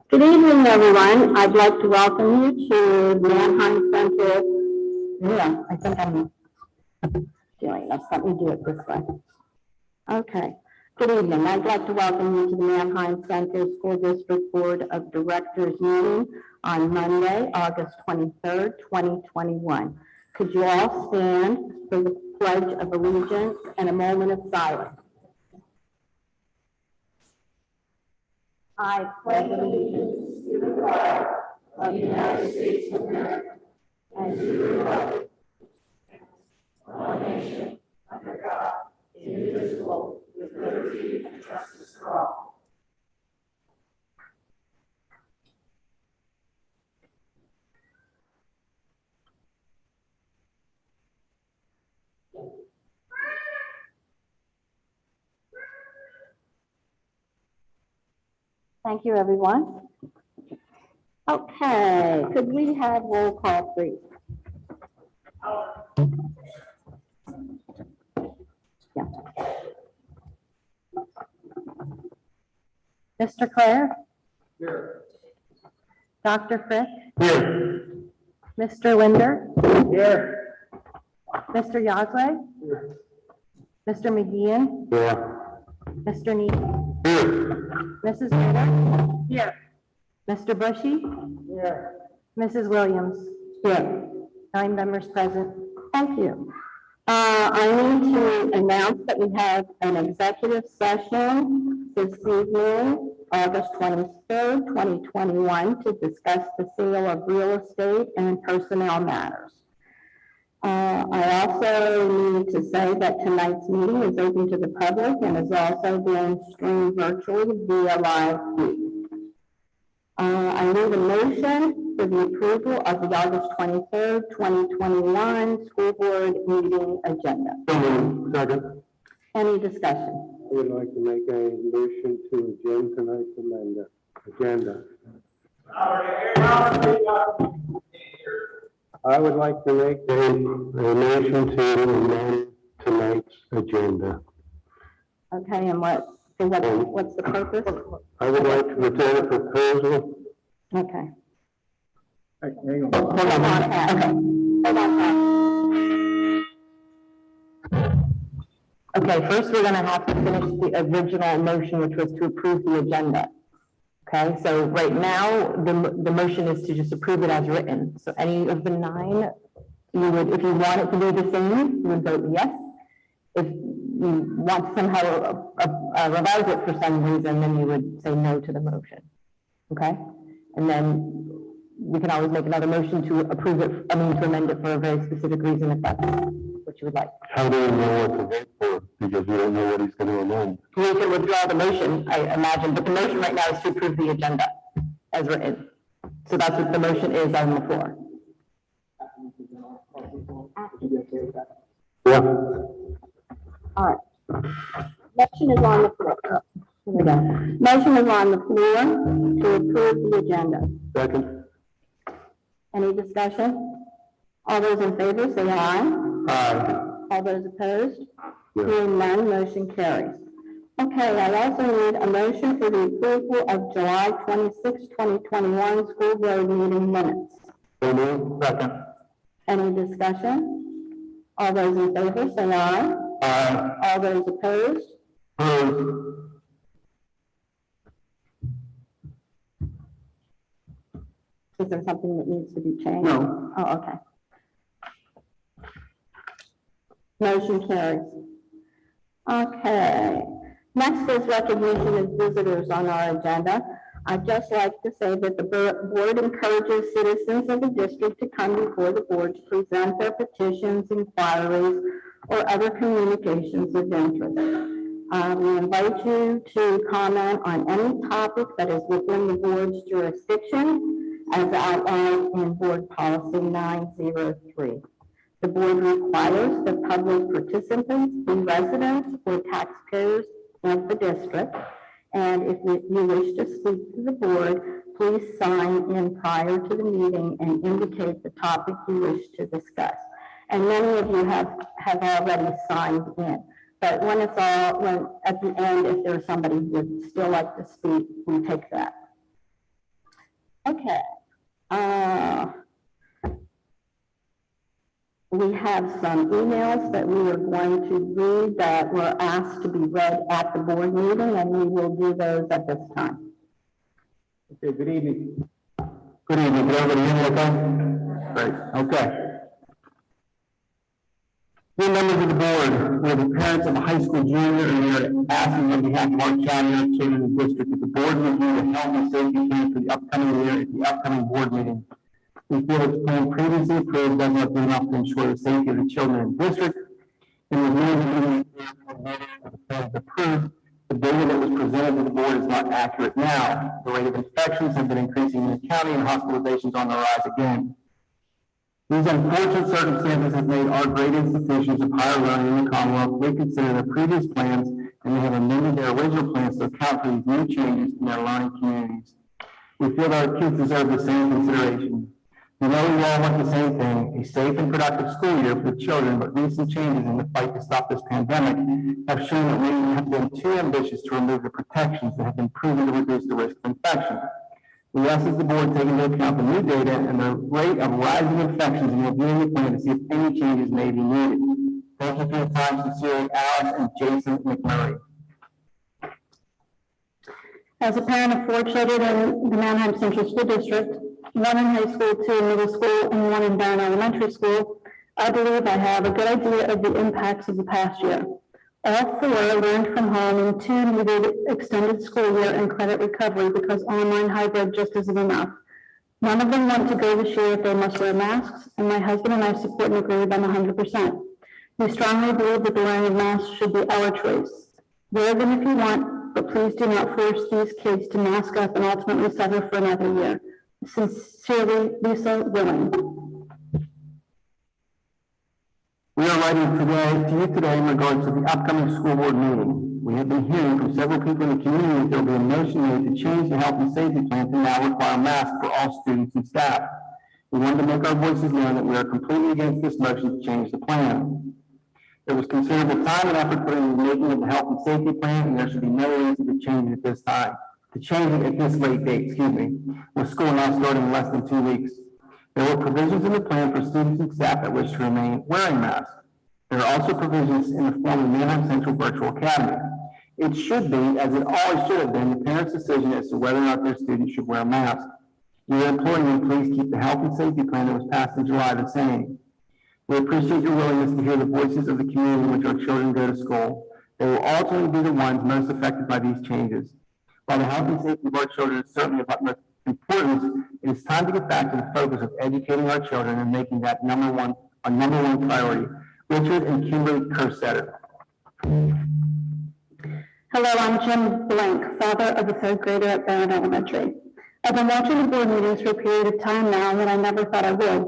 Good evening, everyone. I'd like to welcome you to Mannheim Center. Yeah, I think I'm doing this. Let me do it this way. Okay. Good evening. I'd like to welcome you to the Mannheim Center School District Board of Directors meeting on Monday, August 23rd, 2021. Could you all stand for the Pledge of Allegiance and a moment of silence? I pledge allegiance to the flag of the United States of America and to the republic, one nation, under God, indivisible, with liberty and justice for all. Thank you, everyone. Okay, could we have roll call, please? Yeah. Mr. Clare? Here. Dr. Frick? Here. Mr. Linder? Here. Mr. Yazway? Here. Mr. McGeehan? Here. Mr. Neal? Here. Mrs. Ritter? Here. Mr. Bushy? Here. Mrs. Williams? Here. 9 members present. Thank you. I need to announce that we have an executive session this evening, August 23rd, 2021, to discuss the sale of real estate and personnel matters. I also need to say that tonight's meeting is open to the public and is also being streamed virtually via live feed. I need a motion for the approval of the August 23rd, 2021 school board meeting agenda. Second. Any discussion? I would like to make a motion to adjourn tonight's agenda. I would like to make a motion to amend tonight's agenda. Okay, and what's the purpose? I would like to present a proposal. Okay. Hang on. Hold on, Pat. Okay. Hold on, Pat. Okay, first we're going to have to finish the original motion, which was to approve the agenda. Okay, so right now the motion is to just approve it as written. So any of the 9, you would, if you want it to be the same, you would vote yes. If you want to somehow revise it for some reason, then you would say no to the motion. Okay, and then we can always make another motion to approve it, to amend it for a very specific reason if that's what you would like. How do we know what to vote for? Because we don't know what he's going to amend. We can withdraw the motion, I imagine, but the motion right now is to approve the agenda as written. So that's what the motion is on the floor. Yeah. All right. Motion is on the floor. Here we go. Motion is on the floor to approve the agenda. Second. Any discussion? All those in favor say aye. Aye. All those opposed? Yeah. Hearing none, motion carries. Okay, I also need a motion for the approval of July 26, 2021 school board meeting minutes. So moved. Second. Any discussion? All those in favor say aye. Aye. All those opposed? Opposed. Is there something that needs to be changed? No. Oh, okay. Motion carries. Okay. Next is recognition of visitors on our agenda. I'd just like to say that the board encourages citizens of the district to come before the board to present their petitions, inquiries, or other communications of interest. We invite you to comment on any topic that is within the board's jurisdiction as outlined in Board Policy 903. The board requires that public participants be residents or taxpayers of the district, and if you wish to speak to the board, please sign in prior to the meeting and indicate the topic you wish to discuss. And many of you have already signed in. But when it's all, when at the end, if there's somebody who would still like to speak, we take that. Okay. We have some emails that we are going to read that were asked to be read at the board meeting, and we will do those at this time. Okay, good evening. Good evening. Can everybody hear me okay? Great. Okay. Dear members of the board, we're the parents of a high school junior, and we are asking on behalf of our county and our children's district that the board review the health and safety plan for the upcoming year at the upcoming board meeting. We feel that the plan previously approved does not do enough to ensure the safety of the children in the district, and with no the plan is approved, the data that was presented to the board is not accurate now. The rate of infections have been increasing in the county, and hospitalizations on the rise again. These unfortunate circumstances have made our great institutions of higher learning in the Commonwealth reconsider their previous plans, and they have amended their original plans to account for these new changes in their learning communities. We feel that our kids deserve the same consideration. We know we all want the same thing, a safe and productive school year for the children, but recent changes in the fight to stop this pandemic have shown that we have been too ambitious to remove the protections that have been proven to reduce the risk of infection. We ask that the board take into account the new data and the rate of rising infections in reviewing the plan to see if any changes may be needed. Thank you for your time. Sincerely, Alex and Jason McMurray. As a parent of 4 children in the Manheim Central School District, 1 in high school, 2 in middle school, and 1 in Barron Elementary School, I believe I have a good idea of the impacts of the past year. All 4 learned from home, and 2 needed extended school year and credit recovery because online hybrid just isn't enough. None of them want to go this year if they must wear masks, and my husband and I support and agree with them 100%. We strongly believe that the wearing of masks should be our choice. Wear them if you want, but please do not force these kids to mask up and ultimately suffer for another year. Sincerely, Lisa Willing. We are writing to you today in regards to the upcoming school board meeting. We have been hearing from several people in the community that there will be a motion made to change the health and safety plan to now require masks for all students and staff. We wanted to make our voices known that we are completely against this motion to change the plan. There was considerable time and effort put into the making of the health and safety plan, and there should be no reason to change it at this time. To change it at this late date, with school now starting in less than 2 weeks. There were provisions in the plan for students and staff that wish to remain wearing masks. There are also provisions in the form of Manheim Central Virtual Academy. It should be, as it always should have been, the parents' decision as to whether or not their students should wear masks. We are imploring you, please keep the health and safety plan that was passed in July the same. We appreciate your willingness to hear the voices of the community in which our children go to school. They will ultimately be the ones most affected by these changes. While the health and safety of our children is certainly of utmost importance, it is time to get back to the focus of educating our children and making that a number one priority. Richard and Kimberly Kersetter. Hello, I'm Jim Blank, father of a 3rd grader at Barron Elementary. I've been watching the board meetings for a period of time now that I never thought I would,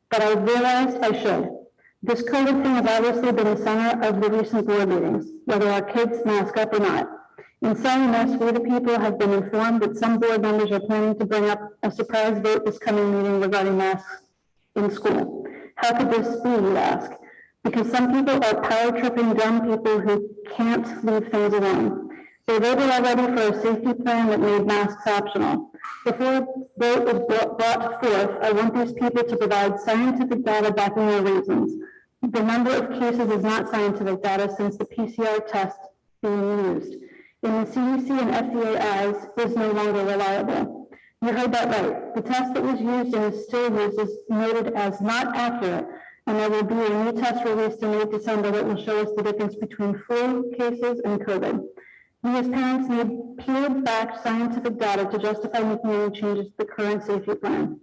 but I realized I should. This COVID thing has obviously been the center of the recent board meetings, whether our kids mask up or not. In saying this, we the people have been informed that some board members are planning to bring up a surprise vote this coming meeting regarding masks in school. How could this be, you ask? Because some people are power-tripping dumb people who can't leave things alone. They voted already for a safety plan that made masks optional. Before a vote was brought forth, I want these people to provide scientific data backing their reasons. The number of cases is not scientific data since the PCR test being used in the CDC and FDA eyes is no longer reliable. You heard that right. The test that was used and is still used is noted as not accurate, and there will be a new test released in late December that will show us the difference between flu cases and COVID. We as parents need peer-backed scientific data to justify making any changes to the current safety plan.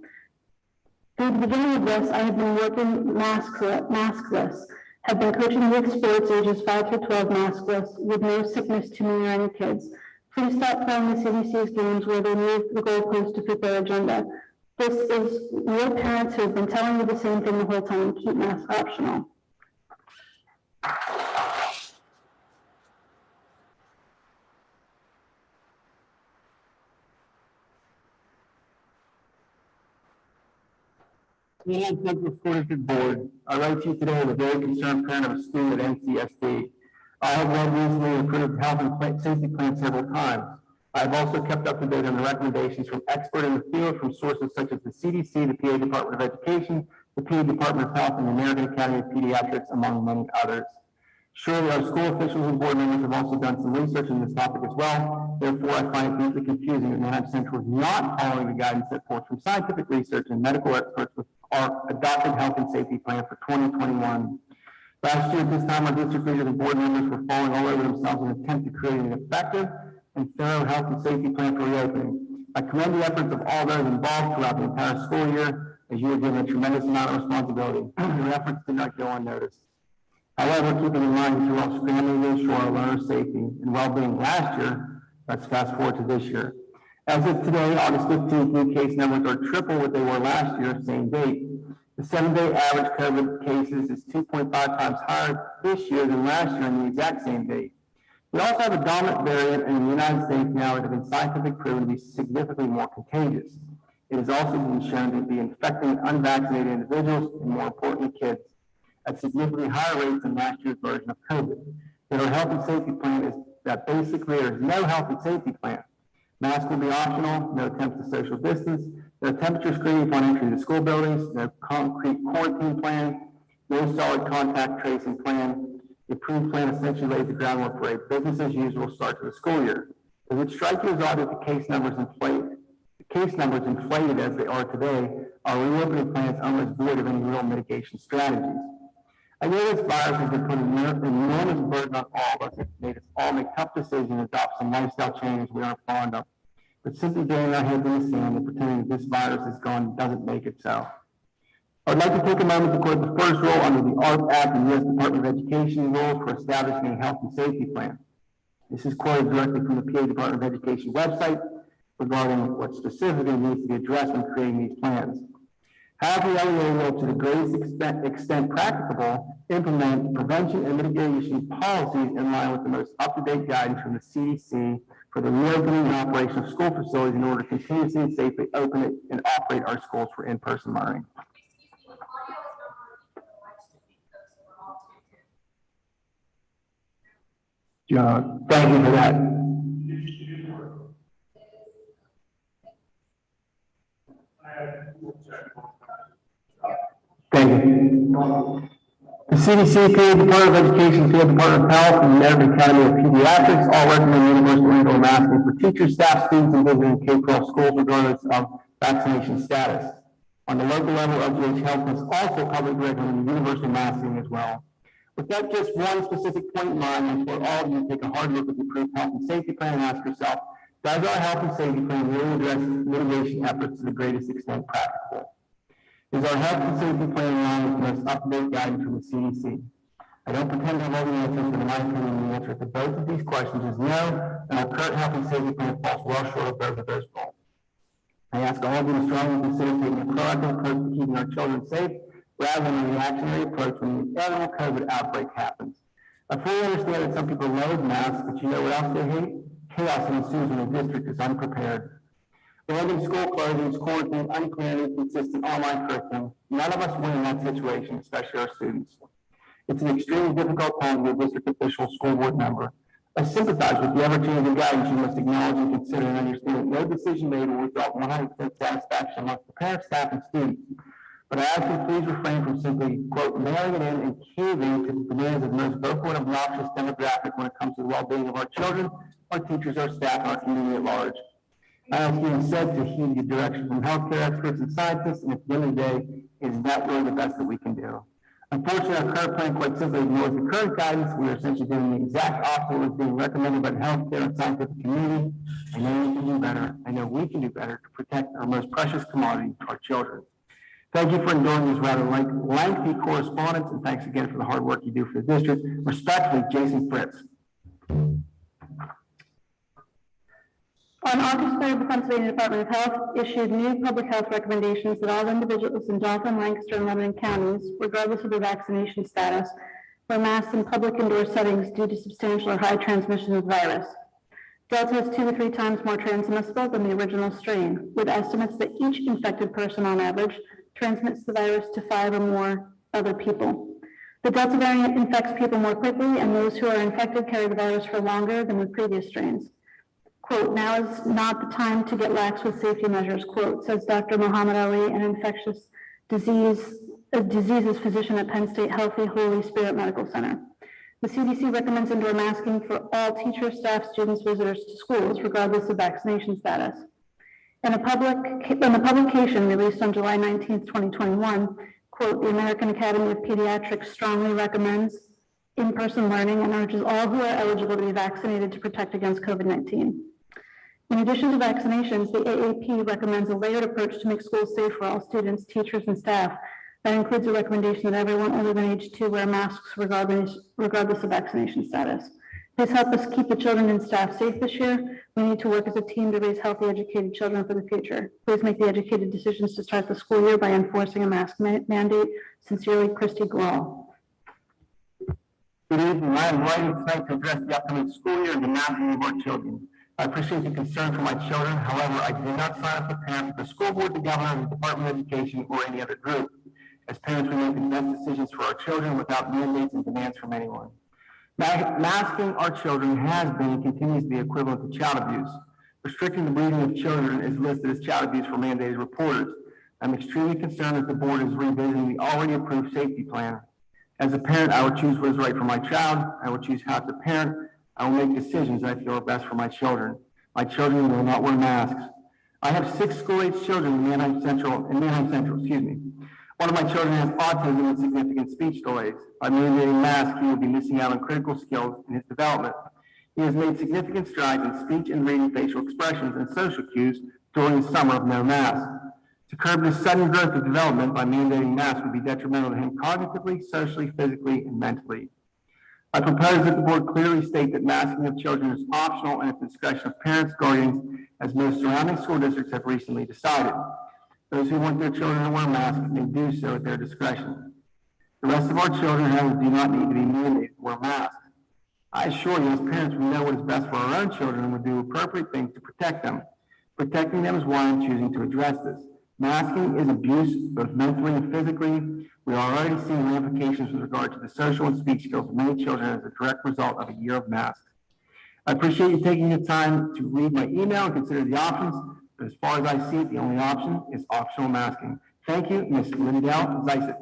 From the beginning of this, I have been working maskless, have been coaching youth sports ages 5 through 12 maskless with no sickness to me or any kids. Please stop playing the CDC's games where they move the goalposts to fit their agenda. This is your parents who have been telling you the same thing the whole time, keep masks optional. Central School District Board, I write to you today as a very concerned parent of a student at MCSD. I have led recently and approved health and safety plans several times. I have also kept up to date on the recommendations from experts in the field from sources such as the CDC, the PA Department of Education, the PA Department of Health, and the American Academy of Pediatrics, among many others. Surely our school officials and board members have also done some research on this topic as well. Therefore, I find it deeply confusing that New Hampshire Central is not following the guidance set forth from scientific research and medical experts with our adopted health and safety plan for 2021. Last year at this time, our district leaders and board members were falling all over themselves in an attempt to create an effective and thorough health and safety plan for reopening. I commend the efforts of all those involved throughout the entire school year, as you have given a tremendous amount of responsibility. Your efforts did not go unnoticed. However, keeping in mind that you're all scrambling to ensure our learners' safety and well-being last year, let's fast forward to this year. As of today, August 15th, new case numbers are triple what they were last year, same date. The 7-day average COVID cases is 2.5 times higher this year than last year on the exact same date. We also have a dominant variant in the United States now that has been scientifically proven to be significantly more contagious. It has also been shown to be infecting unvaccinated individuals and, more importantly, kids, at significantly higher rates than last year's version of COVID. Yet our health and safety plan is that basically there's no health and safety plan. Masks will be optional, no attempts to social distance, no temperature screening upon entry to school buildings, no concrete quarantine plan, no solid contact tracing plan. The approved plan essentially lays the groundwork for a business as usual start to the school year. Does it strike you as odd that the case numbers inflated as they are today, our reopening plans almost void of any real mitigation strategies? I know this virus has been putting an enormous burden on all of us. It's made us all make tough decisions and adopt some lifestyle changes we aren't fond of. But simply burying our heads in the sand and pretending that this virus is gone doesn't make it so. I would like to take a moment to quote the first rule under the ARP Act and U.S. Department of Education rules for establishing a health and safety plan. This is quoted directly from the PA Department of Education website regarding what specifically needs to be addressed when creating these plans. Have the LEA will, to the greatest extent practicable, implement prevention and mitigation policies in line with the most up-to-date guidance from the CDC for the reopening and operation of school facilities in order to continuously and safely open it and operate our schools for in-person learning. Thank you for that. Thank you. The CDC, PA Department of Education, PA Department of Health, and the American Academy of Pediatrics all recommend universal indoor masking for teachers, staff, students, and visiting K-12 schools regardless of vaccination status. On the local level, LGH Health has also publicly recommended universal masking as well. With that just one specific point in mind, I implore all of you to take a hard look at the approved health and safety plan and ask yourself, does our health and safety plan really address mitigation efforts to the greatest extent practicable? Is our health and safety plan in line with the most up-to-date guidance from the CDC? I don't pretend to have all the answers, but in my opinion, the answer to both of these questions is no, and our current health and safety plan falls well short of both of those goals. I ask all of you to strongly consider taking a proactive approach to keeping our children safe rather than a reactionary approach when the inevitable COVID outbreak happens. I fully understand that some people loathe masks, but you know what else they hate? Chaos ensues when the district is unprepared. Random school closings, quarantine, unclear and inconsistent online curriculum. None of us win in that situation, especially our students. It's an extremely difficult time to be a district official school board member. I sympathize with the ever-changing guidance you must acknowledge and consider and understand that no decision made will result in 100% satisfaction amongst the parents, staff, and students. But I ask you please refrain from simply, quote, mailing it in and caving to the demands of the most vocal and obnoxious demographic when it comes to the well-being of our children, our teachers, our staff, and our community at large. I ask you instead to heed the direction from healthcare experts and scientists, and at the end of the day, is that really the best that we can do? Unfortunately, our current plan quite simply ignores the current guidance. We are essentially doing the exact opposite of being recommended by the healthcare and scientific community. I know we can do better. I know we can do better to protect our most precious commodity, our children. Thank you for enduring this rather lengthy correspondence, and thanks again for the hard work you do for the district. Respectfully, Jason Fritz. On August 3rd, the Pennsylvania Department of Health issued new public health recommendations that all individuals in Dauphin, Lancaster, and Lebanon counties, regardless of their vaccination status, wear masks in public indoor settings due to substantial or high transmission of the virus. Delta is 2 to 3 times more transmissible than the original strain, with estimates that each infected person on average transmits the virus to 5 or more other people. The Delta variant infects people more quickly, and those who are infected carry the virus for longer than with previous strains. Quote, now is not the time to get lax with safety measures, quote, says Dr. Muhammad Ali, an infectious diseases physician at Penn State Healthy Holy Spirit Medical Center. The CDC recommends indoor masking for all teachers, staff, students, visitors to schools, regardless of vaccination status. In a publication released on July 19, 2021, quote, the American Academy of Pediatrics strongly recommends in-person learning and urges all who are eligible to be vaccinated to protect against COVID-19. In addition to vaccinations, the AAP recommends a layered approach to make schools safe for all students, teachers, and staff. That includes a recommendation that everyone older than age 2 wear masks regardless of vaccination status. Please help us keep the children and staff safe this year. We need to work as a team to raise healthy, educated children for the future. Please make the educated decisions to start the school year by enforcing a mask mandate. Sincerely, Christy Gall. Good evening. I am writing tonight to address the upcoming school year and the masking of our children. I appreciate the concern for my children. However, I do not sign up as a parent for the school board, the governor, the Department of Education, or any other group. As parents, we make the best decisions for our children without mandates and demands from anyone. Masking our children has been and continues to be equivalent to child abuse. Restricting the breathing of children is listed as child abuse for mandated reporters. I'm extremely concerned that the board is revisiting the already approved safety plan. As a parent, I will choose what is right for my child. I will choose how to parent. I will make decisions I feel are best for my children. My children will not wear masks. I have 6 school-age children in Manheim Central, One of my children has autism and significant speech delays. By mandating masks, he will be missing out on critical skills in his development. He has made significant strides in speech and reading facial expressions and social cues during the summer of no mask. To curb this sudden growth of development by mandating masks would be detrimental to him cognitively, socially, physically, and mentally. I propose that the board clearly state that masking of children is optional and at the discretion of parents, guardians, as most surrounding school districts have recently decided. Those who want their children to wear masks may do so at their discretion. The rest of our children, however, do not need to be mandated to wear masks. I assure you, as parents, we know what is best for our own children and will do appropriate things to protect them. Protecting them is why I'm choosing to address this. Masking is abuse, both mentally and physically. We are already seeing ramifications with regard to the social and speech skills of many children as a direct result of a year of masks. I appreciate you taking the time to read my email and consider the options, but as far as I see it, the only option is optional masking. Thank you, Ms. Lindell Zeisig.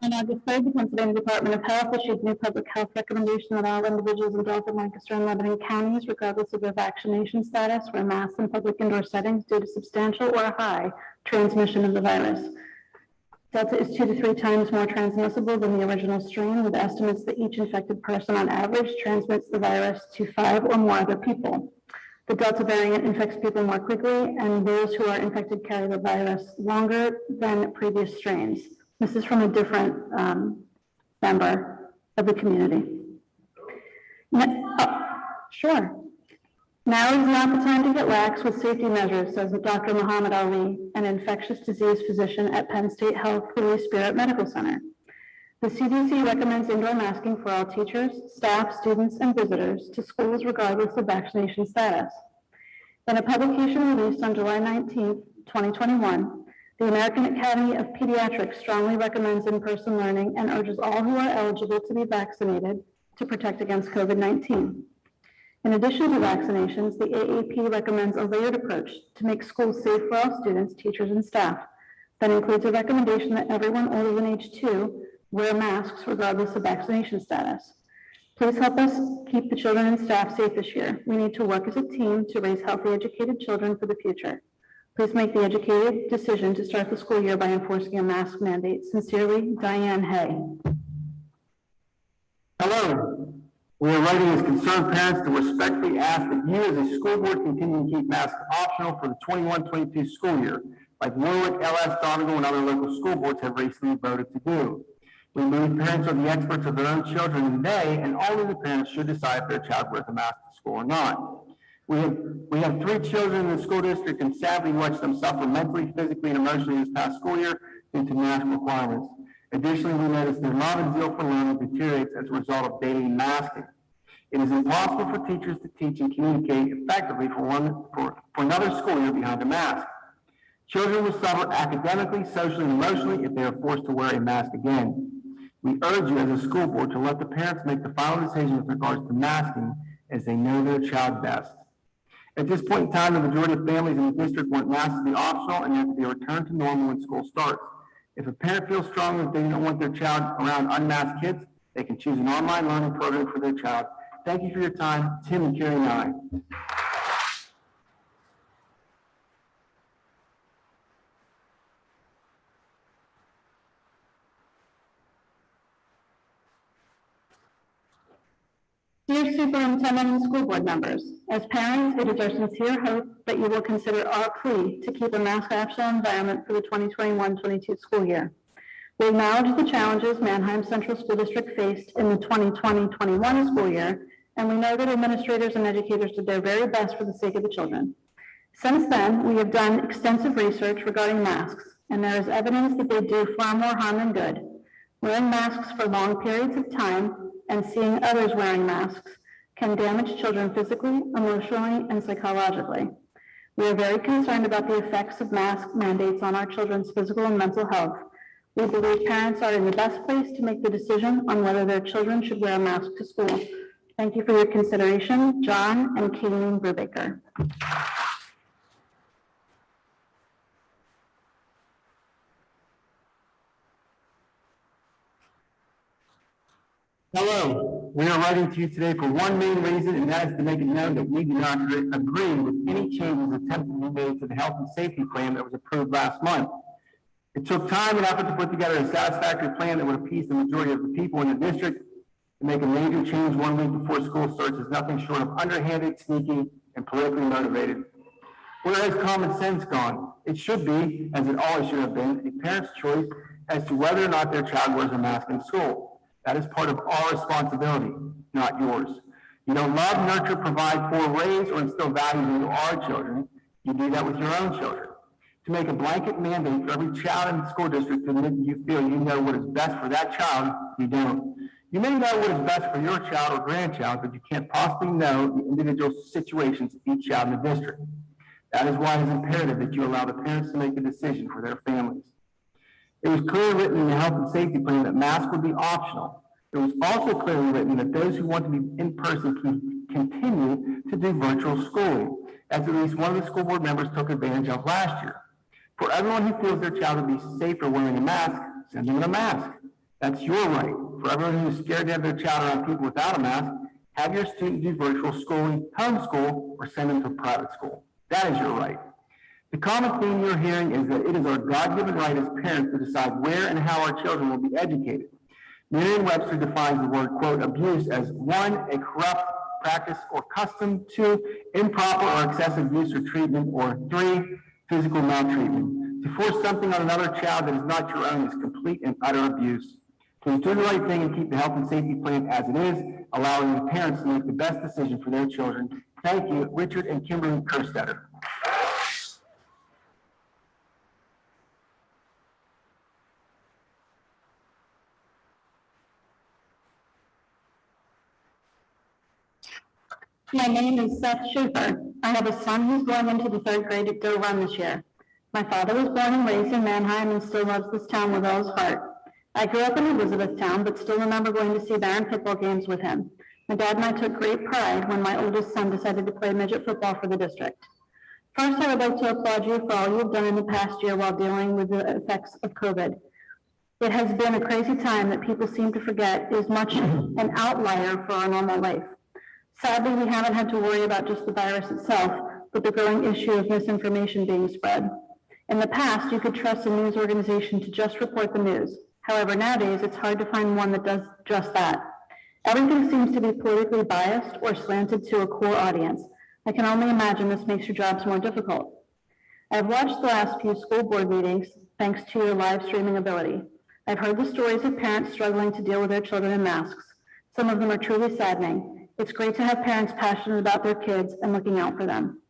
On August 3rd, the Pennsylvania Department of Health issued new public health recommendation that all individuals in Dauphin, Lancaster, and Lebanon counties, regardless of their vaccination status, wear masks in public indoor settings due to substantial or high transmission of the virus. Delta is 2 to 3 times more transmissible than the original strain, with estimates that each infected person on average transmits the virus to 5 or more other people. The Delta variant infects people more quickly, and those who are infected carry the virus longer than previous strains. This is from a different member of the community. Sure. Now is not the time to get lax with safety measures, says Dr. Muhammad Ali, an infectious disease physician at Penn State Health Holy Spirit Medical Center. The CDC recommends indoor masking for all teachers, staff, students, and visitors to schools regardless of vaccination status. In a publication released on July 19, 2021, the American Academy of Pediatrics strongly recommends in-person learning and urges all who are eligible to be vaccinated to protect against COVID-19. In addition to vaccinations, the AAP recommends a layered approach to make schools safe for all students, teachers, and staff. That includes a recommendation that everyone older than age 2 wear masks regardless of vaccination status. Please help us keep the children and staff safe this year. We need to work as a team to raise healthy, educated children for the future. Please make the educated decision to start the school year by enforcing a mask mandate. Sincerely, Diane Hay. Hello. We are writing as concerned parents to respectfully ask that you as a school board continue to keep masks optional for the 21-22 school year, like Warwick, LS, Donegal, and other local school boards have recently voted to do. We believe parents are the experts of their own children, and they and only the parents should decide if their child wears a mask to school or not. We have 3 children in the school district and sadly watched them suffer mentally, physically, and emotionally this past school year due to mask requirements. Additionally, we noticed their love and zeal for learning deteriorates as a result of daily masking. It is impossible for teachers to teach and communicate effectively for another school year behind a mask. Children will suffer academically, socially, and emotionally if they are forced to wear a mask again. We urge you as a school board to let the parents make the final decision with regards to masking as they know their child best. At this point in time, the majority of families in the district want masks to be optional and have to be returned to normal when school starts. If a parent feels strongly that they don't want their child around unmasked kids, they can choose an online learning program for their child. Thank you for your time. Tim and Carrie and I. Dear Superintendent and school board members, as parents, it is our sincere hope that you will consider our plea to keep a mask-optional environment for the 2021-22 school year. We acknowledge the challenges Manheim Central School District faced in the 2020-21 school year, and we know that administrators and educators did their very best for the sake of the children. Since then, we have done extensive research regarding masks, and there is evidence that they do far more harm than good. Wearing masks for long periods of time and seeing others wearing masks can damage children physically, emotionally, and psychologically. We are very concerned about the effects of mask mandates on our children's physical and mental health. We believe parents are in the best place to make the decision on whether their children should wear a mask to school. Thank you for your consideration, John and Kayleen Brubaker. Hello, we are writing to you today for one main reason, and that is to make it known that we do not agree with any changes attempted to be made to the health and safety plan that was approved last month. It took time and effort to put together a satisfactory plan that would appease the majority of the people in the district. To make a major change 1 week before school starts is nothing short of underhanded, sneaky, and politically motivated. Where has common sense gone? It should be, as it always should have been, a parent's choice as to whether or not their child wears a mask in school. That is part of our responsibility, not yours. You don't love, nurture, provide for, raise, or instill values into our children. You do that with your own children. To make a blanket mandate for every child in the school district to admit you feel you know what is best for that child, you don't. You may know what is best for your child or grandchild, but you can't possibly know the individual situations of each child in the district. That is why it is imperative that you allow the parents to make the decision for their families. It was clearly written in the health and safety plan that masks would be optional. It was also clearly written that those who want to be in person can continue to do virtual schooling, as at least one of the school board members took advantage of last year. For everyone who feels their child will be safer wearing a mask, send them a mask. That's your right. For everyone who is scared to have their child around people without a mask, have your student do virtual schooling, homeschool, or send them to private school. That is your right. The common theme you're hearing is that it is our God-given right as parents to decide where and how our children will be educated. Merriam-Webster defines the word, quote, abuse as 1, a corrupt practice or custom, 2, improper or excessive use or treatment, or 3, physical maltreatment. To force something on another child that is not your own is complete and utter abuse. Please do the right thing and keep the health and safety plan as it is, allowing the parents to make the best decision for their children. Thank you, Richard and Kimberly Kerstetter. My name is Seth Schaefer. I have a son who's going into the 3rd grade at Go Run this year. My father was born and raised in Manheim and still loves this town with all his heart. I grew up in Elizabethtown, but still remember going to see Baron football games with him. My dad and I took great pride when my oldest son decided to play midget football for the district. First, I would like to applaud you for all you've done in the past year while dealing with the effects of COVID. It has been a crazy time that people seem to forget is much an outlier for our normal life. Sadly, we haven't had to worry about just the virus itself, but the growing issue of misinformation being spread. In the past, you could trust a news organization to just report the news. However, nowadays, it's hard to find one that does just that. Everything seems to be politically biased or slanted to a core audience. I can only imagine this makes your jobs more difficult. I've watched the last few school board meetings thanks to your live streaming ability. I've heard the stories of parents struggling to deal with their children in masks. Some of them are truly saddening. It's great to have parents passionate about their kids and looking out for them.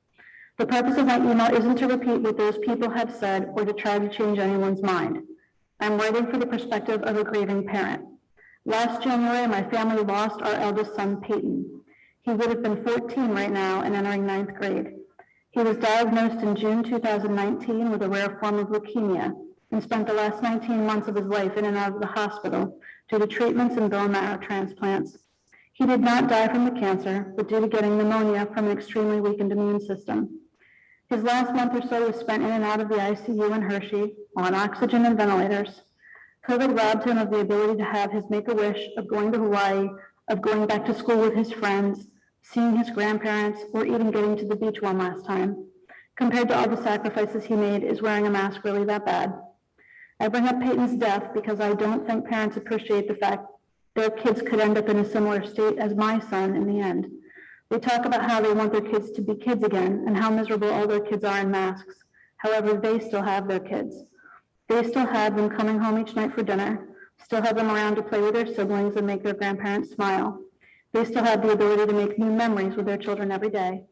The purpose of my email isn't to repeat what those people have said or to try to change anyone's mind. I'm writing for the perspective of a grieving parent. Last January, my family lost our eldest son, Peyton. He would have been 14 right now and entering 9th grade. He was diagnosed in June 2019 with a rare form of leukemia and spent the last 19 months of his life in and out of the hospital due to treatments and bone marrow transplants. He did not die from the cancer, but due to getting pneumonia from an extremely weakened immune system. His last month or so was spent in and out of the ICU in Hershey, on oxygen and ventilators. COVID robbed him of the ability to have his make-a-wish of going to Hawaii, of going back to school with his friends, seeing his grandparents, or even getting to the beach one last time. Compared to all the sacrifices he made, is wearing a mask really that bad? I bring up Peyton's death because I don't think parents appreciate the fact their kids could end up in a similar state as my son in the end. They talk about how they want their kids to be kids again and how miserable all their kids are in masks. However, they still have their kids. They still have them coming home each night for dinner, still have them around to play with their siblings and make their grandparents smile. They still have the ability to make new memories with their children every day.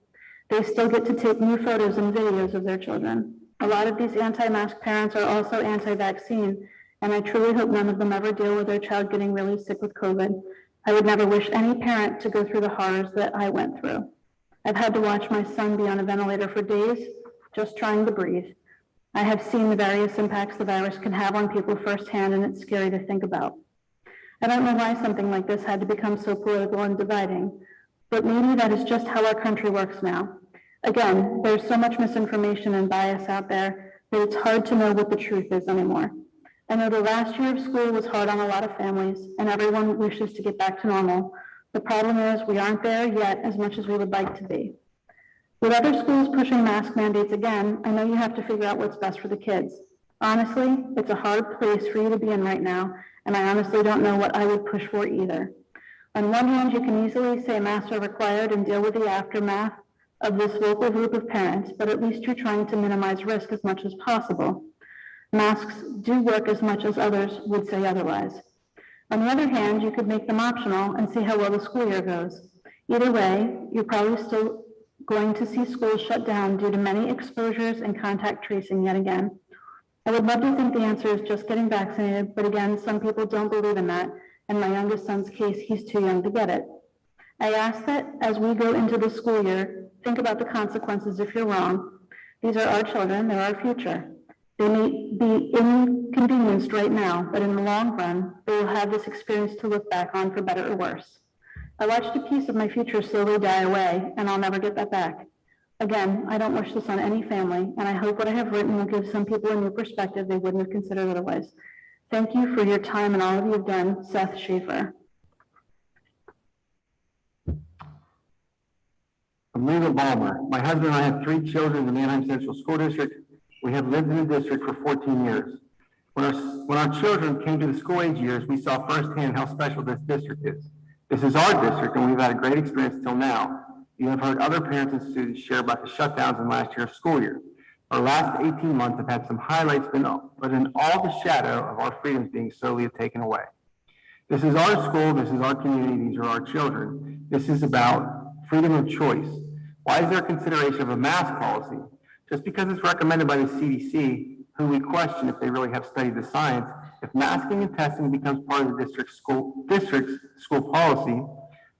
They still get to take new photos and videos of their children. A lot of these anti-mask parents are also anti-vaccine, and I truly hope none of them ever deal with their child getting really sick with COVID. I would never wish any parent to go through the horrors that I went through. I've had to watch my son be on a ventilator for days, just trying to breathe. I have seen the various impacts the virus can have on people firsthand, and it's scary to think about. I don't know why something like this had to become so political and dividing, but maybe that is just how our country works now. Again, there's so much misinformation and bias out there that it's hard to know what the truth is anymore. I know the last year of school was hard on a lot of families, and everyone wishes to get back to normal. The problem is we aren't there yet as much as we would like to be. With other schools pushing mask mandates again, I know you have to figure out what's best for the kids. Honestly, it's a hard place for you to be in right now, and I honestly don't know what I would push for either. On one hand, you can easily say masks are required and deal with the aftermath of this local group of parents, but at least you're trying to minimize risk as much as possible. Masks do work as much as others would say otherwise. On the other hand, you could make them optional and see how well the school year goes. Either way, you're probably still going to see schools shut down due to many exposures and contact tracing yet again. I would love to think the answer is just getting vaccinated, but again, some people don't believe in that. In my youngest son's case, he's too young to get it. I ask that as we go into the school year, think about the consequences if you're wrong. These are our children, they're our future. They may be inconvenienced right now, but in the long run, they will have this experience to look back on for better or worse. I watched a piece of my future slowly die away, and I'll never get that back. Again, I don't wish this on any family, and I hope what I have written will give some people a new perspective they wouldn't have considered otherwise. Thank you for your time and all of you have done. Seth Schaefer. I'm Lena Balmer. My husband and I have 3 children in the Manheim Central School District. We have lived in the district for 14 years. When our children came to the school age years, we saw firsthand how special this district is. This is our district, and we've had a great experience till now. You have heard other parents and students share about the shutdowns in last year's school year. Our last 18 months have had some highlights, but in all the shadow of our freedoms being slowly taken away. This is our school, this is our community, these are our children. This is about freedom of choice. Why is there consideration of a mask policy? Just because it's recommended by the CDC, who we question if they really have studied the science, if masking and testing becomes part of the district's school policy,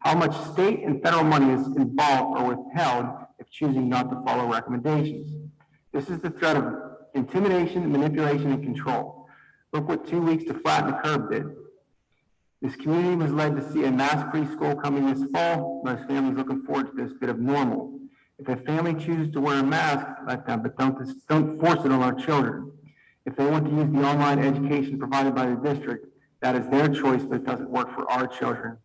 how much state and federal money is involved or withheld if choosing not to follow recommendations. This is the threat of intimidation, manipulation, and control. Look what 2 weeks to flatten the curve did. This community was led to see a mask-free school coming this fall. Most families looking forward to this bit of normal. If a family chooses to wear a mask, let them, but don't force it on our children. If they want to use the online education provided by the district, that is their choice, but it doesn't work for our children.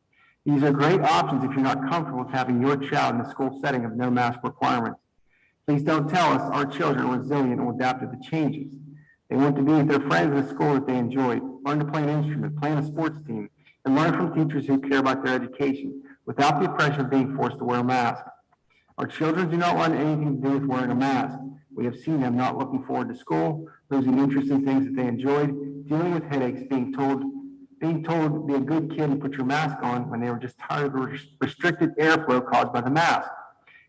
These are great options if you're not comfortable with having your child in a school setting of no mask requirements. Please don't tell us our children are resilient and will adapt to the changes. They want to be with their friends in a school that they enjoy, learn to play an instrument, play on a sports team, and learn from teachers who care about their education without the pressure of being forced to wear a mask. Our children do not want anything to do with wearing a mask. We have seen them not looking forward to school, losing interest in things that they enjoyed, dealing with headaches, being told to be a good kid and put your mask on when they were just tired of the restricted airflow caused by the mask.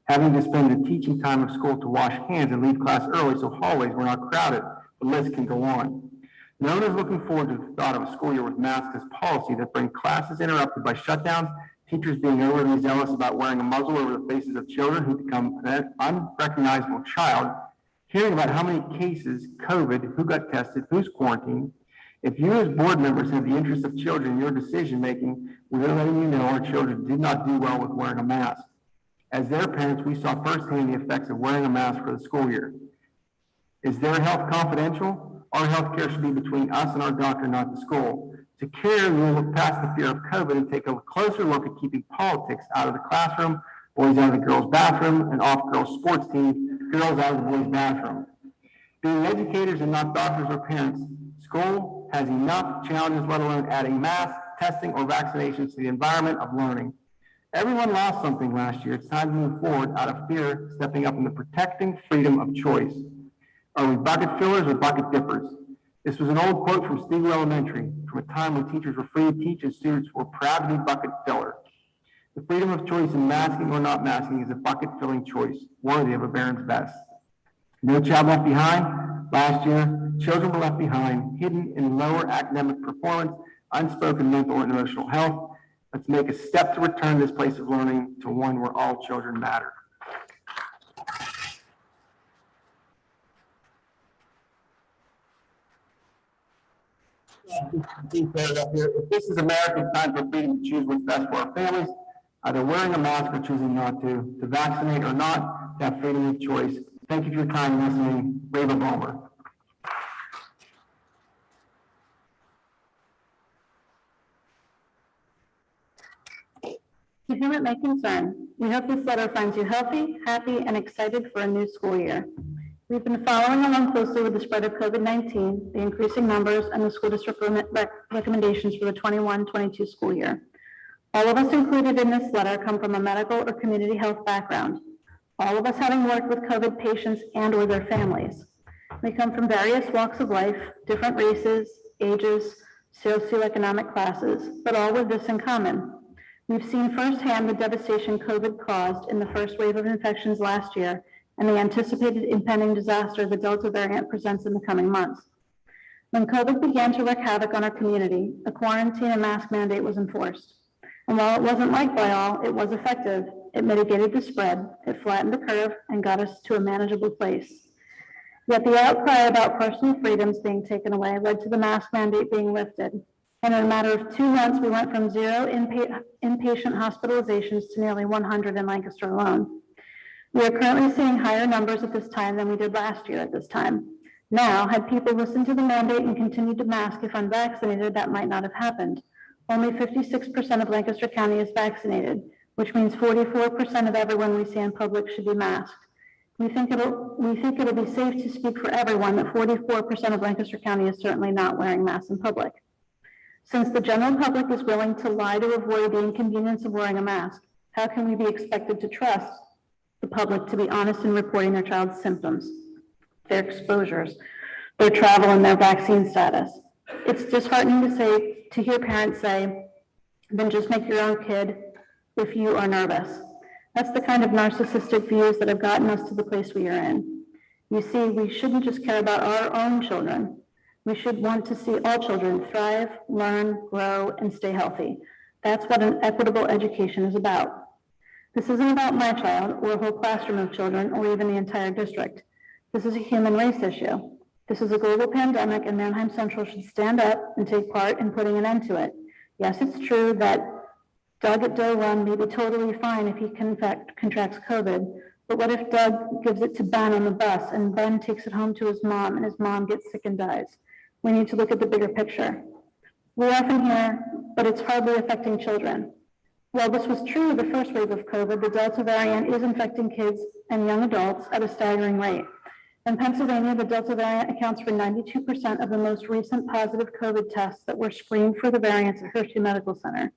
Having to spend the teaching time of school to wash hands and leave class early so hallways were not crowded. The list can go on. No one is looking forward to the thought of a school year with masks as policy that bring classes interrupted by shutdowns, teachers being overly zealous about wearing a muzzle over the faces of children who become an unrecognizable child, hearing about how many cases, COVID, who got tested, who's quarantined. If you as board members have the interests of children in your decision making, we're letting you know our children did not do well with wearing a mask. As their parents, we saw firsthand the effects of wearing a mask for the school year. Is their health confidential? Our health care should be between us and our doctor, not the school. To care, we will look past the fear of COVID and take a closer look at keeping politics out of the classroom, boys out of the girls' bathroom, and off girls' sports teams, girls out of the boys' bathroom. Being educators and not doctors or parents, school has enough challenges, let alone adding masks, testing, or vaccinations to the environment of learning. Everyone lost something last year. It's time to move forward out of fear, stepping up into protecting freedom of choice. Are we bucket fillers or bucket dippers? This was an old quote from Stigler Elementary, from a time when teachers were free to teach and students were proud to be bucket filler. The freedom of choice in masking or not masking is a bucket filling choice, worthy of a Barron's best. No child left behind. Last year, children were left behind, hidden in lower academic performance, unspoken mental and emotional health. Let's make a step to return this place of learning to one where all children matter. If this is America, it's time for freedom to choose what's best for our families, either wearing a mask or choosing not to vaccinate or not, to have freedom of choice. Thank you for your time listening. Reva Balmer. To whom it may concern, we hope this letter finds you healthy, happy, and excited for a new school year. We've been following along closely with the spread of COVID-19, the increasing numbers, and the school district recommendations for the 21-22 school year. All of us included in this letter come from a medical or community health background, all of us having worked with COVID patients and or their families. We come from various walks of life, different races, ages, socioeconomic classes, but all with this in common. We've seen firsthand the devastation COVID caused in the first wave of infections last year and the anticipated impending disaster the Delta variant presents in the coming months. When COVID began to wreak havoc on our community, a quarantine and mask mandate was enforced. And while it wasn't liked by all, it was effective. It mitigated the spread, it flattened the curve, and got us to a manageable place. Yet the outcry about personal freedoms being taken away led to the mask mandate being lifted. And in a matter of 2 months, we went from 0 inpatient hospitalizations to nearly 100 in Lancaster alone. We are currently seeing higher numbers at this time than we did last year at this time. Now, had people listened to the mandate and continued to mask if unvaccinated, that might not have happened. Only 56% of Lancaster County is vaccinated, which means 44% of everyone we see in public should be masked. We think it'll be safe to speak for everyone that 44% of Lancaster County is certainly not wearing masks in public. Since the general public is willing to lie to avoid the inconvenience of wearing a mask, how can we be expected to trust the public to be honest in reporting their child's symptoms, their exposures, their travel, and their vaccine status? It's disheartening to hear parents say, then just make your own kid if you are nervous. That's the kind of narcissistic views that have gotten us to the place we are in. You see, we shouldn't just care about our own children. We should want to see all children thrive, learn, grow, and stay healthy. That's what an equitable education is about. This isn't about my child or a whole classroom of children or even the entire district. This is a human race issue. This is a global pandemic, and Manheim Central should stand up and take part in putting an end to it. Yes, it's true that Doug at Doe Run may be totally fine if he contracts COVID, but what if Doug gives it to Ben on the bus and Ben takes it home to his mom and his mom gets sick and dies? We need to look at the bigger picture. We often hear, but it's hardly affecting children. While this was true of the first wave of COVID, the Delta variant is infecting kids and young adults at a staggering rate. In Pennsylvania, the Delta variant accounts for 92% of the most recent positive COVID tests that were screened for the variants at Hershey Medical Center.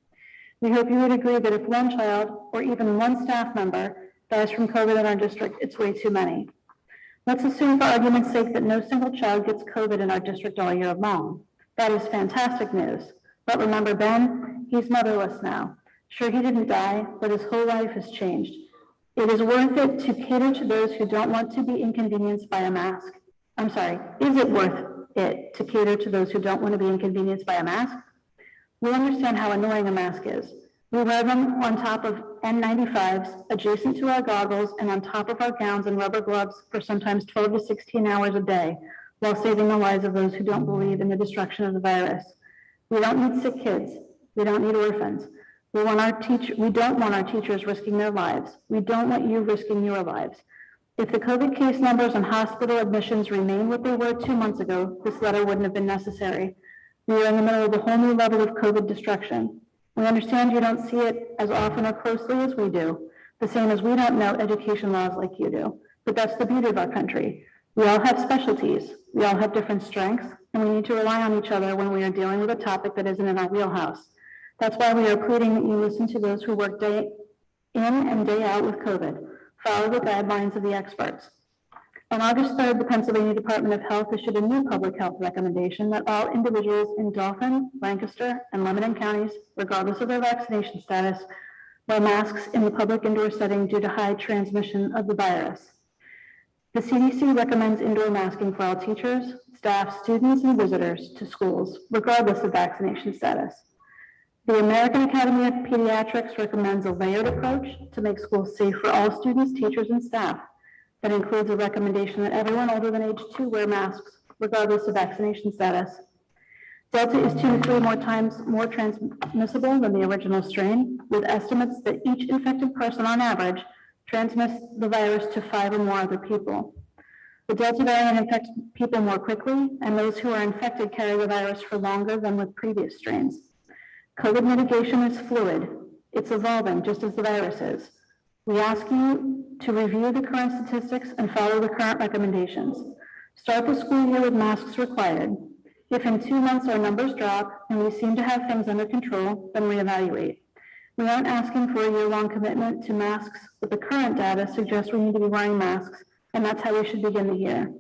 We hope you would agree that if one child or even one staff member dies from COVID in our district, it's way too many. Let's assume for argument's sake that no single child gets COVID in our district all year long. That is fantastic news. But remember Ben, he's motherless now. Sure, he didn't die, but his whole life has changed. It is worth it to cater to those who don't want to be inconvenienced by a mask. I'm sorry, is it worth it to cater to those who don't want to be inconvenienced by a mask? We understand how annoying a mask is. We wear them on top of N95s, adjacent to our goggles, and on top of our gowns and rubber gloves for sometimes 12 to 16 hours a day, while saving the lives of those who don't believe in the destruction of the virus. We don't need sick kids. We don't need orphans. We don't want our teachers risking their lives. We don't want you risking your lives. If the COVID case numbers and hospital admissions remain what they were 2 months ago, this letter wouldn't have been necessary. We are in the middle of a whole new level of COVID destruction. We understand you don't see it as often or closely as we do, the same as we don't know education laws like you do. But that's the beauty of our country. We all have specialties. We all have different strengths, and we need to rely on each other when we are dealing with a topic that isn't in our wheelhouse. That's why we are pleading that you listen to those who work day in and day out with COVID. Follow the guidelines of the experts. On August 3rd, the Pennsylvania Department of Health issued a new public health recommendation that all individuals in Dauphin, Lancaster, and Lebanon counties, regardless of their vaccination status, wear masks in the public indoor setting due to high transmission of the virus. The CDC recommends indoor masking for all teachers, staff, students, and visitors to schools, regardless of vaccination status. The American Academy of Pediatrics recommends a layered approach to make schools safe for all students, teachers, and staff. That includes a recommendation that everyone older than age 2 wear masks, regardless of vaccination status. Delta is 2 to 3 more times more transmissible than the original strain, with estimates that each infected person on average transmits the virus to 5 or more other people. The Delta variant infects people more quickly, and those who are infected carry the virus for longer than with previous strains. COVID mitigation is fluid. It's evolving just as the virus is. We ask you to review the current statistics and follow the current recommendations. Start the school year with masks required. If in 2 months our numbers drop and we seem to have things under control, then reevaluate. We aren't asking for a year-long commitment to masks, but the current data suggests we need to be wearing masks, and that's how we should begin the year.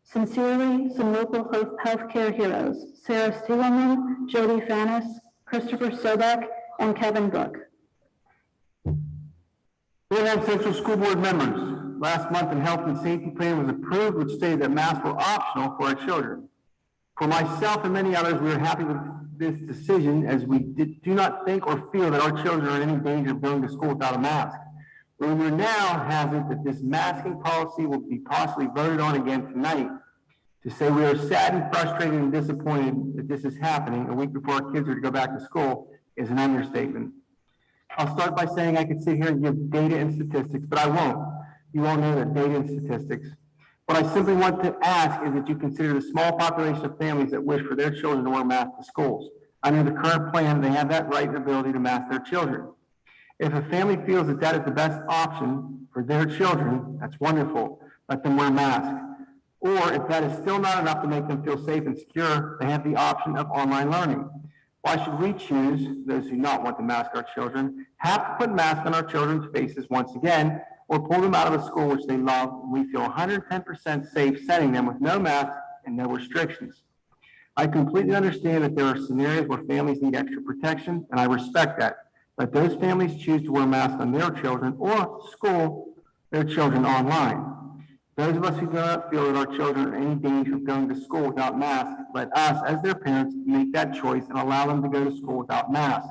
Sincerely, some local healthcare heroes: Sarah Stiegelman, Jody Fanis, Christopher Sobek, and Kevin Book. Wareham Central School Board members, last month a health and safety plan was approved which stated that masks were optional for our children. For myself and many others, we are happy with this decision as we do not think or feel that our children are in any danger of going to school without a mask. Rumor now has it that this masking policy will be possibly voted on again tonight. To say we are sad and frustrated and disappointed that this is happening a week before our kids are to go back to school is an understatement. I'll start by saying I could sit here and give data and statistics, but I won't. You all know that data and statistics. What I simply want to ask is that you consider the small population of families that wish for their children to wear masks to schools. Under the current plan, they have that right and ability to mask their children. If a family feels that that is the best option for their children, that's wonderful. Let them wear masks. Or if that is still not enough to make them feel safe and secure, they have the option of online learning. Why should we choose, those who not want to mask our children, have to put masks on our children's faces once again, or pull them out of a school which they love, and we feel 110% safe sending them with no mask and no restrictions? I completely understand that there are scenarios where families need extra protection, and I respect that. Let those families choose to wear masks on their children or school their children online. Those of us who do not feel that our children are in any danger of going to school without masks, let us, as their parents, make that choice and allow them to go to school without masks.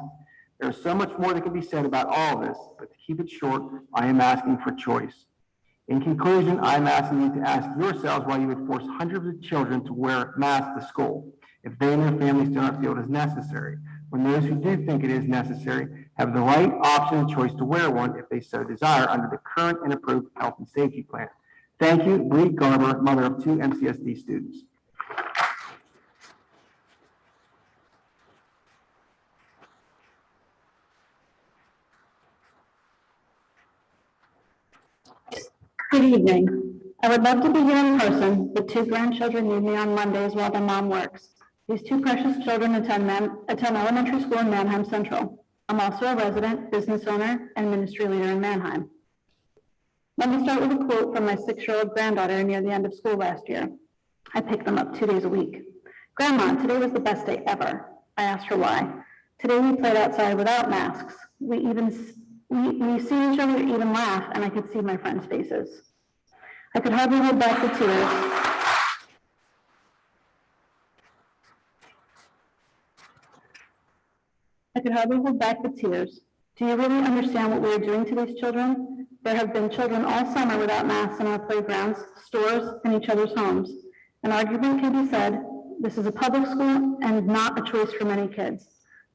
There is so much more that can be said about all of this, but to keep it short, I am asking for choice. In conclusion, I am asking you to ask yourselves why you would force hundreds of children to wear masks to school if they and their families do not feel it is necessary, when those who do think it is necessary have the right option and choice to wear one if they so desire under the current and approved health and safety plan. Thank you, Bree Garber, mother of 2 MCSD students. Good evening. I would love to be here in person, but 2 grandchildren need me on Mondays while their mom works. These 2 precious children attend elementary school in Manheim Central. I'm also a resident, business owner, and ministry leader in Manheim. Let me start with a quote from my 6-year-old granddaughter near the end of school last year. I pick them up 2 days a week. "Grandma, today was the best day ever." I asked her why. "Today we played outside without masks. We see each other even laugh, and I could see my friends' faces." I could hardly hold back the tears. Do you really understand what we are doing to these children? There have been children all summer without masks in our playgrounds, stores, and each other's homes. An argument can be said, this is a public school and not a choice for many kids.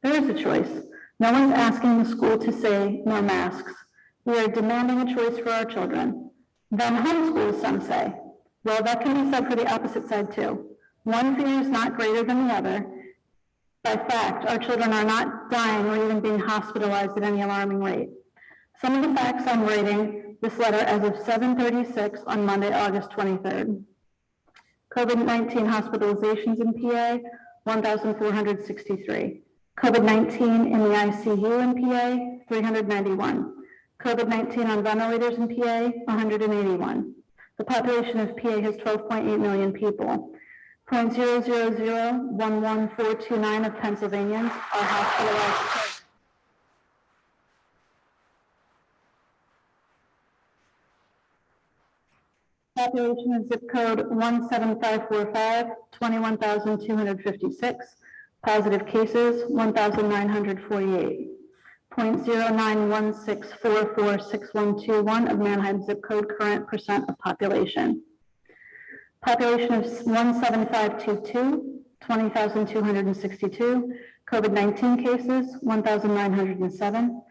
There is a choice. No one's asking the school to say no masks. We are demanding a choice for our children. Then homeschool, some say. Well, that can be said for the opposite side too. One fear is not greater than the other. By fact, our children are not dying or even being hospitalized at any alarming rate. Some of the facts I'm writing this letter as of 7:36 on Monday, August 23rd. COVID-19 hospitalizations in PA, 1,463. COVID-19 in the ICU in PA, 391. COVID-19 on ventilators in PA, 181. The population of PA has 12.8 million people. 0.000-11429 of Pennsylvanians are hospitalized. Population of zip code 17545, 21,256. Positive cases, 1,948. 0.0916446121 of Manheim zip code current percent of population. Population of 17522, 20,262. COVID-19 cases, 1,907.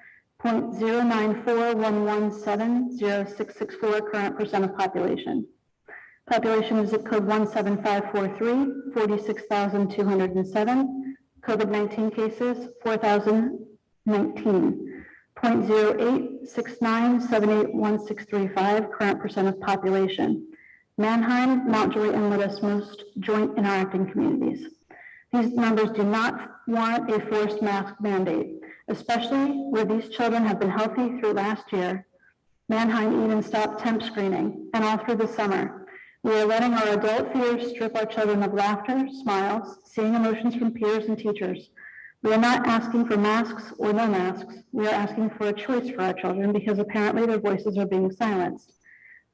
0.09411706664 current percent of population. Population of zip code 17543, 46,207. COVID-19 cases, 4,019. 0.0869781635 current percent of population. Manheim, Mountjoy, and Littus most joint interacting communities. These numbers do not warrant a forced mask mandate, especially where these children have been healthy through last year. Manheim even stopped temp screening, and all through the summer. We are letting our adult fears strip our children of laughter, smiles, seeing emotions from peers and teachers. We are not asking for masks or no masks. We are asking for a choice for our children because apparently their voices are being silenced.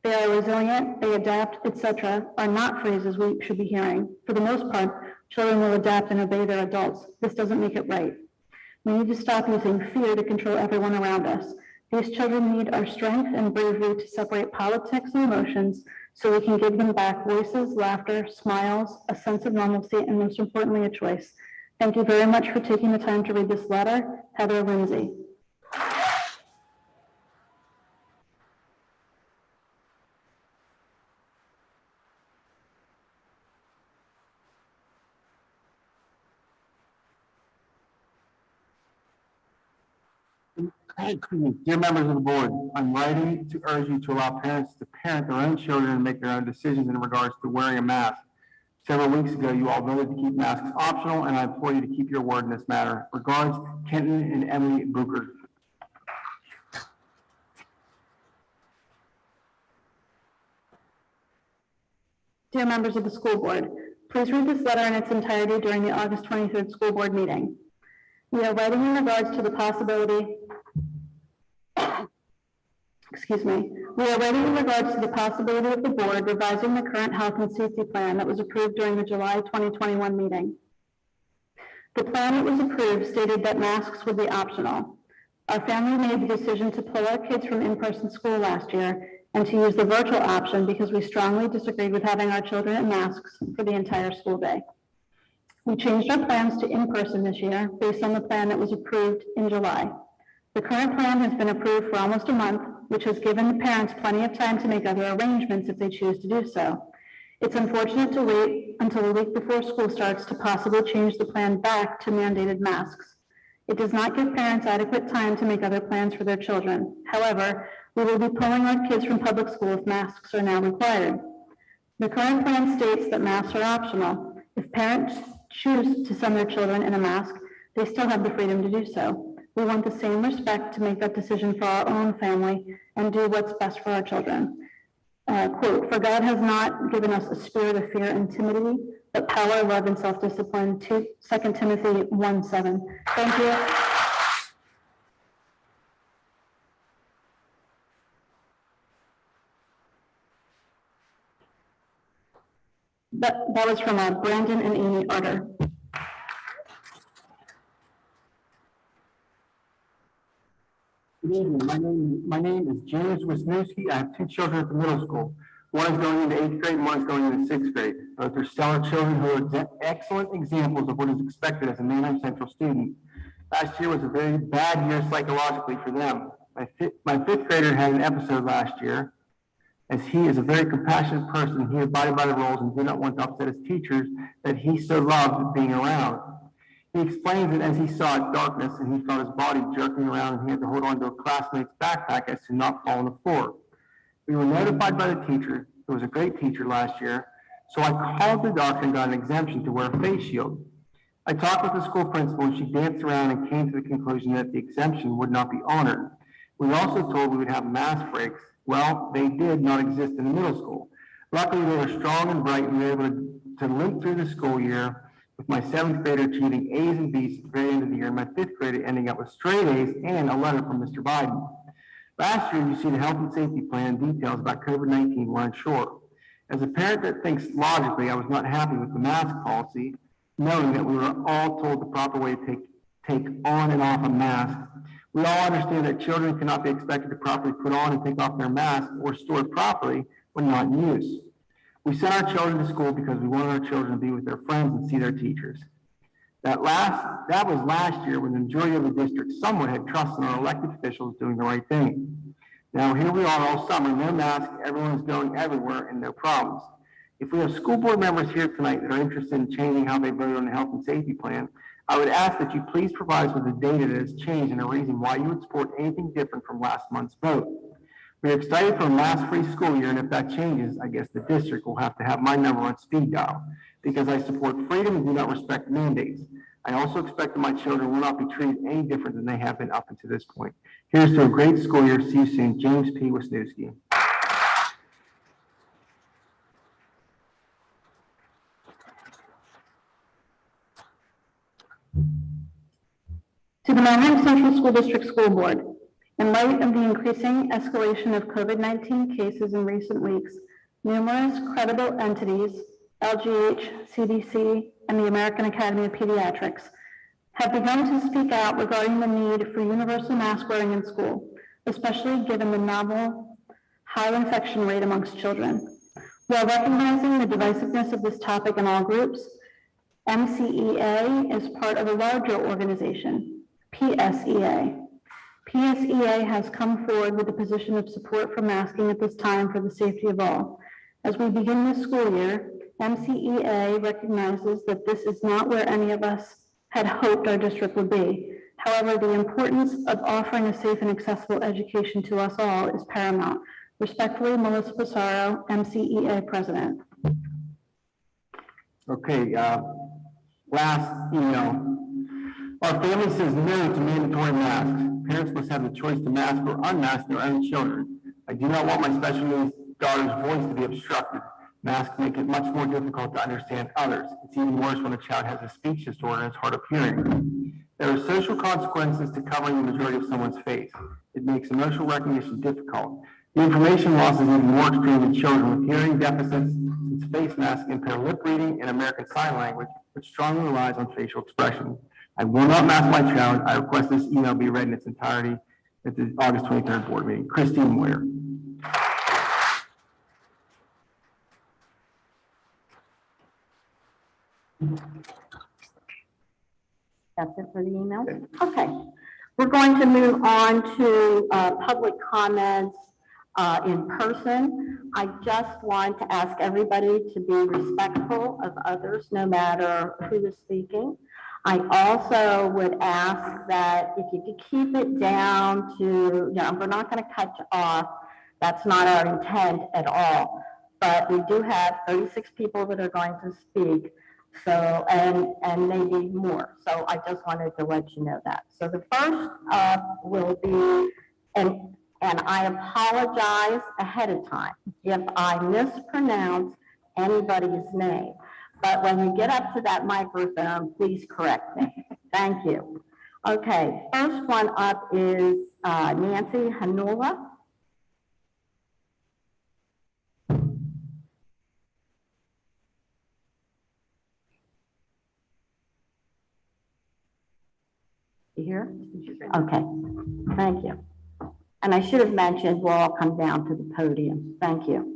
They are resilient, they adapt, etc. are not phrases we should be hearing. For the most part, children will adapt and obey their adults. This doesn't make it right. We need to stop using fear to control everyone around us. These children need our strength and bravery to separate politics and emotions so we can give them back voices, laughter, smiles, a sense of normalcy, and most importantly, a choice. Thank you very much for taking the time to read this letter. Heather Lindsay. Dear members of the board, I'm writing to urge you to allow parents to parent their own children and make their own decisions in regards to wearing a mask. Several weeks ago, you all voted to keep masks optional, and I implore you to keep your word in this matter. Regards, Kenton and Emily Booker. Dear members of the school board, please read this letter in its entirety during the August 23rd school board meeting. We are writing in regards to the possibility We are writing in regards to the possibility of the board revising the current health and safety plan that was approved during the July 2021 meeting. The plan that was approved stated that masks would be optional. Our family made the decision to pull our kids from in-person school last year and to use the virtual option because we strongly disagreed with having our children in masks for the entire school day. We changed our plans to in-person this year based on the plan that was approved in July. The current plan has been approved for almost a month, which has given the parents plenty of time to make other arrangements if they choose to do so. It's unfortunate to wait until a week before school starts to possibly change the plan back to mandated masks. It does not give parents adequate time to make other plans for their children. However, we will be pulling our kids from public school if masks are now required. The current plan states that masks are optional. If parents choose to send their children in a mask, they still have the freedom to do so. We want the same respect to make that decision for our own family and do what's best for our children. Quote, for God has not given us a spirit of fear and timidity, but power, love, and self-discipline. 2 Timothy 1:7. Thank you. That was from Brandon and Amy Arter. Good evening. My name is James Wisniewski. I have two children at the middle school. One is going into 8th grade and one is going into 6th grade. Both are stellar children who are excellent examples of what is expected as a Manheim Central student. Last year was a very bad year psychologically for them. My fifth grader had an episode last year, as he is a very compassionate person. He abided by the rules and did not want to upset his teachers that he so loved being around. He explains that as he saw darkness and he felt his body jerking around and he had to hold on to a classmate's backpack as to not fall on the floor. We were notified by the teacher, who was a great teacher last year, so I called the doctor and got an exemption to wear a face shield. I talked with the school principal and she danced around and came to the conclusion that the exemption would not be honored. We were also told we would have mask breaks. Well, they did not exist in the middle school. Luckily, they were strong and bright and we were able to limp through the school year, with my 7th grader achieving A's and B's at the very end of the year, and my 5th grader ending up with straight A's and a letter from Mr. Biden. Last year, you see the health and safety plan details about COVID-19 were unsure. As a parent that thinks logically, I was not happy with the mask policy, knowing that we were all told the proper way to take on and off a mask. We all understand that children cannot be expected to properly put on and take off their mask or store it properly when not in use. We sent our children to school because we wanted our children to be with their friends and see their teachers. That was last year when the majority of the district somewhat had trust in our elected officials doing the right thing. Now here we are all summer, no mask, everyone's going everywhere and no problems. If we have school board members here tonight that are interested in changing how they vote on the health and safety plan, I would ask that you please provide us with the data that has changed and a reason why you would support anything different from last month's vote. We are excited for a mask-free school year, and if that changes, I guess the district will have to have my number on speed dial, because I support freedom and do not respect mandates. I also expect that my children will not be treated any different than they have been up until this point. Here's to a great school year. See you soon. James P. Wisniewski. To the Manheim Central School District School Board, in light of the increasing escalation of COVID-19 cases in recent weeks, numerous credible entities, LGH, CDC, and the American Academy of Pediatrics, have begun to speak out regarding the need for universal mask wearing in school, especially given the novel high infection rate amongst children. While recognizing the divisiveness of this topic in all groups, MCEA is part of a larger organization, PSEA. PSEA has come forward with a position of support for masking at this time for the safety of all. As we begin this school year, MCEA recognizes that this is not where any of us had hoped our district would be. However, the importance of offering a safe and accessible education to us all is paramount. Respectfully, Melissa Passaro, MCEA President. Okay, last email. Our family says no to mandatory masks. Parents must have the choice to mask or unmask their own children. I do not want my special needs daughter's voice to be obstructed. Masks make it much more difficult to understand others. It's even worse when a child has a speech disorder and is hard of hearing. There are social consequences to covering the majority of someone's face. It makes emotional recognition difficult. The information loss is even more extreme in children with hearing deficits, since face masks impair lip reading and American Sign Language, which strongly relies on facial expression. I will not mask my child. I request this email be read in its entirety at the August 23rd board meeting. Christine Moyer. That's it for the email? Okay. We're going to move on to public comments in person. I just want to ask everybody to be respectful of others, no matter who is speaking. I also would ask that if you could keep it down to, we're not going to cut you off. That's not our intent at all. But we do have 36 people that are going to speak. So, and maybe more. So I just wanted to let you know that. So the first up will be, and I apologize ahead of time if I mispronounce anybody's name. But when you get up to that microphone, please correct me. Thank you. Okay, first one up is Nancy Hanula. You here? Okay, thank you. And I should have mentioned, we'll all come down to the podium. Thank you.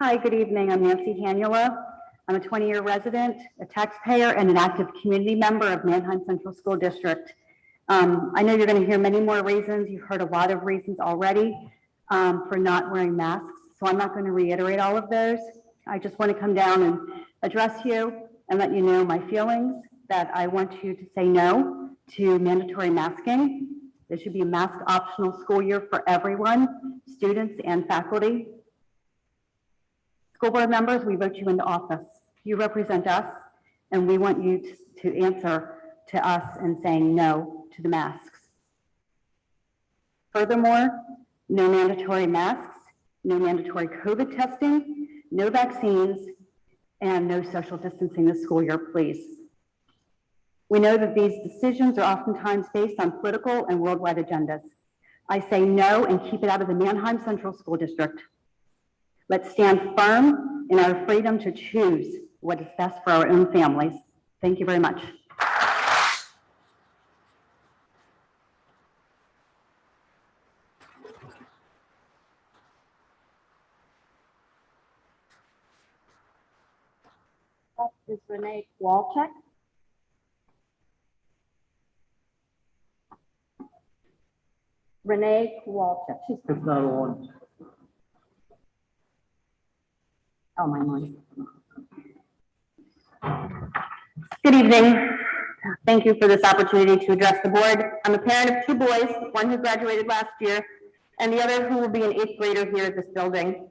Hi, good evening. I'm Nancy Hanula. I'm a 20-year resident, a taxpayer, and an active community member of Manheim Central School District. I know you're going to hear many more reasons. You've heard a lot of reasons already for not wearing masks, so I'm not going to reiterate all of those. I just want to come down and address you and let you know my feelings, that I want you to say no to mandatory masking. There should be a mask optional school year for everyone, students and faculty. School board members, we vote you into office. You represent us, and we want you to answer to us in saying no to the masks. Furthermore, no mandatory masks, no mandatory COVID testing, no vaccines, and no social distancing this school year, please. We know that these decisions are oftentimes based on political and worldwide agendas. I say no and keep it out of the Manheim Central School District. Let's stand firm in our freedom to choose what is best for our own families. Thank you very much. That is Renee Walczak. Renee Walczak. It's not on. Oh, my mind. Good evening. Thank you for this opportunity to address the board. I'm a parent of two boys, one who graduated last year and the other who will be an 8th grader here at this building.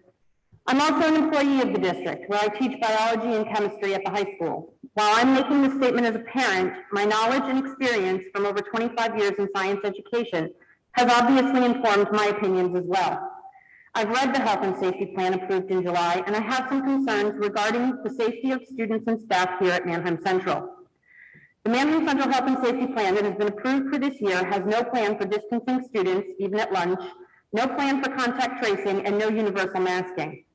I'm also an employee of the district where I teach biology and chemistry at the high school. While I'm making this statement as a parent, my knowledge and experience from over 25 years in science education has obviously informed my opinions as well. I've read the health and safety plan approved in July, and I have some concerns regarding the safety of students and staff here at Manheim Central. The Manheim Central Health and Safety Plan that has been approved for this year has no plan for distancing students, even at lunch, no plan for contact tracing, and no universal masking.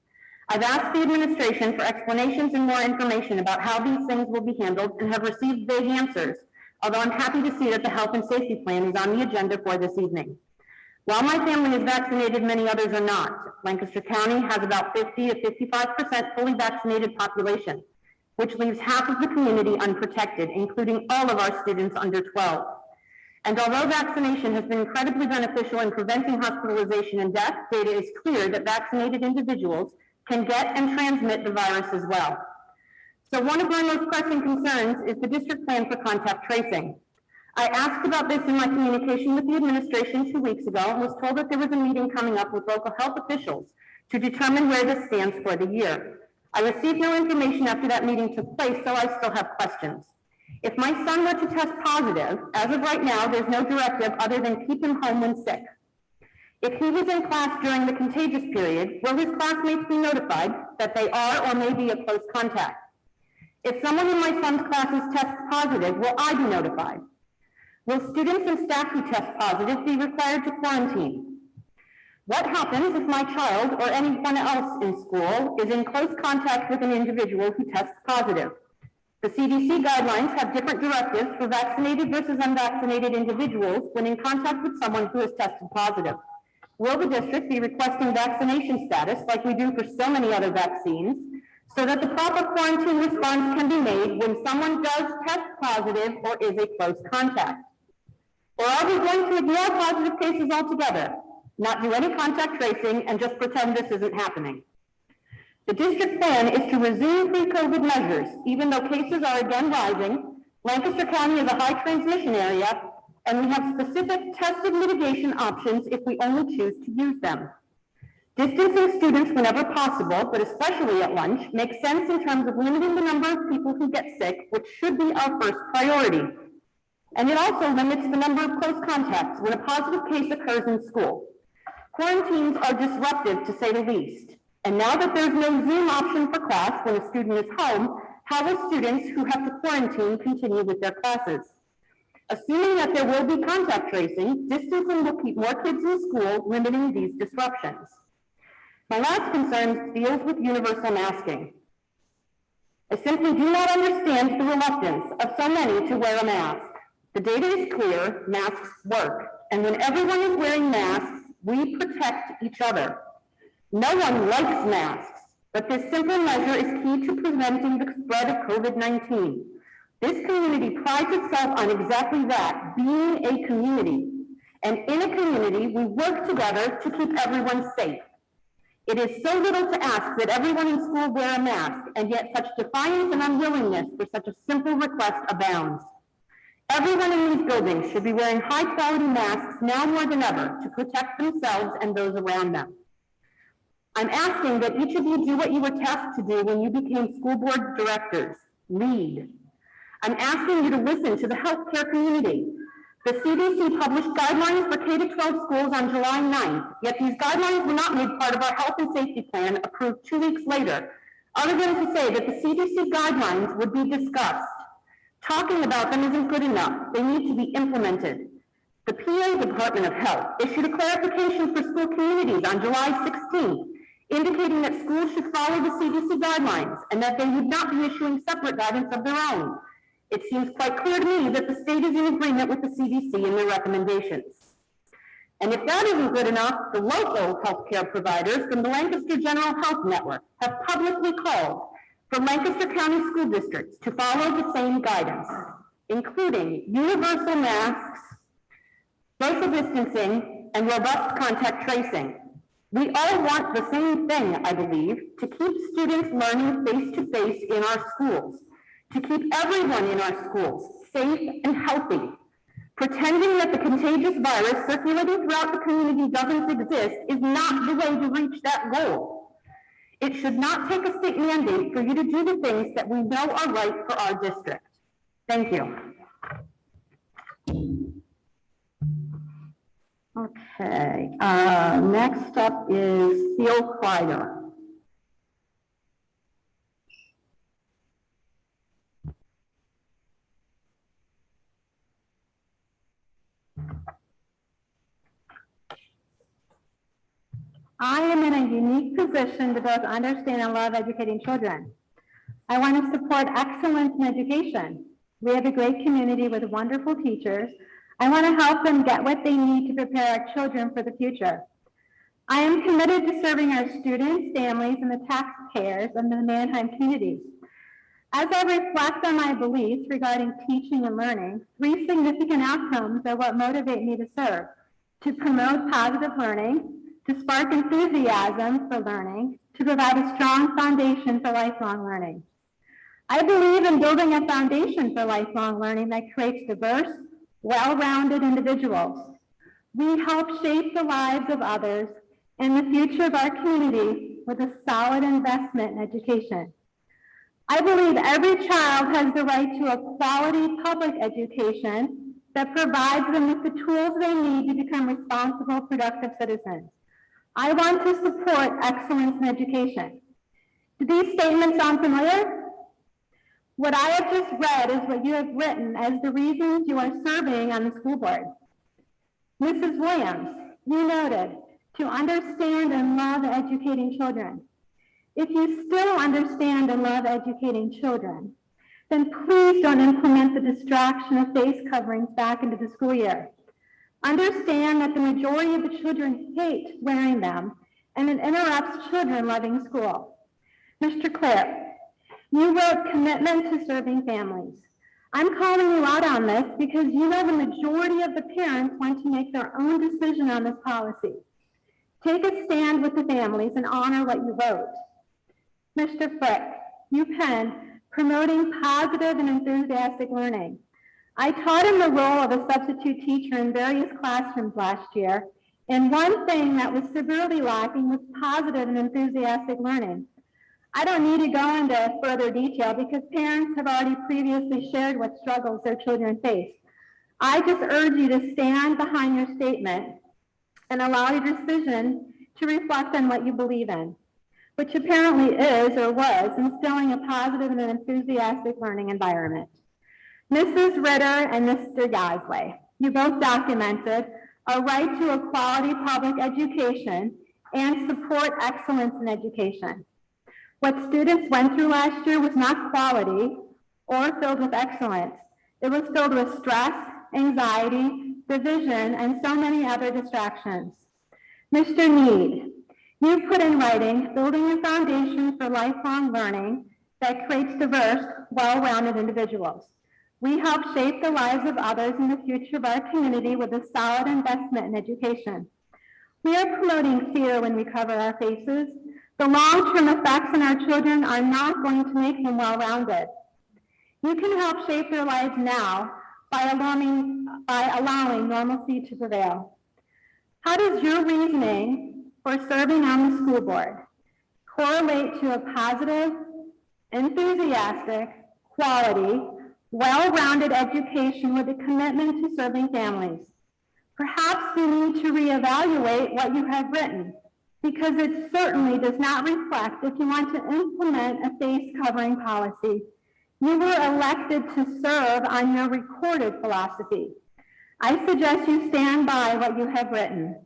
I've asked the administration for explanations and more information about how these things will be handled and have received vague answers, although I'm happy to see that the health and safety plan is on the agenda for this evening. While my family is vaccinated, many others are not. Lancaster County has about 50 to 55% fully vaccinated population, which leaves half of the community unprotected, including all of our students under 12. And although vaccination has been incredibly beneficial in preventing hospitalization and death, data is clear that vaccinated individuals can get and transmit the virus as well. So one of my most pressing concerns is the district plan for contact tracing. I asked about this in my communication with the administration 2 weeks ago and was told that there was a meeting coming up with local health officials to determine where this stands for the year. I received no information after that meeting took place, so I still have questions. If my son were to test positive, as of right now, there's no directive other than keep him home when sick. If he was in class during the contagious period, will his classmates be notified that they are or may be a close contact? If someone in my son's classes tests positive, will I be notified? Will students and staff who test positive be required to quarantine? What happens if my child or anyone else in school is in close contact with an individual who tests positive? The CDC guidelines have different directives for vaccinated versus unvaccinated individuals when in contact with someone who has tested positive. Will the district be requesting vaccination status like we do for so many other vaccines so that the proper quarantine response can be made when someone does test positive or is a close contact? Or are we going to ignore positive cases altogether, not do any contact tracing, and just pretend this isn't happening? The district plan is to resume pre-COVID measures, even though cases are again rising. Lancaster County is a high transmission area, and we have specific tested mitigation options if we only choose to use them. Distancing students whenever possible, but especially at lunch, makes sense in terms of limiting the number of people who get sick, which should be our first priority. And it also limits the number of close contacts when a positive case occurs in school. Quarantines are disruptive, to say the least. And now that there's no Zoom option for class when a student is home, how will students who have to quarantine continue with their classes? Assuming that there will be contact tracing, distancing will keep more kids in school, limiting these disruptions. My last concern deals with universal masking. I simply do not understand the reluctance of so many to wear a mask. The data is clear, masks work, and when everyone is wearing masks, we protect each other. No one likes masks, but this simple measure is key to preventing the spread of COVID-19. This community prides itself on exactly that, being a community. And in a community, we work together to keep everyone safe. It is so little to ask that everyone in school wear a mask, and yet such defiance and unwillingness for such a simple request abounds. Everyone in these buildings should be wearing high-quality masks now more than ever to protect themselves and those around them. I'm asking that each of you do what you were tasked to do when you became school board directors, lead. I'm asking you to listen to the healthcare community. The CDC published guidelines for K-12 schools on July 9th, yet these guidelines were not made part of our health and safety plan approved 2 weeks later, other than to say that the CDC guidelines would be discussed. Talking about them isn't good enough. They need to be implemented. The PA Department of Health issued a clarification for school communities on July 16th, indicating that schools should follow the CDC guidelines and that they would not be issuing separate guidance of their own. It seems quite clear to me that the state is in agreement with the CDC in their recommendations. And if that isn't good enough, the local healthcare providers from the Lancaster General Health Network have publicly called for Lancaster County school districts to follow the same guidance, including universal masks, social distancing, and robust contact tracing. We all want the same thing, I believe, to keep students learning face-to-face in our schools, to keep everyone in our schools safe and healthy. Pretending that the contagious virus circulating throughout the community doesn't exist is not the way to reach that goal. It should not take a state mandate for you to do the things that we know are right for our district. Thank you. Okay, next up is Theo Kreider. I am in a unique position to both understand and love educating children. I want to support excellence in education. We have a great community with wonderful teachers. I want to help them get what they need to prepare our children for the future. I am committed to serving our students, families, and the taxpayers of the Manheim community. As I reflect on my beliefs regarding teaching and learning, 3 significant outcomes are what motivate me to serve: to promote positive learning, to spark enthusiasm for learning, to provide a strong foundation for lifelong learning. I believe in building a foundation for lifelong learning that creates diverse, well-rounded individuals. We help shape the lives of others and the future of our community with a solid investment in education. I believe every child has the right to a quality public education that provides them with the tools they need to become responsible, productive citizens. I want to support excellence in education. Do these statements sound familiar? What I have just read is what you have written as the reasons you are serving on the school board. Mrs. Williams, you noted, to understand and love educating children. If you still understand and love educating children, then please don't implement the distraction of face coverings back into the school year. Understand that the majority of the children hate wearing them, and it interrupts children loving school. Mr. Clare, you wrote commitment to serving families. I'm calling you out on this because you know the majority of the parents want to make their own decision on this policy. Take a stand with the families and honor what you wrote. Mr. Frick, you penned promoting positive and enthusiastic learning. I taught in the role of a substitute teacher in various classrooms last year, and one thing that was severely lacking was positive and enthusiastic learning. I don't need to go into further detail because parents have already previously shared what struggles their children face. I just urge you to stand behind your statement and allow your decision to reflect on what you believe in, which apparently is or was instilling a positive and enthusiastic learning environment. Mrs. Ritter and Mr. Yasley, you both documented a right to a quality public education and support excellence in education. What students went through last year was not quality or filled with excellence. It was filled with stress anxiety, division, and so many other distractions. Mr. Need, you've put in writing, building a foundation for lifelong learning that creates diverse, well-rounded individuals. We help shape the lives of others in the future of our community with a solid investment in education. We are promoting fear when we cover our faces. The long-term effects on our children are not going to make them well-rounded. You can help shape their lives now by allowing normalcy to prevail. How does your reasoning for serving on the school board correlate to a positive, enthusiastic, quality, well-rounded education with a commitment to serving families? Perhaps you need to reevaluate what you have written, because it certainly does not reflect if you want to implement a face covering policy. You were elected to serve on your recorded philosophy. I suggest you stand by what you have written.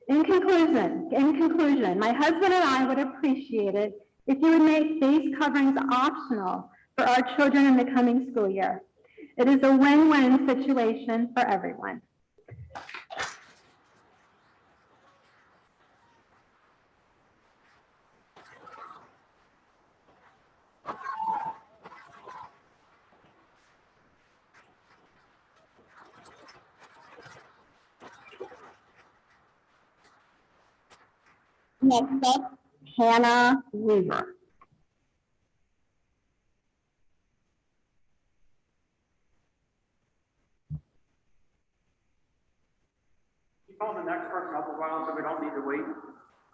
In conclusion, my husband and I would appreciate it if you would make face coverings optional for our children in the coming school year. It is a win-win situation for everyone. Next up, Hannah Weaver. You call the next person up a while so we don't need to wait.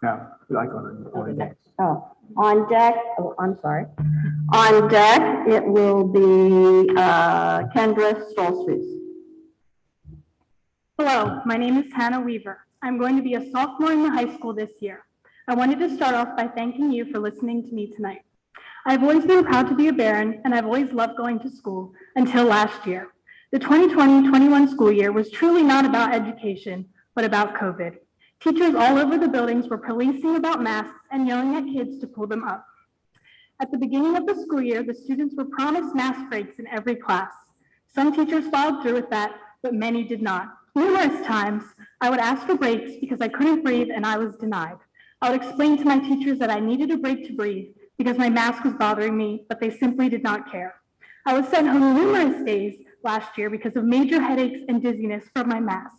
Yeah, like on next. Oh, on deck, oh, I'm sorry. On deck, it will be Kendra Stolzfus. Hello, my name is Hannah Weaver. I'm going to be a sophomore in the high school this year. I wanted to start off by thanking you for listening to me tonight. I've always been proud to be a Baron, and I've always loved going to school until last year. The 2020-21 school year was truly not about education, but about COVID. Teachers all over the buildings were policing about masks and yelling at kids to pull them up. At the beginning of the school year, the students were promised mask breaks in every class. Some teachers followed through with that, but many did not. Numerous times, I would ask for breaks because I couldn't breathe and I was denied. I would explain to my teachers that I needed a break to breathe because my mask was bothering me, but they simply did not care. I was sent home numerous days last year because of major headaches and dizziness from my mask.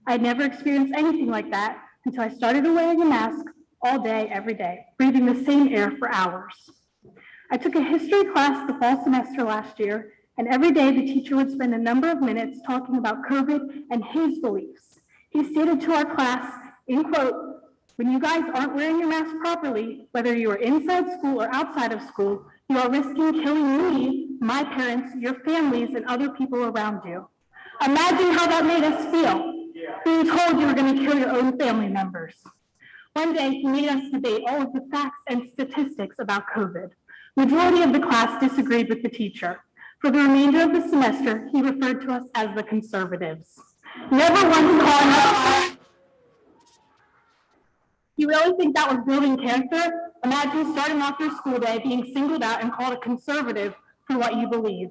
I had never experienced anything like that until I started wearing a mask all day, every day, breathing the same air for hours. I took a history class the fall semester last year, and every day the teacher would spend a number of minutes talking about COVID and his beliefs. He stated to our class, in quote, "When you guys aren't wearing your mask properly, whether you are inside school or outside of school, you are risking killing me, my parents, your families, and other people around you." Imagine how that made us feel, being told you were going to kill your own family members. One day, he made us debate all of the facts and statistics about COVID. Majority of the class disagreed with the teacher. For the remainder of the semester, he referred to us as the conservatives. Never once calling us. You really think that was building character? Imagine starting off your school day being singled out and called a conservative for what you believe.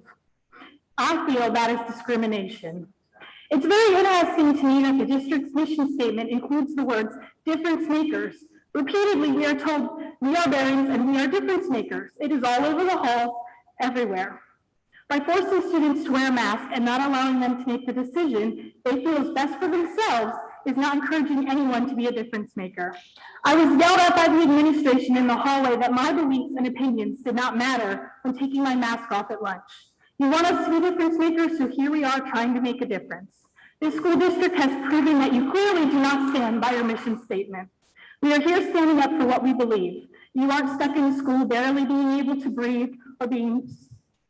I feel that is discrimination. It's very interesting to me that the district's mission statement includes the words difference makers. Repeatedly, we are told we are Barons and we are difference makers. It is all over the halls, everywhere. By forcing students to wear a mask and not allowing them to make the decision they feel is best for themselves is not encouraging anyone to be a difference maker. I was yelled at by the administration in the hallway that my beliefs and opinions did not matter when taking my mask off at lunch. You want us to be difference makers, so here we are trying to make a difference. This school district has proven that you clearly do not stand by your mission statement. We are here standing up for what we believe. You aren't stuck in school barely being able to breathe or being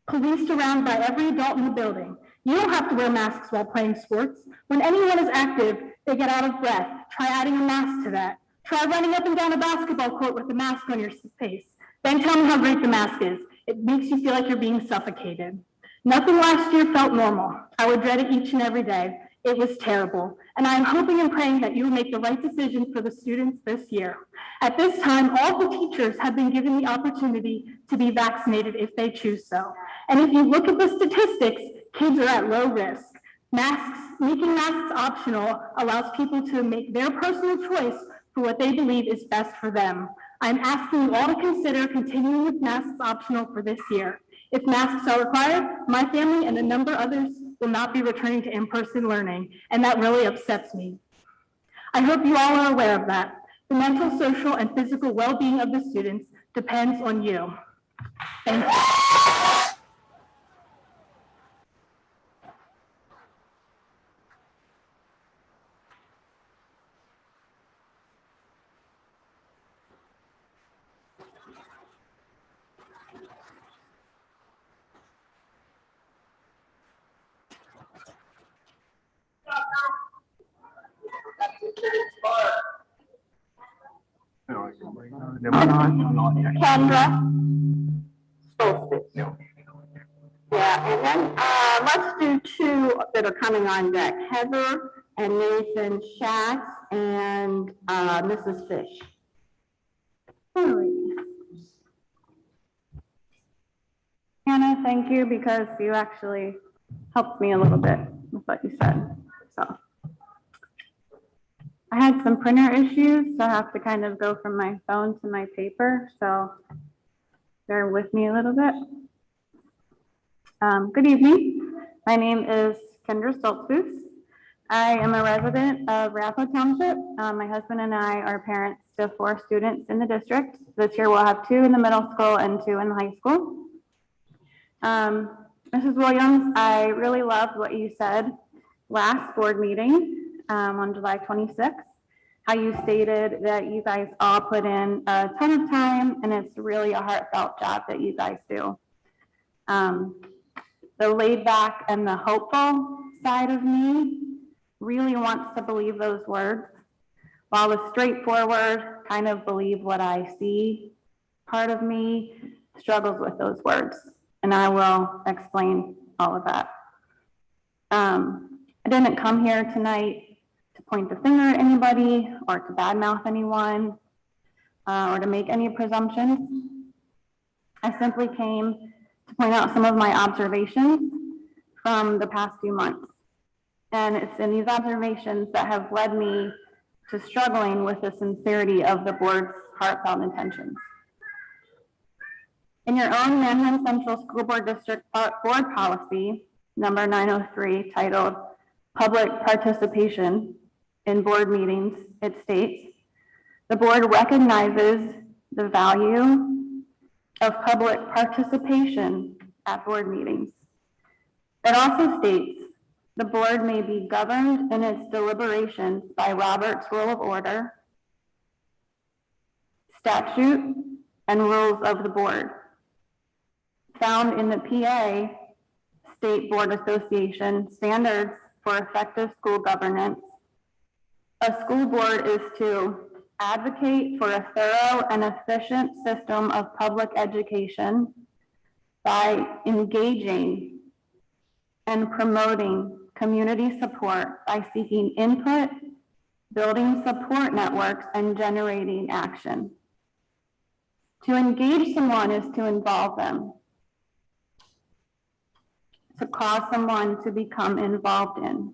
policed around by every adult in the building. You don't have to wear masks while playing sports. When anyone is active, they get out of breath. Try adding a mask to that. Try running up and down a basketball court with a mask on your face. Then tell me how great the mask is. It makes you feel like you're being suffocated. Nothing last year felt normal. I would dread it each and every day. It was terrible. And I am hoping and praying that you will make the right decision for the students this year. At this time, all the teachers have been given the opportunity to be vaccinated if they choose so. And if you look at the statistics, kids are at low risk. Making masks optional allows people to make their personal choice for what they believe is best for them. I'm asking you all to consider continuing with masks optional for this year. If masks are required, my family and a number of others will not be returning to in-person learning, and that really upsets me. I hope you all are aware of that. The mental, social, and physical well-being of the students depends on you. Thank you. Kendra? Yeah, and then let's do two that are coming on deck, Heather and Nathan Schatz and Mrs. Fish. Hannah, thank you, because you actually helped me a little bit with what you said. So I had some printer issues, so I have to kind of go from my phone to my paper. So bear with me a little bit. Good evening. My name is Kendra Stoltzfus. I am a resident of Raffo Township. My husband and I are parents to 4 students in the district. This year we'll have 2 in the middle school and 2 in the high school. Mrs. Williams, I really loved what you said last board meeting on July 26th, how you stated that you guys all put in a ton of time and it's really a heartfelt job that you guys do. The laid back and the hopeful side of me really wants to believe those words, while the straightforward kind of believe what I see part of me struggles with those words. And I will explain all of that. I didn't come here tonight to point the finger at anybody or to badmouth anyone or to make any presumptions. I simply came to point out some of my observations from the past few months. And it's in these observations that have led me to struggling with the sincerity of the board's heartfelt intentions. In your own Manhattan Central School Board District Board Policy, number 903, titled Public Participation in Board Meetings, it states, the board recognizes the value of public participation at board meetings. It also states, the board may be governed in its deliberations by Robert's Rule of Order, statute, and rules of the board, found in the PA State Board Association Standards for Effective School Governance. A school board is to advocate for a thorough and efficient system of public education by engaging and promoting community support by seeking input, building support networks, and generating action. To engage someone is to involve them, to cause someone to become involved in.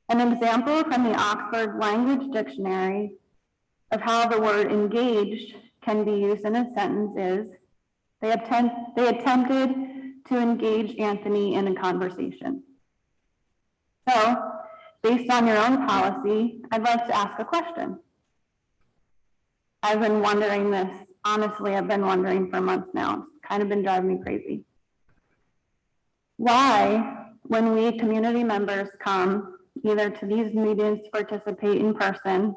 An example from the Oxford Language Dictionary of how the word engaged can be used in a sentence is, they attempted to engage Anthony in a conversation. So, based on your own policy, I'd like to ask a question. I've been wondering this, honestly, I've been wondering for months now. It's kind of been driving me crazy. Why, when we community members come either to these meetings to participate in person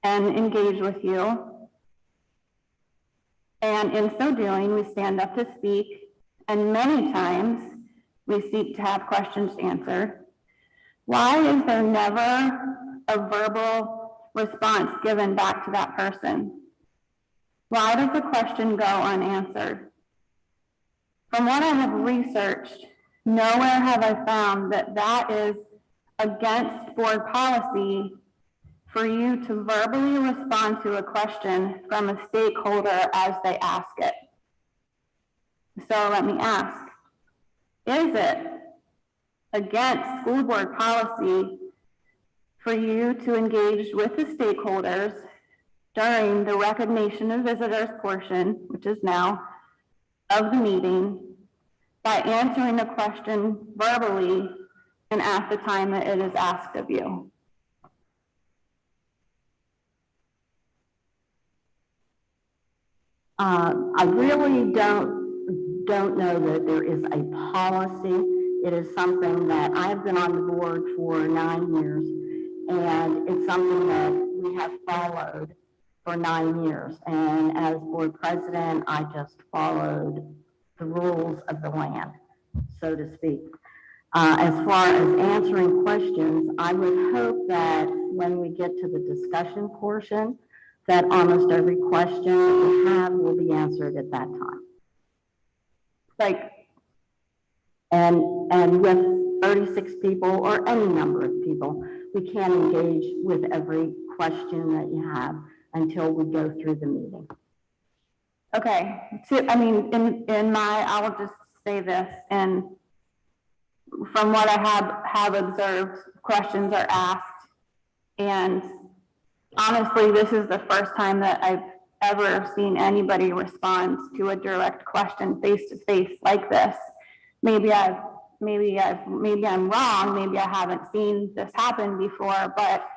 and engage with you, and in so doing, we stand up to speak, and many times we seek to have questions answered, why is there never a verbal response given back to that person? Why does the question go unanswered? From what I have researched, nowhere have I found that that is against board policy for you to verbally respond to a question from a stakeholder as they ask it. So let me ask, is it against school board policy for you to engage with the stakeholders during the recognition of visitors portion, which is now, of the meeting, by answering a question verbally and at the time that it is asked of you. I really don't know that there is a policy. It is something that I've been on the board for 9 years, and it's something that we have followed for 9 years. And as board president, I just followed the rules of the land, so to speak. As far as answering questions, I would hope that when we get to the discussion portion, that almost every question that we have will be answered at that time. And with 36 people or any number of people, we can't engage with every question that you have until we go through the meeting. Okay, so, I mean, I will just say this, and from what I have observed, questions are asked, and honestly, this is the first time that I've ever seen anybody respond to a direct question face to face like this. Maybe I'm wrong. Maybe I haven't seen this happen before, but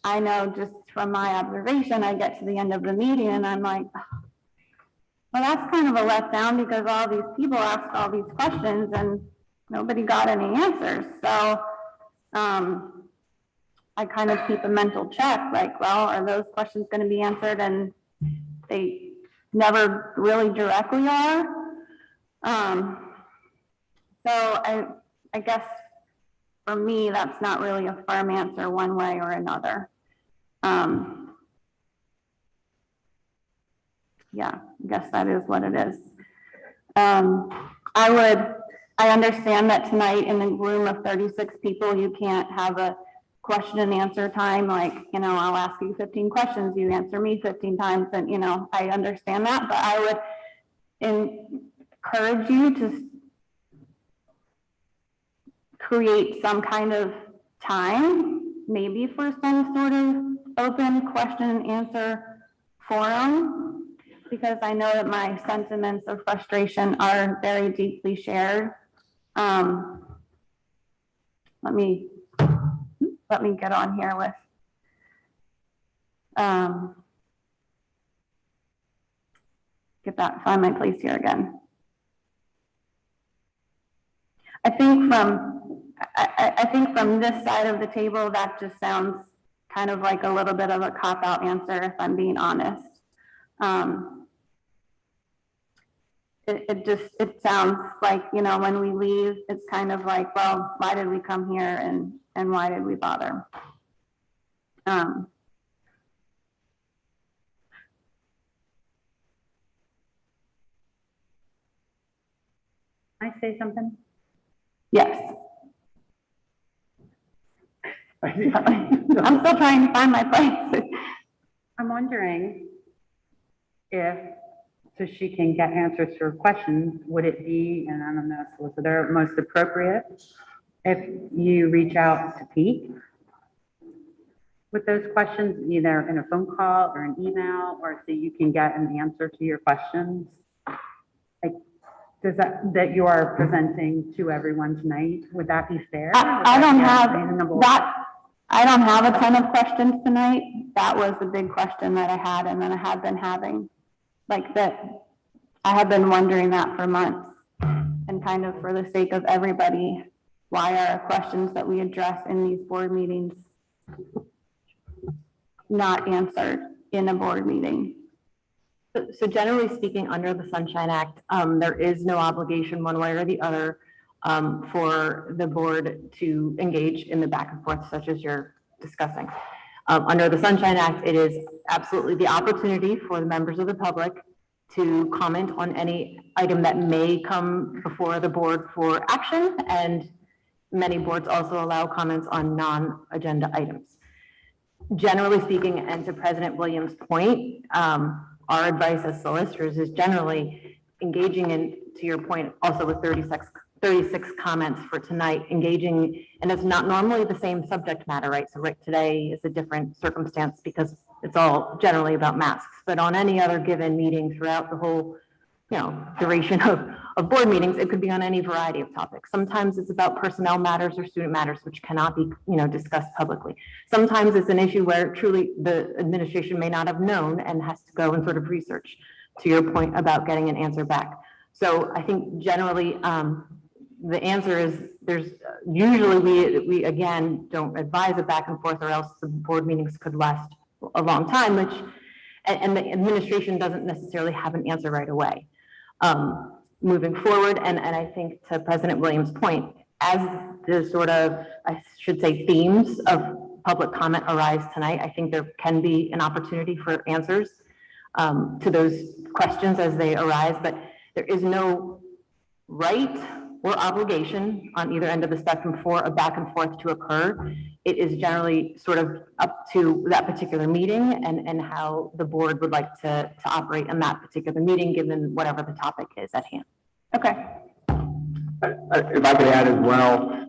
I know just from my observation, I get to the end of the meeting and I'm like, well, that's kind of a letdown because all these people asked all these questions and nobody got any answers. So I kind of keep a mental check, like, well, are those questions going to be answered? And they never really directly are. So I guess for me, that's not really a firm answer one way or another. Yeah, I guess that is what it is. I understand that tonight in a room of 36 people, you can't have a question and answer time. Like, you know, I'll ask you 15 questions, you answer me 15 times. And, you know, I understand that, but I would encourage you to create some kind of time, maybe for some sort of open question and answer forum, because I know that my sentiments of frustration are very deeply shared. Let me get on here with find my place here again. I think from this side of the table, that just sounds kind of like a little bit of a cop-out answer, if I'm being honest. It sounds like, you know, when we leave, it's kind of like, well, why did we come here and why did we bother? I say something? Yes. I'm still trying to find my place. I'm wondering if, so she can get answers to her questions, would it be, and I don't know, solicitor, most appropriate if you reach out to Pete with those questions, either in a phone call or an email, or so you can get an answer to your questions? Like, does that you are presenting to everyone tonight, would that be fair? I don't have that. I don't have a ton of questions tonight. That was the big question that I had, and then I have been having, like, that I have been wondering that for months, and kind of for the sake of everybody, why are questions that we address in these board meetings not answered in a board meeting? So generally speaking, under the Sunshine Act, there is no obligation one way or the other for the board to engage in the back and forth such as you're discussing. Under the Sunshine Act, it is absolutely the opportunity for the members of the public to comment on any item that may come before the board for action, and many boards also allow comments on non-agenda items. Generally speaking, and to President Williams' point, our advice as solicitors is generally engaging in, to your point, also with 36 36 comments for tonight, engaging, and it's not normally the same subject matter, right? So right today is a different circumstance because it's all generally about masks, but on any other given meeting throughout the whole, duration of board meetings, it could be on any variety of topics. Sometimes it's about personnel matters or student matters, which cannot be, discussed publicly. Sometimes it's an issue where truly the administration may not have known and has to go and sort of research, to your point about getting an answer back. So I think generally, the answer is there's usually we again don't advise a back and forth, or else the board meetings could last a long time, and the administration doesn't necessarily have an answer right away. Moving forward, and I think to President Williams' point, as the sort of, I should say, themes of public comment arise tonight, I think there can be an opportunity for answers to those questions as they arise, but there is no right or obligation on either end of the spectrum for a back and forth to occur. It is generally sort of up to that particular meeting and how the board would like to operate in that particular meeting, given whatever the topic is at hand. Okay. If I could add as well,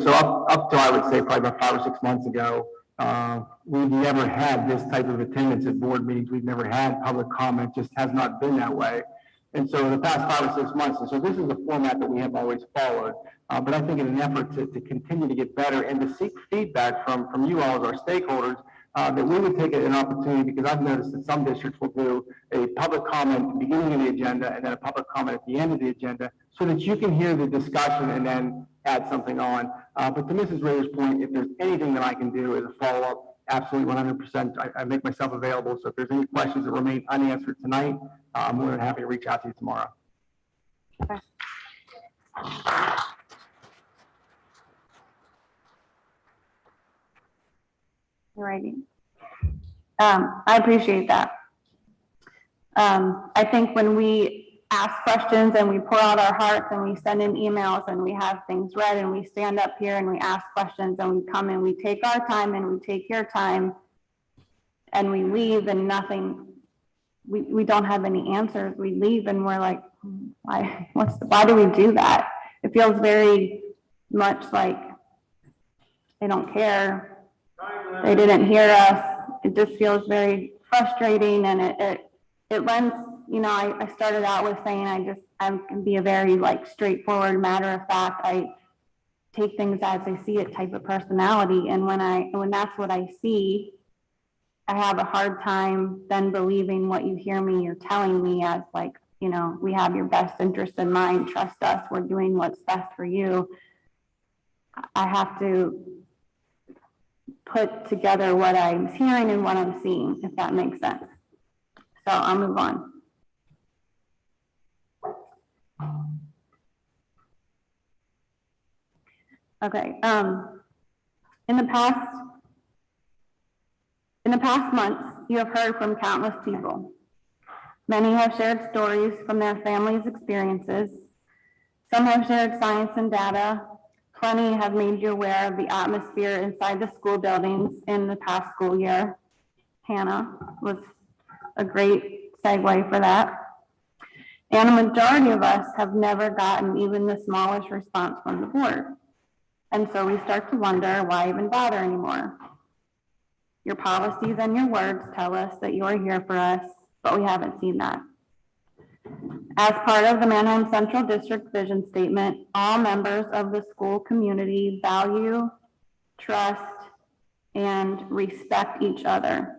so up to I would say probably about 5 or 6 months ago, we've never had this type of attendance at board meetings. We've never had public comment, just has not been that way. And so in the past 5 or 6 months, and so this is the format that we have always followed. But I think in an effort to continue to get better and to seek feedback from you all as our stakeholders, that we would take an opportunity, because I've noticed that some districts will do a public comment at the beginning of the agenda and then a public comment at the end of the agenda, so that you can hear the discussion and then add something on. But to Mrs. Rader's point, if there's anything that I can do as a follow-up, absolutely 100%, I make myself available. So if there's any questions that remain unanswered tonight, I'm more than happy to reach out to you tomorrow. Okay. Alrighty. I appreciate that. I think when we ask questions and we pour out our hearts and we send in emails and we have things read and we stand up here and we ask questions and we come and we take our time and we take your time and we leave and nothing, we don't have any answers. We leave and we're like, why do we do that? It feels very much like they don't care. They didn't hear us. It just feels very frustrating, and it lends, I started out with saying I can be a very straightforward, matter of fact, I take things as I see it type of personality. And when that's what I see, I have a hard time then believing what you hear me, you're telling me as we have your best interest in mind, trust us, we're doing what's best for you. I have to put together what I'm hearing and what I'm seeing, if that makes sense. So I'll move on. Okay. In the past months, you have heard from countless people. Many have shared stories from their families' experiences. Some have shared science and data. Plenty have made you aware of the atmosphere inside the school buildings in the past school year. Hannah was a great segue for that. And a majority of us have never gotten even the smallest response from the board. And so we start to wonder, why even bother anymore? Your policies and your words tell us that you are here for us, but we haven't seen that. As part of the Manheim Central District Vision Statement, all members of the school community value, trust, and respect each other.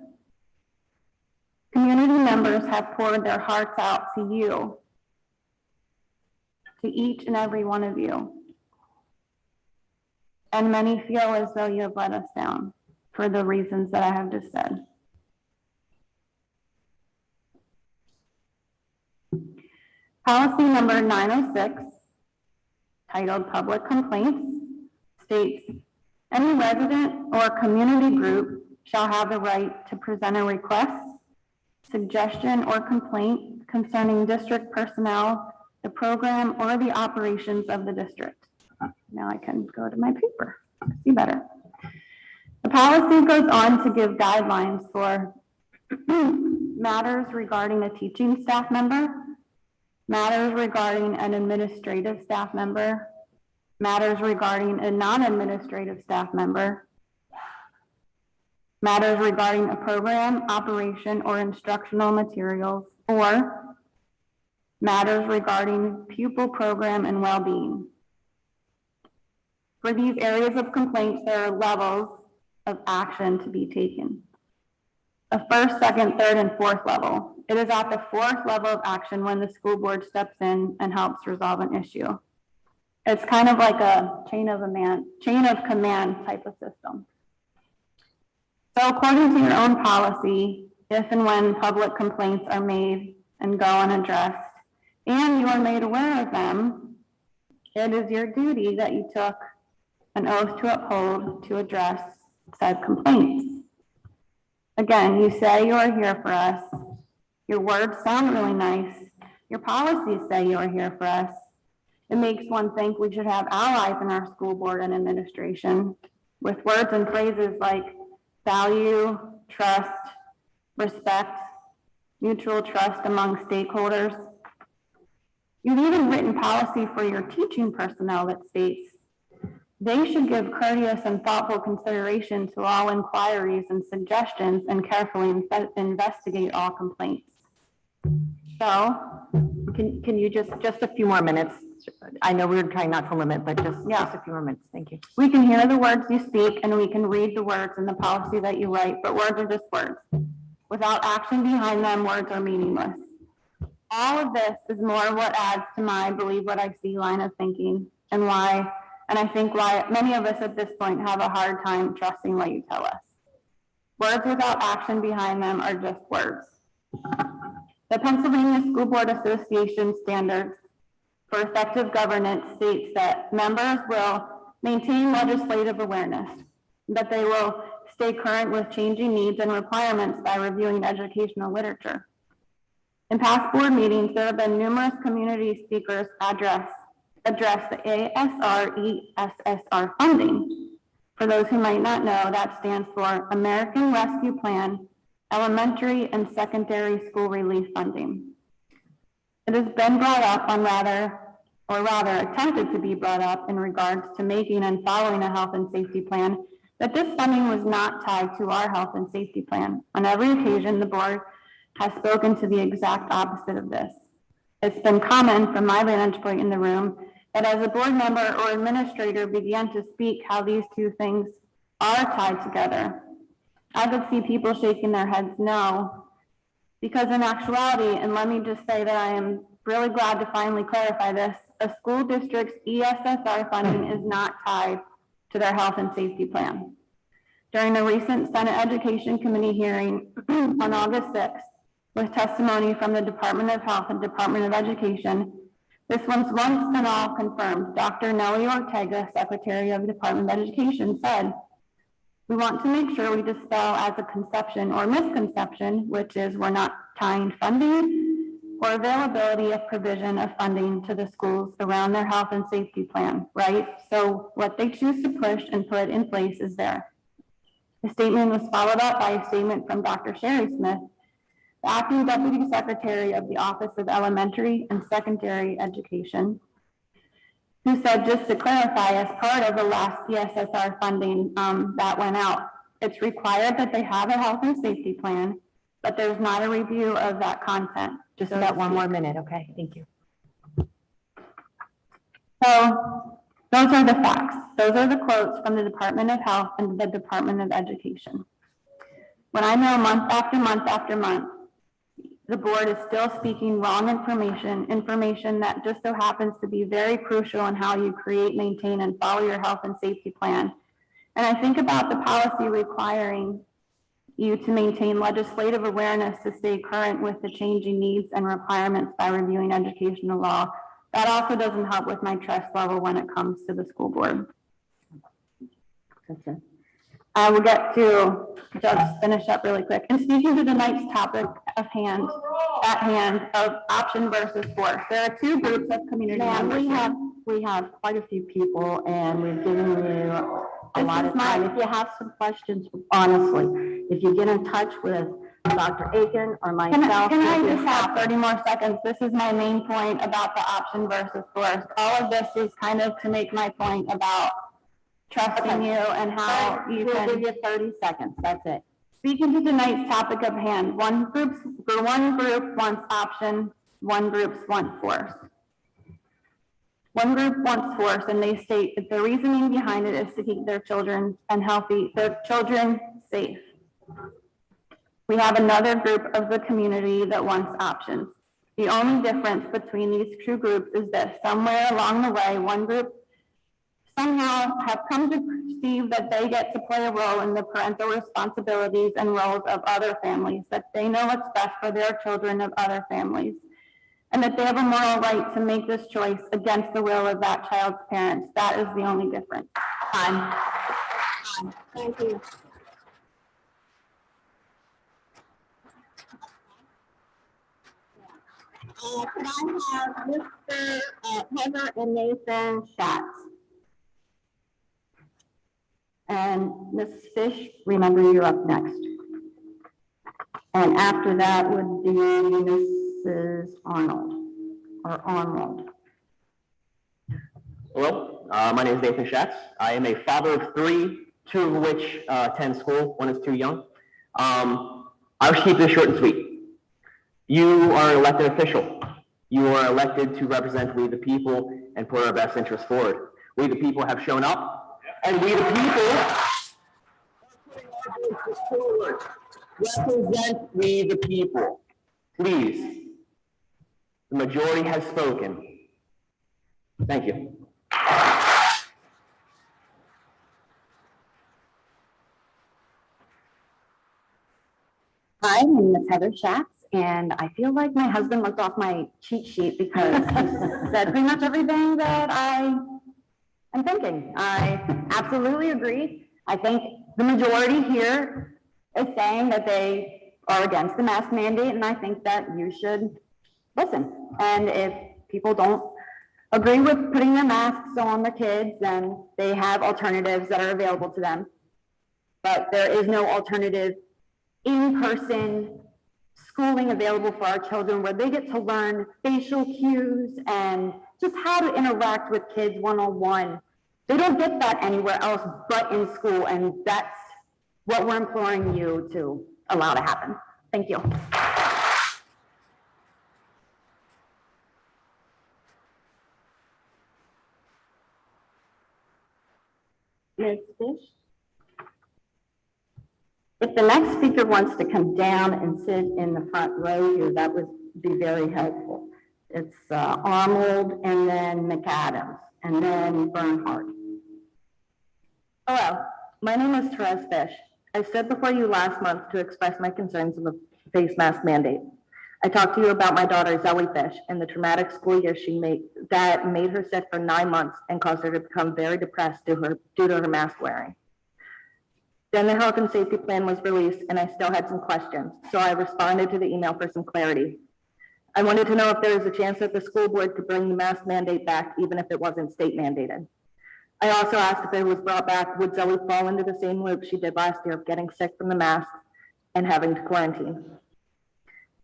Community members have poured their hearts out to you, to each and every one of you. And many feel as though you have let us down for the reasons that I have just said. Policy number 906, titled Public Complaints, states, any resident or community group shall have the right to present a request, suggestion, or complaint concerning district personnel, the program, or the operations of the district. Now I can go to my paper, see better. The policy goes on to give guidelines for matters regarding a teaching staff member, matters regarding an administrative staff member, matters regarding a non-administrative staff member, matters regarding a program, operation, or instructional materials, or matters regarding pupil program and well-being. For these areas of complaints, there are levels of action to be taken. A first, second, third, and fourth level. It is at the fourth level of action when the school board steps in and helps resolve an issue. It's kind of like a chain of command type of system. So according to your own policy, if and when public complaints are made and go unaddressed, and you are made aware of them, it is your duty that you took an oath to uphold to address said complaints. Again, you say you are here for us. Your words sound really nice. Your policies say you are here for us. It makes one think we should have allies in our school board and administration with words and phrases like value, trust, respect, mutual trust among stakeholders. You've even written policy for your teaching personnel that states they should give courteous and thoughtful consideration to all inquiries and suggestions and carefully investigate all complaints. So, Can you just a few more minutes? I know we were trying not to limit, but just a few more minutes. Thank you. we can hear the words you speak and we can read the words in the policy that you write, but words are just words. Without action behind them, words are meaningless. All of this is more what adds to my believe what I see line of thinking and I think why many of us at this point have a hard time trusting what you tell us. Words without action behind them are just words. The Pennsylvania School Board Association standards for effective governance states that members will maintain legislative awareness, that they will stay current with changing needs and requirements by reviewing educational literature. In past board meetings, there have been numerous community speakers address the ASR/ESSR funding. For those who might not know, that stands for American Rescue Plan Elementary and Secondary School Relief Funding. It has been brought up on rather attempted to be brought up in regards to making and following a health and safety plan, that this funding was not tied to our health and safety plan. On every occasion, the board has spoken to the exact opposite of this. It's been common from my vantage point in the room that as a board member or administrator began to speak how these two things are tied together, I could see people shaking their heads no, because in actuality, and let me just say that I am really glad to finally clarify this, a school district's ESSR funding is not tied to their health and safety plan. During a recent Senate Education Committee hearing on August 6th, with testimony from the Department of Health and Department of Education, this one's once and all confirmed. Dr. Nelly Ortega, Secretary of the Department of Education, said, "We want to make sure we dispel as a conception or misconception, which is we're not tying funding or availability of provision of funding to the schools around their health and safety plan, right? So what they choose to push and put in place is there." The statement was followed up by a statement from Dr. Sherry Smith, the Acting Deputy Secretary of the Office of Elementary and Secondary Education, who said, just to clarify, as part of the last ESSR funding that went out, it's required that they have a health and safety plan, but there's not a review of that content. Just about one more minute, okay? Thank you. So those are the facts. Those are the quotes from the Department of Health and the Department of Education. When I know month after month after month, the board is still speaking wrong information that just so happens to be very crucial in how you create, maintain, and follow your health and safety plan. And I think about the policy requiring you to maintain legislative awareness to stay current with the changing needs and requirements by reviewing educational law. That also doesn't help with my trust level when it comes to the school board. That's it. I will get to just finish up really quick. And speaking to tonight's topic at hand of option versus force, there are two groups of community members. We have quite a few people and we've given you a lot of time. If you have some questions, honestly, if you get in touch with Dr. Aiken or Can myself. I with this just have topic. 30 more seconds? This is my main point about the option versus forced. All of this is kind of to make my point about trusting you and how you We'll give can. you 30 seconds, that's it. Speaking to tonight's topic of hand, one group wants option, one group wants force. One group wants force, and they state that the reasoning behind it is to keep their children safe. We have another group of the community that wants options. The only difference between these two groups is that somewhere along the way, one group somehow have come to perceive that they get to play a role in the parental responsibilities and roles of other families, that they know what's best for their children of other families, and that they have a moral right to make this choice against the will of that child's parents. That is the only difference. Time. Thank you. Could I have Mr. Heather and Nathan Schatz? And Ms. Fish, remember you're up next. And after that would be Mrs. Arnold, or Arnold. Hello, my name is Nathan Schatz. I am a father of three, two of which attend school. One is too young. I will keep this short and sweet. You are an elected official. You are elected to represent we the people and put our best interests forward. We the people have shown up, and we the people are putting our voices forward. Represent we the people. Please. The majority has spoken. Thank you. Hi, my name is Heather Schatz, and I feel like my husband looked off my cheat sheet because he said pretty much everything that I am thinking. I absolutely agree. I think the majority here is saying that they are against the mask mandate, and I think that you should listen. And if people don't agree with putting their masks on their kids, then they have alternatives that are available to them. But there is no alternative in-person schooling available for our children where they get to learn facial cues and just how to interact with kids one-on-one. They don't get that anywhere else but in school, and that's what we're imploring you to allow to happen. Thank you. Ms. Fish? If the next speaker wants to come down and sit in the front row here, that would be very helpful. It's Arnold, and then McAdams, and then Bernhardt. Hello, my name is Therese Fish. I stood before you last month to express my concerns of the face mask mandate. I talked to you about my daughter Zoe Fish and the traumatic school year that made her sick for 9 months and caused her to become very depressed due to her mask wearing. Then the health and safety plan was released and I still had some questions, so I responded to the email for some clarity. I wanted to know if there was a chance that the school board could bring the mask mandate back even if it wasn't state mandated. I also asked if it was brought back, would Zoe fall into the same loop she did last year of getting sick from the mask and having to quarantine?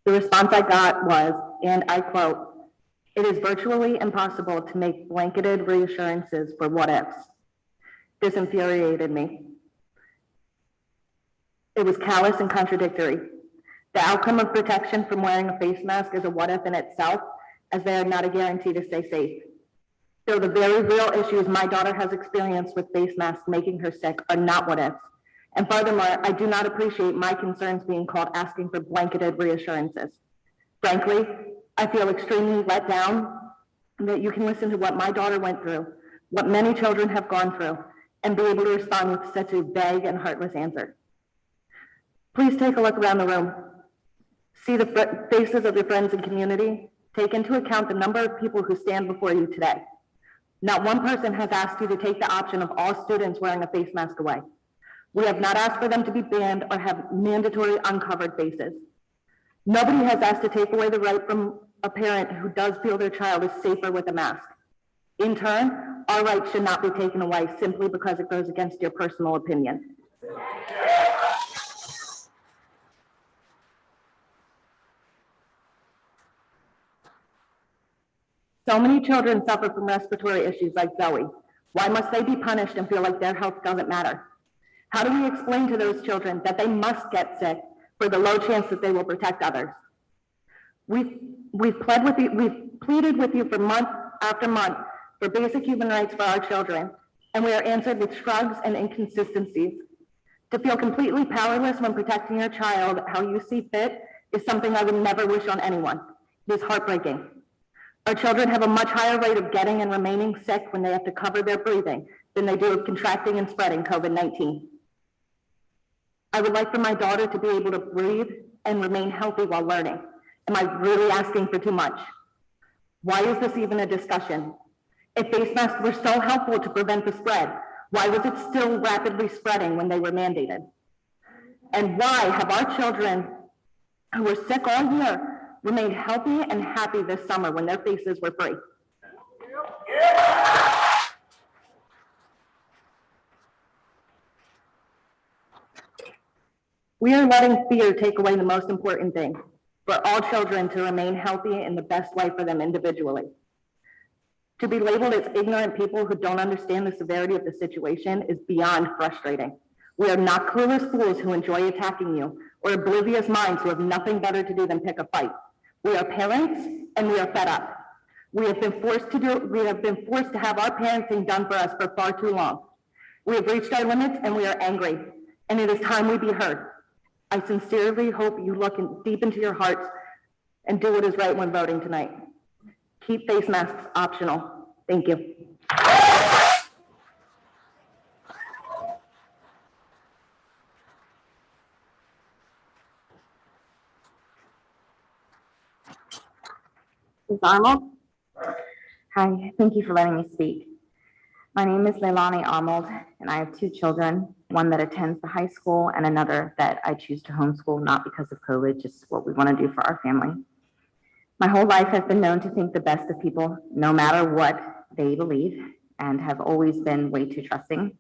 The response I got was, and I quote, "It is virtually impossible to make blanketed reassurances for what ifs." This infuriated me. It was callous and contradictory. The outcome of protection from wearing a face mask is a what if in itself, as they are not a guarantee to stay safe. So the very real issues my daughter has experienced with face masks making her sick are not what ifs. And furthermore, I do not appreciate my concerns being called asking for blanketed reassurances. Frankly, I feel extremely let down that you can listen to what my daughter went through, what many children have gone through, and be able to respond with such a vague and heartless answer. Please take a look around the room. See the faces of your friends and community. Take into account the number of people who stand before you today. Not one person has asked you to take the option of all students wearing a face mask away. We have not asked for them to be banned or have mandatory uncovered faces. Nobody has asked to take away the right from a parent who does feel their child is safer with a mask. In turn, our rights should not be taken away simply because it goes against your personal opinion. So many children suffer from respiratory issues like Zoe. Why must they be punished and feel like their health doesn't matter? How do we explain to those children that they must get sick for the low chance that they will protect others? We've pleaded with you for month after month for basic human rights for our children, and we are answered with shrugs and inconsistencies. To feel completely powerless when protecting your child how you see fit is something I would never wish on anyone. It is heartbreaking. Our children have a much higher rate of getting and remaining sick when they have to cover their breathing than they do of contracting and spreading COVID-19. I would like for my daughter to be able to breathe and remain healthy while learning. Am I really asking for too much? Why is this even a discussion? If face masks were so helpful to prevent the spread, why was it still rapidly spreading when they were mandated? And why have our children who were sick all year remained healthy and happy this summer when their faces were free? We are letting fear take away the most important thing, for all children to remain healthy in the best way for them individually. To be labeled as ignorant people who don't understand the severity of the situation is beyond frustrating. We are not clueless fools who enjoy attacking you, or oblivious minds who have nothing better to do than pick a fight. We are parents, and we are fed up. We have been forced to have our parenting done for us for far too long. We have reached our limits, and we are angry, and it is time we be heard. I sincerely hope you look deep into your hearts and do what is right when voting tonight. Keep face masks optional. Thank you. Ms. Arnold? Hi, thank you for letting me speak. My name is Leilani Arnold, and I have two children, one that attends the high school and another that I choose to homeschool, not because of COVID, just what we want to do for our family. My whole life I've been known to think the best of people, no matter what they believe, and have always been way too trusting.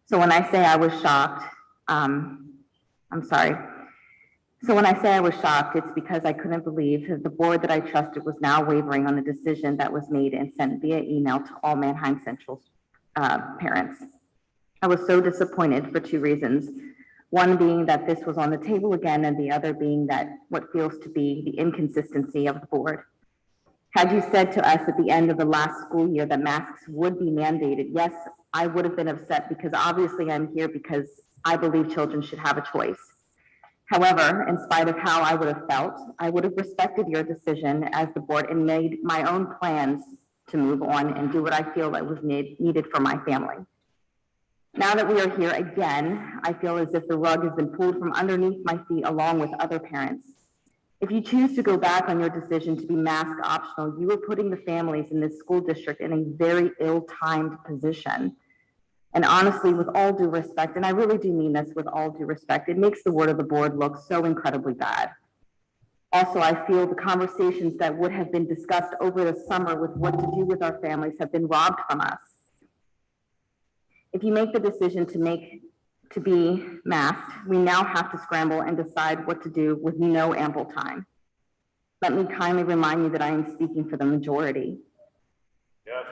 So when I say I was shocked, I'm sorry. So when I say I was shocked, it's because I couldn't believe that the board that I trusted was now wavering on the decision that was made and sent via email to all Manheim Central's parents. I was so disappointed for two reasons. One being that this was on the table again, and the other being that what feels to be the inconsistency of the board. Had you said to us at the end of the last school year that masks would be mandated, yes, I would have been upset, because obviously I'm here because I believe children should have a choice. However, in spite of how I would have felt, I would have respected your decision as the board and made my own plans to move on and do what I feel that was needed for my family. Now that we are here again, I feel as if the rug has been pulled from underneath my feet along with other parents. If you choose to go back on your decision to be mask optional, you are putting the families in this school district in a very ill-timed position. And honestly, with all due respect, and I really do mean this with all due respect, it makes the word of the board look so incredibly bad. Also, I feel the conversations that would have been discussed over the summer with what to do with our families have been robbed from us. If you make the decision to be masked, we now have to scramble and decide what to do with no ample time. Let me kindly remind you that I am speaking for the majority. Yes.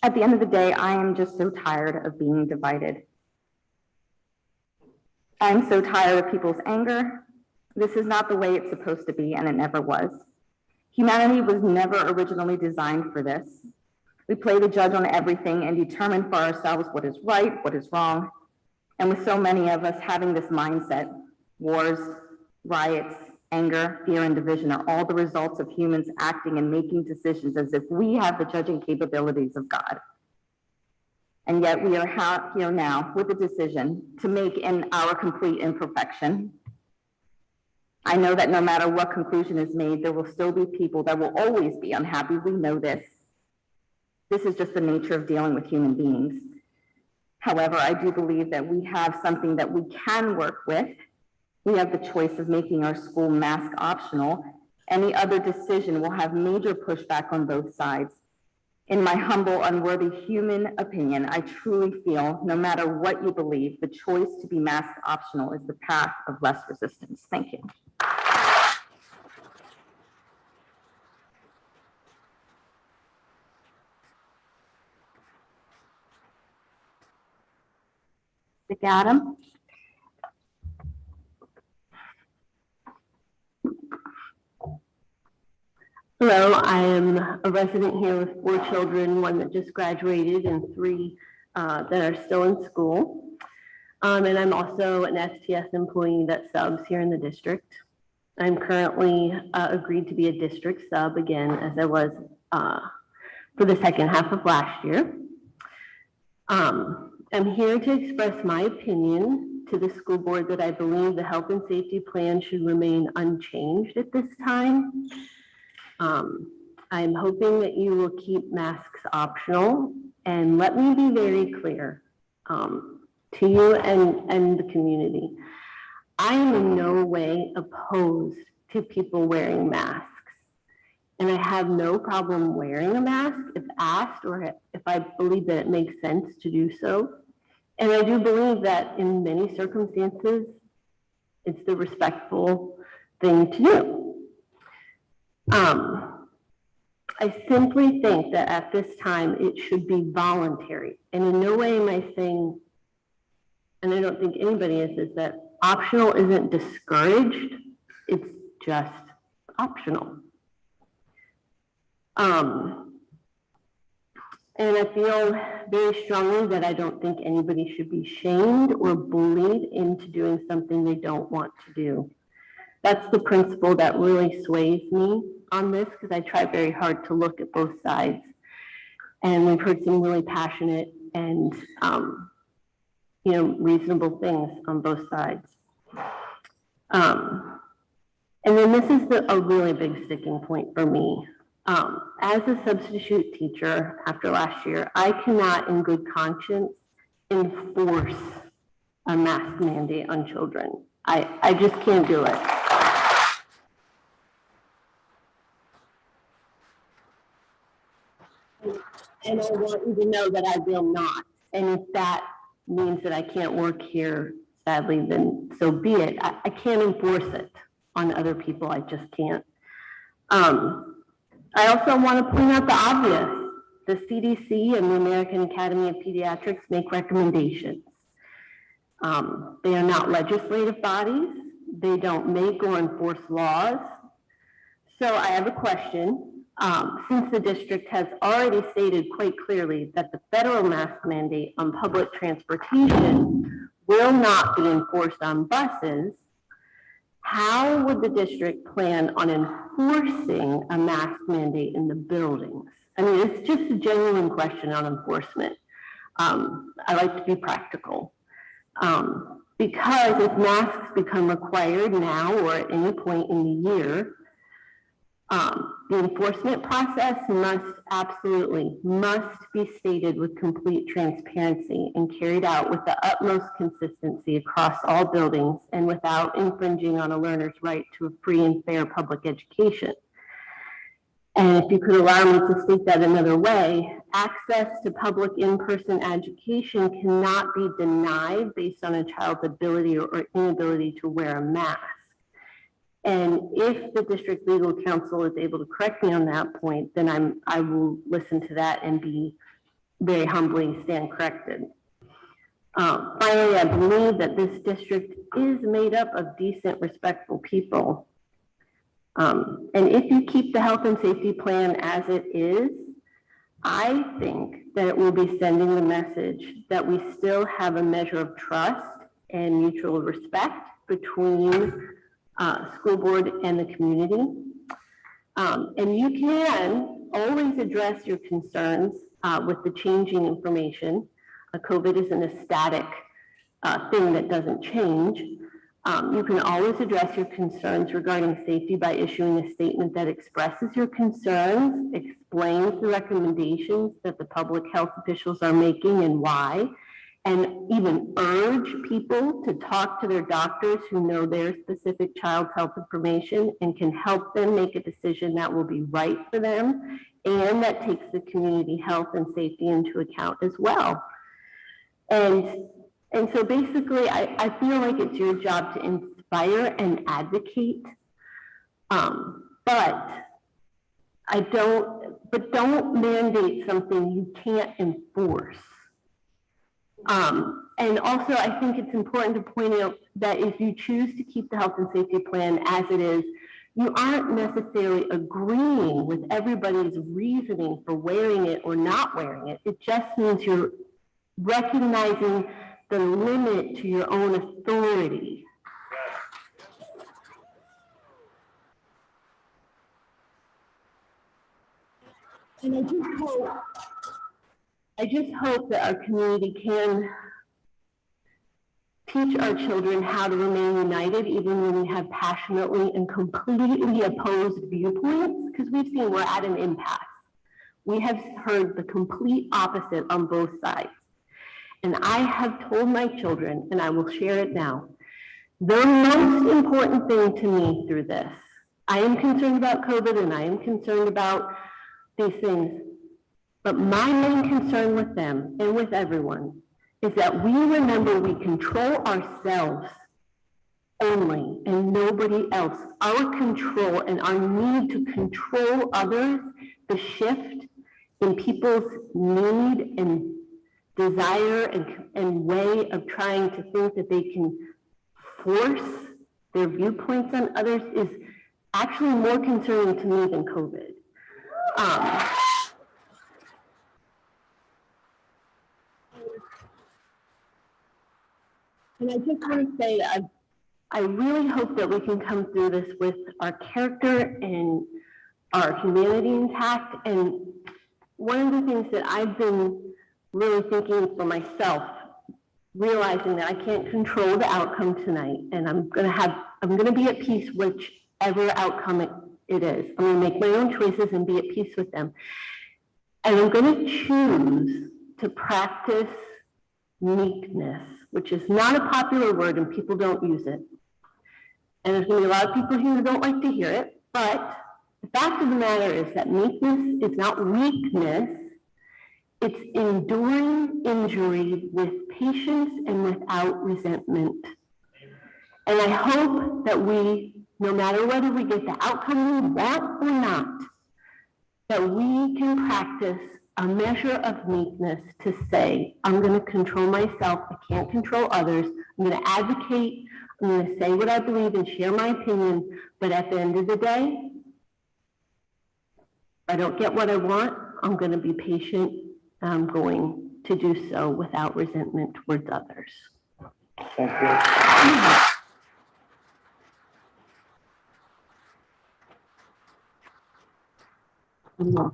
At the end of the day, I am just so tired of being divided. I'm so tired of people's anger. This is not the way it's supposed to be, and it never was. Humanity was never originally designed for this. We play the judge on everything and determine for ourselves what is right, what is wrong. And with so many of us having this mindset, wars, riots, anger, fear, and division are all the results of humans acting and making decisions as if we have the judging capabilities of God. And yet we are here now with a decision to make in our complete imperfection. I know that no matter what conclusion is made, there will still be people that will always be unhappy. We know this. This is just the nature of dealing with human beings. However, I do believe that we have something that we can work with. We have the choice of making our school mask optional. Any other decision will have major pushback on both sides. In my humble, unworthy human opinion, I truly feel no matter what you believe, the choice to be mask optional is the path of less resistance. Thank you. Dick Adam. Hello, I am a resident here with 4 children, one that just graduated and 3 that are still in school. And I'm also an STS employee that subs here in the district. I'm currently agreed to be a district sub again, as I was for the second half of last year. I'm here to express my opinion to the school board that I believe the health and safety plan should remain unchanged at this time. I'm hoping that you will keep masks optional, and let me be very clear to you and the community. I am in no way opposed to people wearing masks, and I have no problem wearing a mask if asked or if I believe that it makes sense to do so. And I do believe that in many circumstances, it's the respectful thing to do. I simply think that at this time it should be voluntary. And in no way am I saying, and I don't think anybody is that optional isn't discouraged, it's just optional. And I feel very strongly that I don't think anybody should be shamed or bullied into doing something they don't want to do. That's the principle that really sways me on this, because I try very hard to look at both sides. And we've heard some really passionate and reasonable things on both sides. And then this is a really big sticking point for me. As a substitute teacher after last year, I cannot in good conscience enforce a mask mandate on children. I just can't do it. And I want you to know that I will not. And if that means that I can't work here, sadly, then so be it. I can't enforce it on other people. I just can't. I also want to point out the obvious. The CDC and the American Academy of Pediatrics make recommendations. They are not legislative bodies. They don't make or enforce laws. So I have a question. Since the district has already stated quite clearly that the federal mask mandate on public transportation will not be enforced on buses, how would the district plan on enforcing a mask mandate in the buildings? I mean, it's just a genuine question on enforcement. I like to be practical. Because if masks become required now or at any point in the year, the enforcement process must be stated with complete transparency and carried out with the utmost consistency across all buildings and without infringing on a learner's right to a free and fair public education. And if you could allow me to state that another way, access to public in-person education cannot be denied based on a child's ability or inability to wear a mask. And if the district legal counsel is able to correct me on that point, then I will listen to that and be very humbly stand corrected. Finally, I believe that this district is made up of decent, respectful people. And if you keep the health and safety plan as it is, I think that it will be sending the message that we still have a measure of trust and mutual respect between school board and the community. And you can always address your concerns with the changing information. COVID isn't a static thing that doesn't change. You can always address your concerns regarding safety by issuing a statement that expresses your concerns, explains the recommendations that the public health officials are making and why, and even urge people to talk to their doctors who know their specific child's health information and can help them make a decision that will be right for them and that takes the community health and safety into account as well. And so basically, I feel like it's your job to inspire and advocate, but don't mandate something you can't enforce. And also, I think it's important to point out that if you choose to keep the health and safety plan as it is, you aren't necessarily agreeing with everybody's reasoning for wearing it or not wearing it. It just means you're recognizing the limit to your own authority. And I just hope that our community can teach our children how to remain united even when we have passionately and completely opposed viewpoints, because we've seen we're at an impasse. We have heard the complete opposite on both sides. And I have told my children, and I will share it now, the most important thing to me through this, I am concerned about COVID and I am concerned about these things, but my main concern with them and with everyone is that we remember we control ourselves only and nobody else. Our control and our need to control others, the shift in people's need and desire and way of trying to think that they can force their viewpoints on others is actually more concerning to me than COVID. And I just want to say, I really hope that we can come through this with our character and our humanity intact. And one of the things that I've been really thinking for myself, realizing that I can't control the outcome tonight, and I'm going to be at peace whichever outcome it is. I'm going to make my own choices and be at peace with them. And I'm going to choose to practice meekness, which is not a popular word and people don't use it. And there's going to be a lot of people who don't like to hear it, but the fact of the matter is that meekness is not weakness. It's enduring injury with patience and without resentment. And I hope that we, no matter whether we get the outcome we want or not, that we can practice a measure of meekness to say, I'm going to control myself, I can't control others, I'm going to advocate, I'm going to say what I believe and share my opinion, but at the end of the day, if I don't get what I want, I'm going to be patient, and I'm going to do so without resentment towards others. Thank you.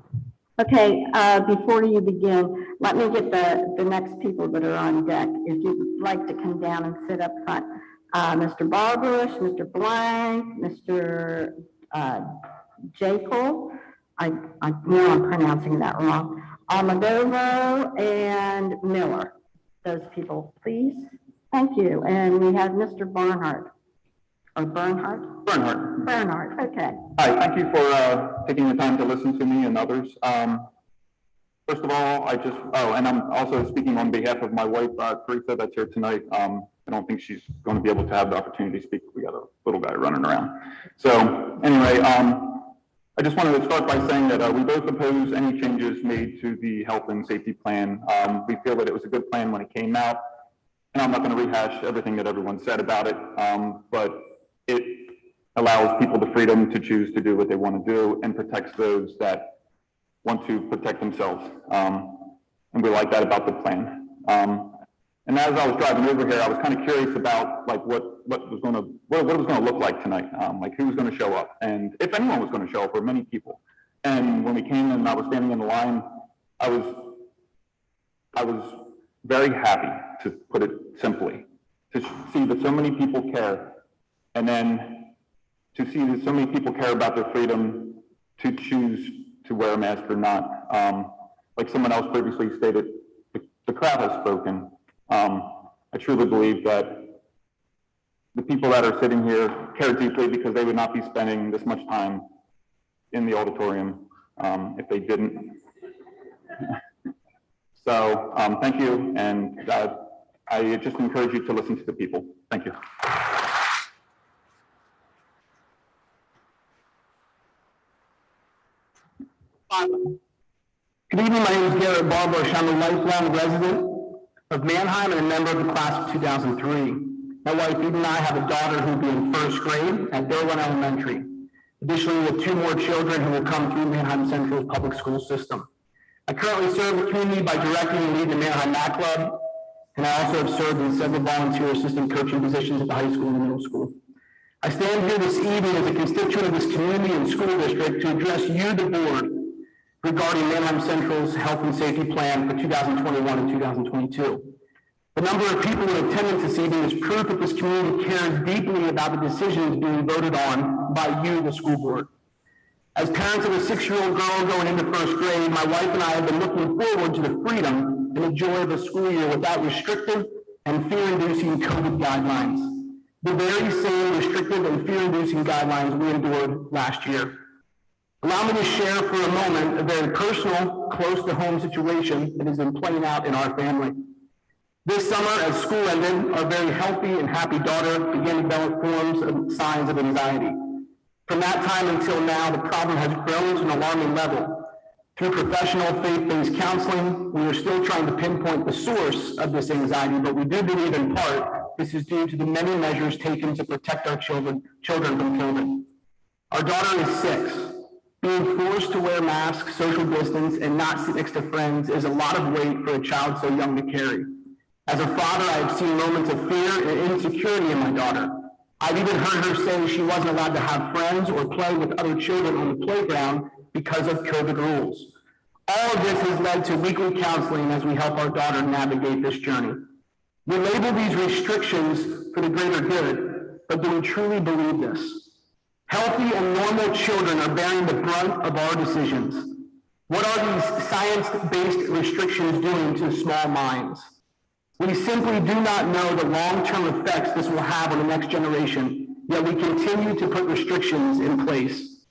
Okay, before you begin, let me get the next people that are on deck. If you'd like to come down and sit up front. Mr. Barbush, Mr. Blank, Mr. Jekyll, I know I'm pronouncing that wrong, Almodovo, and Miller. Those people, please. Thank you. And we have Mr. Barnhart. Or Bernhardt? Bernhardt. Bernhardt, okay. Hi, thank you for taking the time to listen to me and others. First of all, and I'm also speaking on behalf of my wife, Teresa, that's here tonight. I don't think she's going to be able to have the opportunity to speak. We got a little guy running around. So anyway, I just wanted to start by saying that we both oppose any changes made to the health and safety plan. We feel that it was a good plan when it came out, and I'm not going to rehash everything that everyone said about it, but it allows people the freedom to choose to do what they want to do and protects those that want to protect themselves. And we like that about the plan. And as I was driving over here, I was kind of curious about like what it was going to look like tonight, like who was going to show up and if anyone was going to show up, or many people. And when we came and I was standing in the line, I was very happy, to put it simply, to see that so many people care. And then to see that so many people care about their freedom to choose to wear a mask or not. Like someone else previously stated, the crowd has spoken. I truly believe that the people that are sitting here care deeply, because they would not be spending this much time in the auditorium if they didn't. So thank you, and I just encourage you to listen to the people. Thank you. Good evening, my name is Garrett Barbush. I'm a lifelong resident of Manheim and a member of the class of 2003. My wife Eve and I have a daughter who will be in first grade at Berlin Elementary. Additionally, we have 2 more children who will come through Manheim Central's public school system. I currently serve the community by directing and leading the Manheim Mac Club, and I also have served in several volunteer assistant coaching positions at the high school and middle school. I stand here this evening as a constituent of this community and school district to address you, the board, regarding Manheim Central's health and safety plan for 2021 and 2022. The number of people in attendance this evening is proof that this community cares deeply about the decisions being voted on by you, the school board. As parents of a 6-year-old girl going into first grade, my wife and I have been looking forward to the freedom and the joy of a school year without restrictive and fear-inducing COVID guidelines. The very same restrictive and fear-inducing guidelines we endured last year. Allow me to share for a moment a very personal, close-to-home situation that has been playing out in our family. This summer, as school ended, our very healthy and happy daughter began to develop forms of signs of anxiety. From that time until now, the problem has grown to an alarming level. Through professional faith-based counseling, we are still trying to pinpoint the source of this anxiety, but we do believe in part this is due to the many measures taken to protect our children from COVID. Our daughter is 6. Being forced to wear masks, social distance, and not sit next to friends is a lot of weight for a child so young to carry. As a father, I have seen moments of fear and insecurity in my daughter. I've even heard her say she wasn't allowed to have friends or play with other children on the playground because of COVID rules. All of this has led to weekly counseling as we help our daughter navigate this journey. We label these restrictions for the greater good, but do we truly believe this? Healthy and normal children are bearing the brunt of our decisions. What are these science-based restrictions doing to small minds? We simply do not know the long-term effects this will have on the next generation, yet we continue to put restrictions in place.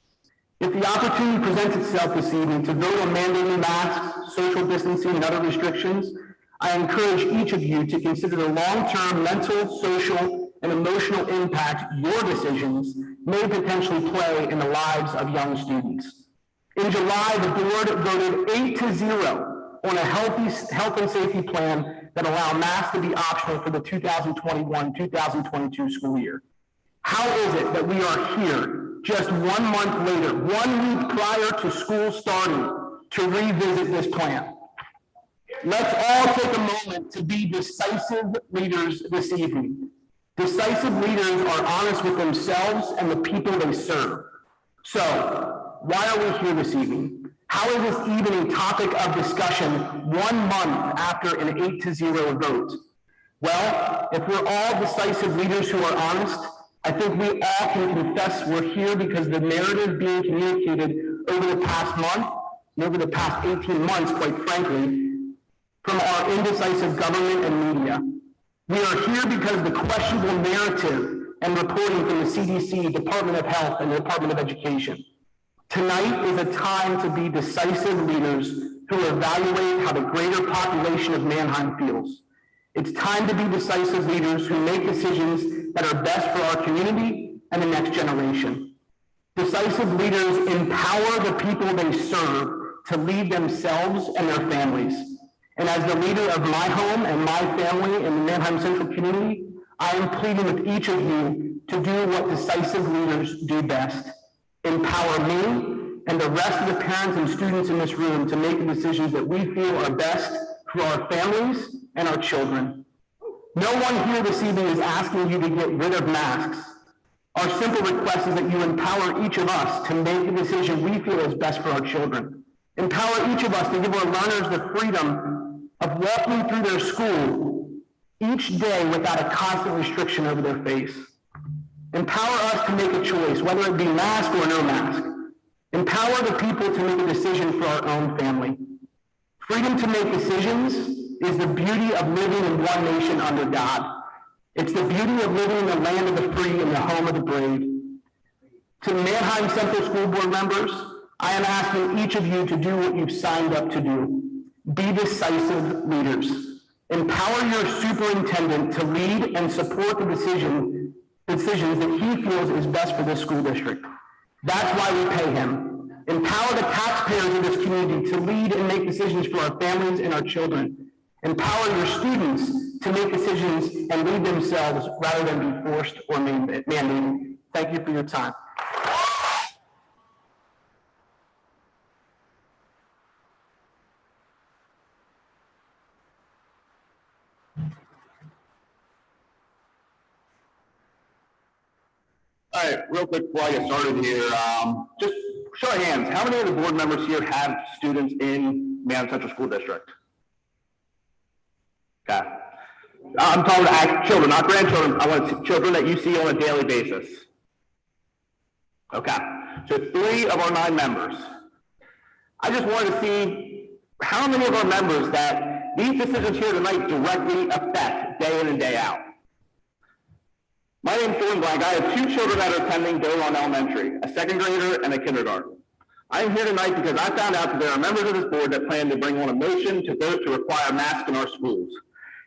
If the opportunity presents itself this evening to vote on mandating masks, social distancing, and other restrictions, I encourage each of you to consider the long-term mental, social, and emotional impact your decisions may potentially play in the lives of young students. In July, the board voted 8-0 on a health and safety plan that allow masks to be optional for the 2021-2022 school year. How is it that we are here just 1 month later, 1 week prior to school starting, to revisit this plan? Let's all take a moment to be decisive leaders this evening. Decisive leaders are honest with themselves and the people they serve. So, why are we here this evening? How is this even a topic of discussion 1 month after an 8-0 vote? Well, if we're all decisive leaders who are honest, I think we all can confess we're here because the narrative being communicated over the past month, and over the past 18 months, quite frankly, from our indecisive government and media. We are here because the questionable narrative and reporting from the CDC, Department of Health, and the Department of Education. Tonight is a time to be decisive leaders who evaluate how the greater population of Manheim feels. It's time to be decisive leaders who make decisions that are best for our community and the next generation. Decisive leaders empower the people they serve to lead themselves and their families. And as the leader of my home and my family in the Manheim Central community, I am pleading with each of you to do what decisive leaders do best. Empower me and the rest of the parents and students in this room to make the decisions that we feel are best for our families and our children. No one here this evening is asking you to get rid of masks. Our simple request is that you empower each of us to make the decision we feel is best for our children. Empower each of us to give our learners the freedom of walking through their school each day without a constant restriction over their face. Empower us to make a choice, whether it be mask or no mask. Empower the people to make a decision for our own family. Freedom to make decisions is the beauty of living in one nation under God. It's the beauty of living in the land of the free and the home of the brave. To Manheim Central School Board members, I am asking each of you to do what you've signed up to do. Be decisive leaders. Empower your superintendent to lead and support the decisions that he feels is best for this school district. That's why we pay him. Empower the taxpayers of this community to lead and make decisions for our families and our children. Empower your students to make decisions and lead themselves rather than be forced or mandated. Thank you for your time. All right, real quick before I get started here, just show of hands, how many of the board members here have students in Manhattan Central School District? Okay. I'm talking about children, not grandchildren. I want children that you see on a daily basis. Okay. So 3 of our 9 members. I just wanted to see how many of our members that these decisions here tonight directly affect day in and day out. My name is Jordan Blank. I have 2 children that are attending Dillon Elementary, a 2nd grader and a kindergarten. I am here tonight because I found out that there are members of this board that plan to bring on a motion to vote to require masks in our schools.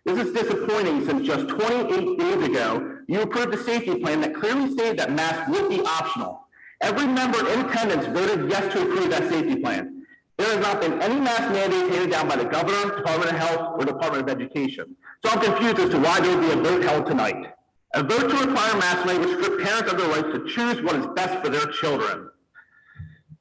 This is disappointing since just 28 days ago, you approved a safety plan that clearly stated that masks would be optional. Every member in attendance voted yes to approve that safety plan. There has not been any mask mandate handed down by the governor, Department of Health, or Department of Education. So I'm confused as to why there will be a vote held tonight. A vote to require masks may restrict parents of their rights to choose what is best for their children.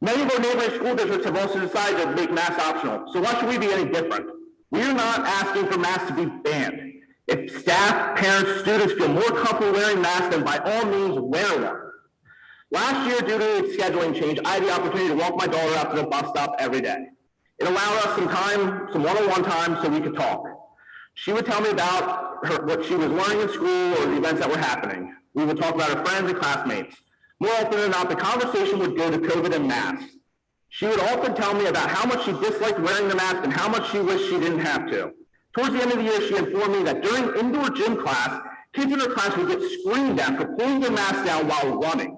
Many of our neighboring school districts have also decided to make masks optional, so why should we be any different? We are not asking for masks to be banned. If staff, parents, students feel more comfortable wearing masks, then by all means wear one. Last year, due to a scheduling change, I had the opportunity to walk my daughter out to the bus stop every day. It allowed us some time, some one-on-one time, so we could talk. She would tell me about what she was learning in school or the events that were happening. We would talk about her friends and classmates. More often than not, the conversation would go to COVID and masks. She would often tell me about how much she disliked wearing the mask and how much she wished she didn't have to. Towards the end of the year, she informed me that during indoor gym class, kids in her class would get screamed at for pulling their masks down while running.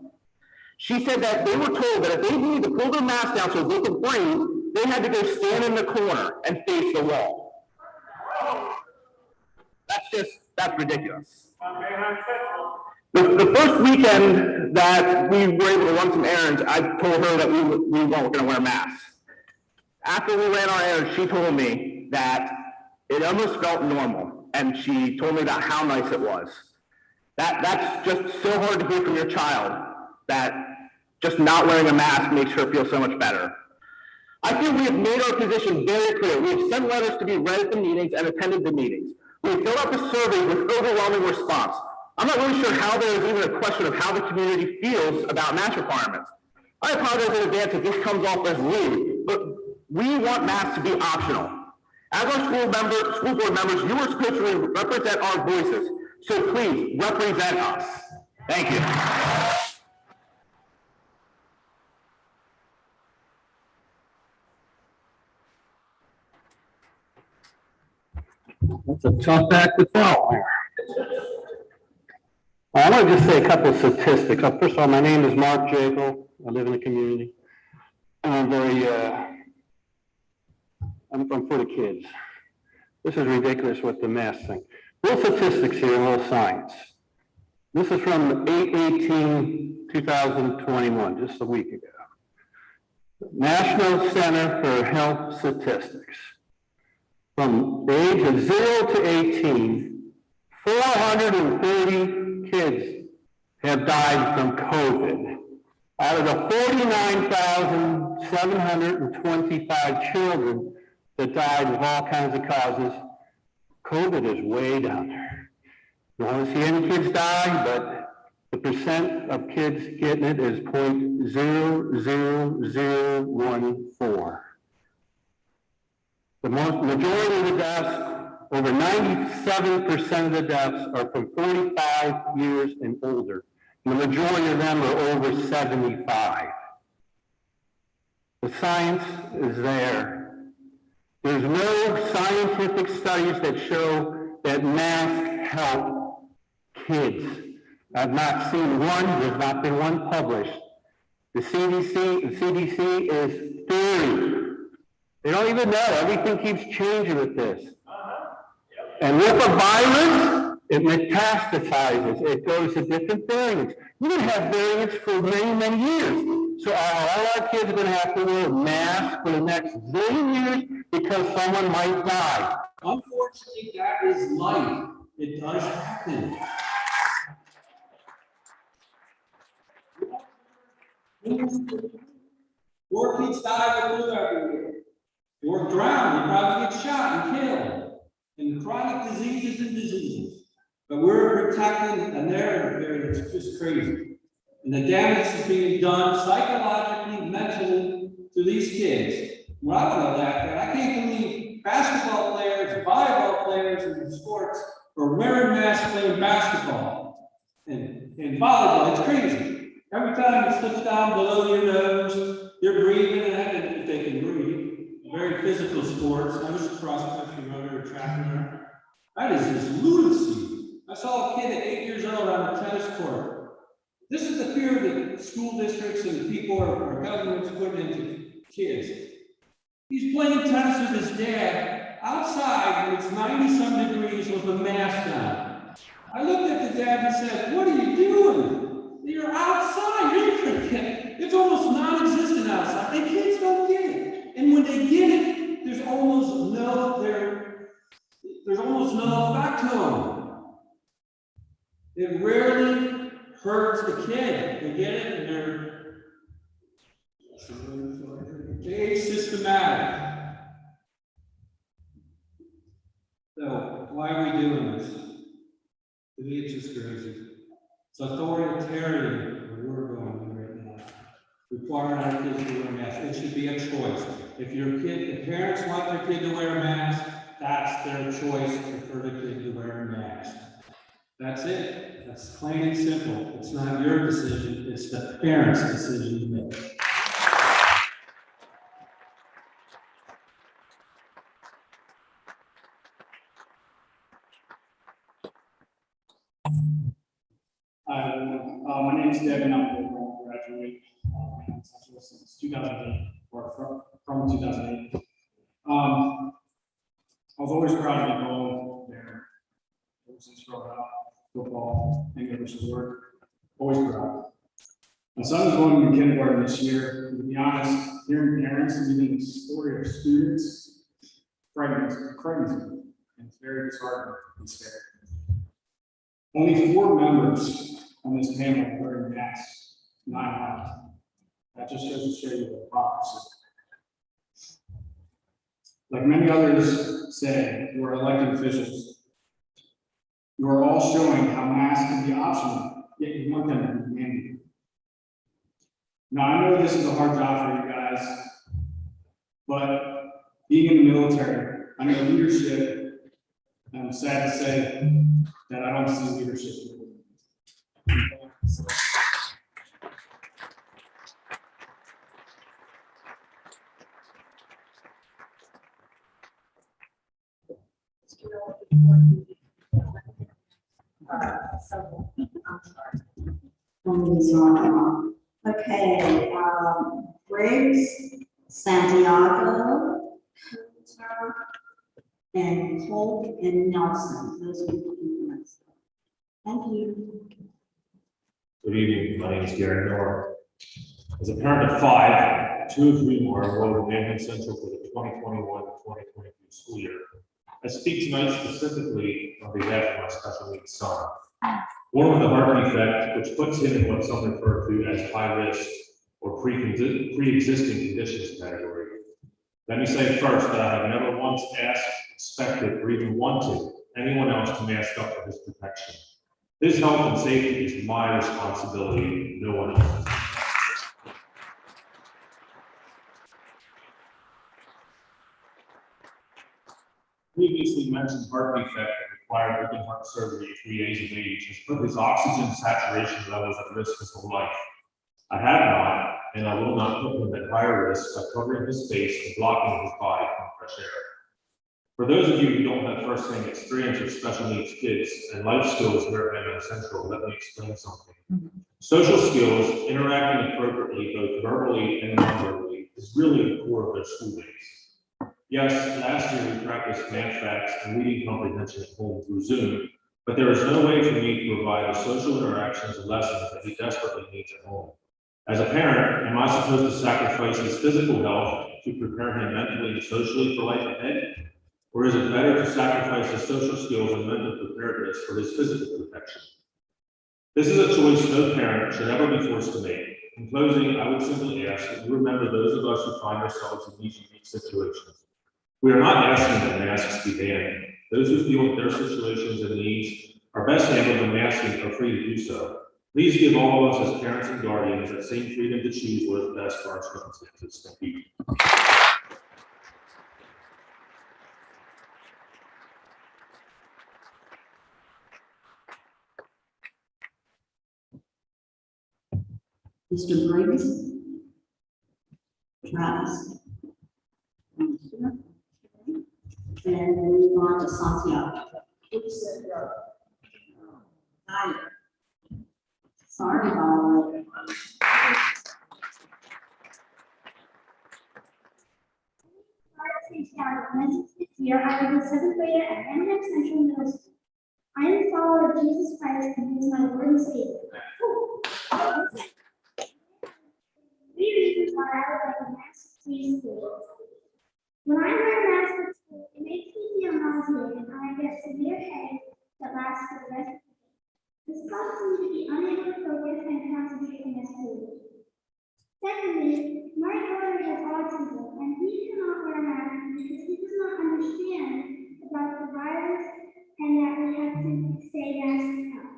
She said that they were told that if they needed to pull their mask down so they could breathe, they had to go stand in the corner and face the wall. That's ridiculous. The first weekend that we were able to run some errands, I told her that we weren't going to wear masks. After we ran our errands, she told me that it almost felt normal, and she told me about how nice it was. That's just so hard to hear from your child, that just not wearing a mask makes her feel so much better. I feel we have made our position very clear. We have sent letters to be read at the meetings and attended the meetings. We have filled out the survey with overwhelming response. I'm not really sure how there is even a question of how the community feels about mask requirements. I apologize in advance if this comes off as rude, but we want masks to be optional. As our school board members, you are supposed to represent our voices, so please represent us. Thank you. That's a tough act to follow there. I want to just say a couple of statistics. First of all, my name is Mark Jacob. I live in the community. And I'm for the kids. This is ridiculous with the mask thing. Little statistics here, a little science. This is from 8/18/2021, just a week ago. National Center for Health Statistics. From the age of 0 to 18, 430 kids have died from COVID. Out of the 49,725 children that died of all kinds of causes, COVID is way down there. You don't want to see any kids die, but the percent of kids getting it is 0.00014. The majority of the deaths, over 97% of the deaths, are from 45 years and older. The majority of them are over 75. The science is there. There's no scientific studies that show that masks help kids. I've not seen one, there's not been one published. The CDC is theory. They don't even know, everything keeps changing with this. And with a virus, it metastasizes, it goes to different variants. You're gonna have variants for many, many years. So all our kids are gonna have to wear masks for the next zillion years because someone might die. Unfortunately, that is life. It does happen. More kids die of flu every year. Or drown, you probably get shot and killed. And chronic diseases. But we're protecting a narrative here that's just crazy. And the damage is being done psychologically, mentally to these kids. Well, I want to laugh at. I can't believe basketball players, volleyball players in sports are wearing masks playing basketball and volleyball. It's crazy. Every time it slips down below your nose, you're breathing, and if they can breathe. Very physical sports. I was a cross-country runner, a track runner. That is just lunacy. I saw a kid at 8 years old on a tennis court. This is the fear that school districts and people or governments put into kids. He's playing tennis with his dad outside when it's 90-some degrees with a mask on. I looked at the dad and said, "What are you doing? You're outside. It's almost non-existent outside." And kids don't get it. And when they get it, there's almost no effect to them. It rarely hurts the kid. They get it and they're age systematic. So why are we doing this? To me, it's just crazy. It's authoritarian where we're going right now. Requiring our kids to wear masks. It should be a choice. If parents want their kid to wear a mask, that's their choice for the kid to wear a mask. That's it. That's plain and simple. It's not your decision, it's the parents' decision to make. My name is Devin. I'm going to graduate since 2008, or from 2008. I was always proud to be home there. Ever since growing up, football, English work, always proud. My son is going to kindergarten this year. And to be honest, hearing parents and reading the story of students frightens me. And it's very disheartening and scary. Only 4 members on this panel are wearing masks, 9 out. That just goes to show you the hypocrisy. Like many others say, who are elected officials, you are all showing how masks can be optional, yet you want them to be mandated. Now, I know this is a hard job for you guys, but being in the military, I know leadership, and I'm sad to say that I don't see leadership. Okay, Briggs, Santiago, and Polk and Nelson. Those are the people. Thank you. Good evening. My name is Gary Miller. As a parent of 5, 2 of whom are enrolled in Manhattan Central for the 2021-2022 school year, I speak tonight specifically on behalf of my special needs son, born with a heart defect, which puts him in what some refer to as high risk or pre-existing conditions category. Let me say first that I have never once asked, expected, or even wanted anyone else to mask up for his protection. His health and safety is my responsibility, no one else's. Previously mentioned heart defect that required open heart surgery at 3 days of age has put his oxygen saturation levels at risk his whole life. I have not, and I will not put him at higher risk by covering his face and blocking his body from fresh air. For those of you who don't have firsthand experience with special needs kids and life skills here at MO Central, let me explain something. Social skills, interacting appropriately, both verbally and non-verbally, is really the core of their school days. Yes, last year we practiced math facts and reading comprehension at home through Zoom, but there is no way for me to provide the social interactions and lessons that he desperately needs at home. As a parent, am I supposed to sacrifice his physical health to prepare him mentally and socially for life ahead? Or is it better to sacrifice his social skills and mental preparedness for his physical protection? This is a choice no parent should ever be forced to make. In closing, I would simply ask that you remember those of us who find ourselves in these unique situations. We are not asking that masks be banned. Those who feel that their situations and needs are best handled when masking are free to do so. Please give all of us as parents and guardians that same freedom to choose what is best for our circumstances. Thank you. Mr. Briggs? Travis? And then move on to Santiago. Tyler. Sorry, Violet. This year, I was a seventh grader at MCSD Central Middle School. I am a follower of Jesus Christ and He is my Lord and Savior. 3 reasons why I would like a mask-free school. When I wear a mask at school, it makes me feel nauseated and I get severe headache that lasts for the rest of the day. This causes me to be unable to focus and concentrate in school. Secondly, my daughter has autism and he cannot wear a mask because he does not understand about the virus and that we have to stay masked up.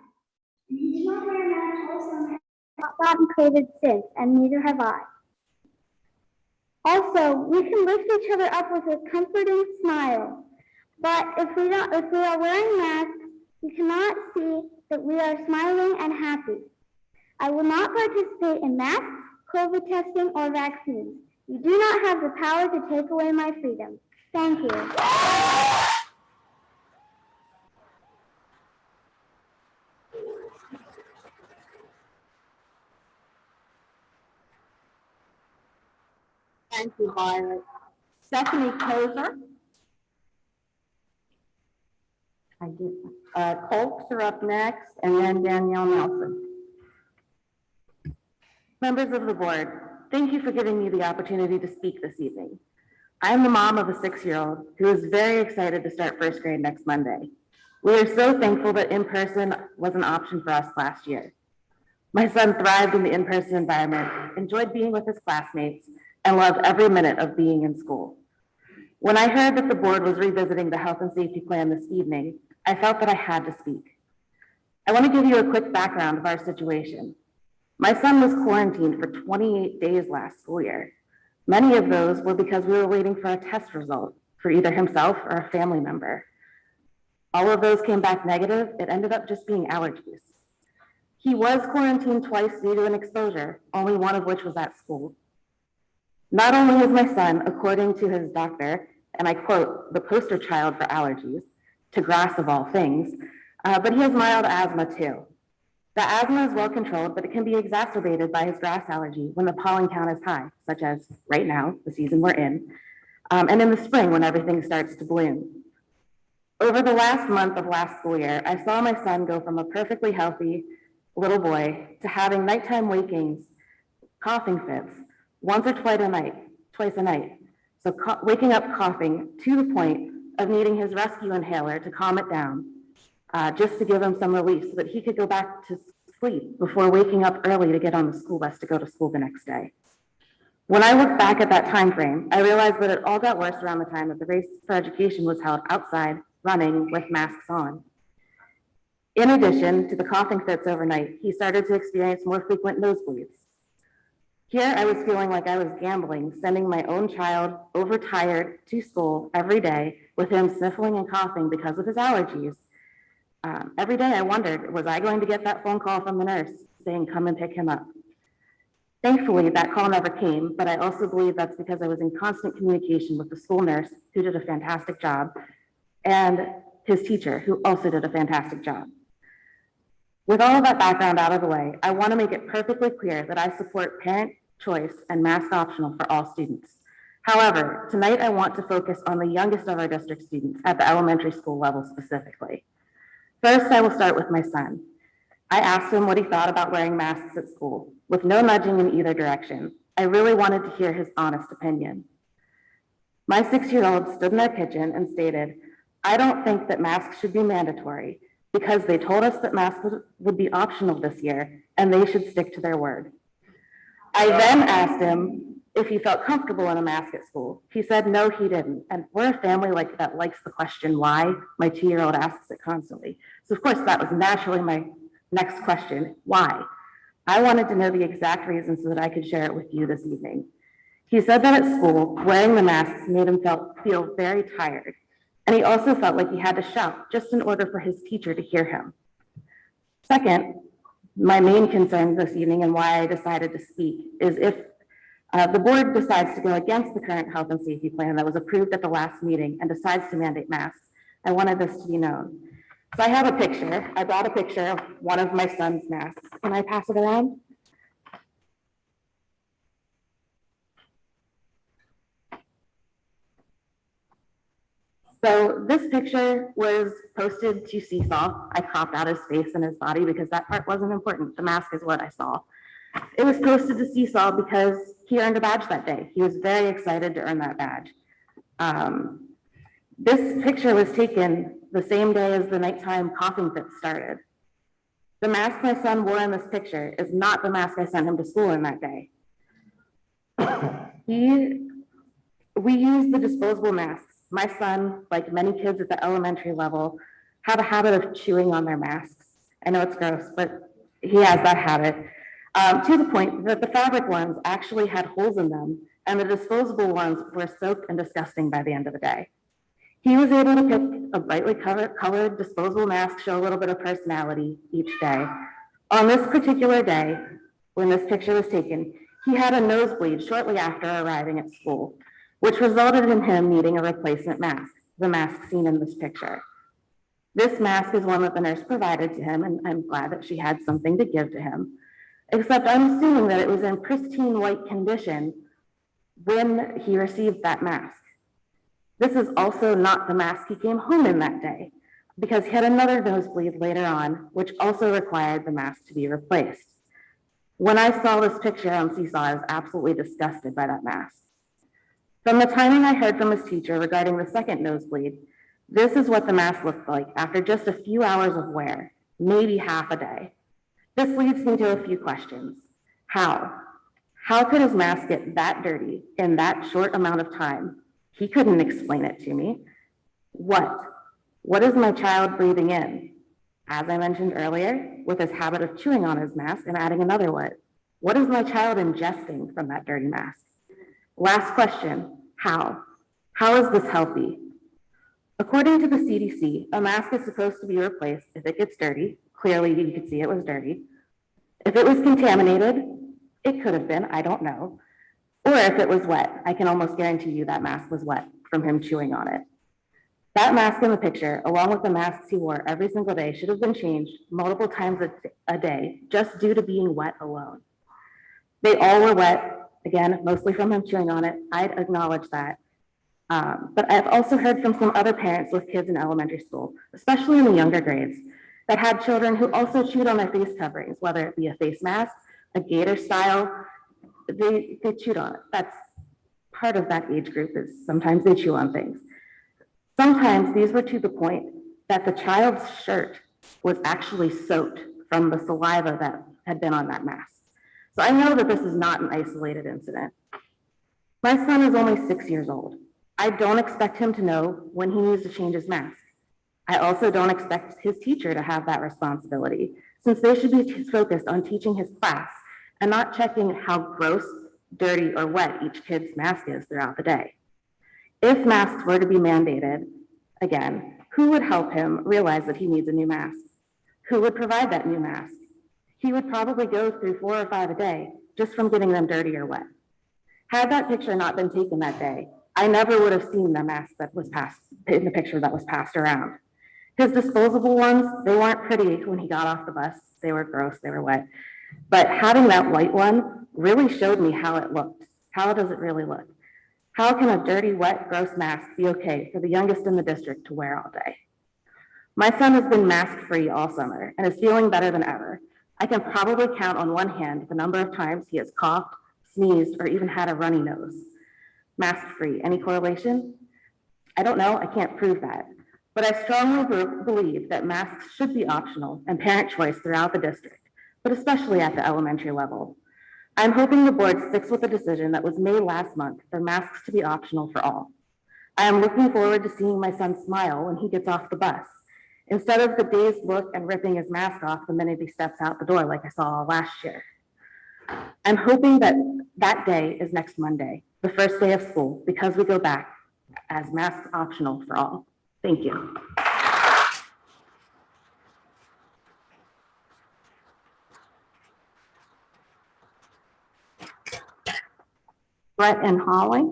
And he did not wear a mask also and has not gotten COVID since, and neither have I. Also, we can lift each other up with a comforting smile. But if we are wearing masks, we cannot see that we are smiling and happy. I will not participate in masks, COVID testing, or vaccines. You do not have the power to take away my freedom. Thank you. Thank you, Violet. Stephanie Kozer. Colks are up next, and then Danielle Nelson. Members of the board, thank you for giving me the opportunity to speak this evening. I am the mom of a 6-year-old who is very excited to start first grade next Monday. We are so thankful that in-person was an option for us last year. My son thrived in the in-person environment, enjoyed being with his classmates, and loved every minute of being in school. When I heard that the board was revisiting the health and safety plan this evening, I felt that I had to speak. I want to give you a quick background of our situation. My son was quarantined for 28 days last school year. Many of those were because we were waiting for a test result for either himself or a family member. All of those came back negative. It ended up just being allergies. He was quarantined twice due to an exposure, only one of which was at school. Not only is my son, according to his doctor, and I quote, the poster child for allergies, to grass of all things, but he has mild asthma too. The asthma is well controlled, but it can be exacerbated by his grass allergy when the pollen count is high, such as right now, the season we're in, and in the spring when everything starts to bloom. Over the last month of last school year, I saw my son go from a perfectly healthy little boy to having nighttime wakings, coughing fits, once or twice a night. So waking up coughing to the point of needing his rescue inhaler to calm it down, just to give him some relief so that he could go back to sleep before waking up early to get on the school bus to go to school the next day. When I look back at that time frame, I realized that it all got worse around the time that the Race for Education was held outside, running with masks on. In addition to the coughing fits overnight, he started to experience more frequent nosebleeds. Here I was feeling like I was gambling, sending my own child overtired to school every day with him sniffling and coughing because of his allergies. Every day I wondered, was I going to get that phone call from the nurse saying, come and pick him up? Thankfully, that call never came, but I also believe that's because I was in constant communication with the school nurse, who did a fantastic job, and his teacher, who also did a fantastic job. With all of that background out of the way, I want to make it perfectly clear that I support parent choice and mask optional for all students. However, tonight I want to focus on the youngest of our district students at the elementary school level specifically. First, I will start with my son. I asked him what he thought about wearing masks at school, with no nudging in either direction. I really wanted to hear his honest opinion. My 6-year-old stood in our kitchen and stated, "I don't think that masks should be mandatory because they told us that masks would be optional this year and they should stick to their word." I then asked him if he felt comfortable in a mask at school. He said no, he didn't. And we're a family that likes the question why. My 2-year-old asks it constantly. So of course that was naturally my next question, why? I wanted to know the exact reason so that I could share it with you this evening. He said that at school, wearing the masks made him feel very tired. And he also felt like he had to shout just in order for his teacher to hear him. Second, my main concern this evening and why I decided to speak is if the board decides to go against the current health and safety plan that was approved at the last meeting and decides to mandate masks, I wanted this to be known. So I have a picture. I brought a picture of one of my son's masks. Can I pass it around? So this picture was posted to Seesaw. I cropped out his face and his body because that part wasn't important. The mask is what I saw. It was posted to Seesaw because he earned a badge that day. He was very excited to earn that badge. This picture was taken the same day as the nighttime coughing fit started. The mask my son wore in this picture is not the mask I sent him to school in that day. We use the disposable masks. My son, like many kids at the elementary level, have a habit of chewing on their masks. I know it's gross, but he has that habit. To the point that the fabric ones actually had holes in them, and the disposable ones were soaked and disgusting by the end of the day. He was able to pick a brightly colored disposable mask, show a little bit of personality each day. On this particular day, when this picture was taken, he had a nosebleed shortly after arriving at school, which resulted in him needing a replacement mask, the mask seen in this picture. This mask is one that the nurse provided to him, and I'm glad that she had something to give to him, except I'm assuming that it was in pristine white condition when he received that mask. This is also not the mask he came home in that day, because he had another nosebleed later on, which also required the mask to be replaced. When I saw this picture on Seesaw, I was absolutely disgusted by that mask. From the timing I heard from his teacher regarding the second nosebleed, this is what the mask looked like after just a few hours of wear, maybe half a day. This leads me to a few questions. How? How could his mask get that dirty in that short amount of time? He couldn't explain it to me. What is my child breathing in? As I mentioned earlier, with his habit of chewing on his mask and adding another what is my child ingesting from that dirty mask? Last question, how? How is this healthy? According to the CDC, a mask is supposed to be replaced if it gets dirty. Clearly, you could see it was dirty. If it was contaminated, it could have been, I don't know. Or if it was wet, I can almost guarantee you that mask was wet from him chewing on it. That mask in the picture, along with the masks he wore every single day, should have been changed multiple times a day just due to being wet alone. They all were wet, again, mostly from him chewing on it. I'd acknowledge that. But I've also heard from some other parents with kids in elementary school, especially in the younger grades, that had children who also chewed on their face coverings, whether it be a face mask, a gator style, they chewed on it. That's part of that age group, is sometimes they chew on things. Sometimes these were to the point that the child's shirt was actually soaked from the saliva that had been on that mask. So I know that this is not an isolated incident. My son is only 6 years old. I don't expect him to know when he needs to change his mask. I also don't expect his teacher to have that responsibility, since they should be focused on teaching his class and not checking how gross, dirty, or wet each kid's mask is throughout the day. If masks were to be mandated, again, who would help him realize that he needs a new mask? Who would provide that new mask? He would probably go through 4 or 5 a day, just from getting them dirty or wet. Had that picture not been taken that day, I never would have seen the mask that was passed in the picture that was passed around. His disposable ones, they weren't pretty when he got off the bus. They were gross, they were wet. But having that white one really showed me how it looked. How does it really look? How can a dirty, wet, gross mask be okay for the youngest in the district to wear all day? My son has been mask-free all summer and is feeling better than ever. I can probably count on one hand the number of times he has coughed, sneezed, or even had a runny nose. Mask-free, any correlation? I don't know, I can't prove that. But I strongly believe that masks should be optional and parent choice throughout the district, but especially at the elementary level. I'm hoping the board sticks with the decision that was made last month for masks to be optional for all. I am looking forward to seeing my son smile when he gets off the bus, instead of the dazed look and ripping his mask off the minute he steps out the door like I saw last year. I'm hoping that that day is next Monday, the first day of school, because we go back as masks optional for all. Thank you. Brett and Holly?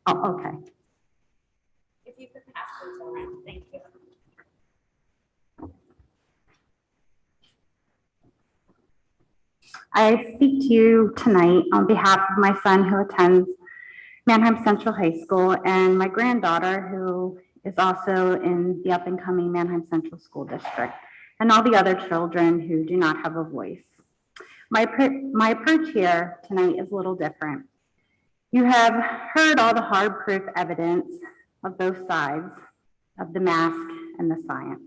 Oh, okay. If you could pass those around, thank you. I speak to you tonight on behalf of my son who attends Manheim Central High School and my granddaughter who is also in the up-and-coming Manheim Central School District, and all the other children who do not have a voice. My approach here tonight is a little different. You have heard all the hard proof evidence of both sides of the mask and the science.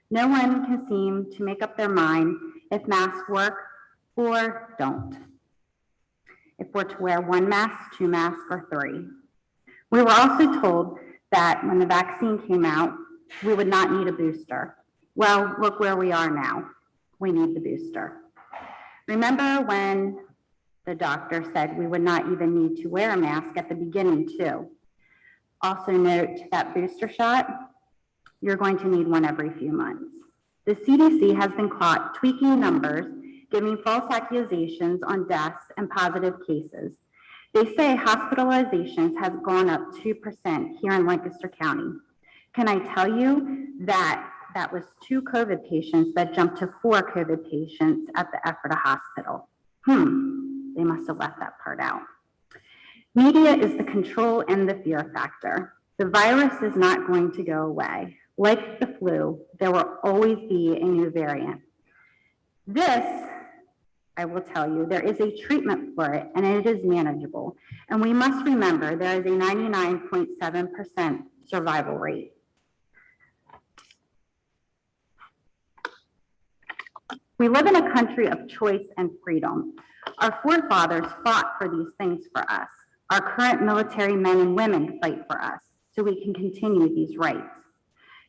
No one can seem to make up their mind if masks work or don't. If we're to wear one mask, two masks, or three. We were also told that when the vaccine came out, we would not need a booster. Well, look where we are now. We need the booster. Remember when the doctor said we would not even need to wear a mask at the beginning too. Also note that booster shot, you're going to need one every few months. The CDC has been caught tweaking numbers, giving false accusations on deaths and positive cases. They say hospitalizations have gone up 2% here in Lancaster County. Can I tell you that that was 2 COVID patients that jumped to 4 COVID patients at the Ephrata Hospital? They must have left that part out. Media is the control and the fear factor. The virus is not going to go away. Like the flu, there will always be a new variant. This, I will tell you, there is a treatment for it and it is manageable. And we must remember there is a 99.7% survival rate. We live in a country of choice and freedom. Our forefathers fought for these things for us. Our current military men and women fight for us so we can continue these rights.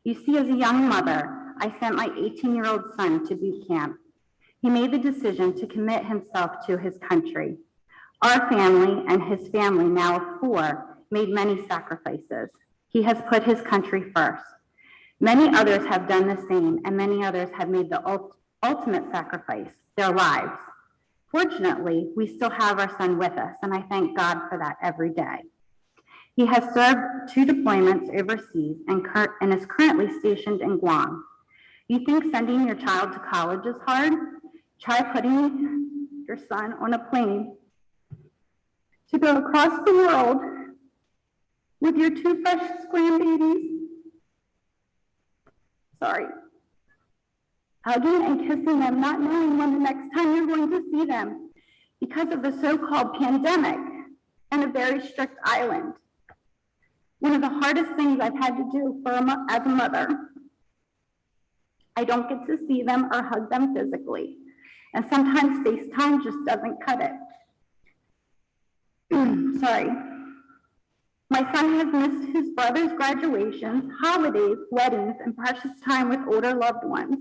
You see, as a young mother, I sent my 18-year-old son to boot camp. He made the decision to commit himself to his country. Our family and his family, now of 4, made many sacrifices. He has put his country first. Many others have done the same, and many others have made the ultimate sacrifice, their lives. Fortunately, we still have our son with us, and I thank God for that every day. He has served 2 deployments overseas and is currently stationed in Guam. You think sending your child to college is hard? Try putting your son on a plane to go across the world with your 2 precious grandbabies. Sorry. Hugging and kissing them, not knowing when the next time you're going to see them because of the so-called pandemic and a very strict island. One of the hardest things I've had to do as a mother. I don't get to see them or hug them physically. And sometimes FaceTime just doesn't cut it. Sorry. My son has missed his brother's graduations, holidays, weddings, and precious time with older loved ones,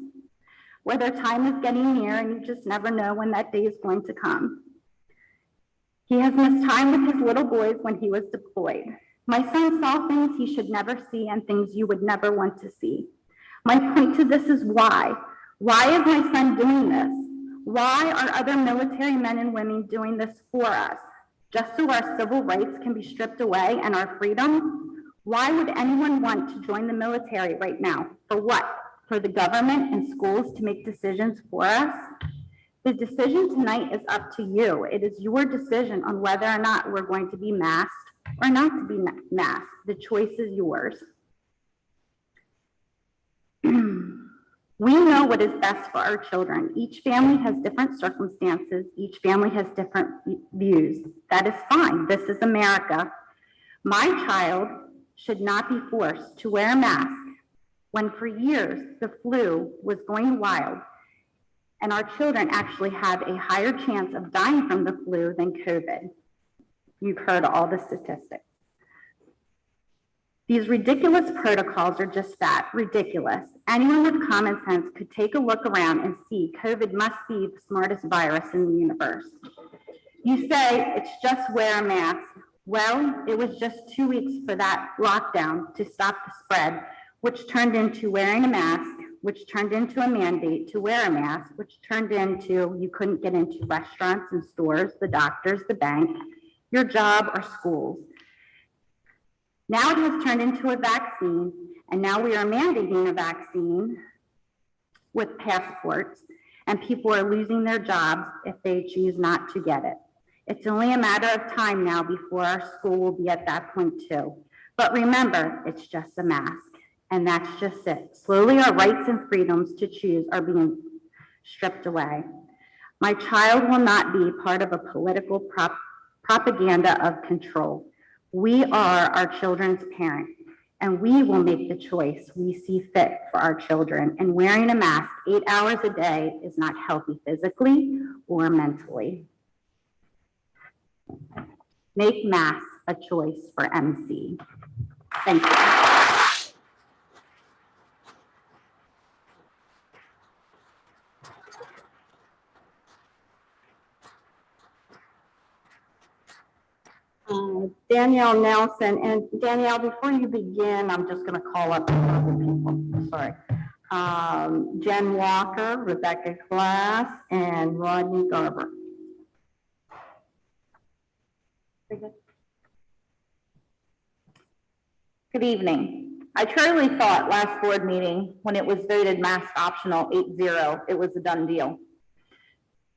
where their time is getting near and you just never know when that day is going to come. He has missed time with his little boys when he was deployed. My son saw things he should never see and things you would never want to see. My point to this is why. Why is my son doing this? Why are other military men and women doing this for us? Just so our civil rights can be stripped away and our freedoms? Why would anyone want to join the military right now? For what? For the government and schools to make decisions for us? The decision tonight is up to you. It is your decision on whether or not we're going to be masked or not to be masked. The choice is yours. We know what is best for our children. Each family has different circumstances. Each family has different views. That is fine. This is America. My child should not be forced to wear a mask when for years the flu was going wild, and our children actually have a higher chance of dying from the flu than COVID. You've heard all the statistics. These ridiculous protocols are just that, ridiculous. Anyone with common sense could take a look around and see COVID must be the smartest virus in the universe. You say it's just wear a mask. Well, it was just 2 weeks for that lockdown to stop the spread, which turned into wearing a mask, which turned into a mandate to wear a mask, which turned into you couldn't get into restaurants and stores, the doctors, the bank, your job, or schools. Now it has turned into a vaccine, and now we are mandating a vaccine with passports, and people are losing their jobs if they choose not to get it. It's only a matter of time now before our school will be at that point too. But remember, it's just a mask, and that's just it. Slowly our rights and freedoms to choose are being stripped away. My child will not be part of a political propaganda of control. We are our children's parent, and we will make the choice we see fit for our children. And wearing a mask 8 hours a day is not healthy physically or mentally. Make masks a choice for MC. Thank you. Danielle Nelson, and Danielle, before you begin, I'm just going to call up a couple people. Sorry. Jen Walker, Rebecca Glass, and Rodney Garber. Good evening. I truly thought last board meeting, when it was voted mask optional 8-0, it was a done deal.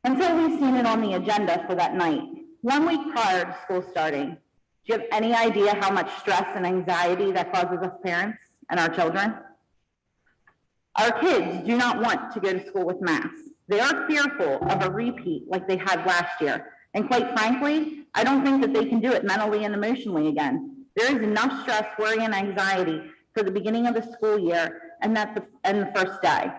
Until we've seen it on the agenda for that night. 1 week prior to school starting, do you have any idea how much stress and anxiety that causes us parents and our children? Our kids do not want to go to school with masks. They are fearful of a repeat like they had last year. And quite frankly, I don't think that they can do it mentally and emotionally again. There is enough stress, worry, and anxiety for the beginning of the school year and the first day.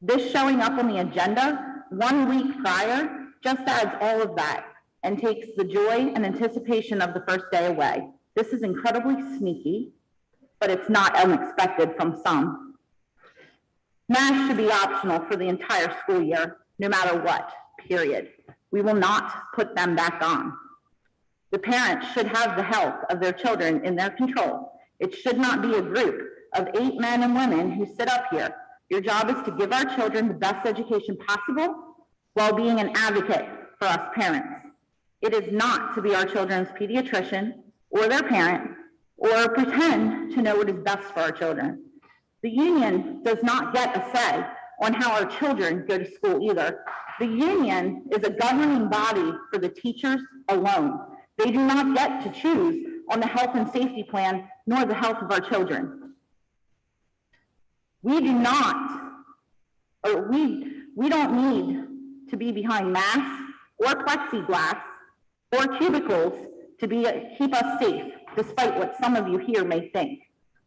This showing up on the agenda 1 week prior just adds all of that and takes the joy and anticipation of the first day away. This is incredibly sneaky, but it's not unexpected from some. Masks should be optional for the entire school year, no matter what, period. We will not put them back on. The parents should have the health of their children in their control. It should not be a group of 8 men and women who sit up here. Your job is to give our children the best education possible while being an advocate for us parents. It is not to be our children's pediatrician or their parent or pretend to know what is best for our children. The union does not get a say on how our children go to school either. The union is a governing body for the teachers alone. They do not get to choose on the health and safety plan nor the health of our children. We do not, or we don't need to be behind masks or plexiglass or cubicles to keep us safe, despite what some of you here may think.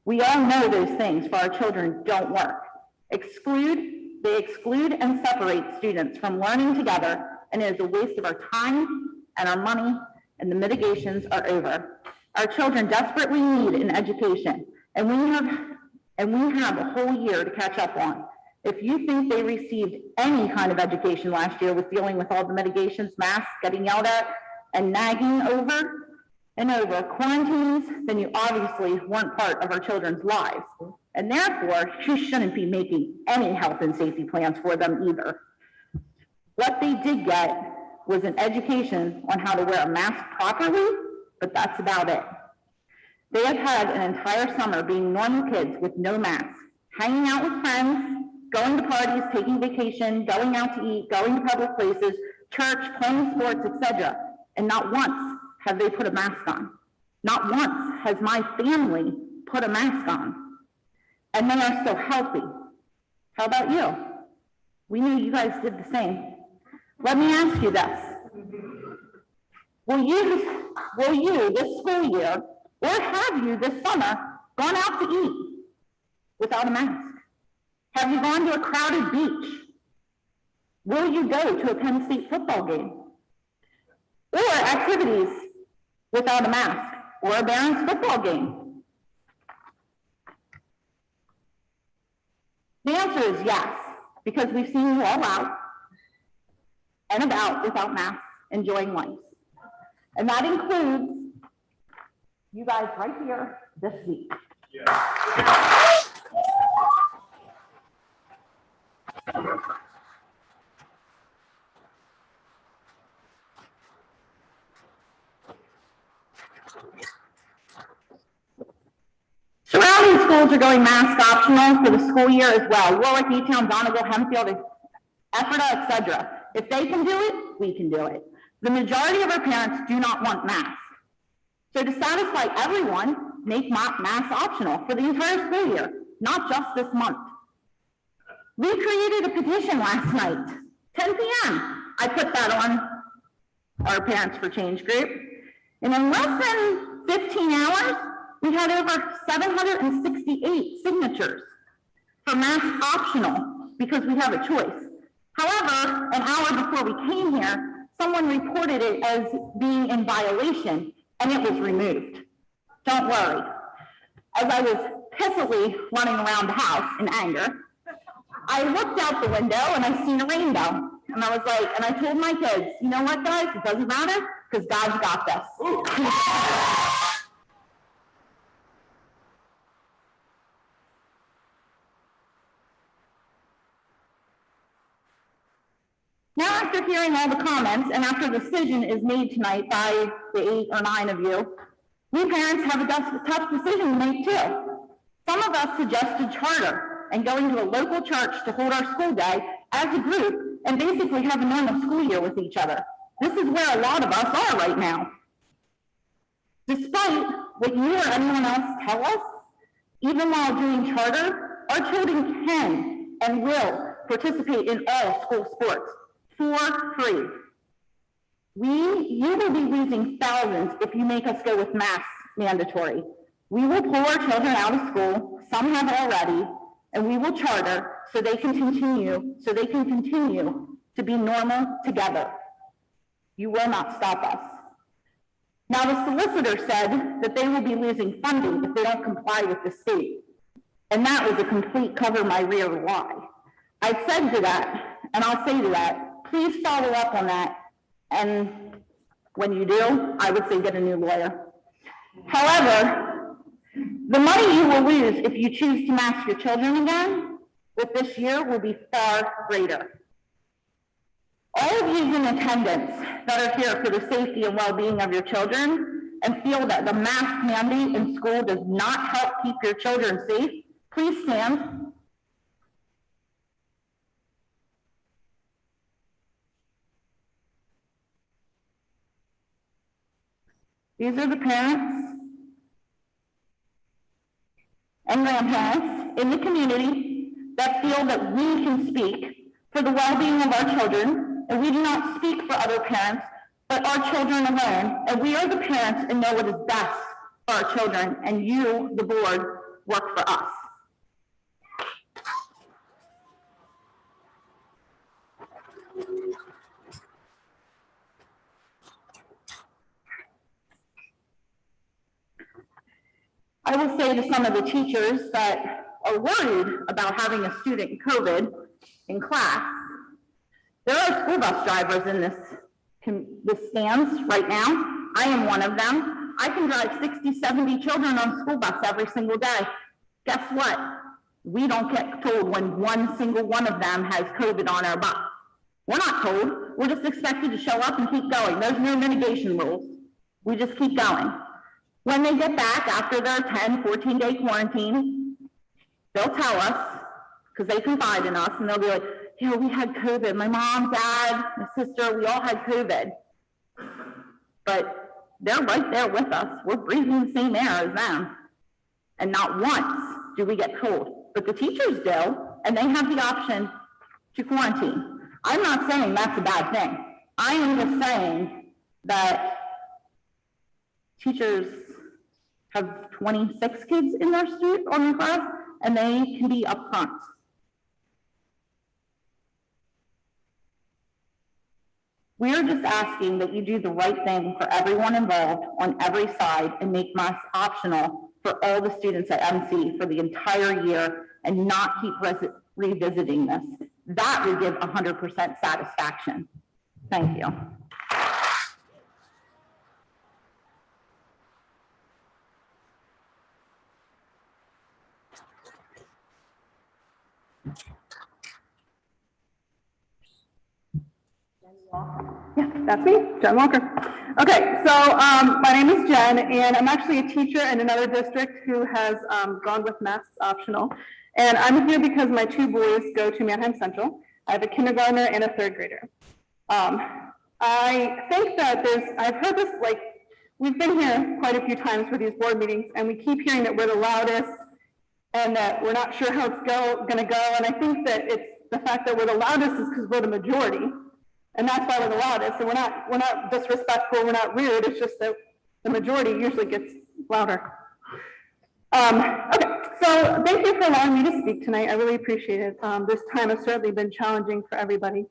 We all know those things for our children don't work. They exclude and separate students from learning together, and it is a waste of our time and our money, and the mitigations are over. Our children desperately need an education, and we have a whole year to catch up on. If you think they received any kind of education last year with dealing with all the mitigations, masks, getting yelled at, and nagging over and over quarantines, then you obviously weren't part of our children's lives. And therefore, you shouldn't be making any health and safety plans for them either. What they did get was an education on how to wear a mask properly, but that's about it. They have had an entire summer being normal kids with no masks, hanging out with friends, going to parties, taking vacation, going out to eat, going to public places, church, playing sports, etc. And not once have they put a mask on. Not once has my family put a mask on. And they are still healthy. How about you? We knew you guys did the same. Let me ask you this. Will you this school year, or have you this summer, gone out to eat without a mask? Have you gone to a crowded beach? Will you go to a Penn State football game? Or activities without a mask, or a Barons football game? The answer is yes, because we've seen you all out and about without masks, enjoying life. And that includes you guys right here this week. Surrounding schools are going mask optional for the school year as well. Warwick, Etown, Donegal, Hempfield, Ephrata, etc. If they can do it, we can do it. The majority of our parents do not want masks. So to satisfy everyone, make masks optional for the entire school year, not just this month. We created a petition last night, 10 p.m. I put that on our Parents for Change group. And in less than 15 hours, we had over 768 signatures for mask optional because we have a choice. However, an hour before we came here, someone reported it as being in violation and it was removed. Don't worry. As I was pissily running around the house in anger, I looked out the window and I seen a rainbow. And I was like, and I told my kids, you know what, guys, it doesn't matter because God's got this. Now, after hearing all the comments and after the decision is made tonight by the 8 or 9 of you, we parents have a tough decision to make too. Some of us suggested charter and going to a local church to hold our school day as a group and basically have a normal school year with each other. This is where a lot of us are right now. Despite what you or anyone else tell us, even while doing charter, our children can and will participate in all school sports for free. You will be losing thousands if you make us go with masks mandatory. We will pull our children out of school, some have already, and we will charter so they can continue to be normal together. You will not stop us. Now, the solicitor said that they will be losing funding if they don't comply with the state. And that was a complete cover my rear lie. I said to that, and I'll say to that, please follow up on that. And when you do, I would say get a new lawyer. However, the money you will lose if you choose to mask your children again with this year will be far greater. All of you in attendance that are here for the safety and well-being of your children and feel that the mask mandate in school does not help keep your children safe, please stand. These are the parents and grandparents in the community that feel that we can speak for the well-being of our children, and we do not speak for other parents, but our children alone. And we are the parents and know what is best for our children, and you, the board, work for us. I will say to some of the teachers that are worried about having a student COVID in class, there are school bus drivers in this stands right now. I am one of them. I can drive 60, 70 children on school bus every single day. Guess what? We don't get told when one single one of them has COVID on our bus. We're not told. We're just expected to show up and keep going. There's no mitigation rules. We just keep going. When they get back after their 10, 14-day quarantine, they'll tell us, because they confide in us, and they'll be like, we had COVID. My mom, dad, my sister, we all had COVID. But they're right there with us. We're breathing the same air as them. And not once do we get cold. But the teachers do, and they have the option to quarantine. I'm not saying that's a bad thing. I am just saying that teachers have 26 kids in their class, and they can be upfront. We are just asking that you do the right thing for everyone involved on every side and make masks optional for all the students at MC for the entire year and not keep revisiting this. That would give 100% satisfaction. Thank you. Yeah, that's me, Jen Walker. Okay, so my name is Jen, and I'm actually a teacher in another district who has gone with masks optional. And I'm here because my two boys go to Manheim Central. I have a kindergartner and a third grader. I think that I've heard this, like, we've been here quite a few times for these board meetings, and we keep hearing that we're the loudest and that we're not sure how it's gonna go. And I think that it's the fact that we're the loudest is because we're the majority. And that's why we're the loudest. And we're not disrespectful, we're not rude, it's just that the majority usually gets louder. Okay, so thank you for allowing me to speak tonight. I really appreciate it. This time has certainly been challenging for everybody.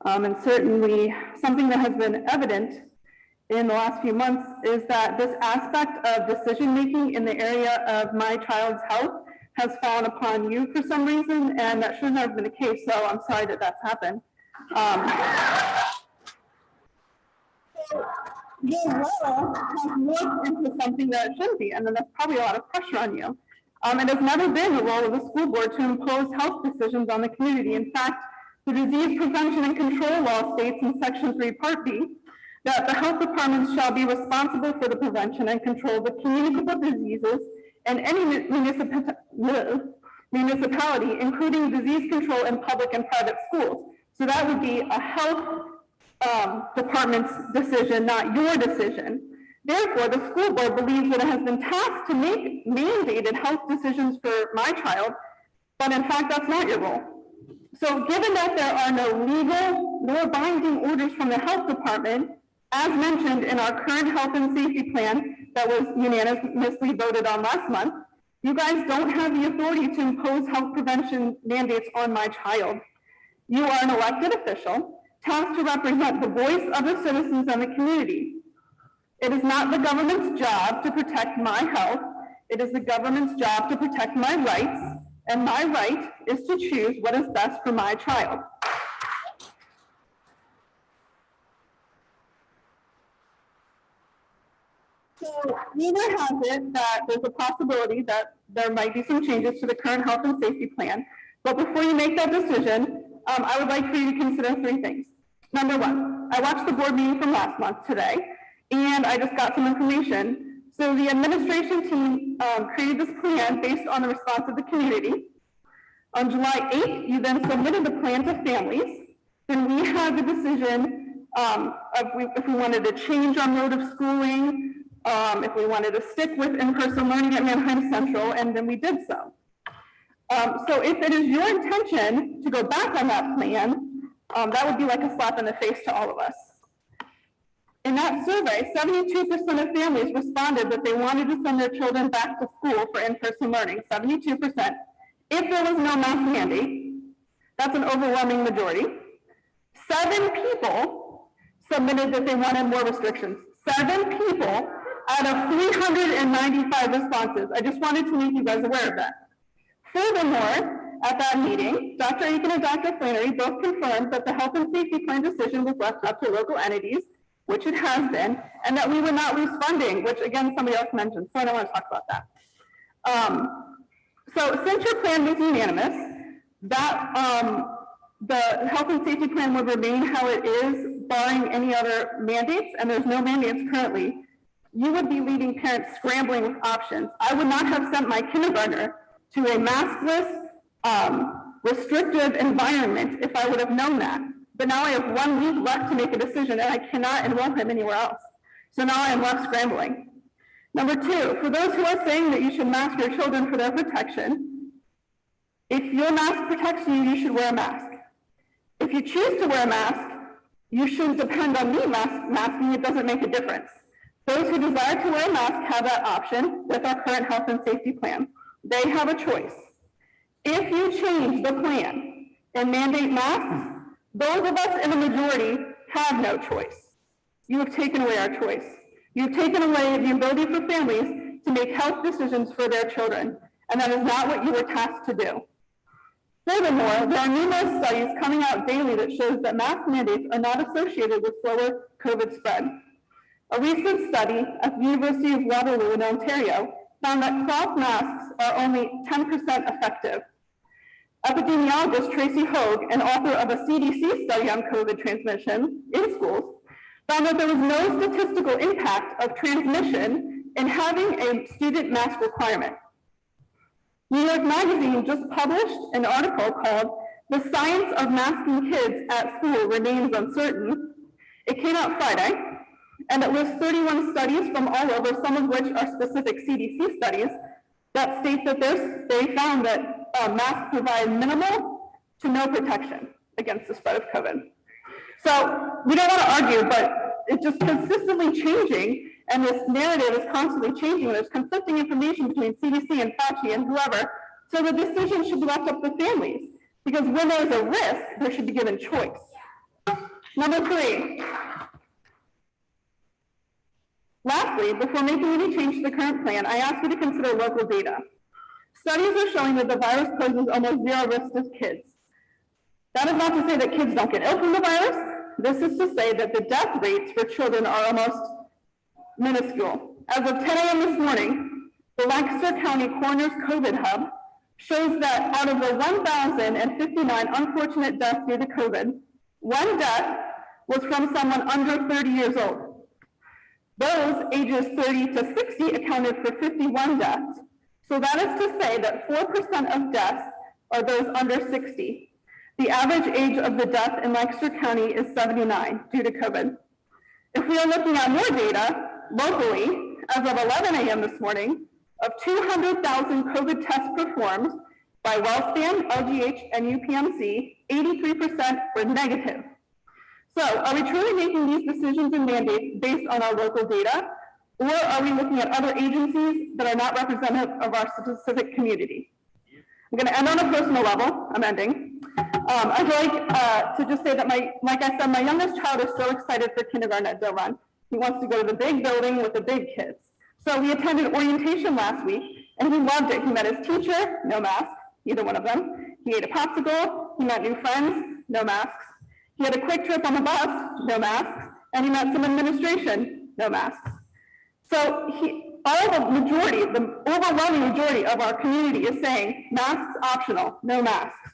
And certainly something that has been evident in the last few months is that this aspect of decision-making in the area of my child's health has fallen upon you for some reason, and that shouldn't have been the case, so I'm sorry that that's happened. Your role has morphed into something that it shouldn't be, and then there's probably a lot of pressure on you. It has never been the role of the school board to impose health decisions on the community. In fact, the Disease Prevention and Control Law states in Section 3, Part B, that the health departments shall be responsible for the prevention and control of communicable diseases in any municipality, including disease control in public and private schools. So that would be a health department's decision, not your decision. Therefore, the school board believes that it has been tasked to make mandated health decisions for my child, but in fact, that's not your role. So given that there are no legal nor binding orders from the health department, as mentioned in our current health and safety plan that was unanimously voted on last month, you guys don't have the authority to impose health prevention mandates on my child. You are an elected official tasked to represent the voice of the citizens and the community. It is not the government's job to protect my health. It is the government's job to protect my rights, and my right is to choose what is best for my child. So rumor has it that there's a possibility that there might be some changes to the current health and safety plan. But before you make that decision, I would like for you to consider three things. Number one, I watched the board meeting from last month today, and I just got some information. So the administration team created this plan based on the response of the community. On July 8th, you then submitted the plan to families. Then we had the decision of if we wanted to change our mode of schooling, if we wanted to stick with in-person learning at Manheim Central, and then we did so. So if it is your intention to go back on that plan, that would be like a slap in the face to all of us. In that survey, 72% of families responded that they wanted to send their children back to school for in-person learning, 72%. If there was no mask mandate, that's an overwhelming majority. 7 people submitted that they wanted more restrictions. 7 people out of 395 responses. I just wanted to make you guys aware of that. Furthermore, at that meeting, Dr. Aiken and Dr. Flannery both confirmed that the health and safety plan decision was left up to local entities, which it has been, and that we would not lose funding, which again, somebody else mentioned, so I don't want to talk about that. So since your plan was unanimous, that the health and safety plan would remain how it is, barring any other mandates, and there's no mandates currently, you would be leaving parents scrambling with options. I would not have sent my kindergartner to a maskless, restrictive environment if I would have known that. But now I have 1 week left to make a decision, and I cannot enroll him anywhere else. So now I am left scrambling. Number 2, for those who are saying that you should mask your children for their protection, if your mask protects you, you should wear a mask. If you choose to wear a mask, you shouldn't depend on me masking. It doesn't make a difference. Those who desire to wear a mask have that option with our current health and safety plan. They have a choice. If you change the plan and mandate masks, those of us in the majority have no choice. You have taken away our choice. You've taken away the ability for families to make health decisions for their children, and that is not what you were tasked to do. Furthermore, there are numerous studies coming out daily that shows that mask mandates are not associated with slower COVID spread. A recent study at the University of Waterloo in Ontario found that cloth masks are only 10% effective. Epidemiologist Tracy Hogue, an author of a CDC study on COVID transmission in schools, found that there was no statistical impact of transmission in having a student mask requirement. New York Magazine just published an article called "The Science of Masking Kids at School Remains Uncertain." It came out Friday, and it lists 31 studies from all over, some of which are specific CDC studies, that state that they found that masks provide minimal to no protection against the spread of COVID. So we don't want to argue, but it's just consistently changing, and this narrative is constantly changing. There's conflicting information between CDC and Fauci and whoever, so the decision should be left up to families, because when there's a risk, there should be given choice. Number 3. Lastly, before making any change to the current plan, I ask you to consider local data. Studies are showing that the virus poses almost zero risk to kids. That is not to say that kids don't get ill from the virus. This is to say that the death rates for children are almost minuscule. As of 10 a.m. this morning, the Lancaster County Coroner's COVID Hub shows that out of the 1,059 unfortunate deaths due to COVID, 1 death was from someone under 30 years old. Those ages 30 to 60 accounted for 51 deaths. So that is to say that 4% of deaths are those under 60. The average age of the death in Lancaster County is 79 due to COVID. If we are looking at more data, locally, as of 11 a.m. this morning, of 200,000 COVID tests performed by WellSpan, LGH, and UPMC, 83% were negative. So are we truly making these decisions and mandates based on our local data, or are we looking at other agencies that are not representative of our specific community? I'm going to end on a personal level. I'm ending. I'd like to just say that, like I said, my youngest child is so excited for kindergarten at Doe Run. He wants to go to the big building with the big kids. So we attended orientation last week, and he loved it. He met his teacher, no mask, either one of them. He ate a popsicle. He met new friends, no masks. He had a quick trip on the bus, no masks, and he met some administration, no masks. So the overwhelming majority of our community is saying masks optional, no masks.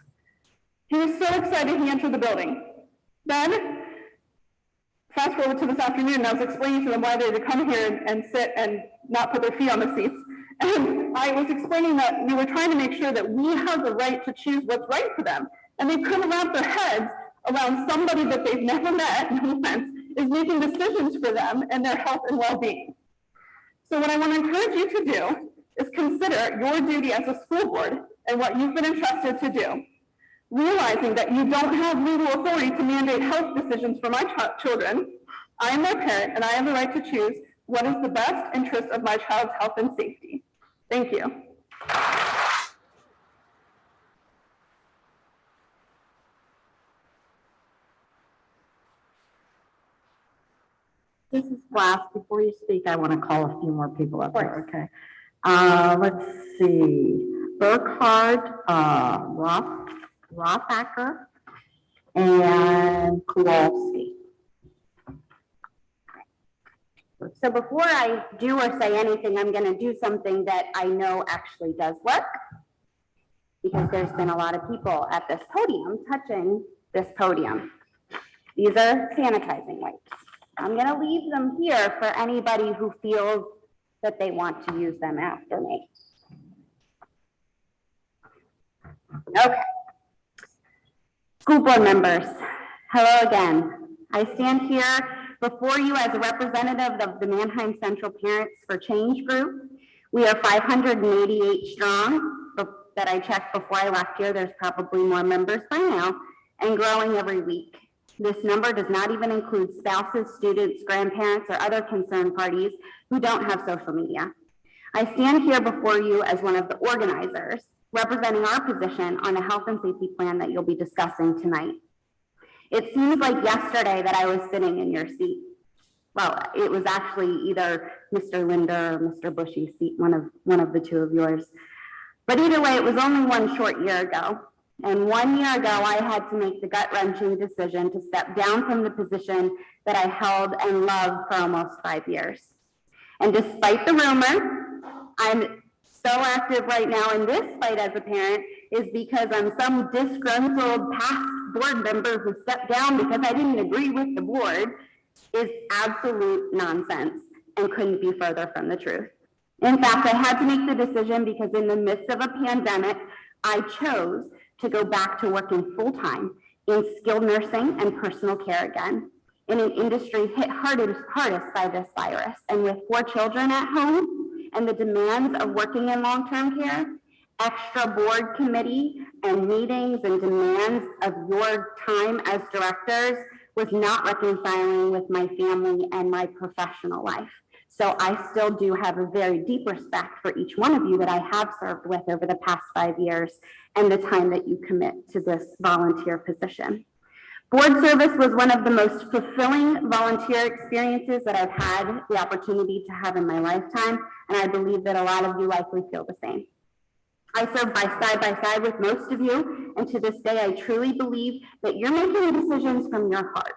He was so excited he entered the building. Then, fast forward to this afternoon, and I was explaining to them why they had to come here and sit and not put their feet on the seats. And I was explaining that we were trying to make sure that we have the right to choose what's right for them. And they couldn't wrap their heads around somebody that they've never met, no offense, is making decisions for them and their health and well-being. So what I want to encourage you to do is consider your duty as a school board and what you've been entrusted to do, realizing that you don't have legal authority to mandate health decisions for my children. I am their parent, and I have the right to choose what is the best interest of my child's health and safety. Thank you. This is last. Before you speak, I want to call a few more people up here, okay? Let's see. Burkhardt, Rothacker, and Kowalski. So before I do or say anything, I'm going to do something that I know actually does work. because there's been a lot of people at this podium touching this podium. These are sanitizing wipes. I'm gonna leave them here for anybody who feels that they want to use them after me. Okay. School board members, hello again. I stand here before you as a representative of the Manheim Central Parents for Change group. We are 588 strong. That I checked before I left here. There's probably more members by now and growing every week. This number does not even include spouses, students, grandparents, or other concerned parties who don't have social media. I stand here before you as one of the organizers, representing our position on the health and safety plan that you'll be discussing tonight. It seems like yesterday that I was sitting in your seat. Well, it was actually either Mr. Linder or Mr. Bushy's seat, one of the two of yours. But either way, it was only one short year ago. And 1 year ago, I had to make the gut-wrenching decision to step down from the position that I held and loved for almost 5 years. And despite the rumor, I'm so active right now in this fight as a parent is because I'm some disgruntled past board member who stepped down because I didn't agree with the board is absolute nonsense and couldn't be further from the truth. In fact, I had to make the decision because in the midst of a pandemic, I chose to go back to working full-time in skilled nursing and personal care again, in an industry hit hardest by this virus. And with 4 children at home and the demands of working in long-term care, extra board committee and meetings and demands of your time as directors was not reconciling with my family and my professional life. So I still do have a very deep respect for each one of you that I have served with over the past 5 years and the time that you commit to this volunteer position. Board service was one of the most fulfilling volunteer experiences that I've had the opportunity to have in my lifetime, and I believe that a lot of you likely feel the same. I serve by side with most of you, and to this day, I truly believe that you're making decisions from your heart,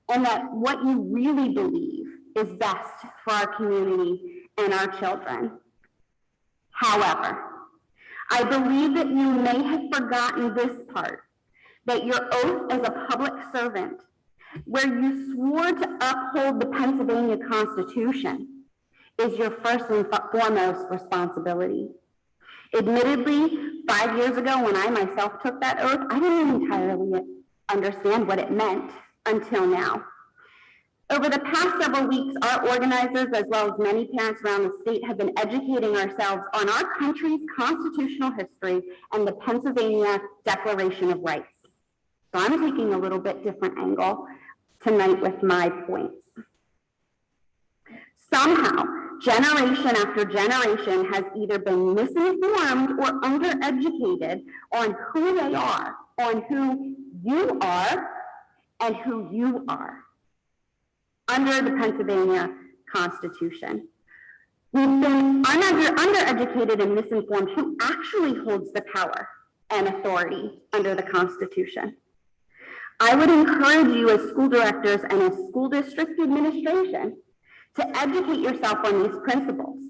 and that what you really believe is best for our community and our children. However, I believe that you may have forgotten this part, that your oath as a public servant, where you swore to uphold the Pennsylvania Constitution, is your first and foremost responsibility. Admittedly, 5 years ago when I myself took that oath, I didn't entirely understand what it meant until now. Over the past several weeks, our organizers, as well as many parents around the state, have been educating ourselves on our country's constitutional history and the Pennsylvania Declaration of Rights. So I'm taking a little bit different angle tonight with my points. Somehow, generation after generation has either been misinformed or undereducated on who they are, on who you are, and who you are under the Pennsylvania Constitution. We've been undereducated and misinformed who actually holds the power and authority under the Constitution. I would encourage you as school directors and as school district administration to educate yourself on these principles.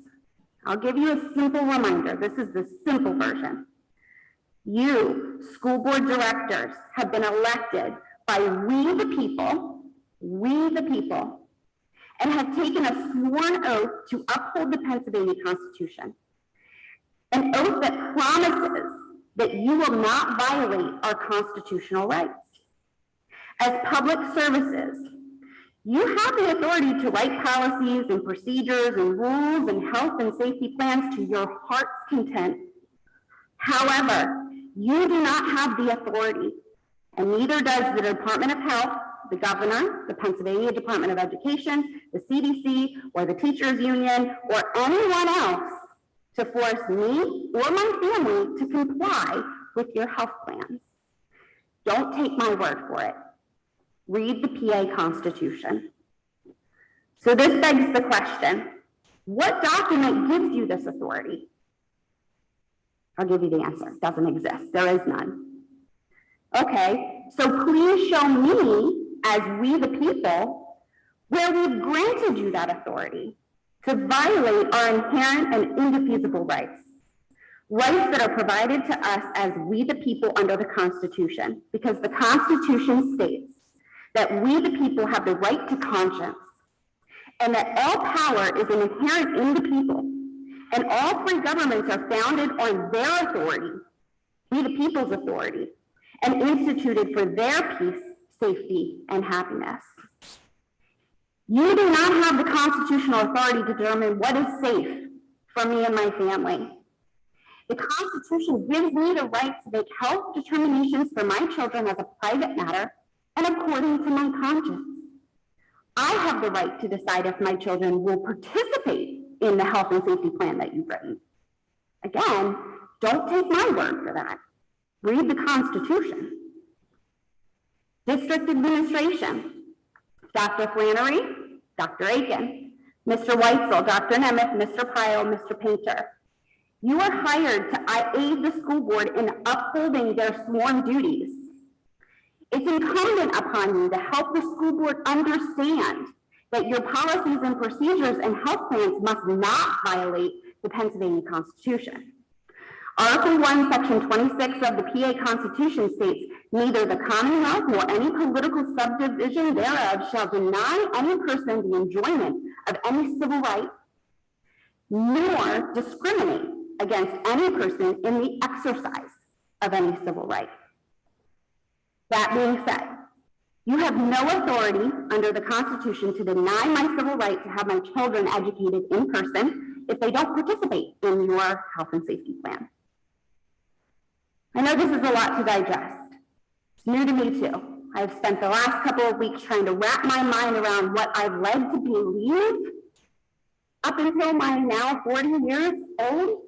I'll give you a simple reminder. This is the simple version. You, school board directors, have been elected by we the people, and have taken a sworn oath to uphold the Pennsylvania Constitution. An oath that promises that you will not violate our constitutional rights. As public services, you have the authority to write policies and procedures and rules and health and safety plans to your heart's content. However, you do not have the authority, and neither does the Department of Health, the governor, the Pennsylvania Department of Education, the CDC, or the teachers union, or anyone else to force me or my family to comply with your health plans. Don't take my word for it. Read the PA Constitution. So this begs the question, what document gives you this authority? I'll give you the answer. It doesn't exist. There is none. Okay, so please show me, as we the people, where we've granted you that authority to violate our inherent and indefeasible rights. Rights that are provided to us as we the people under the Constitution, because the Constitution states that we the people have the right to conscience, and that all power is inherent in the people, and all free governments are founded on their authority, we the people's authority, and instituted for their peace, safety, and happiness. You do not have the constitutional authority to determine what is safe for me and my family. The Constitution gives me the right to make health determinations for my children as a private matter and according to my conscience. I have the right to decide if my children will participate in the health and safety plan that you've written. Again, don't take my word for that. Read the Constitution. District administration, Dr. Flannery, Dr. Aiken, Mr. Weitzel, Dr. Nemeth, Mr. Pyle, Mr. Painter. You are hired to aid the school board in upholding their sworn duties. It's incumbent upon you to help the school board understand that your policies and procedures and health plans must not violate the Pennsylvania Constitution. Article 1, Section 26 of the PA Constitution states, neither the Commonwealth nor any political subdivision thereof shall deny any person the enjoyment of any civil right, nor discriminate against any person in the exercise of any civil right. That being said, you have no authority under the Constitution to deny my civil right to have my children educated in person if they don't participate in your health and safety plan. I know this is a lot to digest. It's new to me too. I've spent the last couple of weeks trying to wrap my mind around what I've led to believe up until my now 40 years old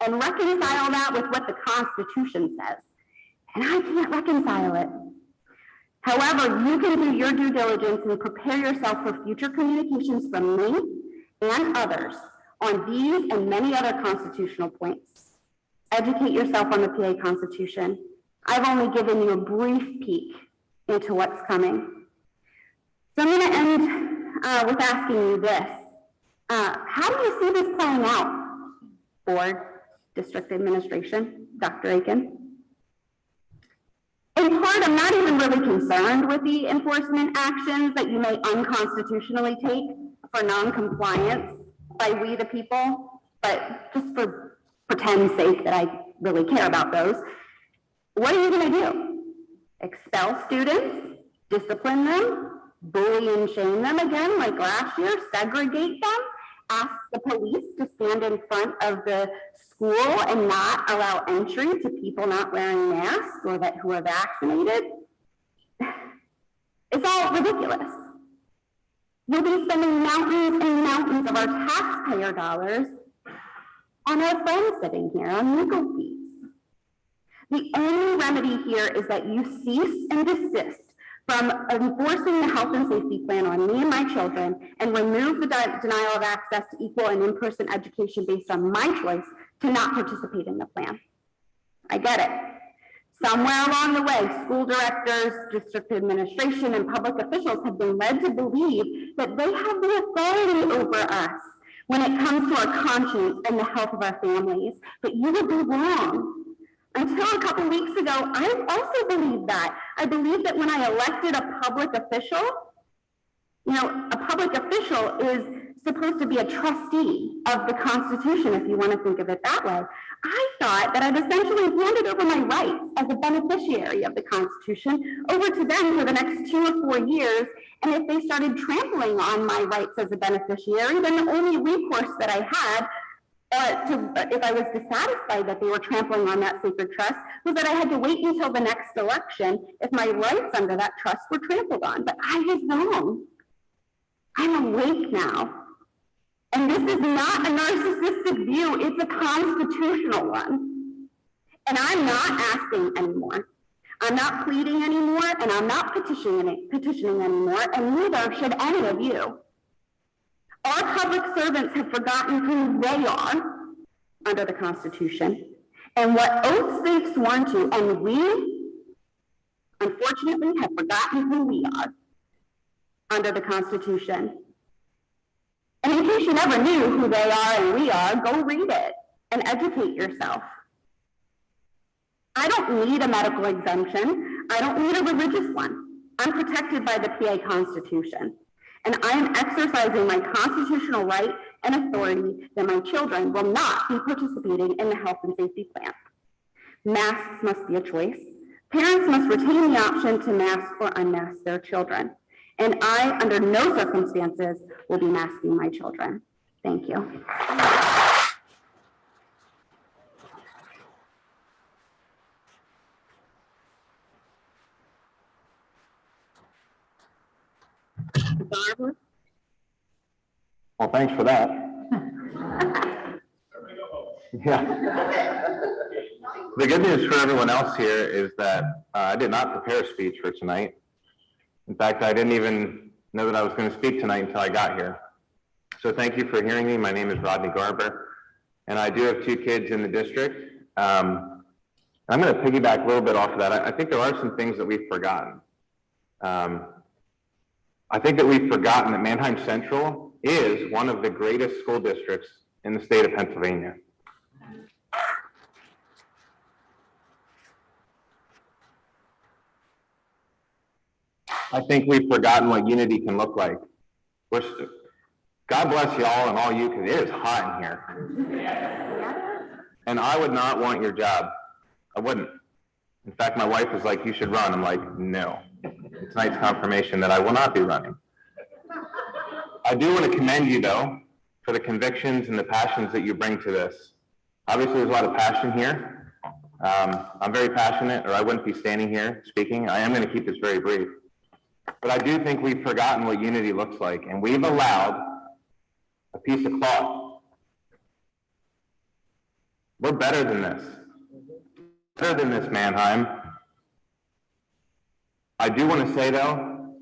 and reconcile that with what the Constitution says. And I can't reconcile it. However, you can do your due diligence and prepare yourself for future communications from me and others on these and many other constitutional points. Educate yourself on the PA Constitution. I've only given you a brief peek into what's coming. So I'm going to end with asking you this. How do you see this playing out, board, district administration, Dr. Aiken? In part, I'm not even really concerned with the enforcement actions that you may unconstitutionally take for non-compliance by we the people, but just for pretend's sake that I really care about those. What are you going to do? Expel students, discipline them, bully and shame them again like last year, segregate them, ask the police to stand in front of the school and not allow entry to people not wearing masks or that who are vaccinated? It's all ridiculous. You'll be spending mountains and mountains of our taxpayer dollars on our friends sitting here on legal fees. The only remedy here is that you cease and desist from enforcing the health and safety plan on me and my children and remove the denial of access to equal and in-person education based on my choice to not participate in the plan. I get it. Somewhere along the way, school directors, district administration, and public officials have been led to believe that they have the authority over us when it comes to our conscience and the health of our families. But you would be wrong. Until a couple weeks ago, I also believed that. I believed that when I elected a public official, a public official is supposed to be a trustee of the Constitution, if you want to think of it that way. I thought that I'd essentially handed over my rights as a beneficiary of the Constitution over to them for the next 2 or 4 years. And if they started trampling on my rights as a beneficiary, then the only recourse that I had if I was dissatisfied that they were trampling on that sacred trust was that I had to wait until the next election if my rights under that trust were trampled on. But I was wrong. I'm awake now. And this is not a narcissistic view, it's a constitutional one. And I'm not asking anymore. I'm not pleading anymore, and I'm not petitioning anymore, and neither should any of you. Our public servants have forgotten who they are under the Constitution and what oaths they've sworn to, and we, unfortunately, have forgotten who we are under the Constitution. And in case you never knew who they are and we are, go read it. and educate yourself. I don't need a medical exemption. I don't need a religious one. I'm protected by the PA Constitution, and I am exercising my constitutional right and authority that my children will not be participating in the health and safety plan. Masks must be a choice. Parents must retain the option to mask or unmask their children. And I, under no circumstances, will be masking my children. Thank you. Well, thanks for that. Yeah. The good news for everyone else here is that I did not prepare a speech for tonight. In fact, I didn't even know that I was going to speak tonight until I got here. So thank you for hearing me. My name is Rodney Garber, and I do have 2 kids in the district. I'm going to piggyback a little bit off of that. I think there are some things that we've forgotten. I think that we've forgotten that Manheim Central is one of the greatest school districts in the state of Pennsylvania. I think we've forgotten what unity can look like. God bless y'all and all you, because it is hot in here. And I would not want your job. I wouldn't. In fact, my wife was like, you should run. I'm like, no. Tonight's confirmation that I will not be running. I do want to commend you, though, for the convictions and the passions that you bring to this. Obviously, there's a lot of passion here. I'm very passionate, or I wouldn't be standing here speaking. I am going to keep this very brief. But I do think we've forgotten what unity looks like, and we've allowed a piece of cloth. We're better than this. Better than this, Manheim. I do want to say, though,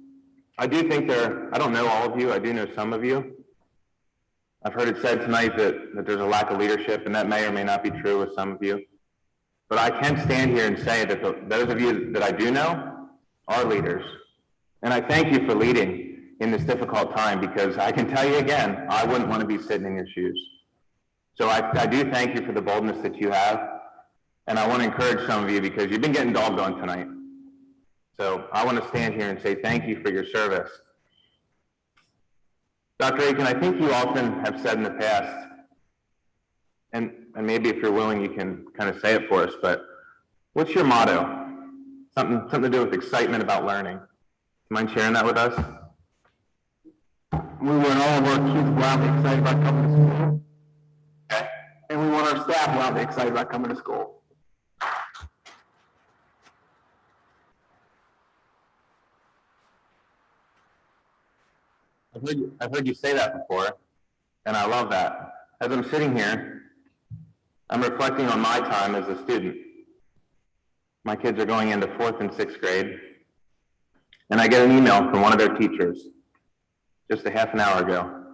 I do think I don't know all of you, I do know some of you. I've heard it said tonight that there's a lack of leadership, and that may or may not be true with some of you. But I can stand here and say that those of you that I do know are leaders. And I thank you for leading in this difficult time, because I can tell you again, I wouldn't want to be sitting in your shoes. So I do thank you for the boldness that you have. And I want to encourage some of you, because you've been getting dogged on tonight. So I want to stand here and say thank you for your service. Dr. Aiken, I think you often have said in the past, and maybe if you're willing, you can kind of say it for us, but what's your motto? Something to do with excitement about learning. Do you mind sharing that with us? We want all of our kids wildly excited about coming to school. Okay. And we want our staff wildly excited about coming to school. I've heard you say that before, and I love that. As I'm sitting here, I'm reflecting on my time as a student. My kids are going into 4th and 6th grade, and I get an email from one of their teachers just a half an hour ago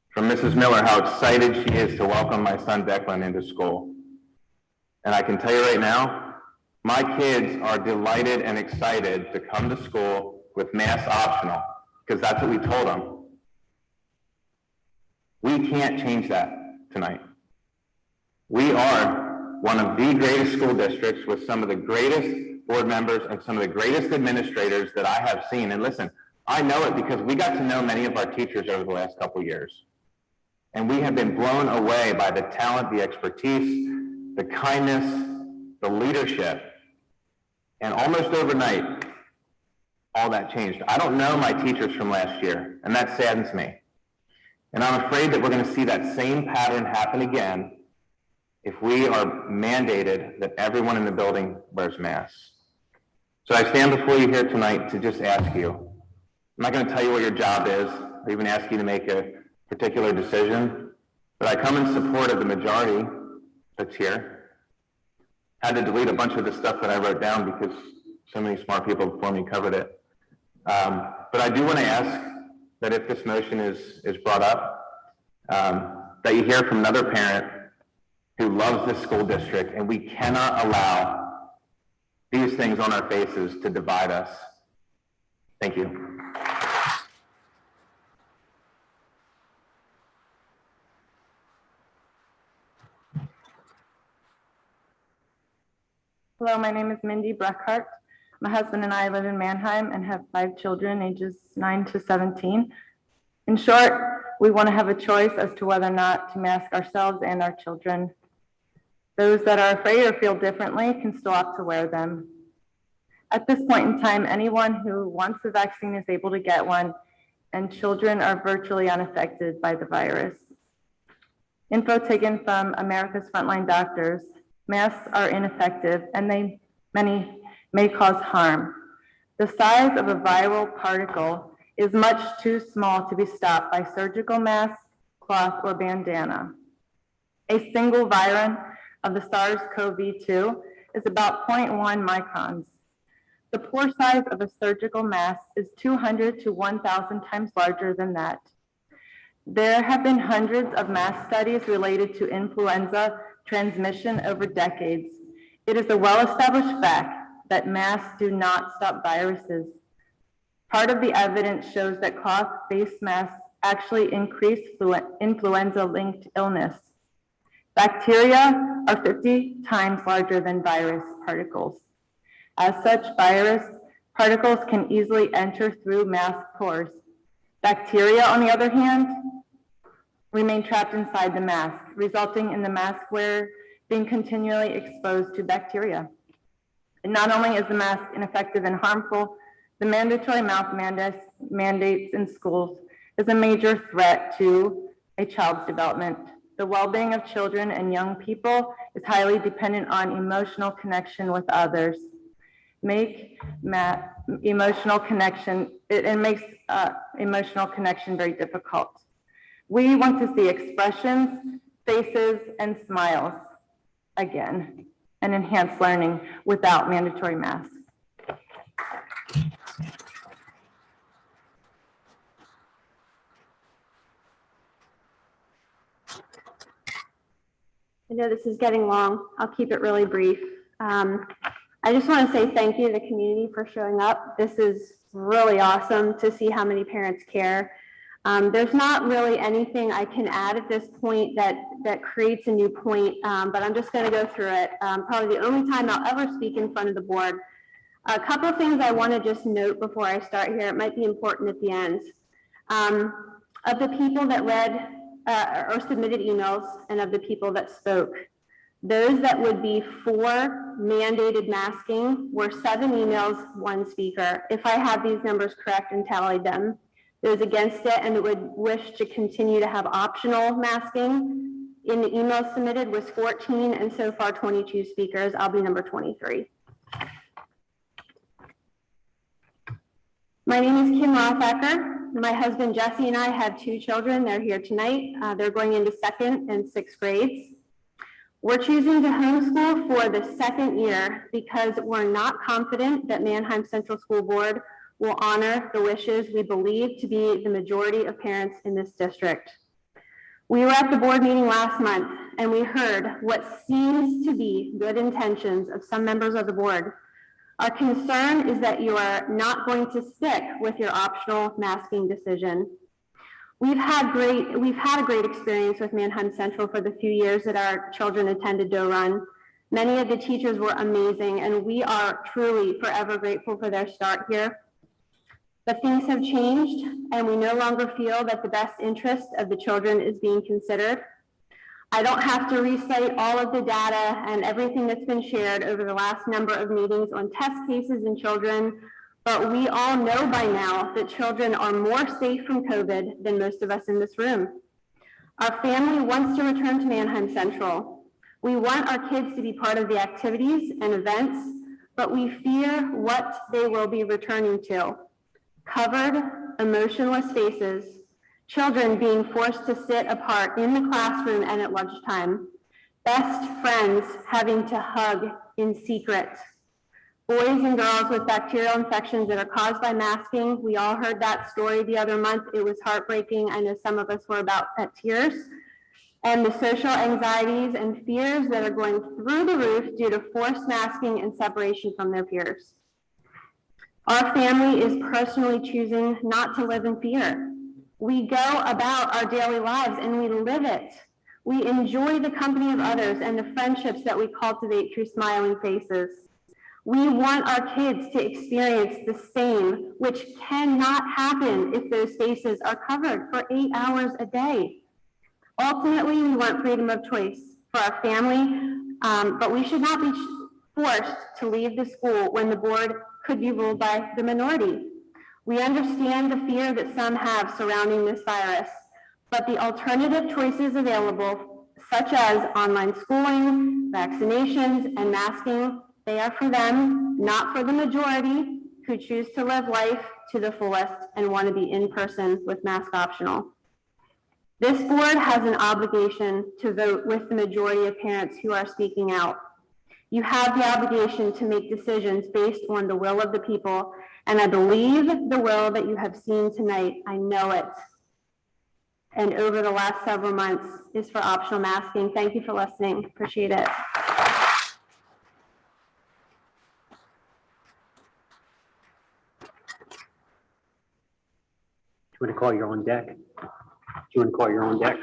from Mrs. Miller, how excited she is to welcome my son Declan into school. And I can tell you right now, my kids are delighted and excited to come to school with mask optional, because that's what we told them. We can't change that tonight. We are one of the greatest school districts with some of the greatest board members and some of the greatest administrators that I have seen. And listen, I know it because we got to know many of our teachers over the last couple of years. And we have been blown away by the talent, the expertise, the kindness, the leadership. And almost overnight, all that changed. I don't know my teachers from last year, and that saddens me. And I'm afraid that we're going to see that same pattern happen again if we are mandated that everyone in the building wears masks. So I stand before you here tonight to just ask you. I'm not going to tell you what your job is, or even ask you to make a particular decision, but I come in support of the majority that's here. I had to delete a bunch of the stuff that I wrote down because so many smart people before me covered it. But I do want to ask that if this motion is brought up, that you hear from another parent who loves this school district, and we cannot allow these things on our faces to divide us. Thank you. Hello, my name is Mindy Bruckhart. My husband and I live in Mannheim and have 5 children, ages 9 to 17. In short, we want to have a choice as to whether or not to mask ourselves and our children. Those that are afraid or feel differently can still opt to wear them. At this point in time, anyone who wants the vaccine is able to get one, and children are virtually unaffected by the virus. Info taken from America's Frontline Doctors: masks are ineffective and many may cause harm. The size of a viral particle is much too small to be stopped by surgical mask, cloth, or bandana. A single virion of the SARS-CoV-2 is about 0.1 microns. The pore size of a surgical mask is 200 to 1,000 times larger than that. There have been hundreds of mask studies related to influenza transmission over decades. It is a well-established fact that masks do not stop viruses. Part of the evidence shows that cloth-based masks actually increase influenza-linked illness. Bacteria are 50 times larger than virus particles. As such, virus particles can easily enter through mask pores. Bacteria, on the other hand, remain trapped inside the mask, resulting in the mask wearer being continually exposed to bacteria. And not only is the mask ineffective and harmful, the mandatory mouth mandates in schools is a major threat to a child's development. The well-being of children and young people is highly dependent on emotional connection with others. It makes emotional connection very difficult. We want to see expressions, faces, and smiles again, and enhance learning without mandatory masks. I know this is getting long. I'll keep it really brief. I just want to say thank you to the community for showing up. This is really awesome to see how many parents care. There's not really anything I can add at this point that creates a new point, but I'm just going to go through it. Probably the only time I'll ever speak in front of the board. A couple of things I want to just note before I start here. It might be important at the end. Of the people that read or submitted emails and of the people that spoke, those that would be for mandated masking were 7 emails, 1 speaker. If I have these numbers correct and tallied them. Those against it and that would wish to continue to have optional masking in the emails submitted was 14, and so far 22 speakers. I'll be number 23. My name is Kim Rothacker. My husband Jesse and I have 2 children. They're here tonight. They're going into 2nd and 6th grades. We're choosing to homeschool for the 2nd year because we're not confident that Mannheim Central School Board will honor the wishes we believe to be the majority of parents in this district. We were at the board meeting last month and we heard what seems to be good intentions of some members of the board. Our concern is that you are not going to stick with your optional masking decision. We've had a great experience with Mannheim Central for the few years that our children attended Doe Run. Many of the teachers were amazing and we are truly forever grateful for their start here. But things have changed and we no longer feel that the best interest of the children is being considered. I don't have to recite all of the data and everything that's been shared over the last number of meetings on test cases in children, but we all know by now that children are more safe from COVID than most of us in this room. Our family wants to return to Mannheim Central. We want our kids to be part of the activities and events, but we fear what they will be returning to. Covered, emotionless faces, children being forced to sit apart in the classroom and at lunchtime, best friends having to hug in secret, boys and girls with bacterial infections that are caused by masking. We all heard that story the other month. It was heartbreaking. I know some of us were about at tears. And the social anxieties and fears that are going through the roof due to forced masking and separation from their peers. Our family is personally choosing not to live in fear. We go about our daily lives and we live it. We enjoy the company of others and the friendships that we cultivate through smiling faces. We want our kids to experience the same, which cannot happen if those faces are covered for 8 hours a day. Ultimately, we want freedom of choice for our family, but we should not be forced to leave the school when the board could be ruled by the minority. We understand the fear that some have surrounding this virus, but the alternative choices available, such as online schooling, vaccinations, and masking, they are for them, not for the majority who choose to live life to the fullest and want to be in person with mask optional. This board has an obligation to vote with the majority of parents who are speaking out. You have the obligation to make decisions based on the will of the people, and I believe the will that you have seen tonight, I know it, and over the last several months is for optional masking. Thank you for listening. Appreciate it. Do you want to call your own deck? Do you want to call your own deck?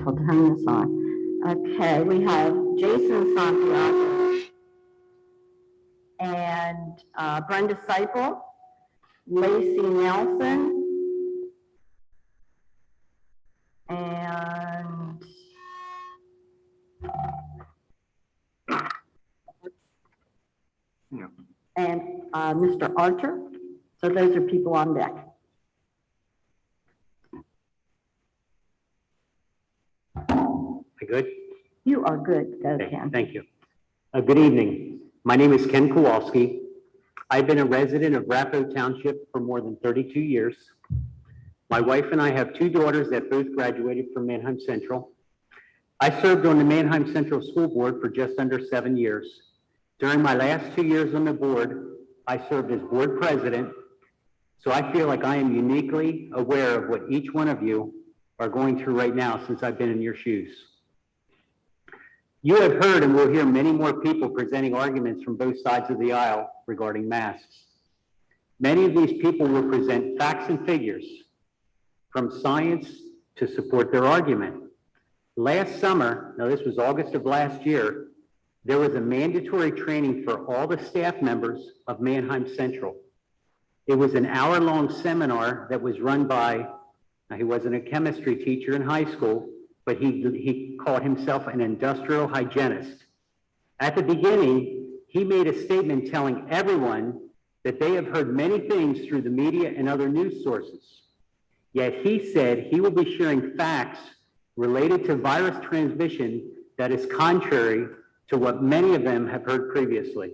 I'll turn this on. Okay, we have Jason Santiago and Brenda Seipel, Lacey Nelson, and Mr. Archer. So those are people on deck. Good? You are good. Go, Okay, Ken. thank you. Good evening. My name is Ken Kowalski. I've been a resident of Rapo Township for more than 32 years. My wife and I have 2 daughters that both graduated from Manheim Central. I served on the Manheim Central School Board for just under 7 years. During my last 2 years on the board, I served as board president, so I feel like I am uniquely aware of what each one of you are going through right now since I've been in your shoes. You have heard and will hear many more people presenting arguments from both sides of the aisle regarding masks. Many of these people will present facts and figures from science to support their argument. Last summer, now this was August of last year, there was a mandatory training for all the staff members of Manheim Central. It was an hour-long seminar that was run by, now he wasn't a chemistry teacher in high school, but he called himself an industrial hygienist. At the beginning, he made a statement telling everyone that they have heard many things through the media and other news sources. Yet he said he will be sharing facts related to virus transmission that is contrary to what many of them have heard previously.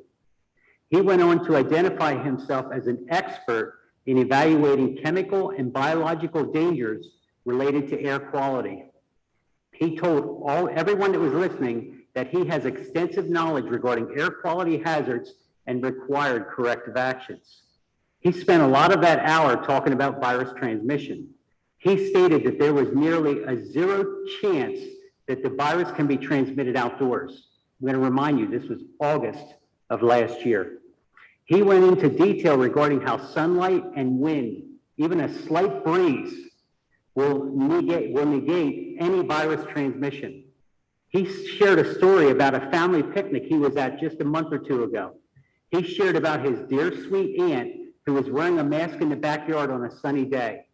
He went on to identify himself as an expert in evaluating chemical and biological dangers related to air quality. He told everyone that was listening that he has extensive knowledge regarding air quality hazards and required corrective actions. He spent a lot of that hour talking about virus transmission. He stated that there was nearly a 0 chance that the virus can be transmitted outdoors. I'm going to remind you, this was August of last year. He went into detail regarding how sunlight and wind, even a slight breeze, will negate any virus transmission. He shared a story about a family picnic he was at just a month or 2 ago. He shared about his dear sweet aunt who was wearing a mask in the backyard on a sunny day.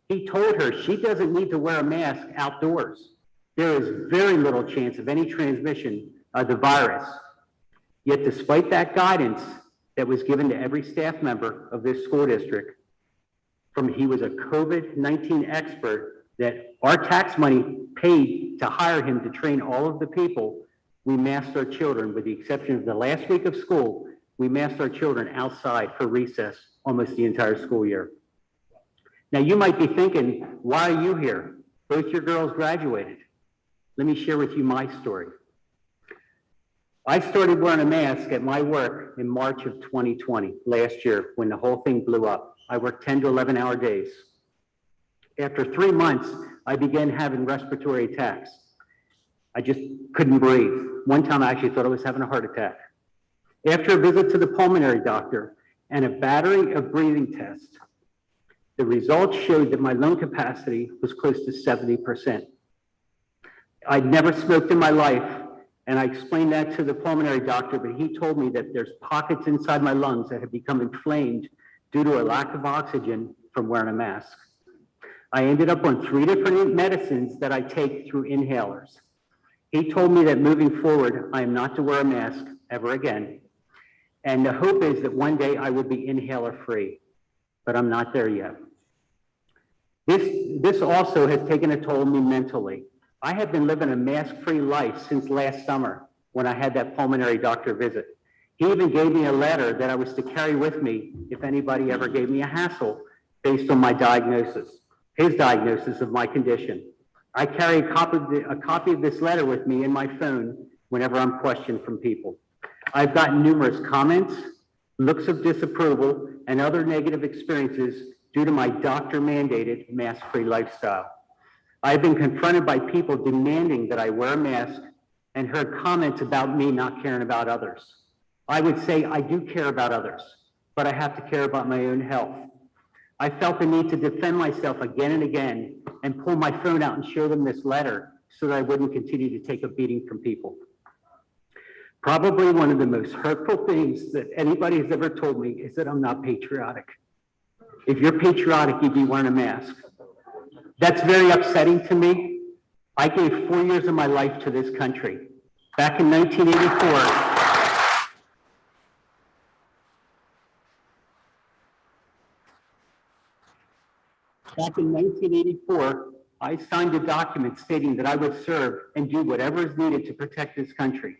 He told her she doesn't need to wear a mask outdoors. There is very little chance of any transmission of the virus. Yet despite that guidance that was given to every staff member of this school district, he was a COVID-19 expert that our tax money paid to hire him to train all of the people, we masked our children, with the exception of the last week of school, we masked our children outside for recess almost the entire school year. Now you might be thinking, why are you here? Both your girls graduated. Let me share with you my story. I started wearing a mask at my work in March of 2020, last year, when the whole thing blew up. I worked 10 to 11-hour days. After 3 months, I began having respiratory attacks. I just couldn't breathe. One time I actually thought I was having a heart attack. After a visit to the pulmonary doctor and a battery of breathing tests, the results showed that my lung capacity was close to 70%. I'd never smoked in my life, and I explained that to the pulmonary doctor, but he told me that there's pockets inside my lungs that have become inflamed due to a lack of oxygen from wearing a mask. I ended up on 3 different medicines that I take through inhalers. He told me that moving forward, I am not to wear a mask ever again. And the hope is that one day I will be inhaler free, but I'm not there yet. This also has taken a toll on me mentally. I have been living a mask-free life since last summer when I had that pulmonary doctor visit. He even gave me a letter that I was to carry with me if anybody ever gave me a hassle based on my diagnosis, his diagnosis of my condition. I carry a copy of this letter with me in my phone whenever I'm questioned from people. I've gotten numerous comments, looks of disapproval, and other negative experiences due to my doctor-mandated mask-free lifestyle. I've been confronted by people demanding that I wear a mask and heard comments about me not caring about others. I would say I do care about others, but I have to care about my own health. I felt the need to defend myself again and again and pull my phone out and show them this letter so that I wouldn't continue to take a beating from people. Probably one of the most hurtful things that anybody has ever told me is that I'm not patriotic. If you're patriotic, you'd be wearing a mask. That's very upsetting to me. I gave 4 years of my life to this country. Back in 1984, I signed a document stating that I would serve and do whatever is needed to protect this country.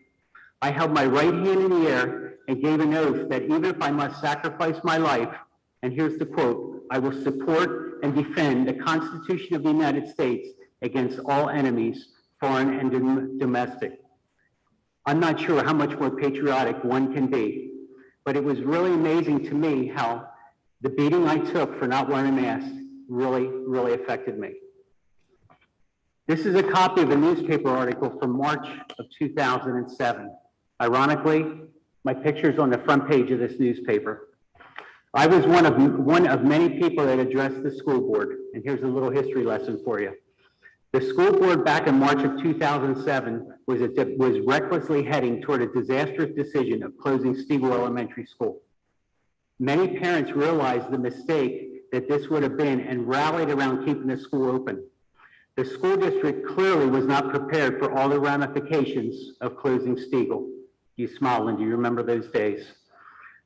I held my right hand in the air and gave an oath that even if I must sacrifice my life, and here's the quote, I will support and defend the Constitution of the United States against all enemies, foreign and domestic. I'm not sure how much more patriotic one can be, but it was really amazing to me how the beating I took for not wearing a mask really affected me. This is a copy of a newspaper article from March of 2007. Ironically, my picture's on the front page of this newspaper. I was one of many people that addressed the school board, and here's a little history lesson for you. The school board back in March of 2007 was recklessly heading toward a disastrous decision of closing Stiegel Elementary School. Many parents realized the mistake that this would have been and rallied around keeping the school open. The school district clearly was not prepared for all the ramifications of closing Stiegel. You smile, Linda, you remember those days.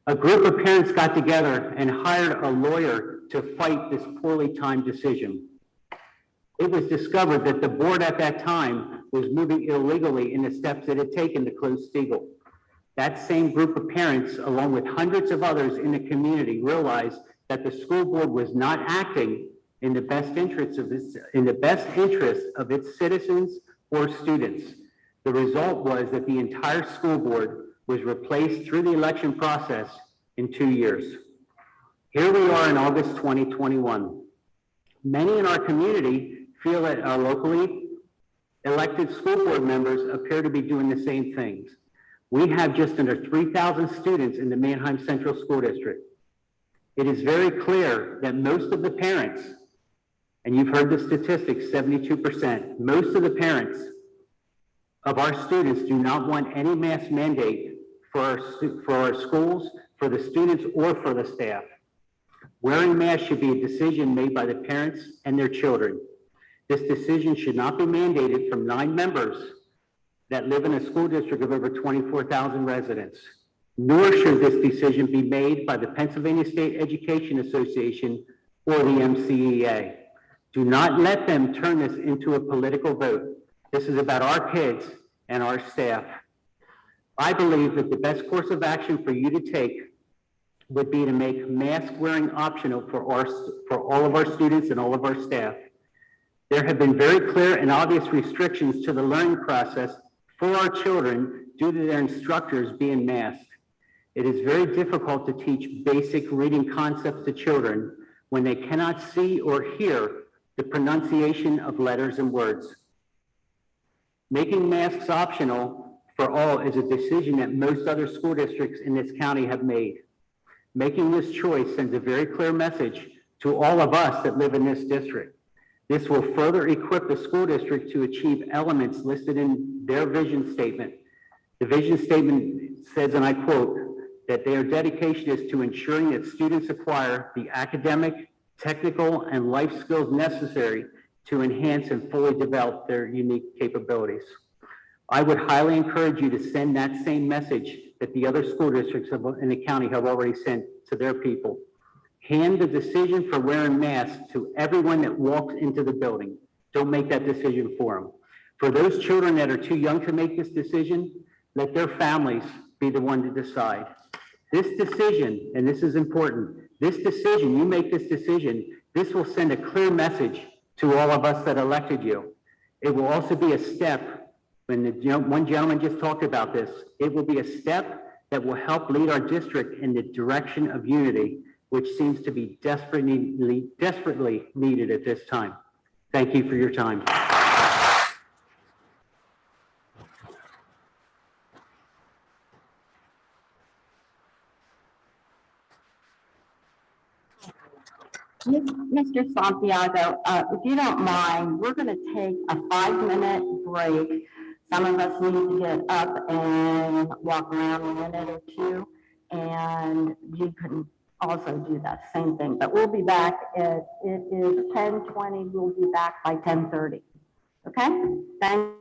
A group of parents got together and hired a lawyer to fight this poorly timed decision. It was discovered that the board at that time was moving illegally in the steps it had taken to close Stiegel. That same group of parents, along with hundreds of others in the community, realized that the school board was not acting in the best interest of its citizens or students. The result was that the entire school board was replaced through the election process in 2 years. Here we are in August 2021. Many in our community feel that our locally elected school board members appear to be doing the same things. We have just under 3,000 students in the Manheim Central School District. It is very clear that most of the parents, and you've heard the statistics, 72%, most of the parents of our students do not want any mask mandate for our schools, for the students, or for the staff. Wearing masks should be a decision made by the parents and their children. This decision should not be mandated from 9 members that live in a school district of over 24,000 residents, nor should this decision be made by the Pennsylvania State Education Association or the MCEA. Do not let them turn this into a political vote. This is about our kids and our staff. I believe that the best course of action for you to take would be to make mask wearing optional for all of our students and all of our staff. There have been very clear and obvious restrictions to the learning process for our children due to their instructors being masked. It is very difficult to teach basic reading concepts to children when they cannot see or hear the pronunciation of letters and words. Making masks optional for all is a decision that most other school districts in this county have made. Making this choice sends a very clear message to all of us that live in this district. This will further equip the school district to achieve elements listed in their vision statement. The vision statement says, and I quote, that their dedication is to ensuring that students acquire the academic, technical, and life skills necessary to enhance and fully develop their unique capabilities. I would highly encourage you to send that same message that the other school districts in the county have already sent to their people. Hand the decision for wearing masks to everyone that walks into the building. Don't make that decision for them. For those children that are too young to make this decision, let their families be the one to decide. This decision, and this is important, this decision, you make this decision, this will send a clear message to all of us that elected you. It will also be a step, when one gentleman just talked about this, it will be a step that will help lead our district in the direction of unity, which seems to be desperately needed at this time. Thank you for your time. Mr. Santiago, if you don't mind, we're going to take a 5-minute break. Some of us need to get up and walk around a minute or two, and you can also do that same thing. But we'll be back it is 10:20. We'll be back by 10:30. Okay? Thank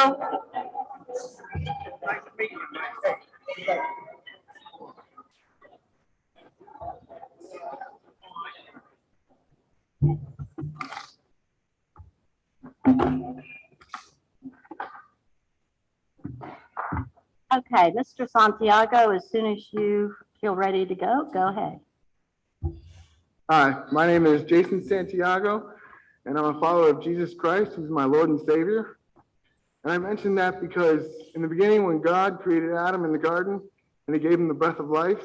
Santiago. Okay, Mr. Santiago, as soon as you feel ready to go ahead. Hi, my name is Jason Santiago, and I'm a follower of Jesus Christ, who's my Lord and Savior. And I mention that because in the beginning, when God created Adam in the garden and he gave him the breath of life,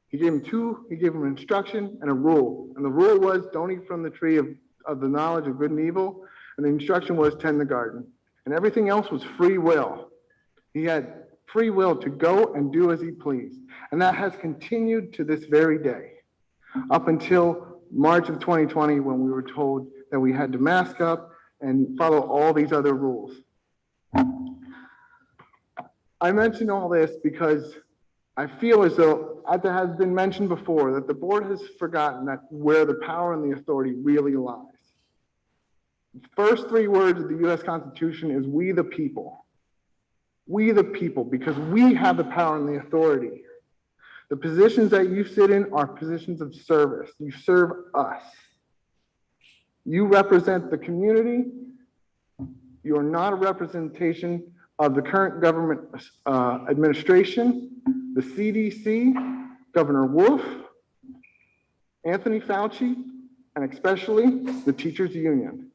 he gave him instruction and a rule. And the rule was don't eat from the tree of the knowledge of good and evil. And the instruction was tend the garden. And everything else was free will. He had free will to go and do as he pleased. And that has continued to this very day, up until March of 2020, when we were told that we had to mask up and follow all these other rules. I mention all this because I feel as though, as it has been mentioned before, that the board has forgotten that where the power and the authority really lies. The first three words of the U.S. Constitution is "we the people." We the people, because we have the power and the authority. The positions that you sit in are positions of service. You serve us. You represent the community. You are not a representation of the current government administration, the CDC, Governor Wolf, Anthony Fauci, and especially the teachers union.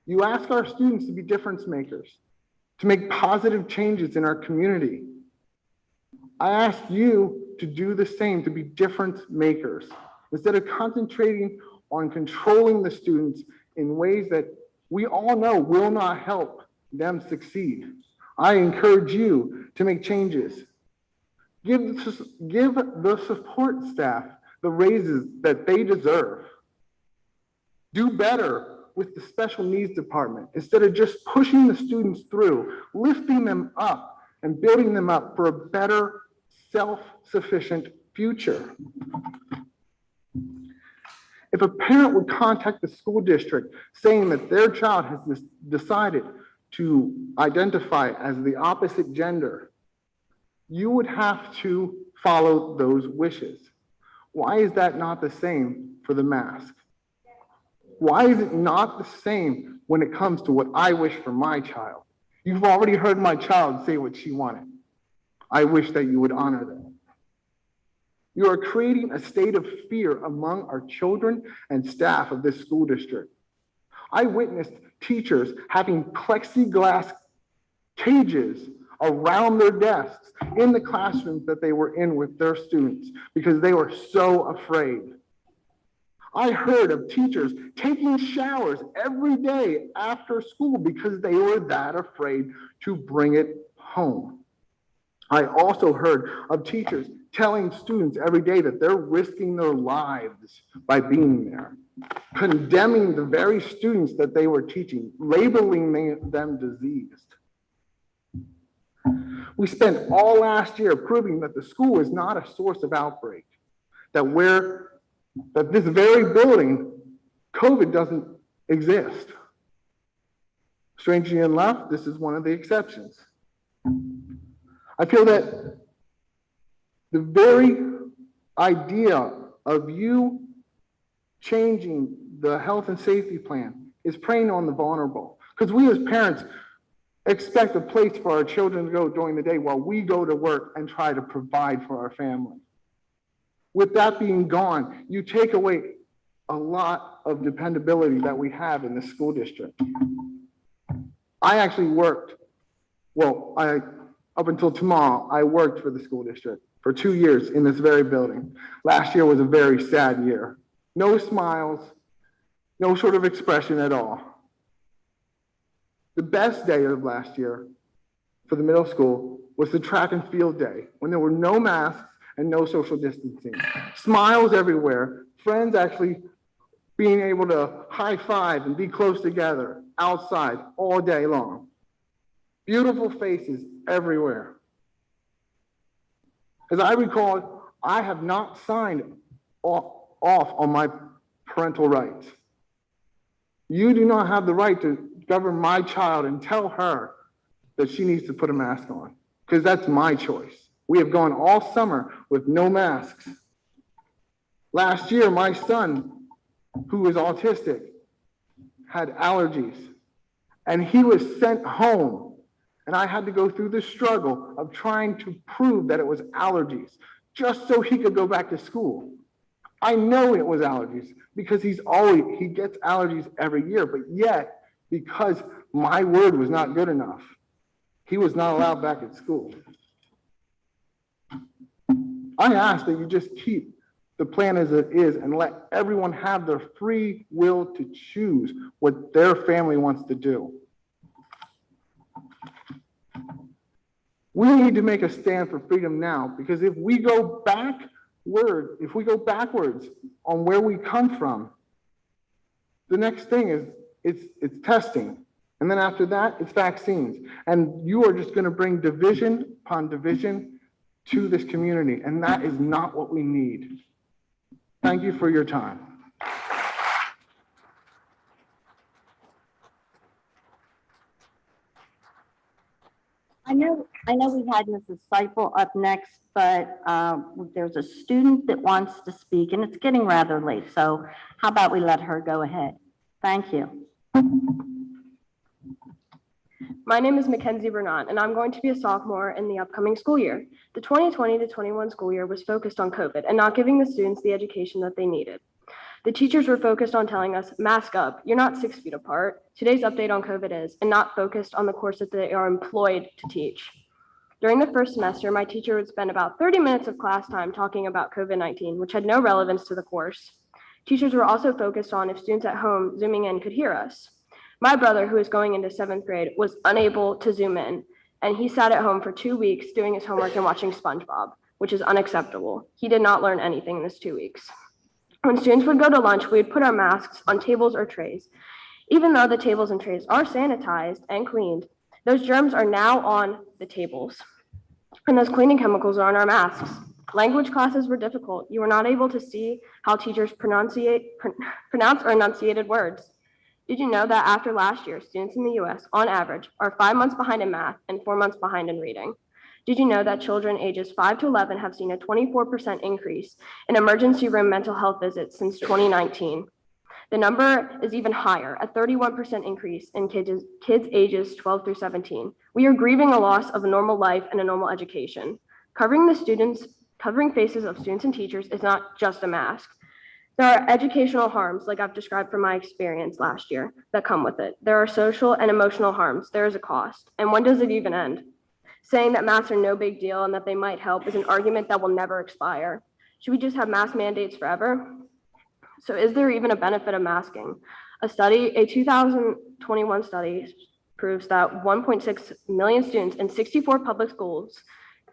You ask our students to be difference makers, to make positive changes in our community. I ask you to do the same, to be difference makers. Instead of concentrating on controlling the students in ways that we all know will not help them succeed, I encourage you to make changes. Give the support staff the raises that they deserve. Do better with the special needs department. Instead of just pushing the students through, lifting them up and building them up for a better self-sufficient future. If a parent would contact the school district saying that their child has decided to identify as the opposite gender, you would have to follow those wishes. Why is that not the same for the mask? Why is it not the same when it comes to what I wish for my child? You've already heard my child say what she wanted. I wish that you would honor that. You are creating a state of fear among our children and staff of this school district. I witnessed teachers having plexiglass cages around their desks in the classrooms that they were in with their students because they were so afraid. I heard of teachers taking showers every day after school because they were that afraid to bring it home. I also heard of teachers telling students every day that they're risking their lives by being there, condemning the very students that they were teaching, labeling them diseased. We spent all last year proving that the school is not a source of outbreak, that this very building, COVID doesn't exist. Strangely enough, this is one of the exceptions. I feel that the very idea of you changing the health and safety plan is preying on the vulnerable. Because we as parents expect a place for our children to go during the day while we go to work and try to provide for our family. With that being gone, you take away a lot of dependability that we have in the school district. I actually worked, up until tomorrow, I worked for the school district for 2 years in this very building. Last year was a very sad year. No smiles, no sort of expression at all. The best day of last year for the middle school was the track and field day, when there were no masks and no social distancing. Smiles everywhere, friends actually being able to high five and be close together outside all day long. Beautiful faces everywhere. As I recall, I have not signed off on my parental rights. You do not have the right to govern my child and tell her that she needs to put a mask on, because that's my choice. We have gone all summer with no masks. Last year, my son, who is autistic, had allergies, and he was sent home. And I had to go through the struggle of trying to prove that it was allergies, just so he could go back to school. I know it was allergies because he gets allergies every year, but yet, because my word was not good enough, he was not allowed back at school. I ask that you just keep the plan as it is and let everyone have their free will to choose what their family wants to do. We need to make a stand for freedom now, because if we go backwards on where we come from, the next thing is it's testing. And then after that, it's vaccines. And you are just going to bring division upon division to this community. And that is not what we need. Thank you for your time. I know we had Mrs. Seipel up next, but there's a student that wants to speak, and it's getting rather late. So how about we let her go ahead? Thank you. My name is Mackenzie Bernard, and I'm going to be a sophomore in the upcoming school year. The 2020 to 21 school year was focused on COVID and not giving the students the education that they needed. The teachers were focused on telling us, mask up, you're not 6 feet apart. Today's update on COVID is, and not focused on the course that they are employed to teach. During the first semester, my teacher would spend about 30 minutes of class time talking about COVID-19, which had no relevance to the course. Teachers were also focused on if students at home Zooming in could hear us. My brother, who is going into 7th grade, was unable to Zoom in, and he sat at home for 2 weeks doing his homework and watching SpongeBob, which is unacceptable. He did not learn anything in this 2 weeks. When students would go to lunch, we would put our masks on tables or trays. Even though the tables and trays are sanitized and cleaned, those germs are now on the tables, and those cleaning chemicals are on our masks. Language classes were difficult. You were not able to see how teachers pronounce or enunciated words. Did you know that after last year, students in the US, on average, are 5 months behind in math and 4 months behind in reading? Did you know that children ages 5 to 11 have seen a 24% increase in emergency room mental health visits since 2019? The number is even higher, a 31% increase in kids ages 12 through 17. We are grieving a loss of a normal life and a normal education. Covering faces of students and teachers is not just a mask. There are educational harms, like I've described from my experience last year, that come with it. There are social and emotional harms. There is a cost. And when does it even end? Saying that masks are no big deal and that they might help is an argument that will never expire. Should we just have mask mandates forever? So is there even a benefit of masking? A 2021 study proves that 1.6 million students in 64 public schools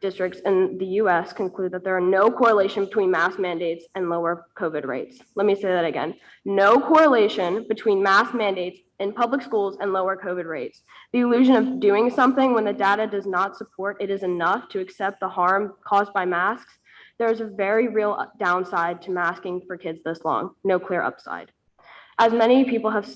districts in the US conclude that there are no correlation between mask mandates and lower COVID rates. Let me say that again. No correlation between mask mandates in public schools and lower COVID rates. The illusion of doing something when the data does not support it is enough to accept the harm caused by masks. There's a very real downside to masking for kids this long, no clear upside. As many people have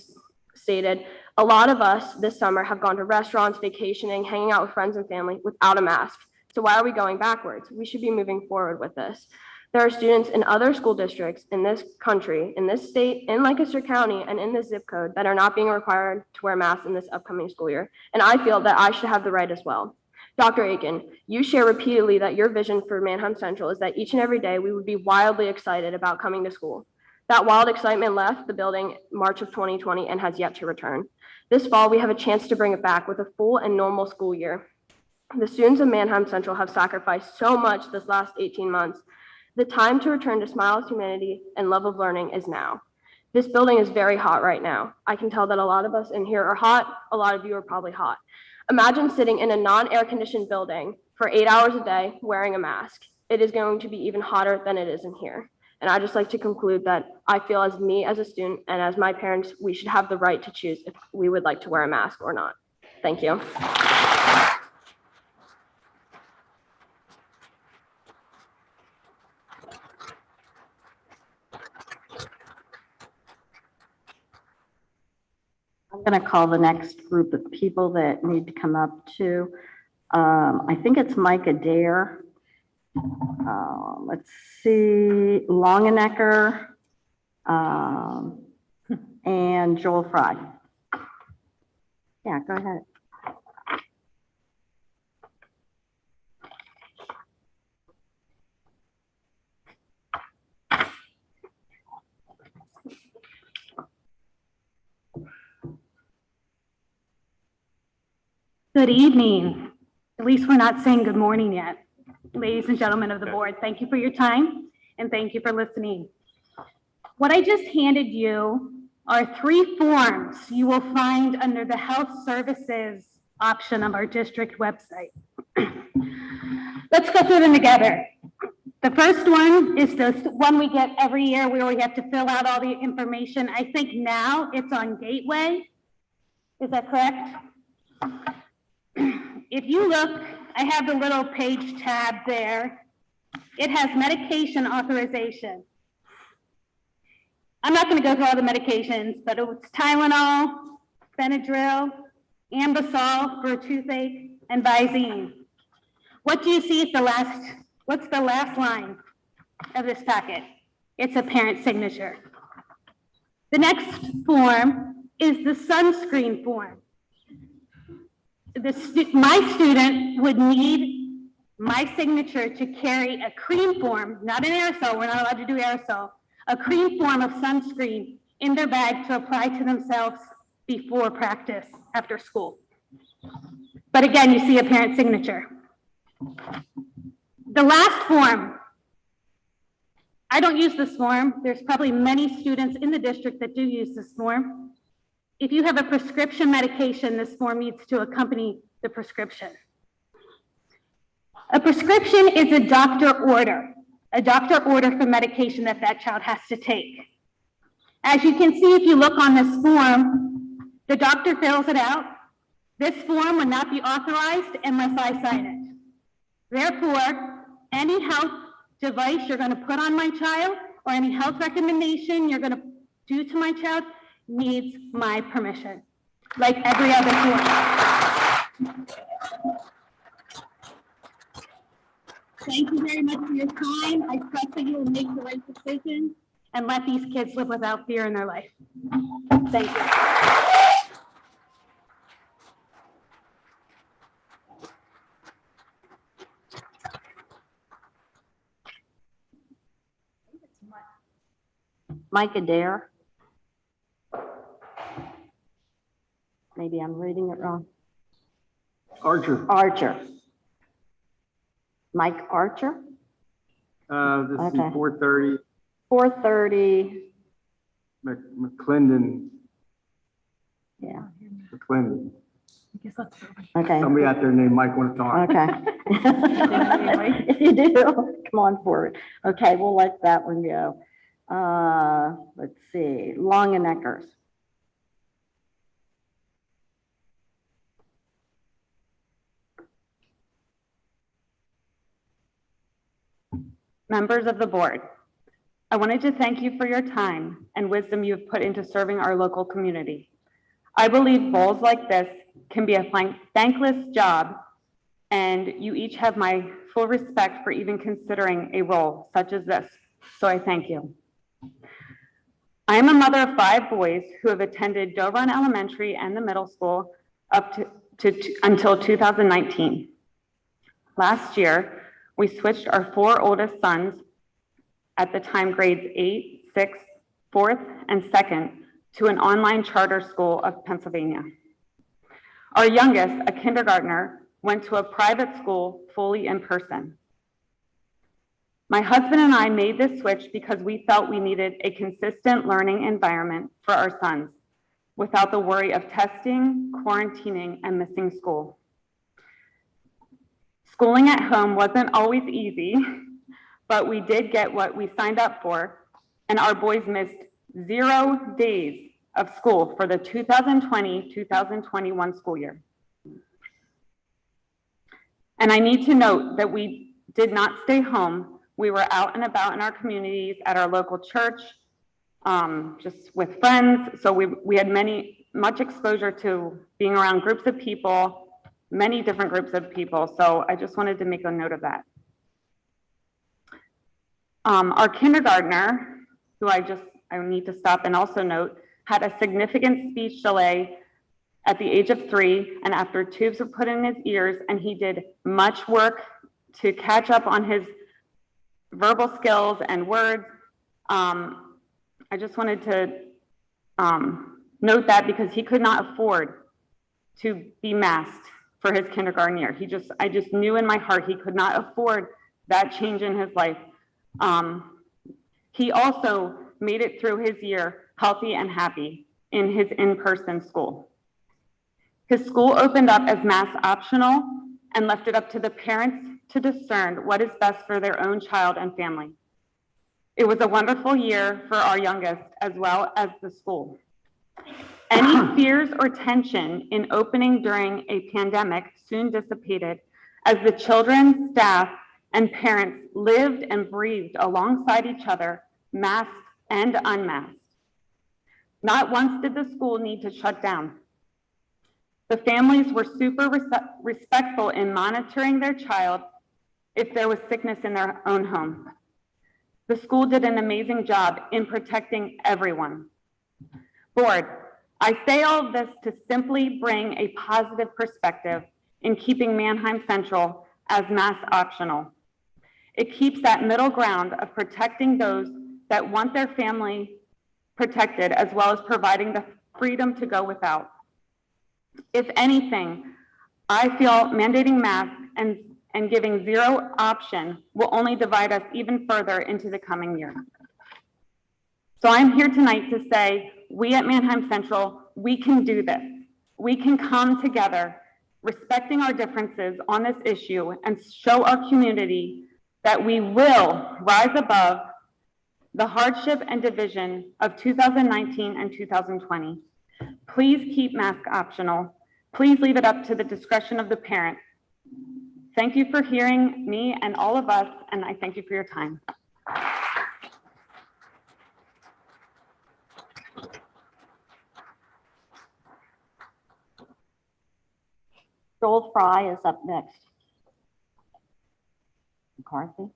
stated, a lot of us this summer have gone to restaurants, vacationing, hanging out with friends and family without a mask. So why are we going backwards? We should be moving forward with this. There are students in other school districts in this country, in this state, in Lancaster County, and in this zip code that are not being required to wear masks in this upcoming school year. And I feel that I should have the right as well. Dr. Aiken, you share repeatedly that your vision for Manheim Central is that each and every day we would be wildly excited about coming to school. That wild excitement left the building March of 2020 and has yet to return. This fall, we have a chance to bring it back with a full and normal school year. The students of Manheim Central have sacrificed so much this last 18 months. The time to return to smiles, humanity, and love of learning is now. This building is very hot right now. I can tell that a lot of us in here are hot. A lot of you are probably hot. Imagine sitting in a non-air conditioned building for 8 hours a day wearing a mask. It is going to be even hotter than it is in here. And I just like to conclude that I feel as me as a student and as my parents, we should have the right to choose if we would like to wear a mask or not. Thank you. Going to call the next group of people that need to come up to. I think it's Mike Adair. Let's see, Longenecker, and Joel Fry. Yeah, go ahead. Good evening. At least we're not saying good morning yet. Ladies and gentlemen of the board, thank you for your time and thank you for listening. What I just handed you are 3 forms you will find under the health services option of our district website. Let's go through them together. The first one is the one we get every year where we have to fill out all the information. I think now it's on Gateway. Is that correct? If you look, I have the little page tab there. It has medication authorization. I'm not going to go through all the medications, but it's Tylenol, Benadryl, Ambisol for a toothache, and Visine. What do you see at the last, what's the last line of this packet? It's a parent signature. The next form is the sunscreen form. My student would need my signature to carry a cream form, not an aerosol, we're not allowed to do aerosol, a cream form of sunscreen in their bag to apply to themselves before practice after school. But again, you see a parent signature. The last form, I don't use this form. There's probably many students in the district that do use this form. If you have a prescription medication, this form needs to accompany the prescription. A prescription is a doctor order for medication that that child has to take. As you can see, if you look on this form, the doctor fills it out. This form would not be authorized unless I sign it. Therefore, any health device you're going to put on my child or any health recommendation you're going to do to my child needs my permission, like every other form. Thank you very much for your time. I trust that you will make the right decision and let these kids live without fear in their life. Thank you. Mike Adair. Maybe I'm reading it wrong. Archer. Archer. Mike Archer? This is Okay. 430 430. McClendon. Yeah. McClendon. Okay. Somebody out there named Mike want to talk. Okay. If you do, come on forward. Okay, we'll let that one go. Let's see, Longeneckers. Members of the board, I wanted to thank you for your time and wisdom you've put into serving our local community. I believe bowls like this can be a thankless job, and you each have my full respect for even considering a role such as this, so I thank you. I am a mother of 5 boys who have attended Doe Run Elementary and the middle school up until 2019. Last year, we switched our 4 oldest sons, at the time grades 8, 6, 4th, and 2nd, to an online charter school of Pennsylvania. Our youngest, a kindergartner, went to a private school fully in person. My husband and I made this switch because we felt we needed a consistent learning environment for our sons without the worry of testing, quarantining, and missing school. Schooling at home wasn't always easy, but we did get what we signed up for, and our boys missed 0 days of school for the 2020-2021 school year. And I need to note that we did not stay home. We were out and about in our communities, at our local church, just with friends. So we had many much exposure to being around groups of people, many different groups of people. So I just wanted to make a note of that. Our kindergartner, who I need to stop and also note, had a significant speech delay at the age of 3, and after tubes were put in his ears, and he did much work to catch up on his verbal skills and words. I just wanted to note that because he could not afford to be masked for his kindergarten year. I just knew in my heart he could not afford that change in his life. He also made it through his year healthy and happy in his in-person school. His school opened up as mask optional and left it up to the parents to discern what is best for their own child and family. It was a wonderful year for our youngest as well as the school. Any fears or tension in opening during a pandemic soon dissipated as the children, staff, and parents lived and breathed alongside each other, masked and unmasked. Not once did the school need to shut down. The families were super respectful in monitoring their child if there was sickness in their own home. The school did an amazing job in protecting everyone. Board, I say all of this to simply bring a positive perspective in keeping Manheim Central as mask optional. It keeps that middle ground of protecting those that want their family protected, as well as providing the freedom to go without. If anything, I feel mandating masks and giving zero option will only divide us even further into the coming year. So I'm here tonight to say, we at Manheim Central, we can do this. We can come together, respecting our differences on this issue, and show our community that we will rise above the hardship and division of 2019 and 2020. Please keep mask optional. Please leave it up to the discretion of the parent. Thank you for hearing me and all of us, and I thank you for your time. Joel Fry is up next. McCarthy?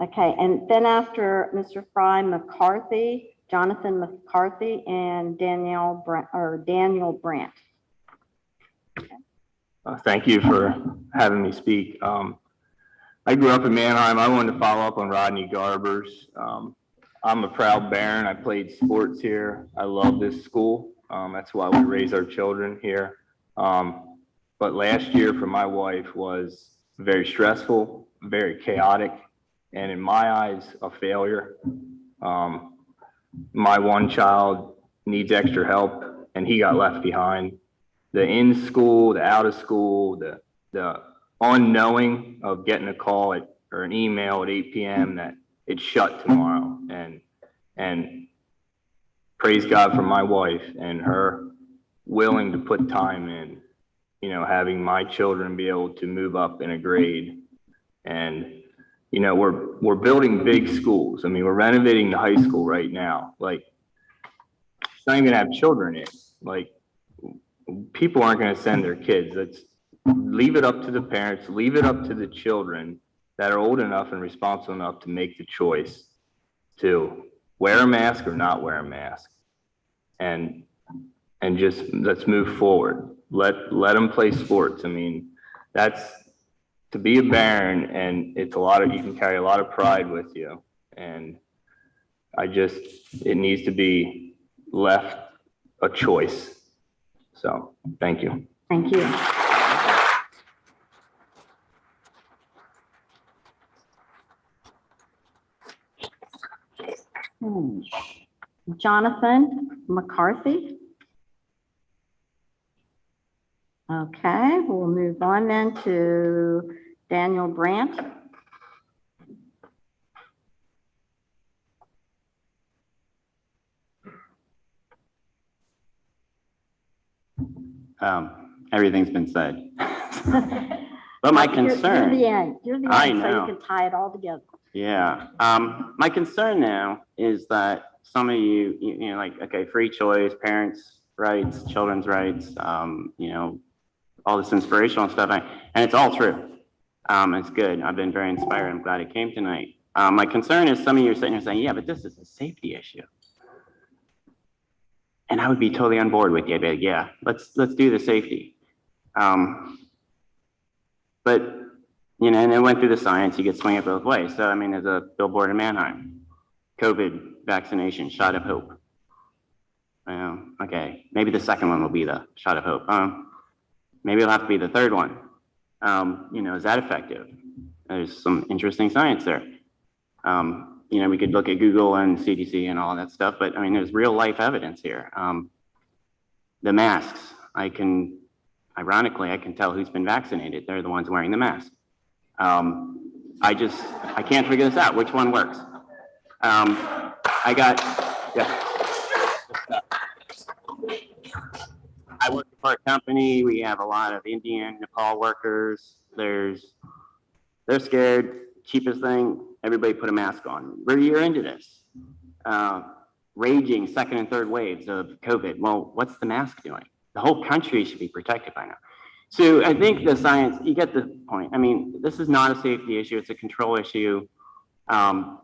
Okay, and then after Mr. Fry, McCarthy, Jonathan McCarthy, and Daniel Brandt. Thank you for having me speak. I grew up in Manheim. I wanted to follow up on Rodney Garber's. I'm a proud Baron. I played sports here. I love this school. That's why we raise our children here. But last year for my wife was very stressful, very chaotic, and in my eyes, a failure. My one child needs extra help, and he got left behind. The in school, the out of school, the unknowing of getting a call or an email at 8 p.m. that it's shut tomorrow. And praise God for my wife and her willing to put time in, having my children be able to move up in a grade. And, we're building big schools. I mean, we're renovating the high school right now. Like, it's not even gonna have children in. Like, people aren't going to send their kids. Let's leave it up to the parents, leave it up to the children that are old enough and responsible enough to make the choice to wear a mask or not wear a mask. And just let's move forward. Let them play sports. I mean, that's to be a Baron, and it's you can carry a lot of pride with you. And it needs to be left a choice. So, thank you. Thank you. Jonathan McCarthy. Okay, we'll move on then to Daniel Brandt. Everything's been said. But my concern. You're the end. You're the end, I know. so you can tie it all together. Yeah. My concern now is that some of you, like, okay, free choice, parents rights, children's rights, you know, all this inspirational stuff. And it's all true. It's good. I've been very inspired. I'm glad it came tonight. My concern is some of you are sitting here saying, yeah, but this is a safety issue. And I would be totally on board with you. I'd be like, yeah, let's do the safety. But, you know, and it went through the science, you could swing it both ways. So, I mean, there's a billboard in Mannheim, COVID vaccination, shot of hope. Okay, maybe the second one will be the shot of hope. Maybe it'll have to be the third one. You know, is that effective? There's some interesting science there. You know, we could look at Google and CDC and all that stuff, but I mean, there's real life evidence here. The masks, ironically, I can tell who's been vaccinated. They're the ones wearing the mask. I can't figure this out. Which one works? I work for a company. We have a lot of Indian, Nepal workers. They're scared. Cheapest thing, everybody put a mask on. We're a year into this. Raging second and third waves of COVID. Well, what's the mask doing? The whole country should be protected by now. So I think the science, you get the point. I mean, this is not a safety issue. It's a control issue. I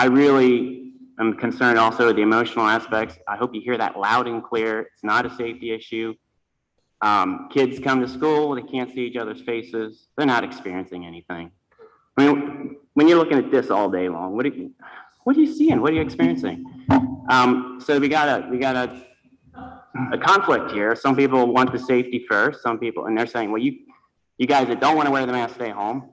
really am concerned also with the emotional aspects. I hope you hear that loud and clear. It's not a safety issue. Kids come to school, they can't see each other's faces. They're not experiencing anything. I mean, when you're looking at this all day long, what are you seeing? What are you experiencing? So we got a conflict here. Some people want the safety first, some people, and they're saying, well, you guys that don't want to wear the mask, stay home.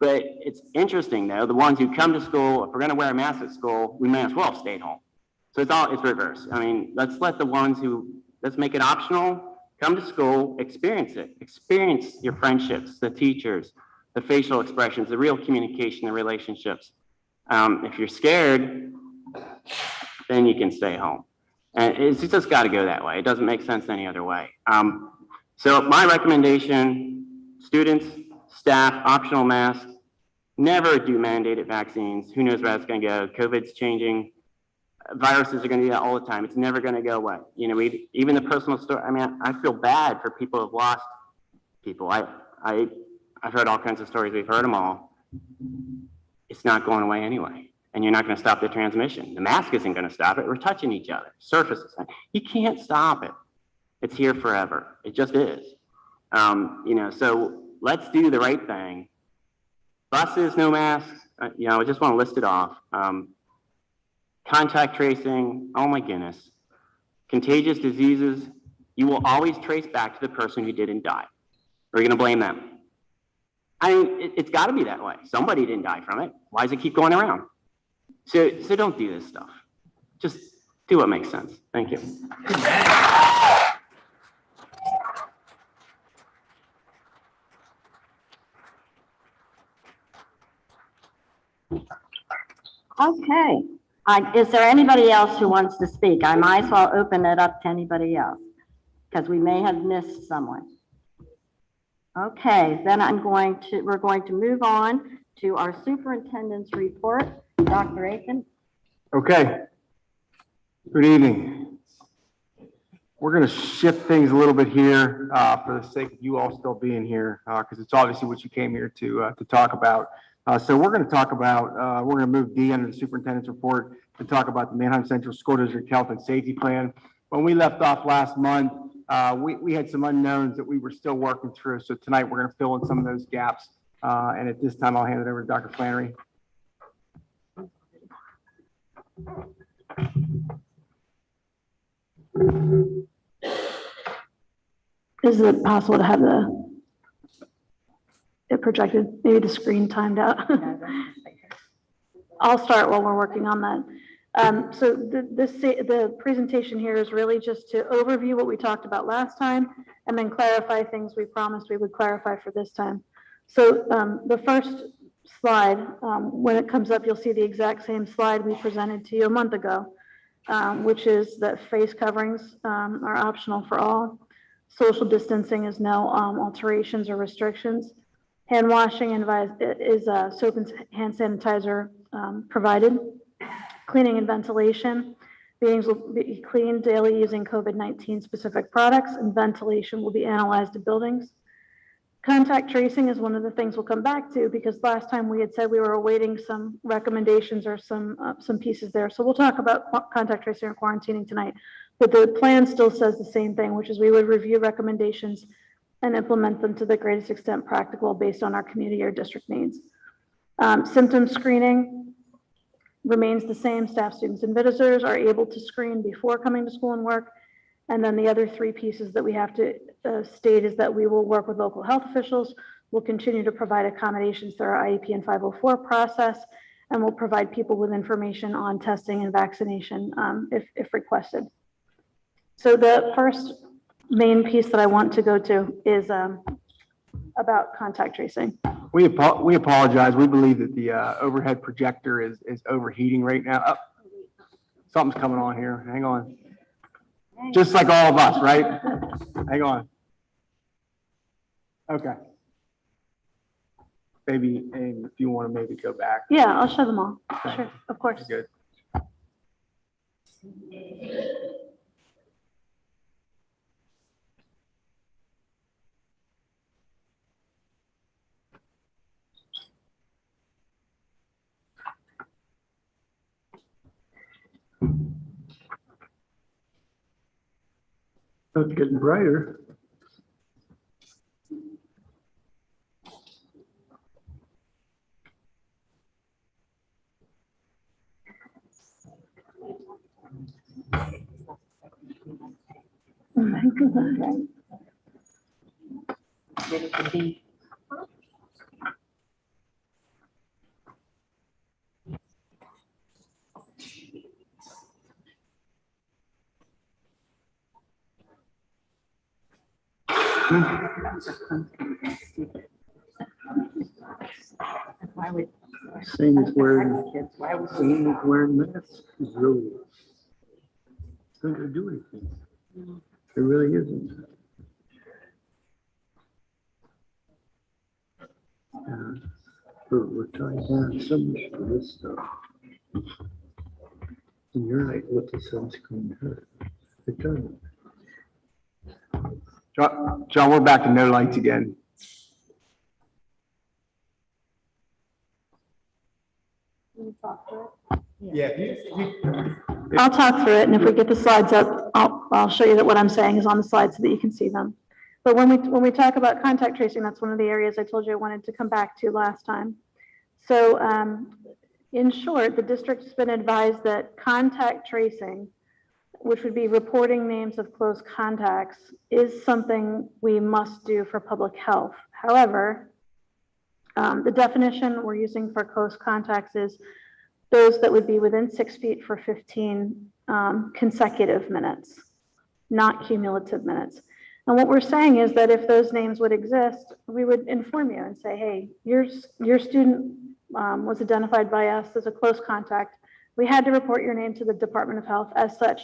But it's interesting though, the ones who come to school, if we're gonna wear a mask at school, we may as well stay home. So it's reverse. I mean, let's make it optional. Come to school, experience it. Experience your friendships, the teachers, the facial expressions, the real communication, the relationships. If you're scared, then you can stay home. And it's just got to go that way. It doesn't make sense any other way. So my recommendation, students, staff, optional masks, never do mandated vaccines. Who knows where that's going to go? COVID's changing. Viruses are going to do that all the time. It's never going to go away. You know, even the personal story. I mean, I feel bad for people who've lost people. I've heard all kinds of stories. We've heard them all. It's not going away anyway. And you're not going to stop the transmission. The mask isn't going to stop it. We're touching each other, surfaces. You can't stop it. It's here forever. It just is. You know, so let's do the right thing. Buses, no masks. You know, I just want to list it off. Contact tracing, oh my goodness. Contagious diseases, you will always trace back to the person who didn't die. Or you're gonna blame them. I mean, it's gotta be that way. Somebody didn't die from it. Why does it keep going around? So don't do this stuff. Just do what makes sense. Thank you. Okay. Is there anybody else who wants to speak? I might as well open it up to anybody else because we may have missed someone. Okay, then we're going to move on to our superintendent's report. Dr. Aiken. Okay. Good evening. We're going to shift things a little bit here for the sake of you all still being here because it's obviously what you came here to talk about. So we're going to talk about, we're going to move D under the superintendent's report to talk about the Manheim Central School District Health and Safety Plan. When we left off last month, we had some unknowns that we were still working through. So tonight we're going to fill in some of those gaps. And at this time, I'll hand it over to Dr. Flannery. Is it possible to have it projected, maybe the screen timed out? I'll start while we're working on that. So the presentation here is really just to overview what we talked about last time and then clarify things we promised we would clarify for this time. So the first slide, when it comes up, you'll see the exact same slide we presented to you a month ago, which is that face coverings are optional for all. Social distancing is no alterations or restrictions. Hand washing is soap and hand sanitizer provided. Cleaning and ventilation. Beings will be cleaned daily using COVID-19 specific products, and ventilation will be analyzed at buildings. Contact tracing is one of the things we'll come back to, because last time we had said we were awaiting some recommendations or some pieces there. So we'll talk about contact tracing or quarantining tonight, but the plan still says the same thing, which is we would review recommendations and implement them to the greatest extent practical based on our community or district needs. Symptom screening remains the same. Staff, students, and visitors are able to screen before coming to school and work. And then the other three pieces that we have to state is that we will work with local health officials. We'll continue to provide accommodations through our IEP and 504 process, and we'll provide people with information on testing and vaccination if requested. So the first main piece that I want to go to is about contact tracing. We apologize. We believe that the overhead projector is overheating right now. Oh, something's coming on here. Hang on. Just like all of us, right? Hang on. Okay. Maybe, Amy, if you want to maybe go back. Yeah, I'll show them all. Sure, of course. Good. It's getting brighter. Same as wearing masks is really not going to do anything. It really isn't. We're trying to have so much for this stuff. And you're like, what the sunscreen hurt? It doesn't. John, we're back to no lights again. Yeah. I'll talk through it, and if we get the slides up, I'll show you that what I'm saying is on the slides so that you can see them. But when we talk about contact tracing, that's one of the areas I told you I wanted to come back to last time. So in short, the district has been advised that contact tracing, which would be reporting names of close contacts, is something we must do for public health. However, the definition we're using for close contacts is those that would be within 6 feet for 15 consecutive minutes, not cumulative minutes. And what we're saying is that if those names would exist, we would inform you and say, hey, your student was identified by us as a close contact. We had to report your name to the Department of Health. As such,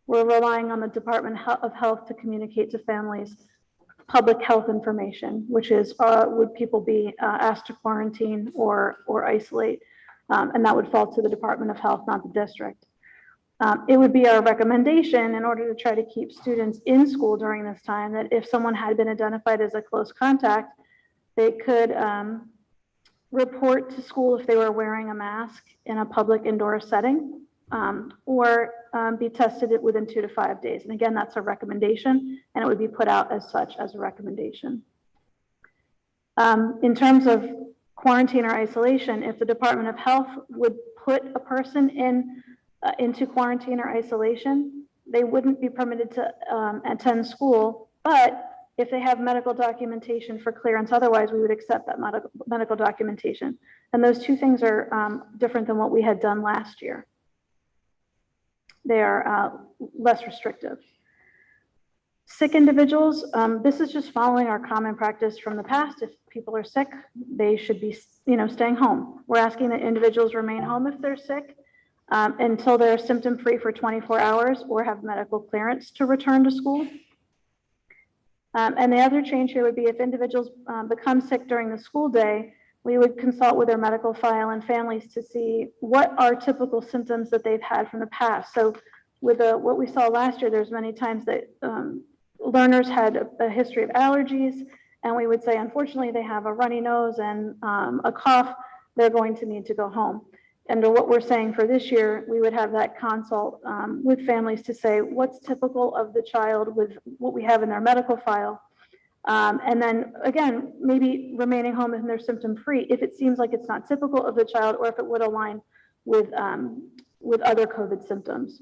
we're relying on the Department of Health to communicate to families public health information, which is would people be asked to quarantine or isolate, and that would fall to the Department of Health, not the district. It would be our recommendation, in order to try to keep students in school during this time, that if someone had been identified as a close contact, they could report to school if they were wearing a mask in a public indoor setting, or be tested within 2 to 5 days. And again, that's a recommendation, and it would be put out as such as a recommendation. In terms of quarantine or isolation, if the Department of Health would put a person into quarantine or isolation, they wouldn't be permitted to attend school. But if they have medical documentation for clearance, otherwise we would accept that medical documentation. And those two things are different than what we had done last year. They are less restrictive. Sick individuals, this is just following our common practice from the past. If people are sick, they should be, staying home. We're asking that individuals remain home if they're sick until they're symptom-free for 24 hours or have medical clearance to return to school. And the other change here would be if individuals become sick during the school day, we would consult with their medical file and families to see what are typical symptoms that they've had from the past. So with what we saw last year, there's many times that learners had a history of allergies, and we would say, unfortunately, they have a runny nose and a cough, they're going to need to go home. And what we're saying for this year, we would have that consult with families to say what's typical of the child with what we have in their medical file. And then again, maybe remaining home and they're symptom free if it seems like it's not typical of the child or if it would align with other COVID symptoms.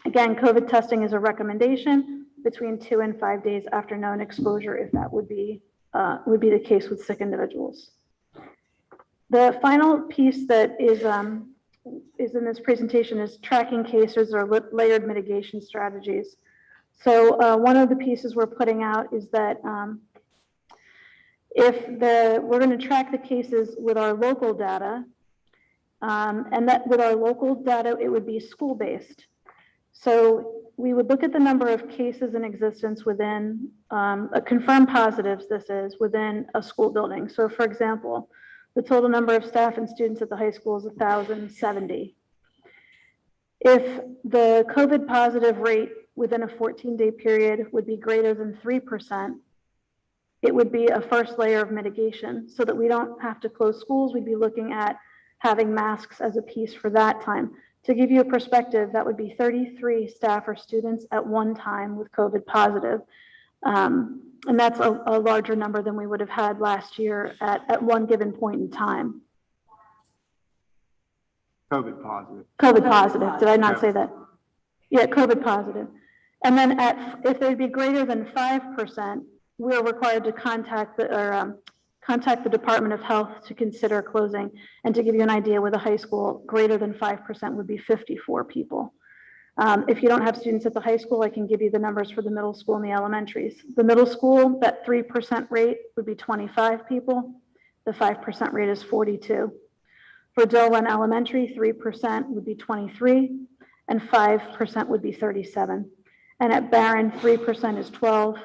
Again, COVID testing is a recommendation between 2 and 5 days after known exposure, if that would be the case with sick individuals. The final piece that is in this presentation is tracking cases or layered mitigation strategies. So one of the pieces we're putting out is that we're going to track the cases with our local data, and that with our local data, it would be school-based. So we would look at the number of cases in existence within a confirmed positives, this is, within a school building. So for example, the total number of staff and students at the high school is 1,070. If the COVID positive rate within a 14-day period would be greater than 3%, it would be a first layer of mitigation so that we don't have to close schools. We'd be looking at having masks as a piece for that time. To give you a perspective, that would be 33 staff or students at one time with COVID positive. And that's a larger number than we would have had last year at one given point in time. COVID positive. COVID positive, did I not say that? Yeah, COVID positive. And then if they'd be greater than 5%, we're required to contact the Department of Health to consider closing. And to give you an idea, with a high school, greater than 5% would be 54 people. If you don't have students at the high school, I can give you the numbers for the middle school and the elementaries. The middle school, that 3% rate would be 25 people. The 5% rate is 42. For Dillon Elementary, 3% would be 23, and 5% would be 37. And at Barron, 3% is 12,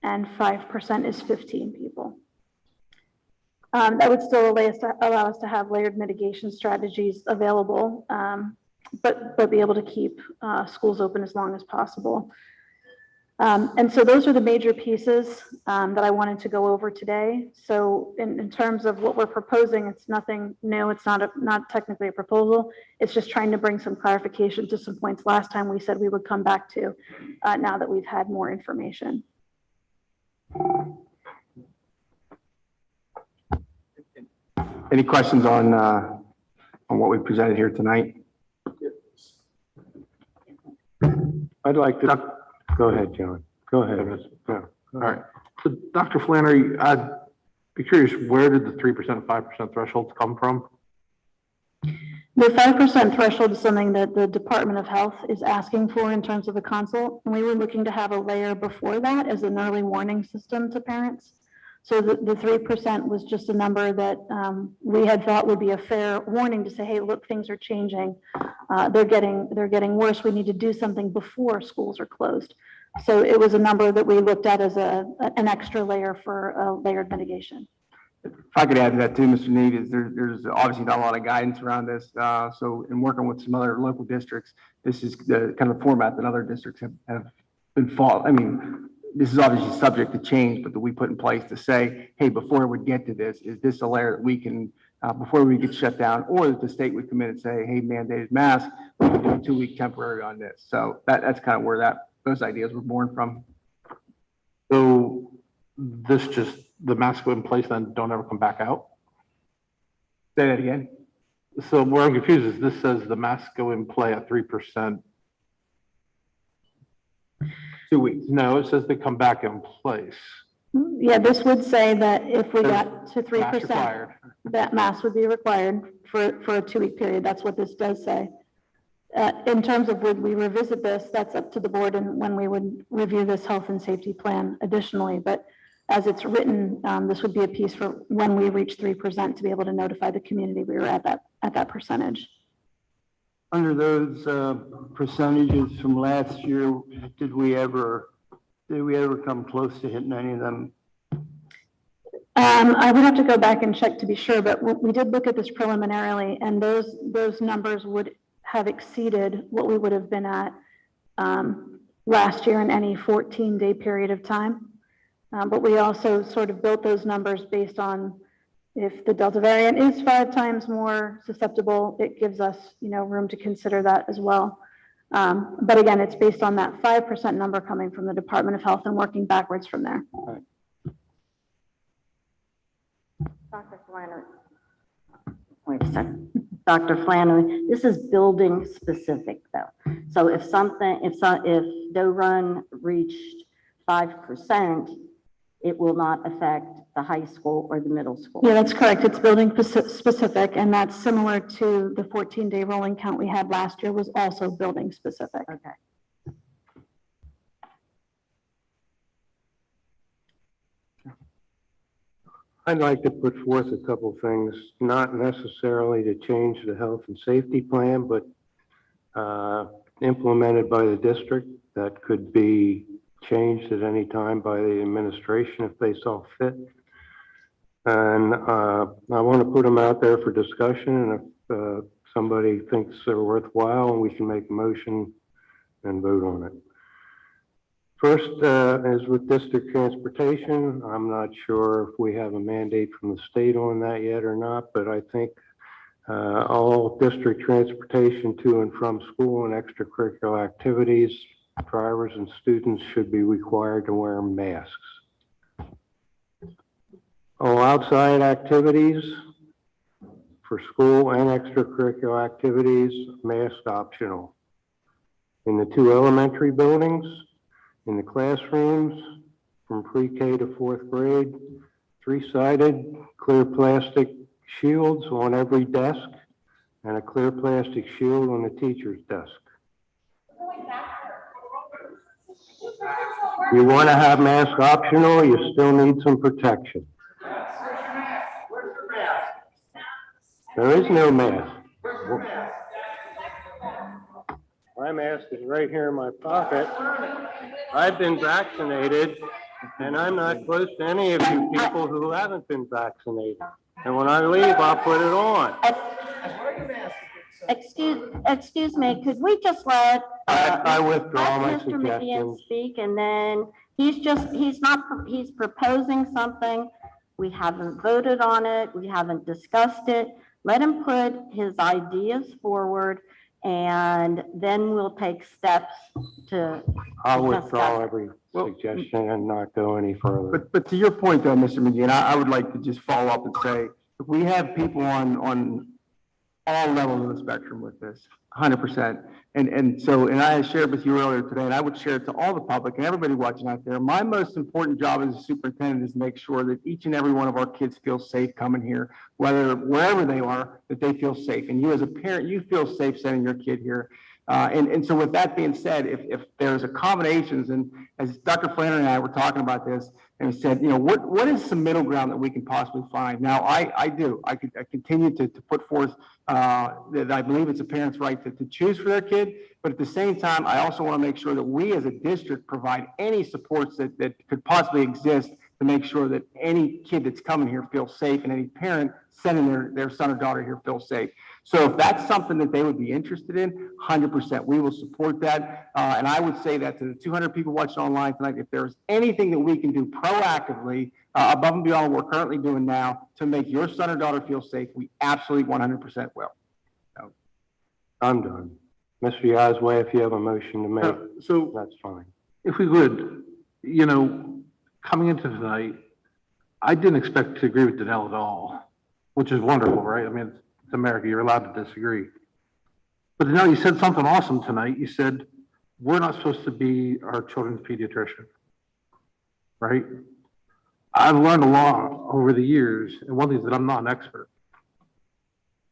and 5% is 15 people. That would still allow us to have layered mitigation strategies available, but be able to keep schools open as long as possible. And so those are the major pieces that I wanted to go over today. So in terms of what we're proposing, it's nothing new. It's not technically a proposal. It's just trying to bring some clarification to some points last time we said we would come back to now that we've had more information. Any questions on what we presented here tonight? I'd like to, go ahead, John. Go ahead. All right. So Dr. Flannery, I'd be curious, where did the 3% and 5% thresholds come from? The 5% threshold is something that the Department of Health is asking for in terms of a consult. And we were looking to have a layer before that as an early warning system to parents. So the 3% was just a number that we had thought would be a fair warning to say, hey, look, things are changing. They're getting worse. We need to do something before schools are closed. So it was a number that we looked at as an extra layer for layered mitigation. If I could add to that too, Mr. Need, is there's obviously not a lot of guidance around this. So in working with some other local districts, this is the kind of format that other districts have been following. I mean, this is obviously subject to change, but that we put in place to say, hey, before we get to this, is this a layer that we can, before we get shut down, or that the state would come in and say, hey, mandated mask, we can do a 2-week temporary on this. So that's kind of where those ideas were born from. So this just, the masks go in place and don't ever come back out? Say that again. So where I'm confused is this says the masks go in play at 3%. 2 weeks. No, it says they come back in place. Yeah, this would say that if we got to 3%, that mask would be required for a 2-week period. That's what this does say. In terms of would we revisit this, that's up to the board and when we would review this health and safety plan additionally. But as it's written, this would be a piece for when we reach 3% to be able to notify the community we were at that percentage. Under those percentages from last year, did we ever come close to hitting any of them? I would have to go back and check to be sure, but we did look at this preliminarily, and those numbers would have exceeded what we would have been at last year in any 14-day period of time. But we also sort of built those numbers based on if the Delta variant is 5 times more susceptible, it gives us, room to consider that as well. But again, it's based on that 5% number coming from the Department of Health and working backwards from there. Dr. Flannery. Wait a second. Dr. Flannery, this is building specific though. So if Doe Run reached 5%, it will not affect the high school or the middle school. Yeah, that's correct. It's building specific, and that's similar to the 14-day rolling count we had last year was also building specific. Okay. I'd like to put forth a couple things, not necessarily to change the health and safety plan, but implemented by the district that could be changed at any time by the administration if they saw fit. And I want to put them out there for discussion, and if somebody thinks they're worthwhile, we can make a motion and vote on it. First is with district transportation. I'm not sure if we have a mandate from the state on that yet or not, but I think all district transportation to and from school and extracurricular activities, drivers and students should be required to wear masks. All outside activities for school and extracurricular activities, mask optional. In the 2 elementary buildings, in the classrooms, from pre-K to 4th grade, 3-sided clear plastic shields on every desk and a clear plastic shield on the teacher's desk. You want to have mask optional, you still need some protection. There is no mask. My mask is right here in my pocket. I've been vaccinated, and I'm not close to any of you people who haven't been vaccinated. And when I leave, I'll put it on. Excuse me, could we just let I withdraw my Mr. McGeehan suggestions. speak, and then he's proposing something. We haven't voted on it. We haven't discussed it. Let him put his ideas forward, and then we'll take steps to. I'll withdraw every suggestion and not go any further. But to your point though, Mr. McGee, I would like to just follow up and say, if we have people on all levels of the spectrum with this, 100%. And I shared with you earlier today, and I would share it to all the public and everybody watching out there. My most important job as a superintendent is to make sure that each and every one of our kids feel safe coming here, wherever they are, that they feel safe. And you as a parent, you feel safe sending your kid here. And so with that being said, if there's accommodations, and as Dr. Flannery and I were talking about this, and we said, what is some middle ground that we can possibly find? Now, I continue to put forth that I believe it's a parent's right to choose for their kid, but at the same time, I also want to make sure that we as a district provide any supports that could possibly exist to make sure that any kid that's coming here feels safe, and any parent sending their son or daughter here feels safe. So if that's something that they would be interested in, 100%, we will support that. And I would say that to the 200 people watching online tonight, if there's anything that we can do proactively above and beyond what we're currently doing now to make your son or daughter feel safe, we absolutely 100% will. So. I'm done. Mr. Yazway, if you have a motion to make, so that's fine. if we would, coming into tonight, I didn't expect to agree with Danelle at all, which is wonderful, right? I mean, it's America, you're allowed to disagree. But Danelle, you said something awesome tonight. You said, we're not supposed to be our children's pediatrician, right? I've learned a lot over the years, and one thing is that I'm not an expert,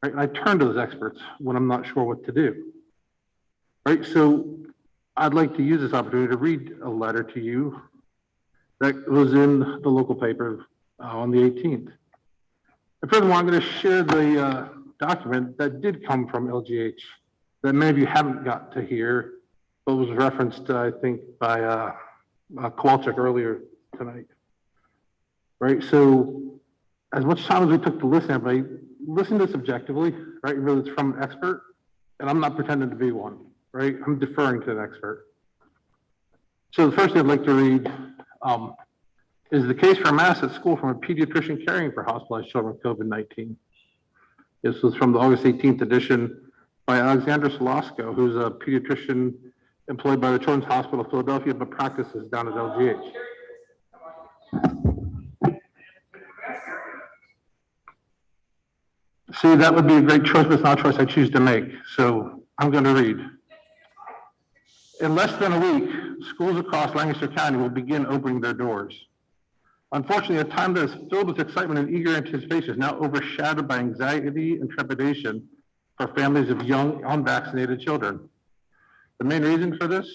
right? And I turn to those experts when I'm not sure what to do, right? So I'd like to use this opportunity to read a letter to you that was in the local paper on the 18th. And furthermore, I'm going to share the document that did come from LGH that many of you haven't got to hear, but was referenced, I think, by Kowalczyk earlier tonight. Right, so as much time as we took to listen, everybody, listen to this objectively, right? Really, it's from an expert, and I'm not pretending to be one, right? I'm deferring to an expert. So the first thing I'd like to read is the case for a mask at school from a pediatrician caring for hospitalized children with COVID-19. This was from the August 18th edition by Alexander Solosko, who's a pediatrician employed by the Children's Hospital of Philadelphia, but practices down at LGH. See, that would be a great choice, but it's not a choice I choose to make. So I'm going to read. In less than a week, schools across Lancaster County will begin opening their doors. Unfortunately, a time that is filled with excitement and eager anticipation is now overshadowed by anxiety and trepidation for families of young, unvaccinated children. The main reason for this?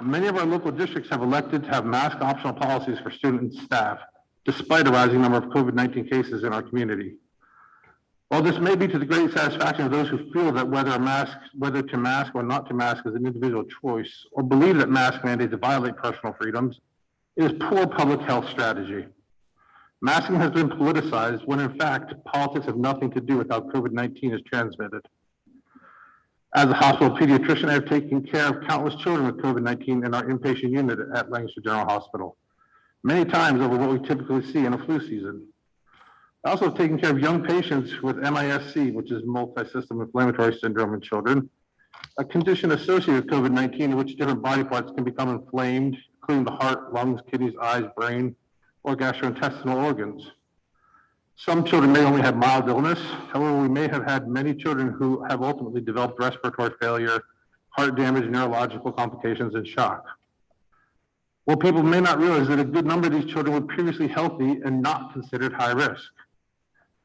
Many of our local districts have elected to have mask optional policies for students and staff, despite a rising number of COVID-19 cases in our community. While this may be to the great satisfaction of those who feel that whether to mask or not to mask is an individual choice, or believe that mask mandates violate personal freedoms, it is poor public health strategy. Masking has been politicized when in fact, politics have nothing to do with how COVID-19 is transmitted. As a hospital pediatrician, I have taken care of countless children with COVID-19 in our inpatient unit at Lancaster General Hospital, many times over what we typically see in a flu season. I also have taken care of young patients with MISC, which is multi-system inflammatory syndrome in children, a condition associated with COVID-19 in which different body parts can become inflamed, including the heart, lungs, kidneys, eyes, brain, or gastrointestinal organs. Some children may only have mild illness. However, we may have had many children who have ultimately developed respiratory failure, heart damage, neurological complications, and shock. Well, people may not realize that a good number of these children were previously healthy and not considered high risk.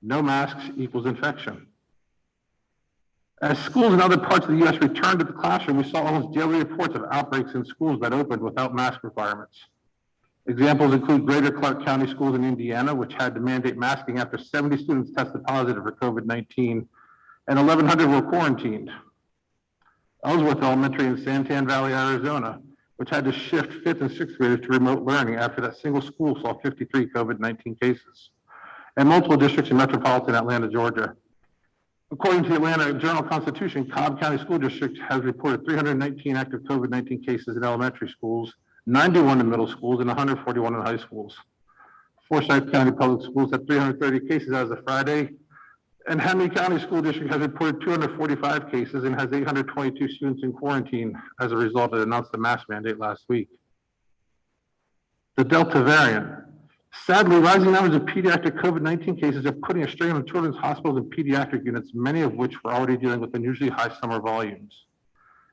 No masks equals infection. As schools in other parts of the U.S. returned to the classroom, we saw almost daily reports of outbreaks in schools that opened without mask requirements. Examples include Greater Clark County Schools in Indiana, which had to mandate masking after 70 students tested positive for COVID-19 and 1,100 were quarantined. Ellsworth Elementary in Santan Valley, Arizona, which had to shift 5th and 6th graders to remote learning after that single school saw 53 COVID-19 cases. And multiple districts in metropolitan Atlanta, Georgia. According to the Atlanta Journal-Constitution, Cobb County School District has reported 319 active COVID-19 cases in elementary schools, 91 in middle schools, and 141 in high schools. Forsyth County Public Schools had 330 cases as of Friday, and Henry County School District has reported 245 cases and has 822 students in quarantine as a result of announced the mask mandate last week. The Delta variant. Sadly, rising numbers of pediatric COVID-19 cases are putting a strain on children's hospitals and pediatric units, many of which were already dealing with unusually high summer volumes.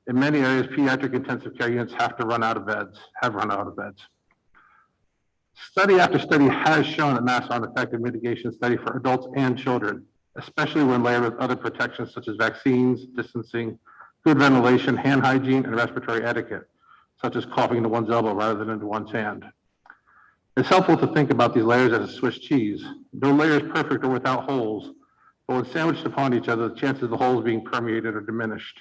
In many areas, pediatric intensive care units have run out of beds. Study after study has shown that masks are an effective mitigation study for adults and children, especially when layered with other protections such as vaccines, distancing, good ventilation, hand hygiene, and respiratory etiquette, such as coughing into one's elbow rather than into one's hand. It's helpful to think about these layers as a Swiss cheese. No layer is perfect or without holes, but when sandwiched upon each other, the chances of the holes being permeated are diminished.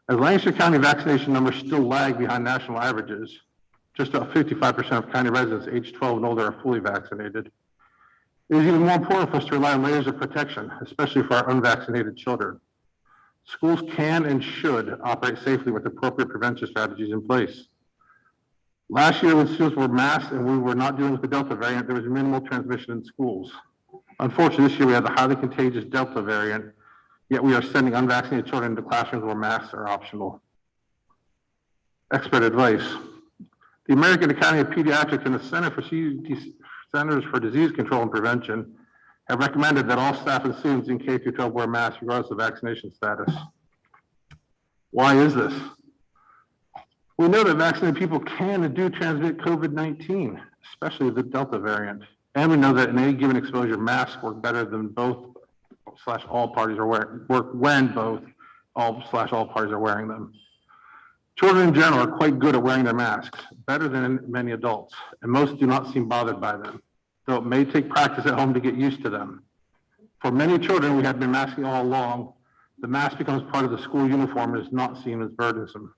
As Lancaster County vaccination numbers still lag behind national averages, just about 55% of county residents aged 12 and older are fully vaccinated. It is even more important for us to rely on layers of protection, especially for our unvaccinated children. Schools can and should operate safely with appropriate prevention strategies in place. Last year, when students were masked and we were not dealing with the Delta variant, there was minimal transmission in schools. Unfortunately, this year we have the highly contagious Delta variant, yet we are sending unvaccinated children into classrooms where masks are optional. Expert advice. The American Academy of Pediatrics and the Centers for Disease Control and Prevention have recommended that all staff and students in K-12 wear masks regardless of vaccination status. Why is this? We know that vaccinated people can and do transmit COVID-19, especially the Delta variant. And we know that in any given exposure, masks work better than both/all parties are wearing, all/all parties are wearing them. Children in general are quite good at wearing their masks, better than many adults, and most do not seem bothered by them, though it may take practice at home to get used to them. For many children, we have been masking all along. The mask becomes part of the school uniform and is not seen as burdensome.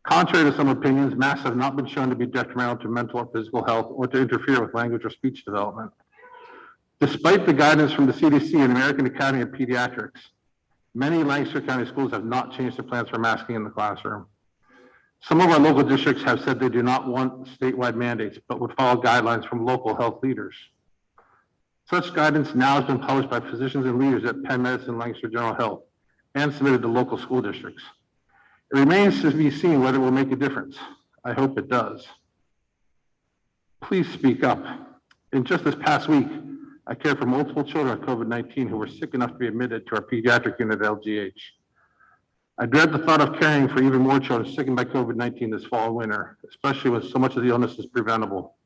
Contrary to some opinions, masks have not been shown to be detrimental to mental or physical health or to interfere with language or speech development. Despite the guidance from the CDC and American Academy of Pediatrics, many Lancaster County schools have not changed their plans for masking in the classroom. Some of our local districts have said they do not want statewide mandates, but would follow guidelines from local health leaders. Such guidance now has been published by physicians and leaders at Penn Medicine, Lancaster General Health, and submitted to local school districts. It remains to be seen whether it will make a difference. I hope it does. Please speak up. In just this past week, I cared for multiple children with COVID-19 who were sick enough to be admitted to our pediatric unit at LGH. I dread the thought of caring for even more children sickened by COVID-19 this fall and winter, especially when so much of the illness is preventable.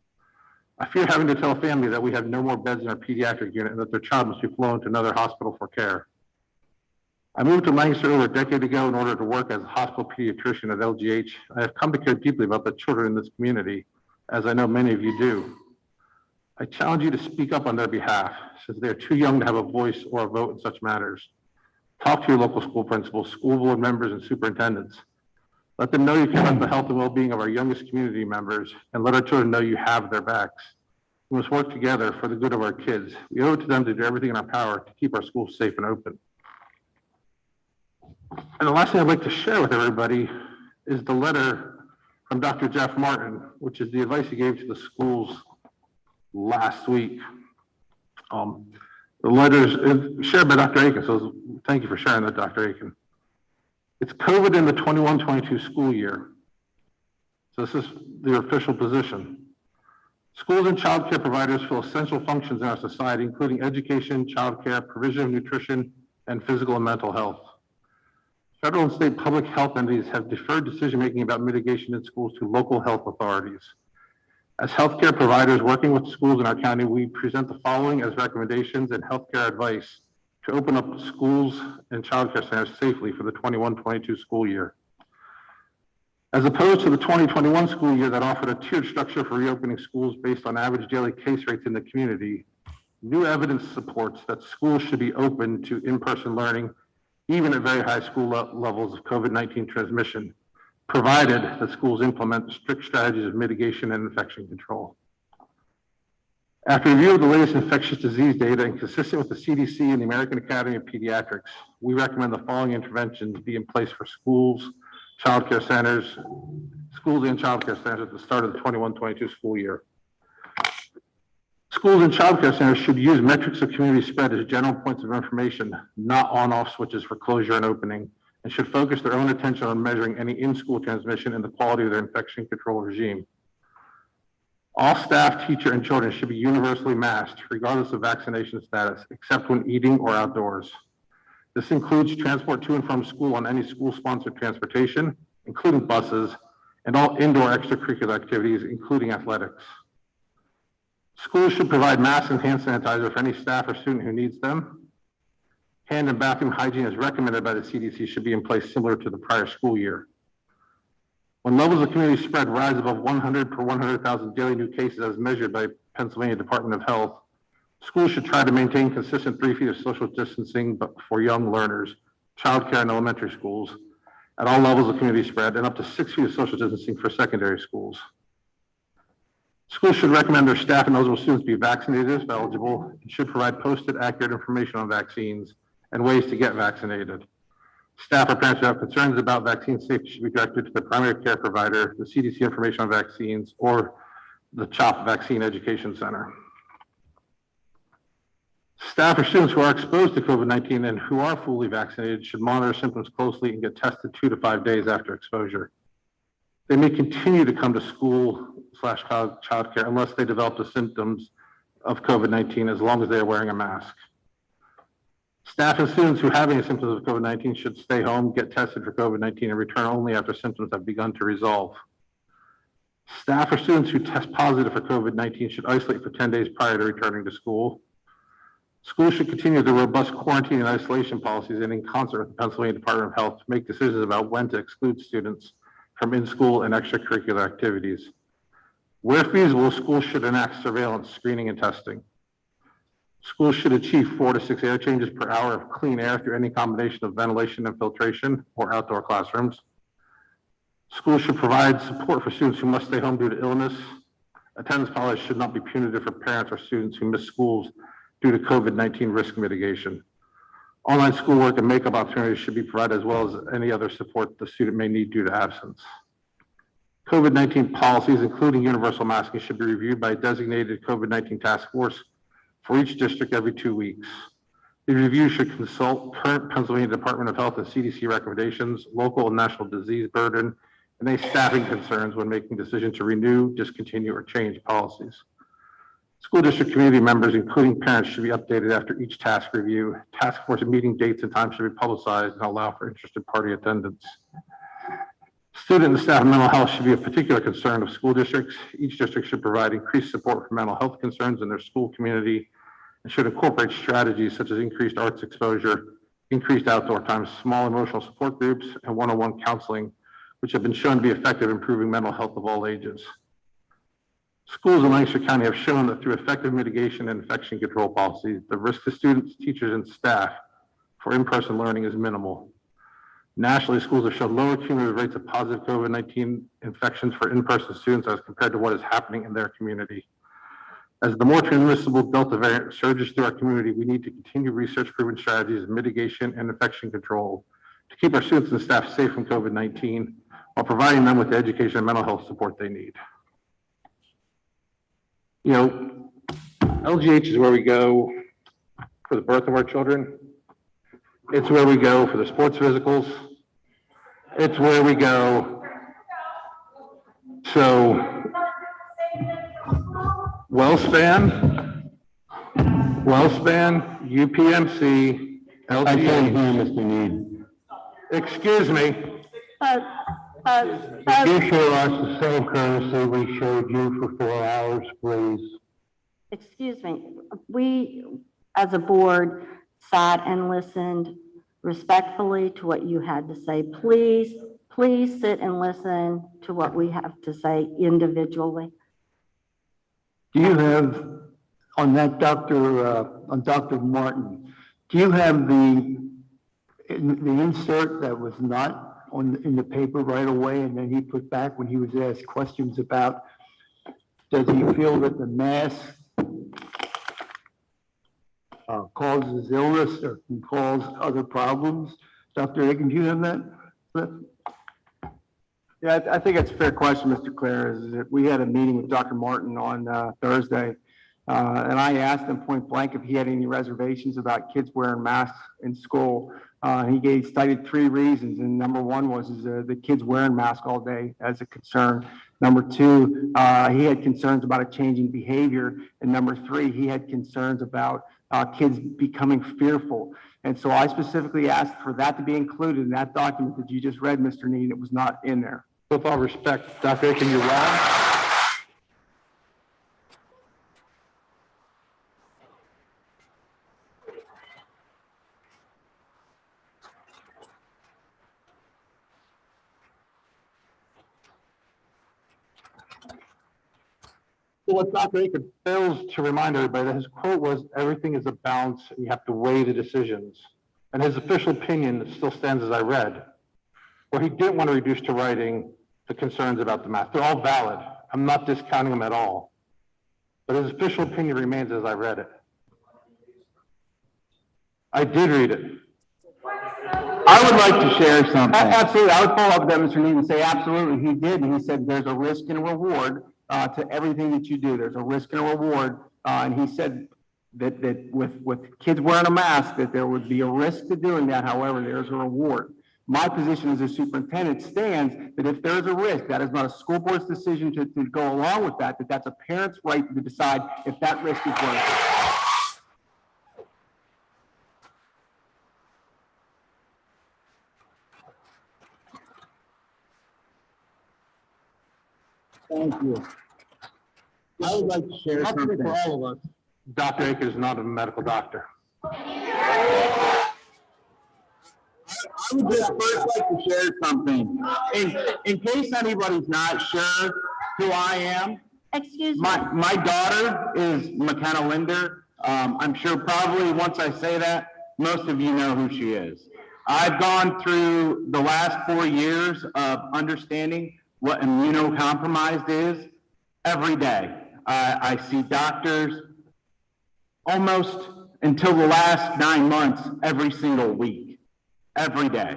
I fear having to tell a family that we have no more beds in our pediatric unit and that their child must be flown to another hospital for care. I moved to Lancaster over a decade ago in order to work as a hospital pediatrician at LGH. I have come to care deeply about the children in this community, as I know many of you do. I challenge you to speak up on their behalf, since they are too young to have a voice or a vote in such matters. Talk to your local school principals, school board members, and superintendents. Let them know you care about the health and well-being of our youngest community members, and let our children know you have their backs. We must work together for the good of our kids. We owe it to them to do everything in our power to keep our schools safe and open. And the last thing I'd like to share with everybody is the letter from Dr. Jeff Martin, which is the advice he gave to the schools last week. The letter is shared by Dr. Aiken, so thank you for sharing that, Dr. Aiken. It's COVID in the 21-22 school year. So this is the official position. Schools and child care providers fill essential functions in our society, including education, child care, provision of nutrition, and physical and mental health. Federal and state public health entities have deferred decision-making about mitigation in schools to local health authorities. As healthcare providers working with schools in our county, we present the following as recommendations and healthcare advice to open up schools and child care centers safely for the 21-22 school year. As opposed to the 2021 school year that offered a tiered structure for reopening schools based on average daily case rates in the community, new evidence supports that schools should be open to in-person learning, even at very high school levels of COVID-19 transmission, provided that schools implement strict strategies of mitigation and infection control. After review of the latest infectious disease data and consistent with the CDC and the American Academy of Pediatrics, we recommend the following interventions be in place for schools, child care centers, schools and child care centers at the start of the 21-22 school year. Schools and child care centers should use metrics of community spread as general points of information, not on-off switches for closure and opening, and should focus their own attention on measuring any in-school transmission and the quality of their infection control regime. All staff, teacher, and children should be universally masked, regardless of vaccination status, except when eating or outdoors. This includes transport to and from school on any school-sponsored transportation, including buses, and all indoor extracurricular activities, including athletics. Schools should provide masks and hand sanitizer for any staff or student who needs them. Hand and bathroom hygiene as recommended by the CDC should be in place similar to the prior school year. When levels of community spread rise above 100 per 100,000 daily new cases as measured by Pennsylvania Department of Health, schools should try to maintain consistent 3 feet of social distancing for young learners, childcare and elementary schools, at all levels of community spread, and up to 6 feet of social distancing for secondary schools. Schools should recommend their staff and eligible students be vaccinated if eligible, and should provide posted accurate information on vaccines and ways to get vaccinated. Staff or parents who have concerns about vaccine safety should be directed to the primary care provider, the CDC information on vaccines, or the CHOP Vaccine Education Center. Staff or students who are exposed to COVID-19 and who are fully vaccinated should monitor symptoms closely and get tested 2 to 5 days after exposure. They may continue to come to school/child care unless they develop the symptoms of COVID-19, as long as they are wearing a mask. Staff and students who have any symptoms of COVID-19 should stay home, get tested for COVID-19, and return only after symptoms have begun to resolve. Staff or students who test positive for COVID-19 should isolate for 10 days prior to returning to school. Schools should continue the robust quarantine and isolation policies, and in concert with the Pennsylvania Department of Health, make decisions about when to exclude students from in-school and extracurricular activities. Where feasible, schools should enact surveillance, screening, and testing. Schools should achieve 4 to 6 air changes per hour of clean air through any combination of ventilation and filtration or outdoor classrooms. Schools should provide support for students who must stay home due to illness. Attendance policies should not be punitive for parents or students who miss schools due to COVID-19 risk mitigation. Online schoolwork and makeup opportunities should be provided, as well as any other support the student may need due to absence. COVID-19 policies, including universal masking, should be reviewed by a designated COVID-19 task force for each district every 2 weeks. The review should consult current Pennsylvania Department of Health and CDC recommendations, local and national disease burden, and any staffing concerns when making decisions to renew, discontinue, or change policies. School district community members, including parents, should be updated after each task review. Task force meeting dates and times should be publicized and allow for interested party attendance. Student and staff mental health should be a particular concern of school districts. Each district should provide increased support for mental health concerns in their school community and should incorporate strategies such as increased arts exposure, increased outdoor time, small emotional support groups, and one-on-one counseling, which have been shown to be effective in improving mental health of all ages. Schools in Lancaster County have shown that through effective mitigation and infection control policies, the risk to students, teachers, and staff for in-person learning is minimal. Nationally, schools have shown lower cumulative rates of positive COVID-19 infections for in-person students as compared to what is happening in their community. As the more transmissible Delta variant surges through our community, we need to continue research-proven strategies of mitigation and infection control to keep our students and staff safe from COVID-19 while providing them with the education and mental health support they need. You know, LGH is where we go for the birth of our children. It's where we go for the sports physicals. It's where we go. So, WellSpan, UPMC, LGH. I can't hear Mr. Need. Excuse me. Could you show us the same courtesy we showed you for 4 hours, please? Excuse me, we, as a board, sat and listened respectfully to what you had to say. Please sit and listen to what we have to say individually. Do you have, on that on Dr. Martin, do you have the insert that was not in the paper right away and then he put back when he was asked questions about, does he feel that the mask causes illness or can cause other problems? Dr. Aiken, do you have that? Yeah, I think it's a fair question, Mr. Clare, is that we had a meeting with Dr. Martin on Thursday, and I asked him point blank if he had any reservations about kids wearing masks in school. He cited 3 reasons, and number 1 was the kids wearing masks all day as a concern. Number 2, he had concerns about a changing behavior, and number 3, he had concerns about kids becoming fearful. And so I specifically asked for that to be included in that document that you just read, Mr. Need. It was not in there. With all respect, Dr. Aiken, you're wrong. So what Dr. Aiken fails to remind everybody that his quote was, everything is a balance and you have to weigh the decisions. And his official opinion still stands as I read, where he didn't want to reduce to writing the concerns about the math. They're all valid. I'm not discounting them at all. But his official opinion remains as I read it. I did read it. I would like to share something. Absolutely. I would follow up with that, Mr. Need, and say absolutely he did. And he said there's a risk and a reward to everything that you do. There's a risk and a reward. And he said that with kids wearing a mask, that there would be a risk to doing that. However, there's a reward. My position as a superintendent stands that if there's a risk, that is not a school board's decision to go along with that, that's a parent's right to decide if that risk is worth it. Thank you. I would like to share something. For all of us, Dr. Aiken is not a medical doctor. I would just first like to share something. In case anybody's not sure who I am, Excuse me. my daughter is McKenna Linder. I'm sure probably once I say that, most of you know who she is. I've gone through the last 4 years of understanding what immunocompromised is every day. I see doctors almost until the last 9 months every single week, every day.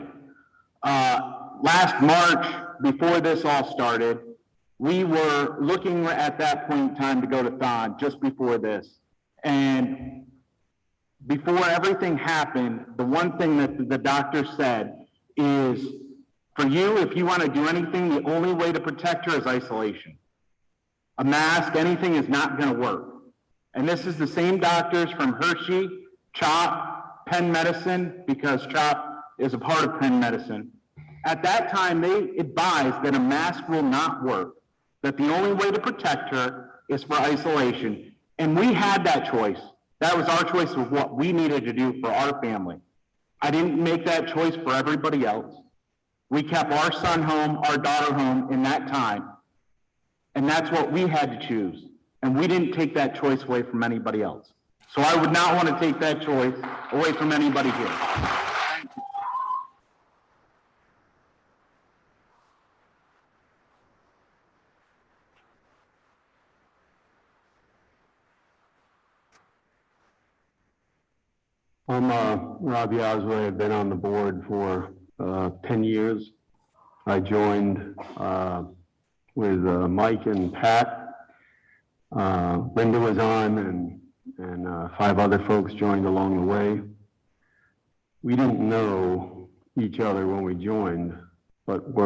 Last March, before this all started, We were looking at that point in time to go to Thon just before this. And before everything happened, the one thing that the doctor said is, for you, if you want to do anything, the only way to protect her is isolation. A mask, anything is not going to work. And this is the same doctors from Hershey, CHOP, Penn Medicine, because CHOP is a part of Penn Medicine. At that time, they advised that a mask will not work, that the only way to protect her is for isolation. And we had that choice. That was our choice of what we needed to do for our family. I didn't make that choice for everybody else. We kept our son home, our daughter home in that time. And that's what we had to choose. And we didn't take that choice away from anybody else. So I would not want to take that choice away from anybody here. I'm Rob Yazway. I've been on the board for 10 years. I joined with Mike and Pat. Linda was on, and 5 other folks joined along the way. We didn't know each other when we joined, but we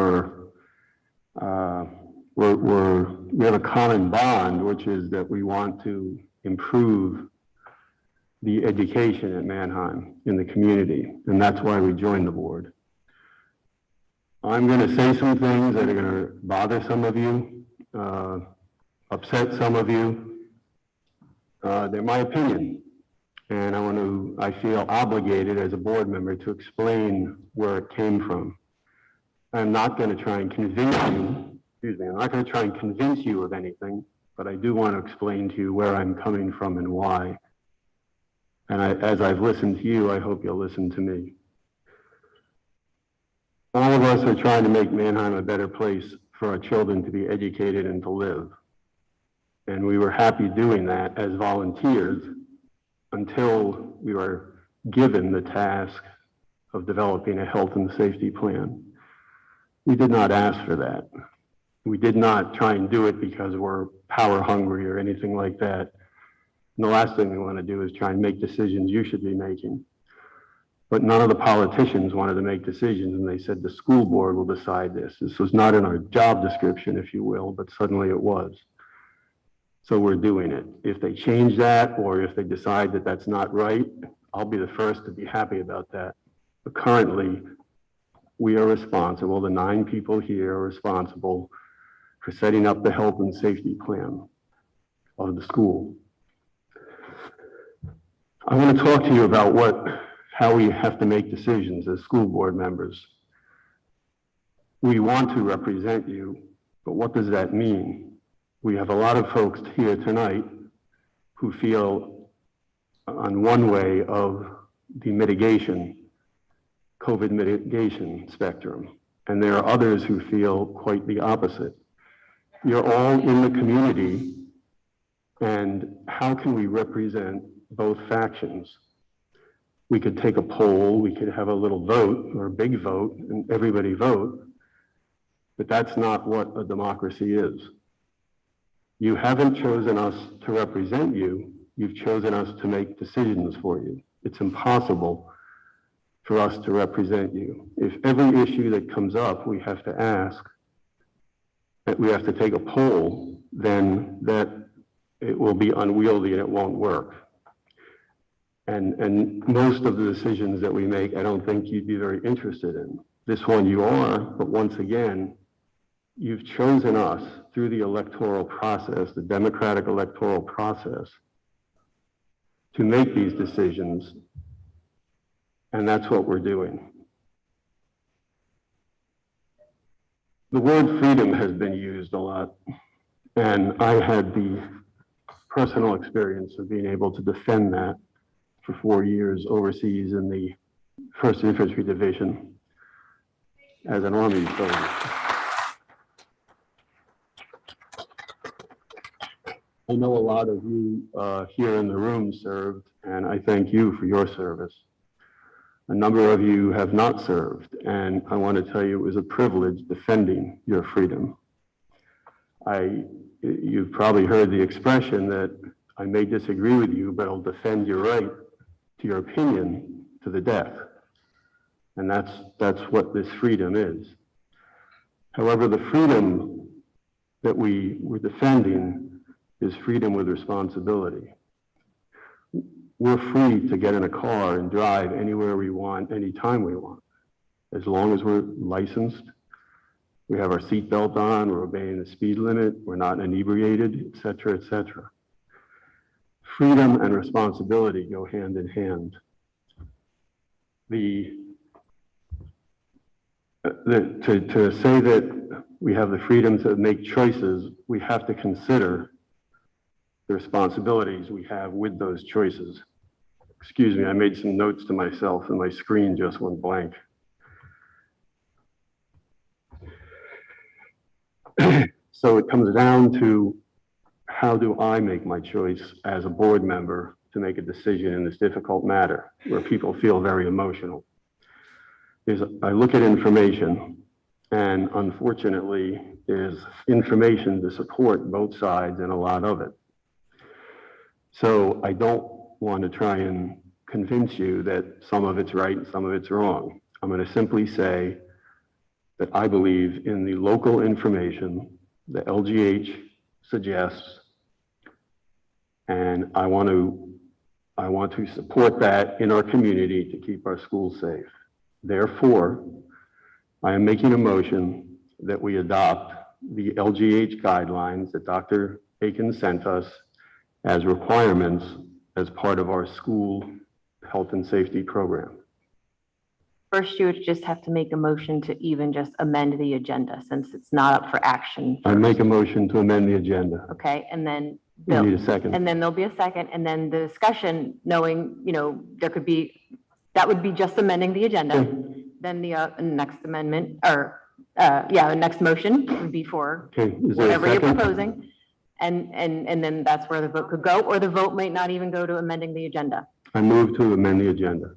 have a common bond, which is that we want to improve the education at Mannheim in the community, and that's why we joined the board. I'm going to say some things that are going to bother some of you, upset some of you. They're my opinion, and I feel obligated as a board member to explain where it came from. I'm not going to try and convince you, I'm not going to try and convince you of anything, but I do want to explain to you where I'm coming from and why. And as I've listened to you, I hope you'll listen to me. All of us are trying to make Mannheim a better place for our children to be educated and to live. And we were happy doing that as volunteers until we were given the task of developing a health and safety plan. We did not ask for that. We did not try and do it because we're power hungry or anything like that. And the last thing we want to do is try and make decisions you should be making. But none of the politicians wanted to make decisions, and they said the school board will decide this. This was not in our job description, if you will, but suddenly it was. So we're doing it. If they change that, or if they decide that that's not right, I'll be the first to be happy about that. But currently, we are responsible, the 9 people here are responsible for setting up the health and safety plan of the school. I want to talk to you about how we have to make decisions as school board members. We want to represent you, but what does that mean? We have a lot of folks here tonight who feel on one way of the COVID mitigation spectrum, and there are others who feel quite the opposite. You're all in the community, and how can we represent both factions? We could take a poll, we could have a little vote or a big vote and everybody vote, but that's not what a democracy is. You haven't chosen us to represent you, you've chosen us to make decisions for you. It's impossible for us to represent you. If every issue that comes up we have to ask, that we have to take a poll, then that it will be unwieldy and it won't work. And most of the decisions that we make, I don't think you'd be very interested in. This one you are, but once again, you've chosen us through the electoral process, the democratic electoral process, to make these decisions, and that's what we're doing. The word freedom has been used a lot, and I had the personal experience of being able to defend that for 4 years overseas in the 1st Infantry Division as an Army soldier. I know a lot of you here in the room served, and I thank you for your service. A number of you have not served, and I want to tell you it was a privilege defending your freedom. You've probably heard the expression that I may disagree with you, but I'll defend your right to your opinion to the death. And that's what this freedom is. However, the freedom that we're defending is freedom with responsibility. We're free to get in a car and drive anywhere we want, anytime we want, as long as we're licensed. We have our seatbelt on, we're obeying the speed limit, we're not inebriated, et cetera, et cetera. Freedom and responsibility go hand in hand. To say that we have the freedom to make choices, we have to consider the responsibilities we have with those choices. Excuse me, I made some notes to myself and my screen just went blank. So it comes down to, how do I make my choice as a board member to make a decision in this difficult matter where people feel very emotional? I look at information, and unfortunately there's information to support both sides and a lot of it. So I don't want to try and convince you that some of it's right and some of it's wrong. I'm going to simply say that I believe in the local information the LGH suggests, and I want to support that in our community to keep our schools safe. Therefore, I am making a motion that we adopt the LGH guidelines that Dr. Aiken sent us as requirements as part of our school health and safety program. First, you would just have to make a motion to even just amend the agenda since it's not up for action. I make a motion to amend the agenda. Okay, and then We need a second. and then there'll be a second, and then the discussion, knowing, there could be, that would be just amending the agenda. Then the next amendment, or, the next motion would be for Okay, is there a whatever you're second? proposing. And then that's where the vote could go, or the vote might not even go to amending the agenda. I move to amend the agenda.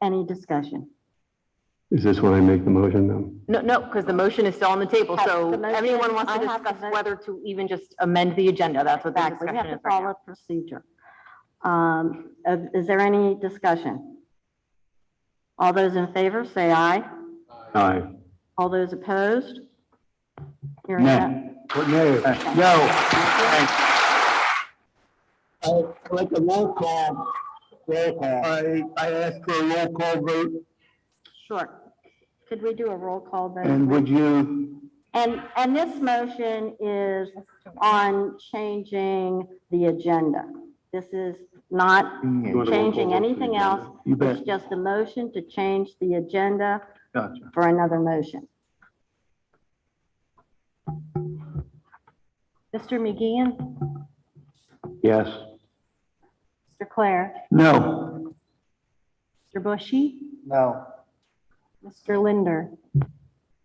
Any discussion? Is this when I make the motion now? No, because the motion is still on the table, so The motion- everyone wants to I have to discuss vote. whether to even just amend the agenda. That's what the Exactly, we have discussion to is right now. follow procedure. Is there any discussion? All those in favor, say aye. Aye. All those opposed? Hearing Nay. none. No. I'd like a roll call. I asked for a roll call vote, Sure. Could we do a roll call vote? and would you, And this motion is on changing the agenda. This is not You want a roll call changing vote for the anything agenda? else. You bet. It's just a motion to change the agenda Gotcha. for another motion. Mr. McGeehan, Yes. Mr. Claire, No. Mr. Bushy, No. Mr. Linder,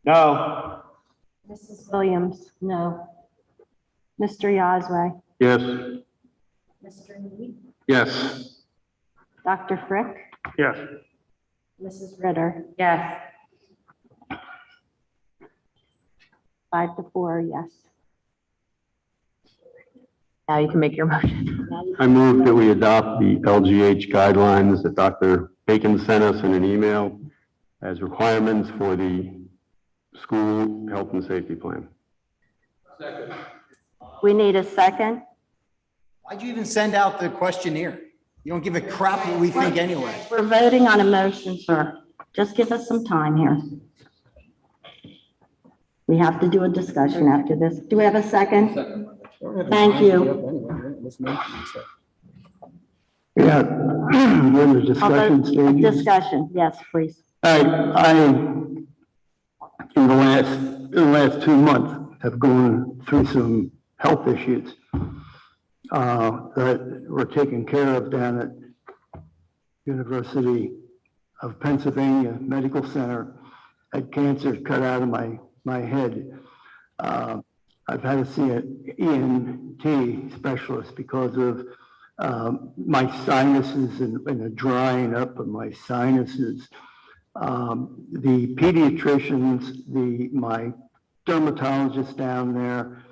No. Mrs. Williams. No. Mr. Yazway, Yes. Mr. Mead, Yes. Dr. Frick, Yes. Mrs. Ritter. Yes. 5-4, yes. Now you can make your motion. I move that we adopt the LGH guidelines that Dr. Bacon sent us in an email as requirements for the school health and safety plan. We need a second. Why'd you even send out the questionnaire? You don't give a crap what we think anyway. We're voting on a motion, sir. Just give us some time here. We have to do a discussion after this. Do we have a second? Thank you. Yeah, we're in the discussion stages. Discussion, yes, please. In the last 2 months, have gone through some health issues that were taken care of down at University of Pennsylvania Medical Center. Had cancer cut out of my head. I've had to see an ENT specialist because of my sinuses and a drying up of my sinuses. The pediatricians, my dermatologist down there,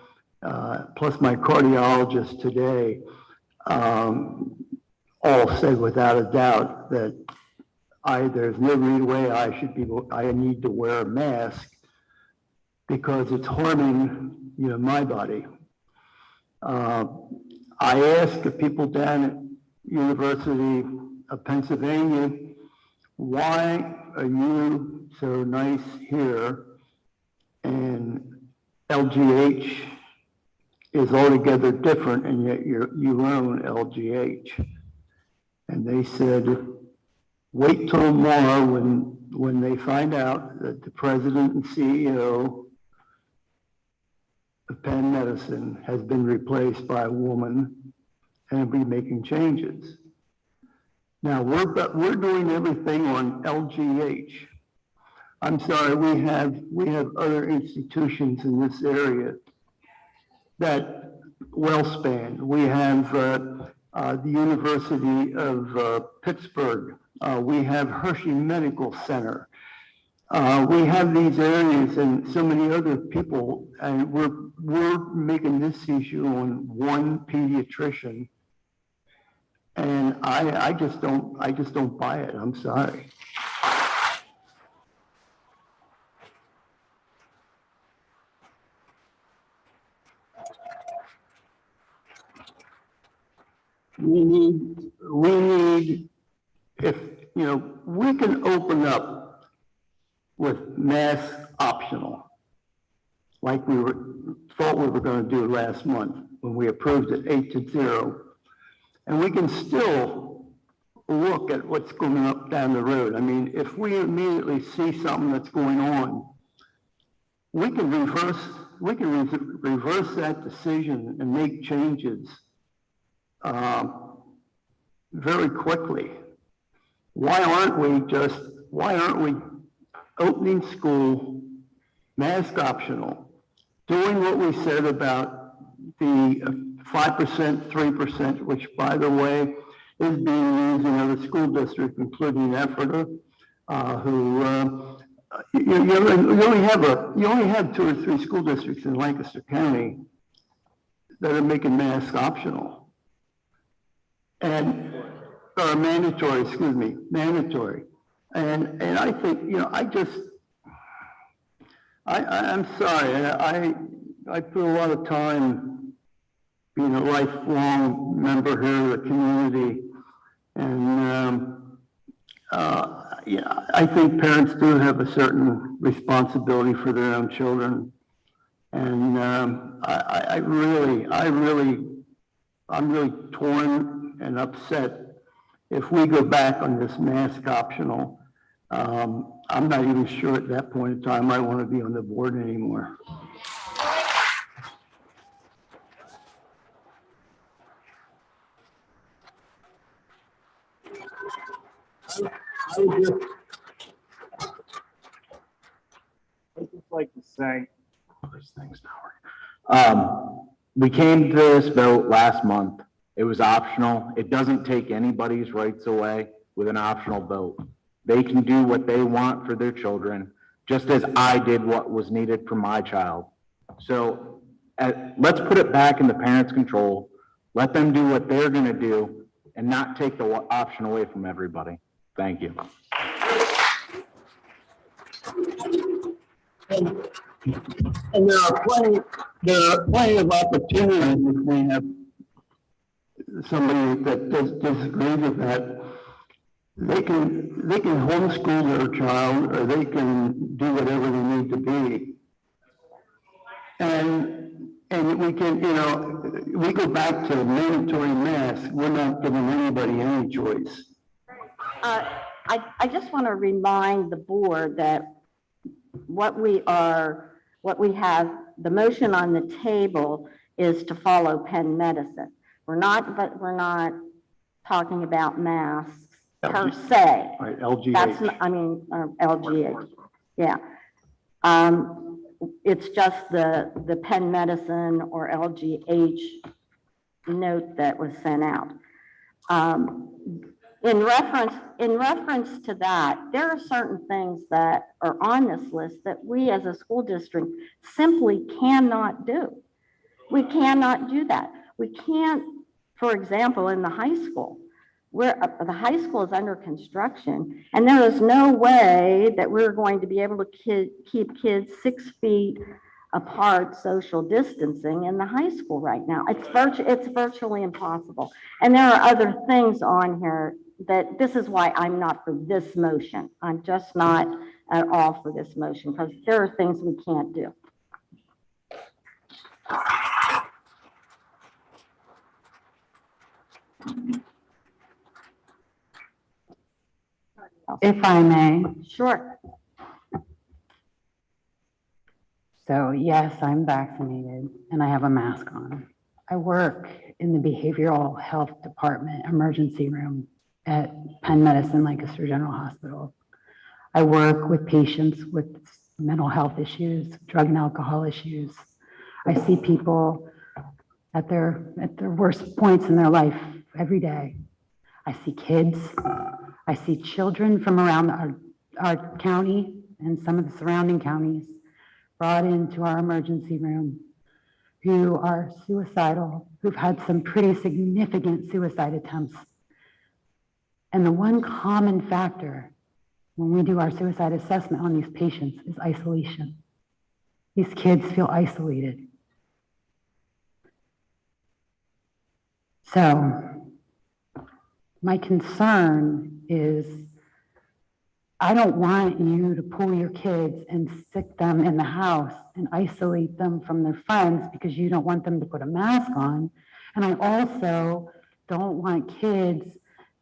plus my cardiologist today, all said without a doubt that there's no way I need to wear a mask because it's harming, my body. I asked the people down at University of Pennsylvania, why are you so nice here and LGH is altogether different and yet you own LGH? And they said, wait till tomorrow when they find out that the president and CEO of Penn Medicine has been replaced by a woman and will be making changes. Now, we're doing everything on LGH. I'm sorry, we have other institutions in this area that well-spanned. We have the University of Pittsburgh. We have Hershey Medical Center. We have these areas and so many other people, and we're making this issue on one pediatrician. And I just don't buy it. I'm sorry. We need, if, we can open up with mask optional, like we thought we were going to do last month when we approved it 8-0. And we can still look at what's going up down the road. I mean, if we immediately see something that's going on, we can reverse that decision and make changes very quickly. Why aren't we opening school mask optional, doing what we said about the 5%, 3%, which by the way, is being used in other school districts, including Ephrata, who, you only have 2 or 3 school districts in Lancaster County that are making masks optional. And, or mandatory, mandatory. And I think, I'm sorry, I put a lot of time being a lifelong member here of the community. And I think parents do have a certain responsibility for their own children. And I'm really torn and upset if we go back on this mask optional. I'm not even sure at that point in time I want to be on the board anymore. I'd just like to say, we came to this vote last month. It was optional. It doesn't take anybody's rights away with an optional vote. They can do what they want for their children, just as I did what was needed for my child. So let's put it back in the parents' control. Let them do what they're going to do and not take the option away from everybody. Thank you. And there are plenty of opportunities if we have somebody that disagrees with that. They can homeschool their child, or they can do whatever they need to be. And we can, we go back to mandatory masks. We're not giving anybody any choice. I just want to remind the board that what we have, the motion on the table is to follow Penn Medicine. We're not talking about masks per se. Right, LGH. That's, LGH, yeah. It's just the Penn Medicine or LGH note that was sent out. In reference in reference to that, there are certain things that are on this list that we as a school district simply cannot do. We cannot do that. We can't, for example, in the high school, where the high school is under construction, and there is no way that we're going to be able to keep kids 6 feet apart, social distancing in the high school right now. It's virtually impossible. And there are other things on here that this is why I'm not for this motion. I'm just not at all for this motion because there are things we can't do. If I may. Sure. So yes, I'm vaccinated and I have a mask on. I work in the behavioral health department emergency room at Penn Medicine Lancaster General Hospital. I work with patients with mental health issues, drug and alcohol issues. I see people at their worst points in their life every day. I see kids. I see children from around our county and some of the surrounding counties brought into our emergency room who are suicidal, who've had some pretty significant suicide attempts. And the one common factor when we do our suicide assessment on these patients is isolation. These kids feel isolated. So my concern is I don't want you to pull your kids and stick them in the house and isolate them from their friends because you don't want them to put a mask on. And I also don't want kids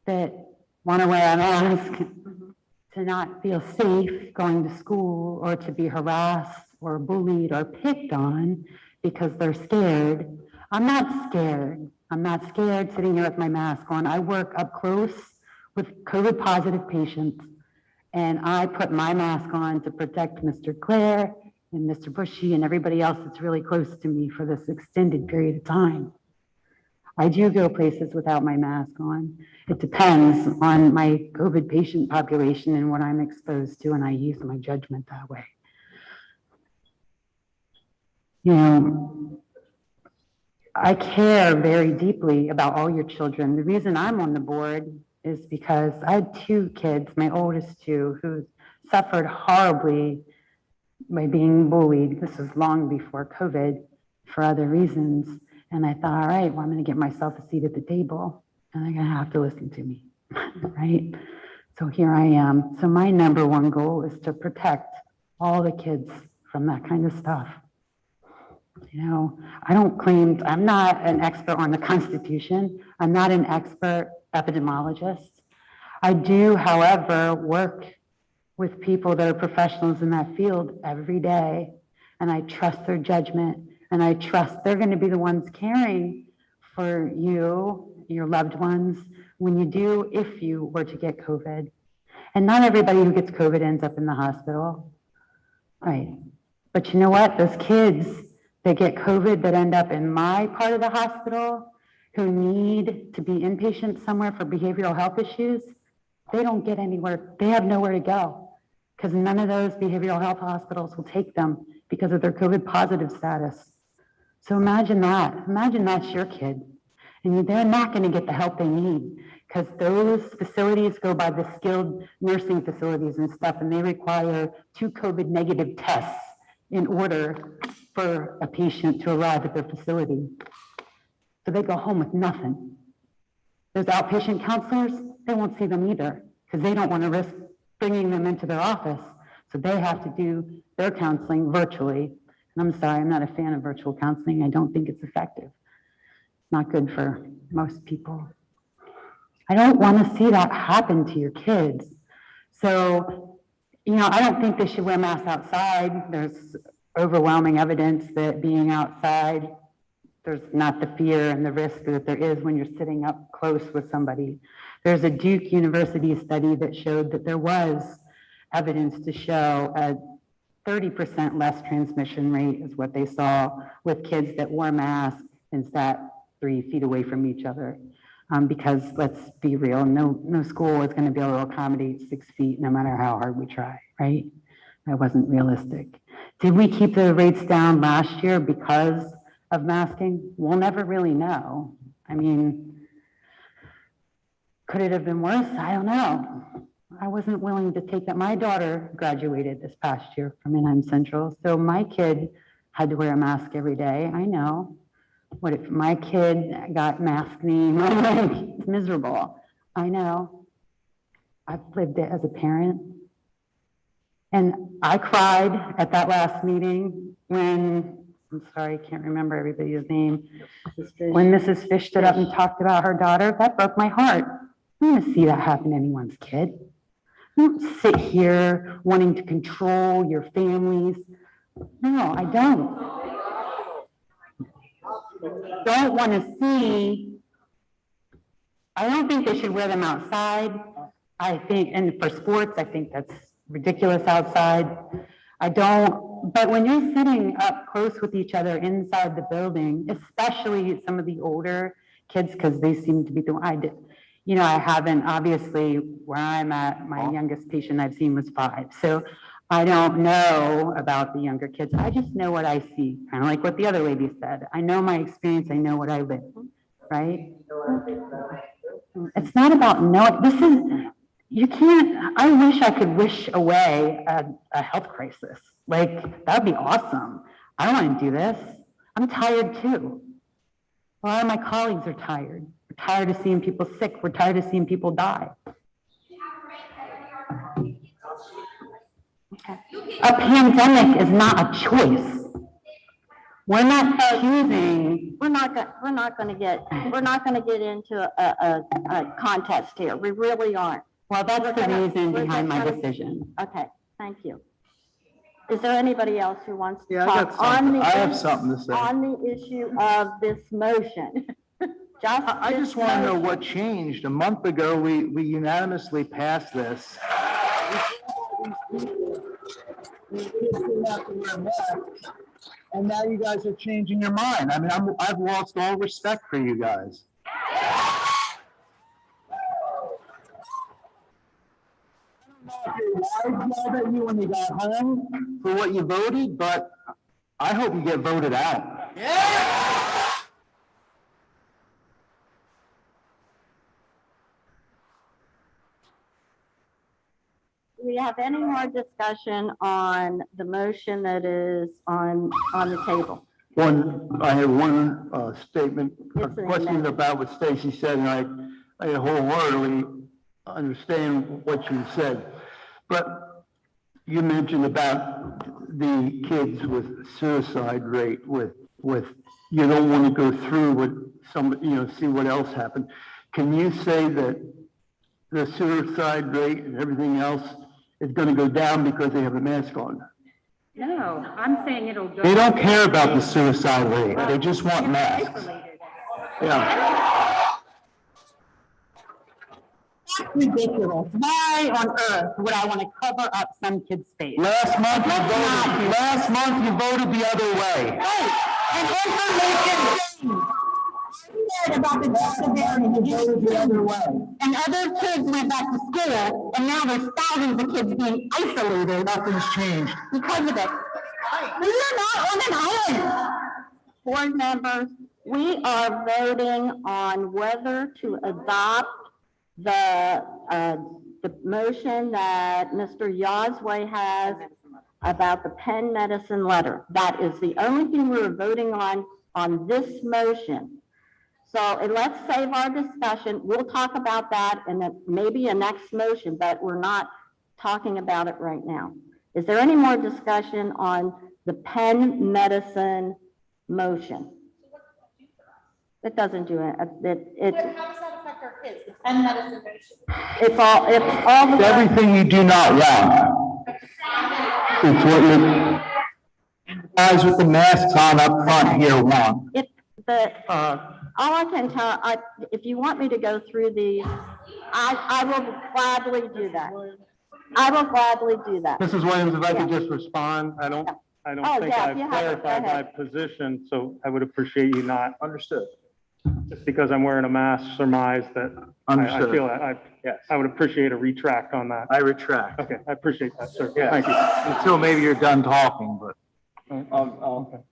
that want to wear a mask to not feel safe going to school or to be harassed or bullied or picked on because they're scared. I'm not scared. I'm not scared sitting here with my mask on. I work up close with COVID positive patients, and I put my mask on to protect Mr. Clare and Mr. Bushy and everybody else that's really close to me for this extended period of time. I do go places without my mask on. It depends on my COVID patient population and what I'm exposed to, and I use my judgment that way. You know, I care very deeply about all your children. The reason I'm on the board is because I had 2 kids, my oldest 2, who suffered horribly by being bullied. This was long before COVID for other reasons. And I thought, all right, well, I'm going to get myself a seat at the table and they're going to have to listen to me, right? So here I am. So my number one goal is to protect all the kids from that kind of stuff. You know, I don't claim, I'm not an expert on the Constitution. I'm not an expert epidemiologist. I do, however, work with people that are professionals in that field every day, and I trust their judgment, and I trust they're going to be the ones caring for you, your loved ones, when you do, if you were to get COVID. And not everybody who gets COVID ends up in the hospital, right? But you know what? Those kids that get COVID that end up in my part of the hospital who need to be inpatient somewhere for behavioral health issues, they don't get anywhere. They have nowhere to go because none of those behavioral health hospitals will take them because of their COVID positive status. So imagine that. Imagine that's your kid. And they're not going to get the help they need because those facilities go by the skilled nursing facilities and stuff, and they require 2 COVID negative tests in order for a patient to arrive at their facility. So they go home with nothing. Those outpatient counselors, they won't see them either because they don't want to risk bringing them into their office. So they have to do their counseling virtually. And I'm sorry, I'm not a fan of virtual counseling. I don't think it's effective. Not good for most people. I don't want to see that happen to your kids. So, you know, I don't think they should wear masks outside. There's overwhelming evidence that being outside, there's not the fear and the risk that there is when you're sitting up close with somebody. There's a Duke University study that showed that there was evidence to show a 30% less transmission rate is what they saw with kids that wore masks and sat 3 feet away from each other. Because let's be real, no school is going to be able to accommodate 6 feet no matter how hard we try, right? That wasn't realistic. Did we keep the rates down last year because of masking? We'll never really know. I mean, could it have been worse? I don't know. I wasn't willing to take that. My daughter graduated this past year from Anaheim Central, so my kid had to wear a mask every day. I know. What if my kid got maskne? It's miserable. I know. I've lived it as a parent. And I cried at that last meeting when, I'm sorry, I can't remember everybody's name. When Mrs. Fish stood up and talked about her daughter, that broke my heart. I don't want to see that happen to anyone's kid. Don't sit here wanting to control your families. No, I don't. Don't want to see. I don't think they should wear them outside. I think, and for sports, I think that's ridiculous outside. I don't, but when you're sitting up close with each other inside the building, especially some of the older kids, because they seem to be the, I haven't, obviously, where I'm at, my youngest patient I've seen was 5. So I don't know about the younger kids. I just know what I see, kind of like what the other lady said. I know my experience. I know what I live, right? It's not about knowing. This is, you can't, I wish I could wish away a health crisis. Like, that'd be awesome. I don't want to do this. I'm tired too. A lot of my colleagues are tired. We're tired of seeing people sick. We're tired of seeing people die. Okay. A pandemic is not a choice. We're not choosing. We're not going to get into a contest here. We really aren't. Well, that's the reason behind my decision. Okay, thank you. Is there anybody else who wants to Yeah, talk on the? I have something to say. On the issue of this motion. I just want to know what changed. A month ago, we unanimously passed this. And now you guys are changing your mind. I mean, I've lost all respect for you guys. I don't know if your wives yelled at you when you got home for what you voted, but I hope you get voted out. Yeah! Do we have any more discussion on the motion that is on the table? I have one statement, a question about what Stacy said, and I wholeheartedly understand what you said. But you mentioned about the kids with suicide rate, with you don't want to go through with somebody, see what else happened. Can you say that the suicide rate and everything else is going to go down because they have a mask on? No, I'm saying it'll go. They don't care about the suicide rate. They just want masks. Yeah. That's ridiculous. Why on earth would I want to cover up some kid's face? Last month you voted the other way. Right. And information changed. About the disability, you voted the other way. And other kids went back to school, and now there's thousands of kids being isolated. Nothing's changed. Because of it. We are not on an island. Board members, we are voting on whether to adopt the motion that Mr. Yazway has about the Penn medicine letter. That is the only thing we're voting on this motion. So let's save our discussion. We'll talk about that in maybe a next motion, but we're not talking about it right now. Is there any more discussion on the Penn medicine motion? It doesn't do it. How does that affect our kids? The Penn medicine motion. It's all It's everything you do not want. It's what you guys with the masks on up front here want. All I can tell, if you want me to go through these, I will gladly do that. I will gladly do that. Mrs. Williams, if I could just respond, I don't think yeah, I've clarified my position, so I would appreciate you not. Understood. just because I'm wearing a mask, surmise that I Understood. feel that I would appreciate a retract on that. I retract. Okay, I appreciate that, sir. Yes. Thank you. Until maybe you're done talking, but Okay. I'll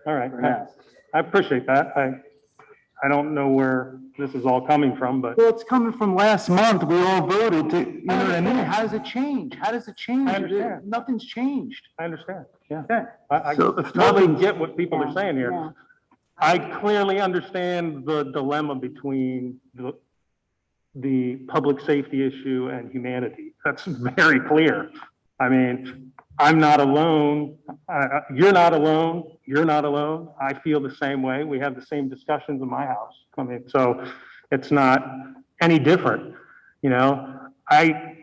All right, for now. I appreciate that. I don't know where this is all coming from, but Well, it's coming from last month. We all voted to, you know what I mean? How does it change? How does it change? I understand. Nothing's changed. I understand, yeah. Okay. I So if totally nothing- get what people are saying here. Yeah. I clearly understand the dilemma between the public safety issue and humanity. That's very clear. I mean, I'm not alone. You're not alone. You're not alone. I feel the same way. We have the same discussions in my house. I mean, so it's not any different. You know, I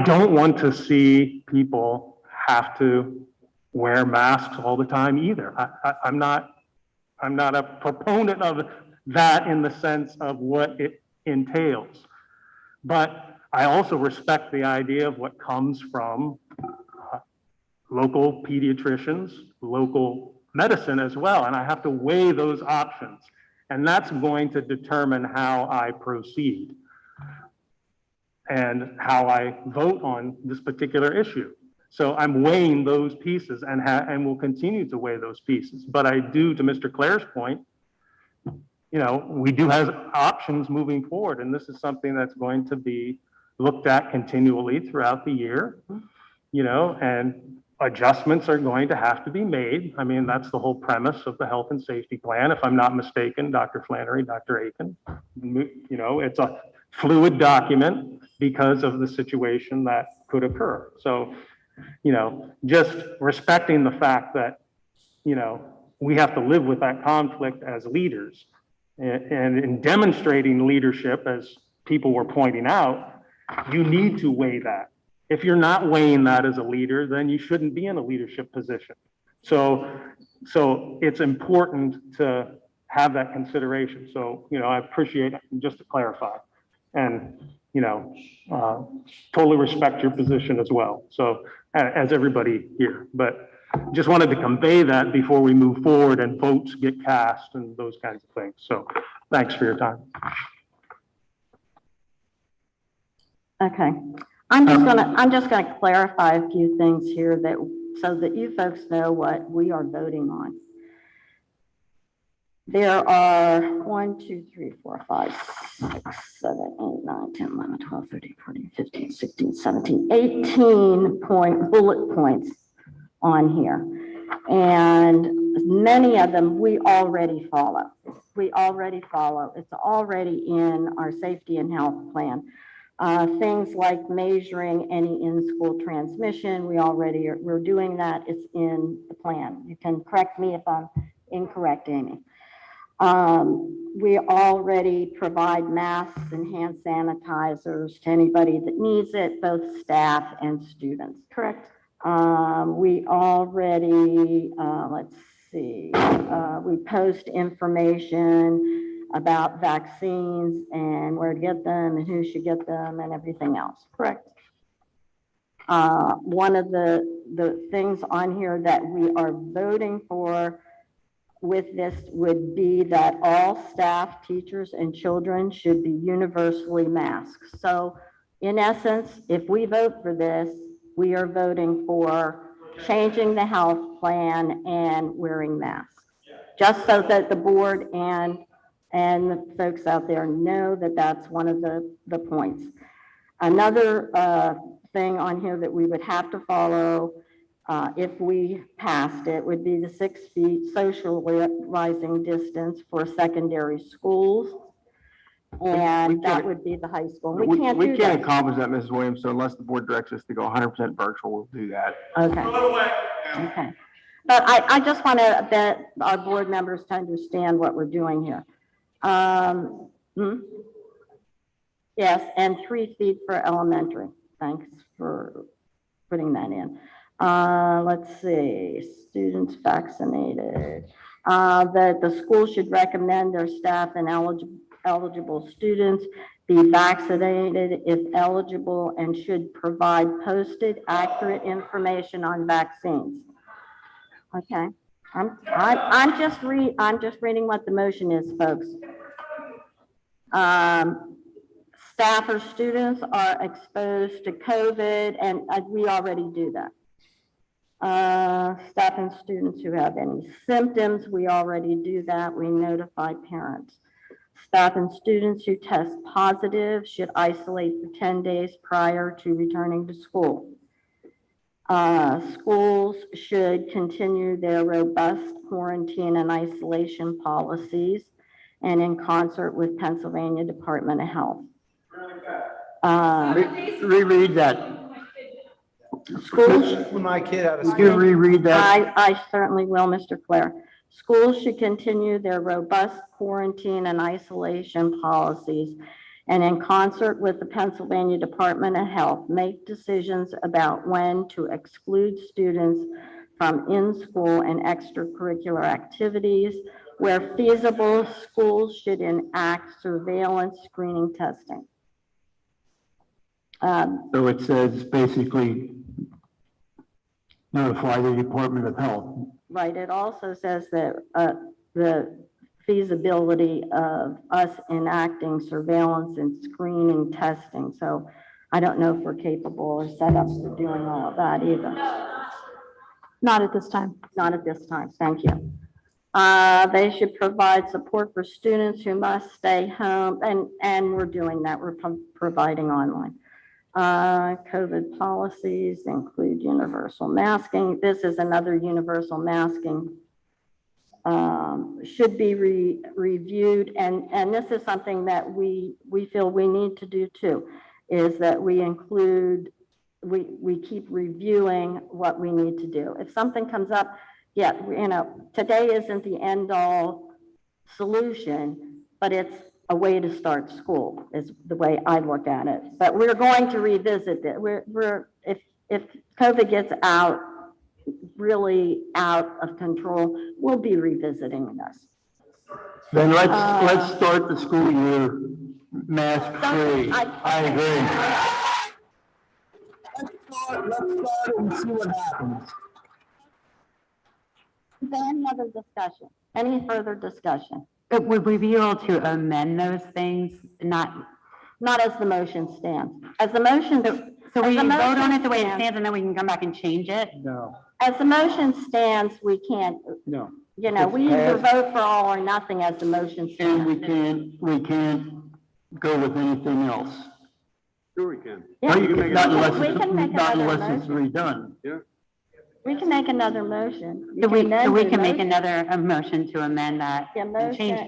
don't want to see people have to wear masks all the time either. I'm not a proponent of that in the sense of what it entails. But I also respect the idea of what comes from local pediatricians, local medicine as well, and I have to weigh those options. And that's going to determine how I proceed and how I vote on this particular issue. So I'm weighing those pieces and will continue to weigh those pieces. But I do, to Mr. Clare's point, you know, we do have options moving forward, and this is something that's going to be looked at continually throughout the year, you know, and adjustments are going to have to be made. I mean, that's the whole premise of the health and safety plan. If I'm not mistaken, Dr. Flannery, Dr. Aiken, you know, it's a fluid document because of the situation that could occur. So, you know, just respecting the fact that, you know, we have to live with that conflict as leaders and in demonstrating leadership, as people were pointing out, you need to weigh that. If you're not weighing that as a leader, then you shouldn't be in a leadership position. So it's important to have that consideration. So, you know, I appreciate, just to clarify, and, you know, totally respect your position as well. So as everybody here, but just wanted to convey that before we move forward and votes get cast and those kinds of things. So thanks for your time. Okay. I'm just gonna clarify a few things here so that you folks know what we are voting on. There are 1, 2, 3, 4, 5, 6, 7, 8, 9, 10, 11, 12, 13, 14, 15, 16, 17, 18 bullet points on here. And many of them we already follow. It's already in our safety and health plan. Things like measuring any in-school transmission, we're doing that. It's in the plan. You can correct me if I'm incorrect, Amy. We already provide masks and hand sanitizers to anybody that needs it, both staff and students. Correct. We already, let's see, we post information about vaccines and where to get them and who should get them and everything else. Correct. One of the things on here that we are voting for with this would be that all staff, teachers, and children should be universally masked. So in essence, if we vote for this, we are voting for changing the health plan and wearing masks. Just so that the board and the folks out there know that that's one of the points. Another thing on here that we would have to follow if we passed it would be the 6 feet socializing distance for secondary schools. And that would be the high school. We can't accomplish that, Mrs. Williams, so unless the board directs us to go 100% virtual, we'll do that. Okay. Okay. But I just want to our board members to understand what we're doing here. Yes, and 3 feet for elementary. Thanks for putting that in. Let's see, students vaccinated. That the school should recommend their staff and eligible students be vaccinated if eligible and should provide posted accurate information on vaccines. Okay. I'm just reading what the motion is, folks. Staff or students are exposed to COVID, and we already do that. Staff and students who have any symptoms, we already do that. We notify parents. Staff and students who test positive should isolate for 10 days prior to returning to school. Schools should continue their robust quarantine and isolation policies and in concert with Pennsylvania Department of Health. Reread that. Schools. My kid out of Would you reread that? I certainly will, Mr. Claire. Schools should continue their robust quarantine and isolation policies and in concert with the Pennsylvania Department of Health, make decisions about when to exclude students from in-school and extracurricular activities. Where feasible, schools should enact surveillance screening testing. So it says basically notify the Department of Health. Right, it also says that the feasibility of us enacting surveillance and screening testing. So I don't know if we're capable or set up for doing all of that either. Not at this time. Not at this time, thank you. They should provide support for students who must stay home, and we're doing that, we're providing online. COVID policies include universal masking. This is another universal masking. Should be reviewed, and this is something that we feel we need to do too, is that we keep reviewing what we need to do. If something comes up, yeah, today isn't the end all solution, but it's a way to start school is the way I look at it. But we're going to revisit it. If COVID gets really out of control, we'll be revisiting this. Then let's start the school year mask free. I agree. Let's start and see what happens. Is there any other discussion? Any further discussion? Would we be able to amend those things? Not as the motion stands. As the motion. So we vote on it the way it stands and then we can come back and change it? No. As the motion stands, we can't. No. We either vote for all or nothing as the motion stands. And we can't go with anything else. Sure we can. Yeah, Not not unless it's redone. Yeah. We can make another motion. So we can make another motion to amend that and change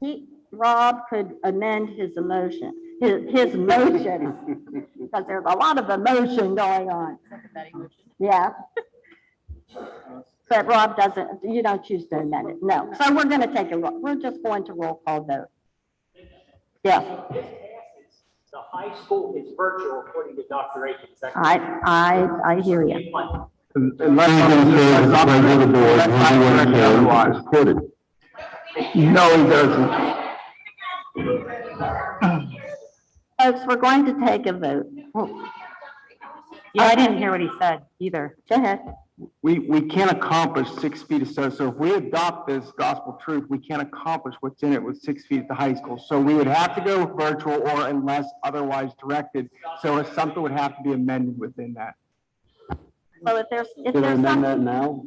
it. Rob could amend his emotion, his motion, because there's a lot of emotion going on. Yeah. But Rob you don't choose to amend it, no. So we're just going to roll call vote. Yeah. The high school is virtual according to Dr. Akins. I hear you. Unless the board otherwise supported. No, he doesn't. Folks, we're going to take a vote. Yeah, I didn't hear what he said either. Go ahead. We can't accomplish 6 feet. So if we adopt this gospel truth, we can't accomplish what's in it with 6 feet at the high school. So we would have to go virtual or unless otherwise directed. So if something would have to be amended within that. So if there's amend that now?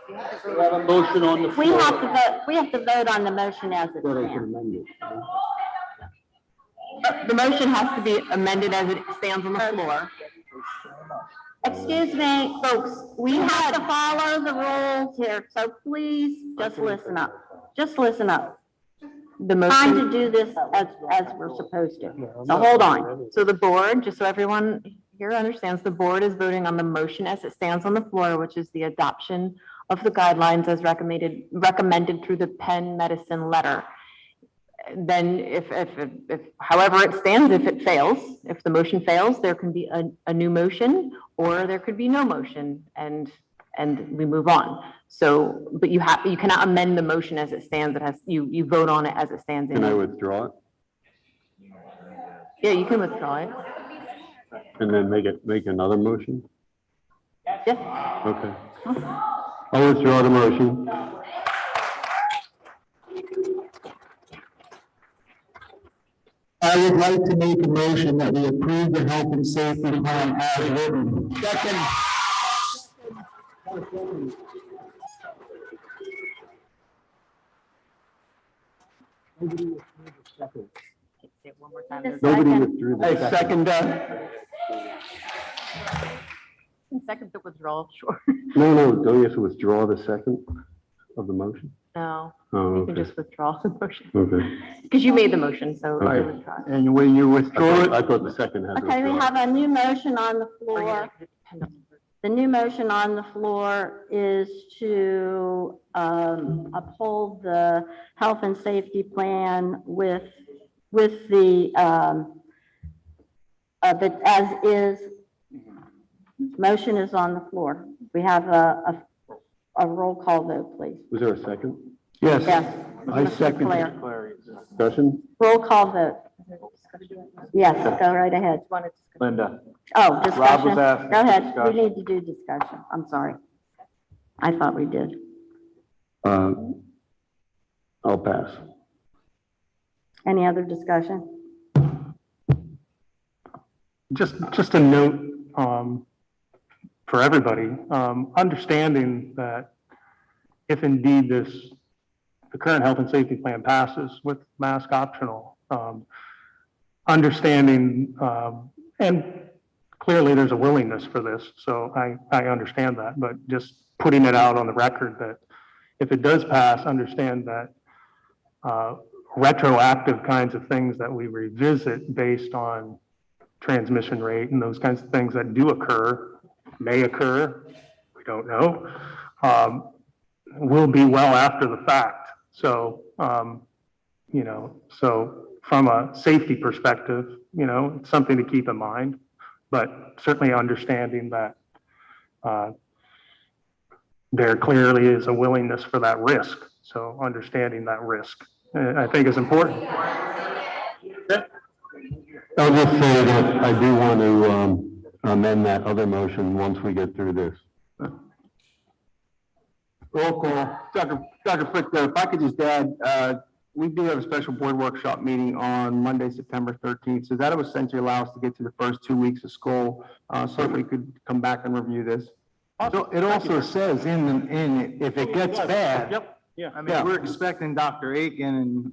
We have a motion on the floor. we have to vote on the motion as it stands. The motion has to be amended as it stands on the floor. Excuse me, folks, we have to follow the rules here, so please just listen up. Just listen up. Time to do this as we're supposed to. So hold on. So the board, just so everyone here understands, the board is voting on the motion as it stands on the floor, which is the adoption of the guidelines as recommended through the Penn Medicine letter. Then if however it stands, if it fails, if the motion fails, there can be a new motion or there could be no motion and we move on. So, but you cannot amend the motion as it stands. It has, you vote on it as it stands. Can I withdraw it? Yeah, you can withdraw it. And then make another motion? Yeah. Okay. I'll withdraw the motion. I would like to make a motion that we approve the health and safety plan as written. Second. Nobody withdrew the I second that. Second the withdrawal, sure. No, don't you have to withdraw the second of the motion? No, Oh, you can okay. just withdraw the motion. Okay. Because you made the motion, so. Okay. withdraw. And when you withdraw it, I thought the second had to Okay, we withdraw. have a new motion on the floor. The new motion on the floor is to uphold the health and safety plan with the as is. Motion is on the floor. We have a roll call vote, please. Was there a second? Yes. Yes. I Mr. second Claire. it. Discussion? Roll call vote. Yes, go right ahead. Linda. Oh, discussion. Rob was asking Go for ahead. discussion. We need to do discussion. I'm sorry. I thought we did. I'll pass. Any other discussion? Just a note, for everybody, understanding that if indeed the current health and safety plan passes with mask optional, understanding, and clearly there's a willingness for this, so I understand that, but just putting it out on the record that if it does pass, understand that retroactive kinds of things that we revisit based on transmission rate and those kinds of things that do occur, may occur, we don't know, will be well after the fact. So, so from a safety perspective, it's something to keep in mind, but certainly understanding that there clearly is a willingness for that risk. So understanding that risk, I think, is important. I'll just say that I do want to amend that other motion once we get through this. roll call. Dr. Frick, if I could just add, we do have a special board workshop meeting on Monday, September 13th. So that would essentially allow us to get to the first 2 weeks of school. So we could come back and review this. So it also says in if it gets bad. Yep, yeah. I mean, we're expecting Dr. Aiken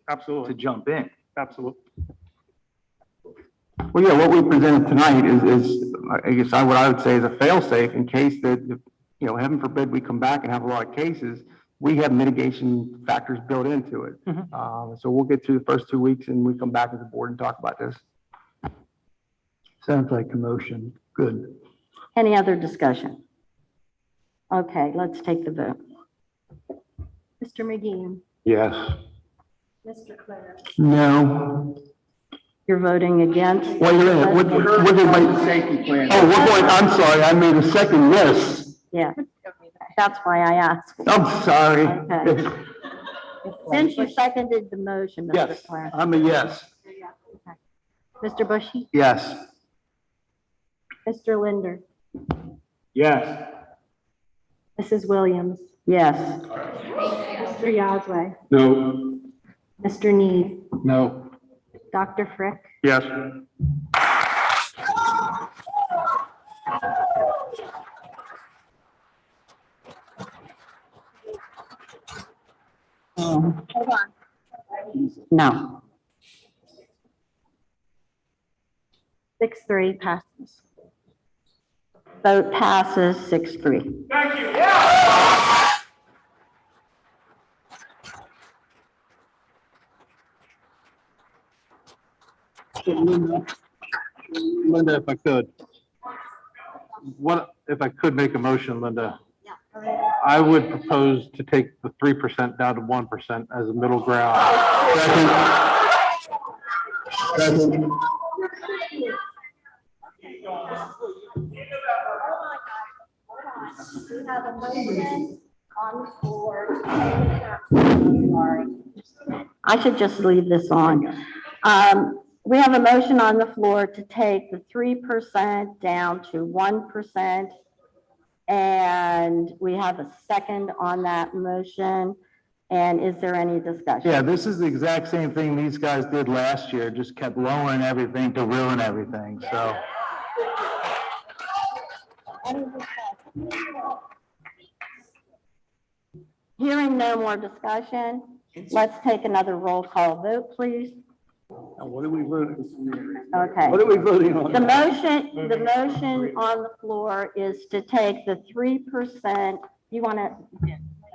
absolutely to jump in. Absolutely. Well, yeah, what we presented tonight is I guess what I would say is a fail-safe in case that, heaven forbid we come back and have a lot of cases, we have mitigation factors built into it. So we'll get through the first 2 weeks and we come back as a board and talk about this. Sounds like a motion. Good. Any other discussion? Okay, let's take the vote. Mr. McGee, Yes. Mr. Claire, No. You're voting against? Wait a minute, what everybody? Safety plan. Oh, we're going, I'm sorry, I made a second yes. Yeah, that's why I asked. I'm sorry. Okay. Since you seconded the motion, Mr. Yes, Claire. I'm a yes. Mr. Bushy? Yes. Mr. Linder? Yes. Mrs. Williams? Yes. Mr. Yazway? No. Mr. Need? No. Dr. Frick? Yes. Hold on. No. 6-3 passes. Vote passes 6-3. Thank you. Linda, if I could. If I could make a motion, Linda, I would propose to take the 3% down to 1% as a middle ground. Second. We have a motion on the floor. I should just leave this on. We have a motion on the floor to take the 3% down to 1% And we have a second on that motion. And is there any discussion? Yeah, this is the exact same thing these guys did last year, just kept lowering everything to ruin everything, so. Hearing no more discussion, let's take another roll call vote, please. What are we voting? Okay. What are we voting on? The motion on the floor is to take the 3%. You want to,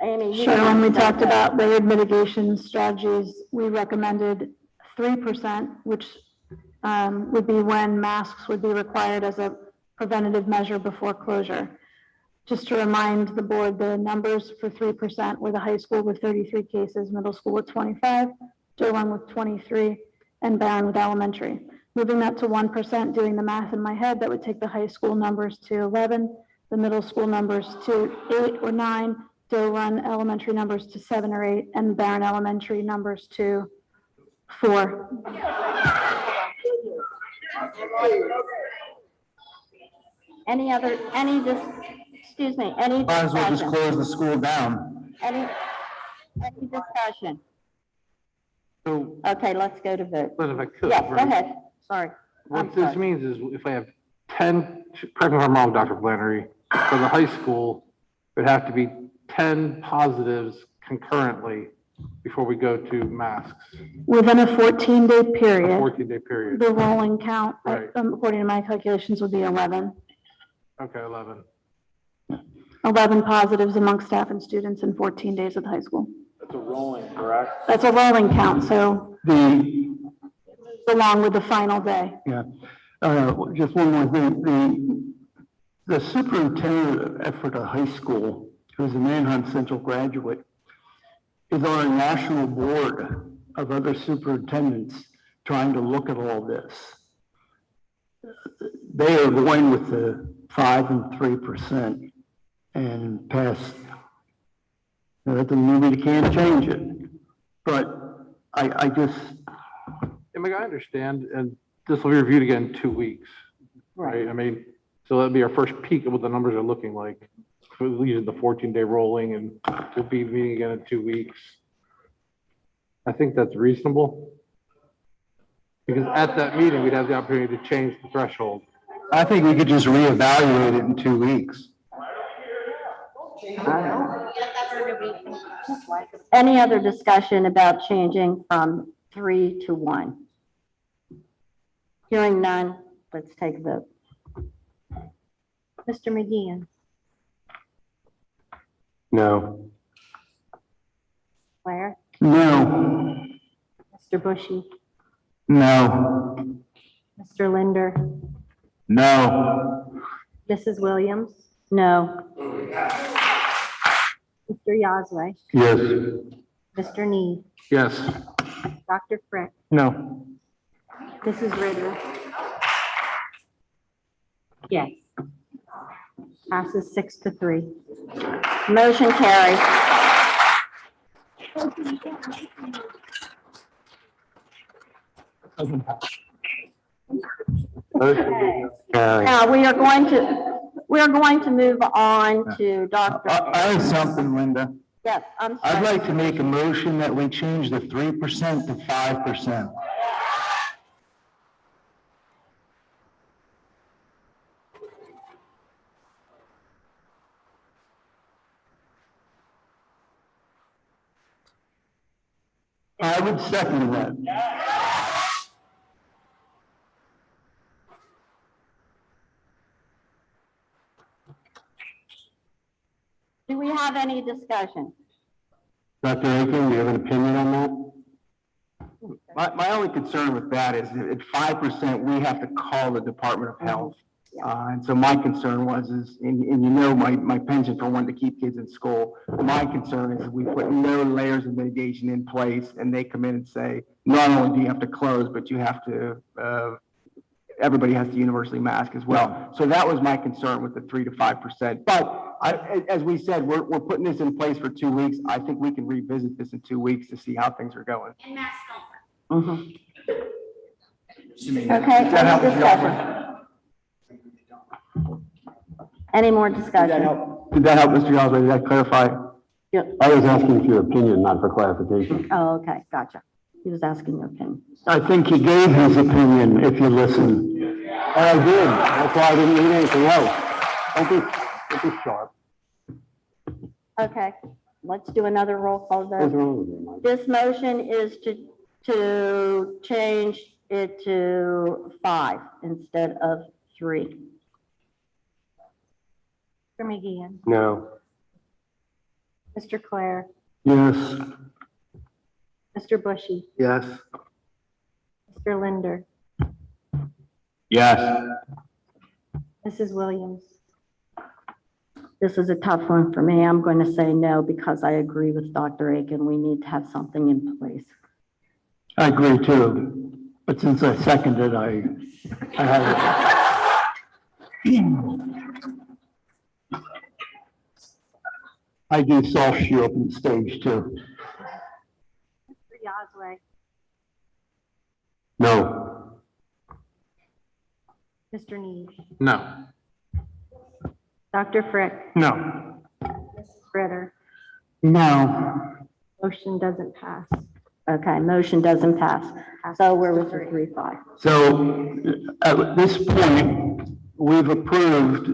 Amy? Sure, when we talked about layered mitigation strategies, we recommended 3%, which would be when masks would be required as a preventative measure before closure. Just to remind the board, the numbers for 3% were the high school with 33 cases, middle school with 25, Durham with 23, and Barron with elementary. Moving that to 1%, doing the math in my head, that would take the high school numbers to 11, the middle school numbers to 8 or 9, Durham elementary numbers to 7 or 8, and Barron elementary numbers to 4. Excuse me, any Might as well just discussion? close the school down. Any discussion? So, Okay, let's go to vote. but if I could, Yes, go right? ahead. Sorry. I'm What this sorry. means is if I have 10, correct me if I'm wrong, Dr. Flannery, for the high school, it would have to be 10 positives concurrently before we go to masks, Within a 14-day a period, 14-day period. the rolling count, Right. according to my calculations, would be 11. Okay, 11. 11 positives among staff and students in 14 days at the high school. That's a rolling, correct? That's a rolling count, so along with the final day. Yeah, just one more thing, the superintendent for the high school, who's a Manhunt Central graduate, is on a national board of other superintendents trying to look at all this. They are going with the 5 and 3% and pass. Now, that doesn't mean we can't change it, but I just. I mean, I understand, and this will be reviewed again in 2 weeks, right? I mean, so that'll be our first peek at what the numbers are looking like. Using the 14-day rolling, and we'll be meeting again in 2 weeks. I think that's reasonable. Because at that meeting, we'd have the opportunity to change the threshold. I think we could just reevaluate it in 2 weeks. Any other discussion about changing from 3 to 1? Hearing none, let's take a vote. Mr. McGeehan? No. Claire? No. Mr. Bushy? No. Mr. Linder? No. Mrs. Williams? No. Mr. Yazway? Yes. Mr. Need? Yes. Dr. Frick? No. Mrs. Ritter? Yes. Passes 6-3. Motion carries. Now, we are going to move on to Dr. I have something, Linda. Yes, I'm sorry. I'd like to make a motion that we change the 3% to 5%. I would second that. Do we have any discussion? Dr. Aiken, do you have an opinion on that? My only concern with that is at 5%, we have to call the Department of Health. And so my concern was and you know, my penchant for wanting to keep kids in school. My concern is we put no layers of mitigation in place and they come in and say, not only do you have to close, but you have to, everybody has to universally mask as well. So that was my concern with the 3 to 5%. But as we said, we're putting this in place for 2 weeks. I think we can revisit this in 2 weeks to see how things are going. And masks don't work. Okay, any discussion? Any more Did that discussion? help? Did that help, Mr. Oswald? Did that clarify? I was asking for your opinion, not for clarification. Oh, okay, gotcha. He was asking your opinion. I think he gave his opinion, if you listen. I did. That's why I didn't need anything else. Don't be sharp. Okay, let's do another roll call What's vote. wrong with you, Mike? This motion is to change it to 5 instead of 3. Mr. McGeehan, No. Mr. Claire, Yes. Mr. Bushy, Yes. Mr. Linder, Yes. Mrs. Williams. This is a tough one for me. I'm going to say no because I agree with Dr. Aiken. We need to have something in place. I agree too, but since I seconded, I have I do soft shoe up on stage too. Mr. Yazway, No. Mr. Need, No. Dr. Frick, No. Mrs. Ritter. No. Motion doesn't pass. Okay, motion doesn't pass. So we're with the 3-5. So at this point, we've approved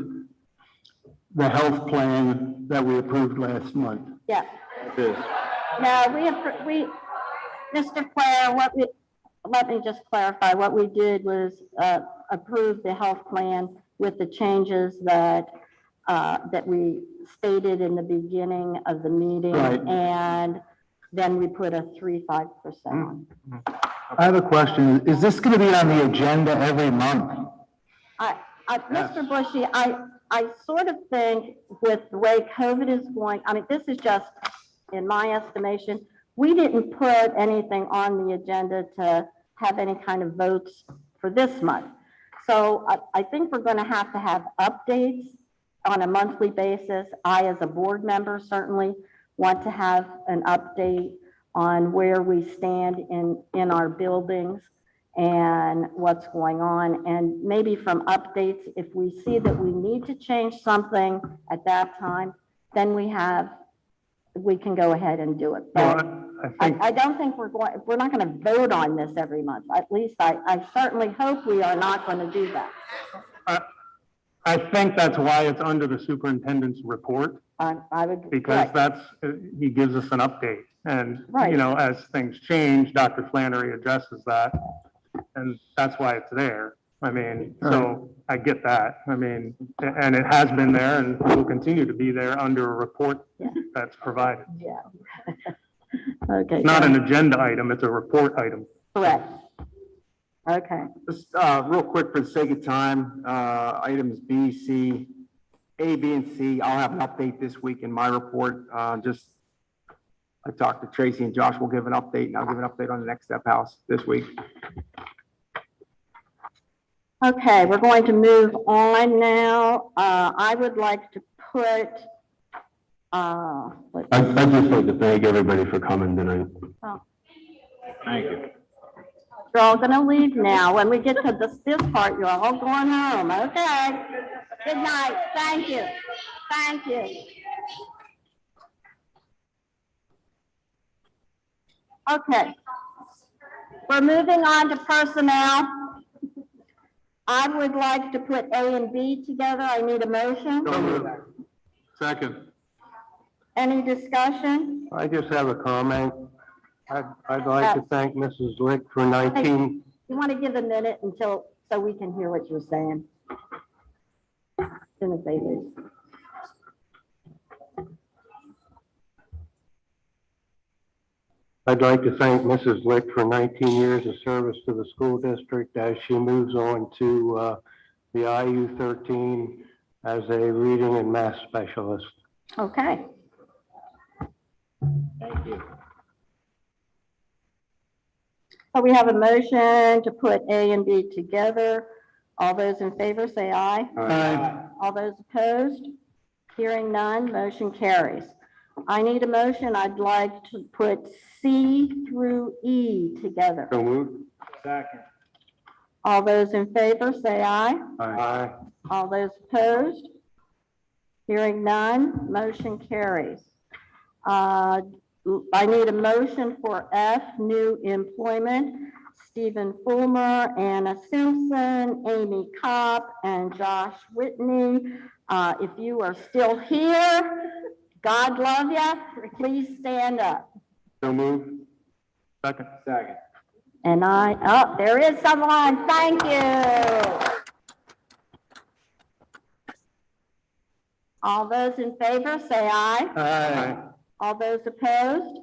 the health plan that we approved last month. Yeah. This. No, Mr. Claire, let me just clarify. What we did was approve the health plan with the changes that we stated in the beginning of the meeting. Right. And then we put a 3-5% on. I have a question. Is this going to be on the agenda every month? Mr. Bushy, I sort of think with the way COVID is going, I mean, this is just, in my estimation, we didn't put anything on the agenda to have any kind of votes for this month. So I think we're going to have updates on a monthly basis. I, as a board member, certainly want to have an update on where we stand in our buildings and what's going on. And maybe from updates, if we see that we need to change something at that time, then we can go ahead and do it. But I don't think we're not going to vote on this every month. At least I certainly hope we are not going to do that. I think that's why it's under the superintendent's report. I would. Because right. he gives us an update. And, Right. you know, as things change, Dr. Flannery addresses that. And that's why it's there. I mean, so I get that. I mean, and it has been there and will continue to be there under a report that's provided. Yeah. Okay. It's not an agenda item, it's a report item. Correct. Okay. Just real quick for the sake of time, items B, C, A, B, and C, I'll have an update this week in my report. I talked to Tracy and Josh will give an update, and I'll give an update on the Next Step House this week. Okay, we're going to move on now. I would like to put, I'd just like to thank everybody for coming tonight. Thank you. you're all gonna leave now. When we get to this part, you're all going home, okay? Good night, thank you, thank you. Okay, we're moving on to personnel. I would like to put A and B together. I need a motion. Second. Any discussion? I just have a comment. I'd like to thank Mrs. Lick for 19. You want to give a minute so we can hear what you're saying? As soon as they leave. I'd like to thank Mrs. Lick for 19 years of service to the school district as she moves on to the IU 13 as a reading and math specialist. Okay. Thank you. So we have a motion to put A and B together. All those in favor say aye. Aye. All those opposed? Hearing none, motion carries. I need a motion. I'd like to put C through E together. So moved. Second. All those in favor say aye. Aye. All those opposed? Hearing none, motion carries. I need a motion for F, new employment. Stephen Fulmer, Anna Simpson, Amy Kopp, and Josh Whitney. If you are still here, God love you. Please stand up. So moved. Second. Second. And oh, there is someone. Thank you. All those in favor, say aye. Aye. All those opposed?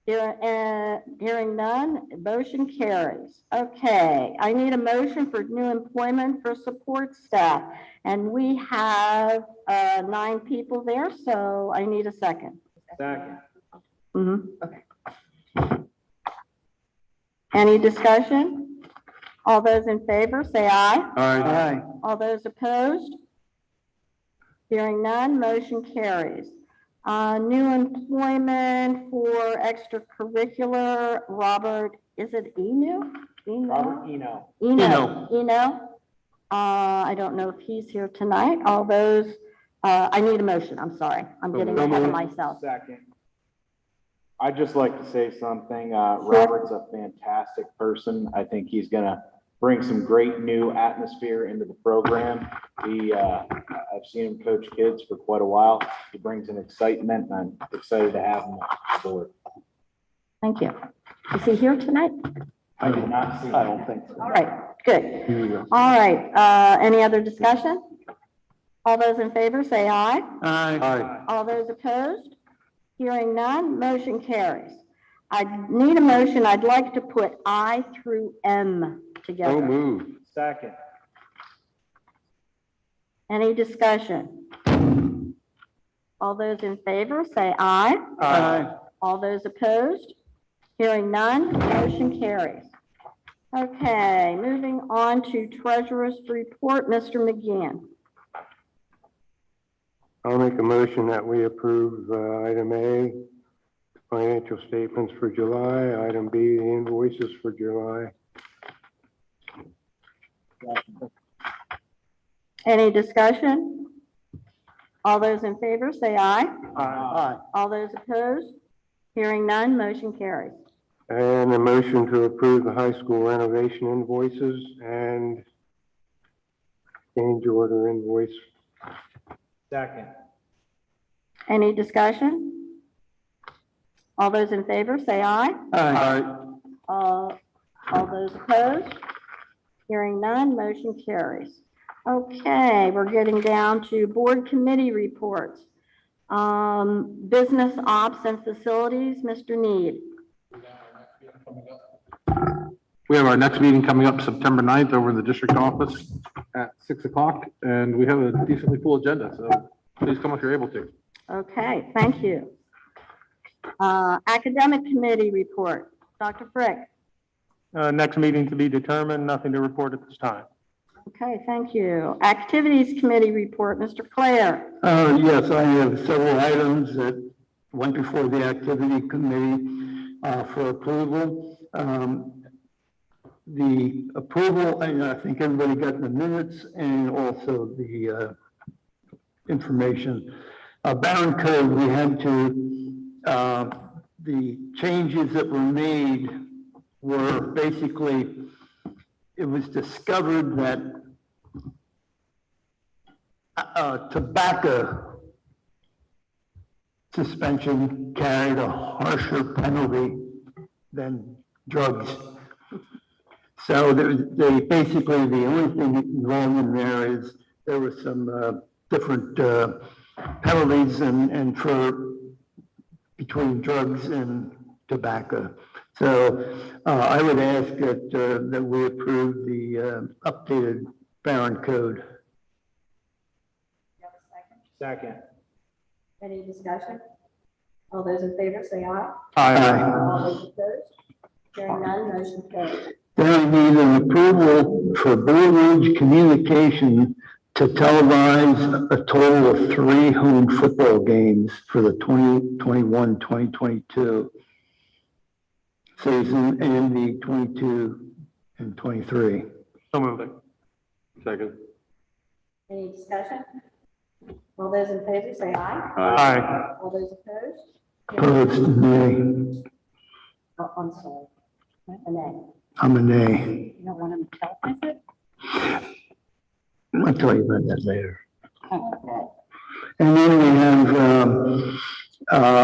Hearing none, motion carries. Okay, I need a motion for new employment for support staff. And we have 9 people there, so I need a second. Second. Okay. Any discussion? All those in favor, say aye. Aye. All those opposed? Hearing none, motion carries. New employment for extracurricular, Robert, is it Eno? Robert Eno. Eno. I don't know if he's here tonight. All those, I need a motion. I'm sorry. I'm getting ahead of myself. Second. I'd just like to say something. Robert's a fantastic person. I think he's gonna bring some great new atmosphere into the program. I've seen him coach kids for quite a while. He brings an excitement, and I'm excited to have him on board. Thank you. Is he here tonight? I did not see him. I don't think so. All right, good. All right, any other discussion? All those in favor, say aye. Aye. All those opposed? Hearing none, motion carries. I need a motion. I'd like to put I through M together. So moved. Second. Any discussion? All those in favor, say aye. Aye. All those opposed? Hearing none, motion carries. Okay, moving on to treasurer's report, Mr. McGeehan. I'll make a motion that we approve item A, financial statements for July, item B, the invoices for July. Any discussion? All those in favor, say aye. Aye. All those opposed? Hearing none, motion carries. And a motion to approve the high school renovation invoices and change order invoice. Second. Any discussion? All those in favor, say aye. Aye. All those opposed? Hearing none, motion carries. Okay, we're getting down to board committee reports. Business ops and facilities, Mr. Need. We have our next meeting coming up September 9th over in the district office at 6 o'clock, and we have a decently full agenda, so please come if you're able to. Okay, thank you. Academic committee report, Dr. Frick. Next meeting to be determined, nothing to report at this time. Okay, thank you. Activities committee report, Mr. Claire. Yes, I have several items that went before the activity committee for approval. The approval, and I think everybody got the minutes and also the information. Barron Code, we had to, the changes that were made were basically, it was discovered that tobacco suspension carried a harsher penalty than drugs. So they basically, the only thing wrong in there is there was some different penalties and for between drugs and tobacco. So I would ask that we approve the updated Barron Code. Second. Any discussion? All those in favor, say aye. Aye. All those opposed? Hearing none, motion carries. Then we need an approval for Blue Ridge Communication to televise a total of 3 home football games for the 2021-2022 season and the 22 and 23. So moved. Second. Any discussion? All those in favor say aye. Aye. All those opposed? Opposed, nay. Oh, I'm sorry. A nay. I'm a nay. You don't want him to tell, is it? I'll tell you about that later. Okay. And then we have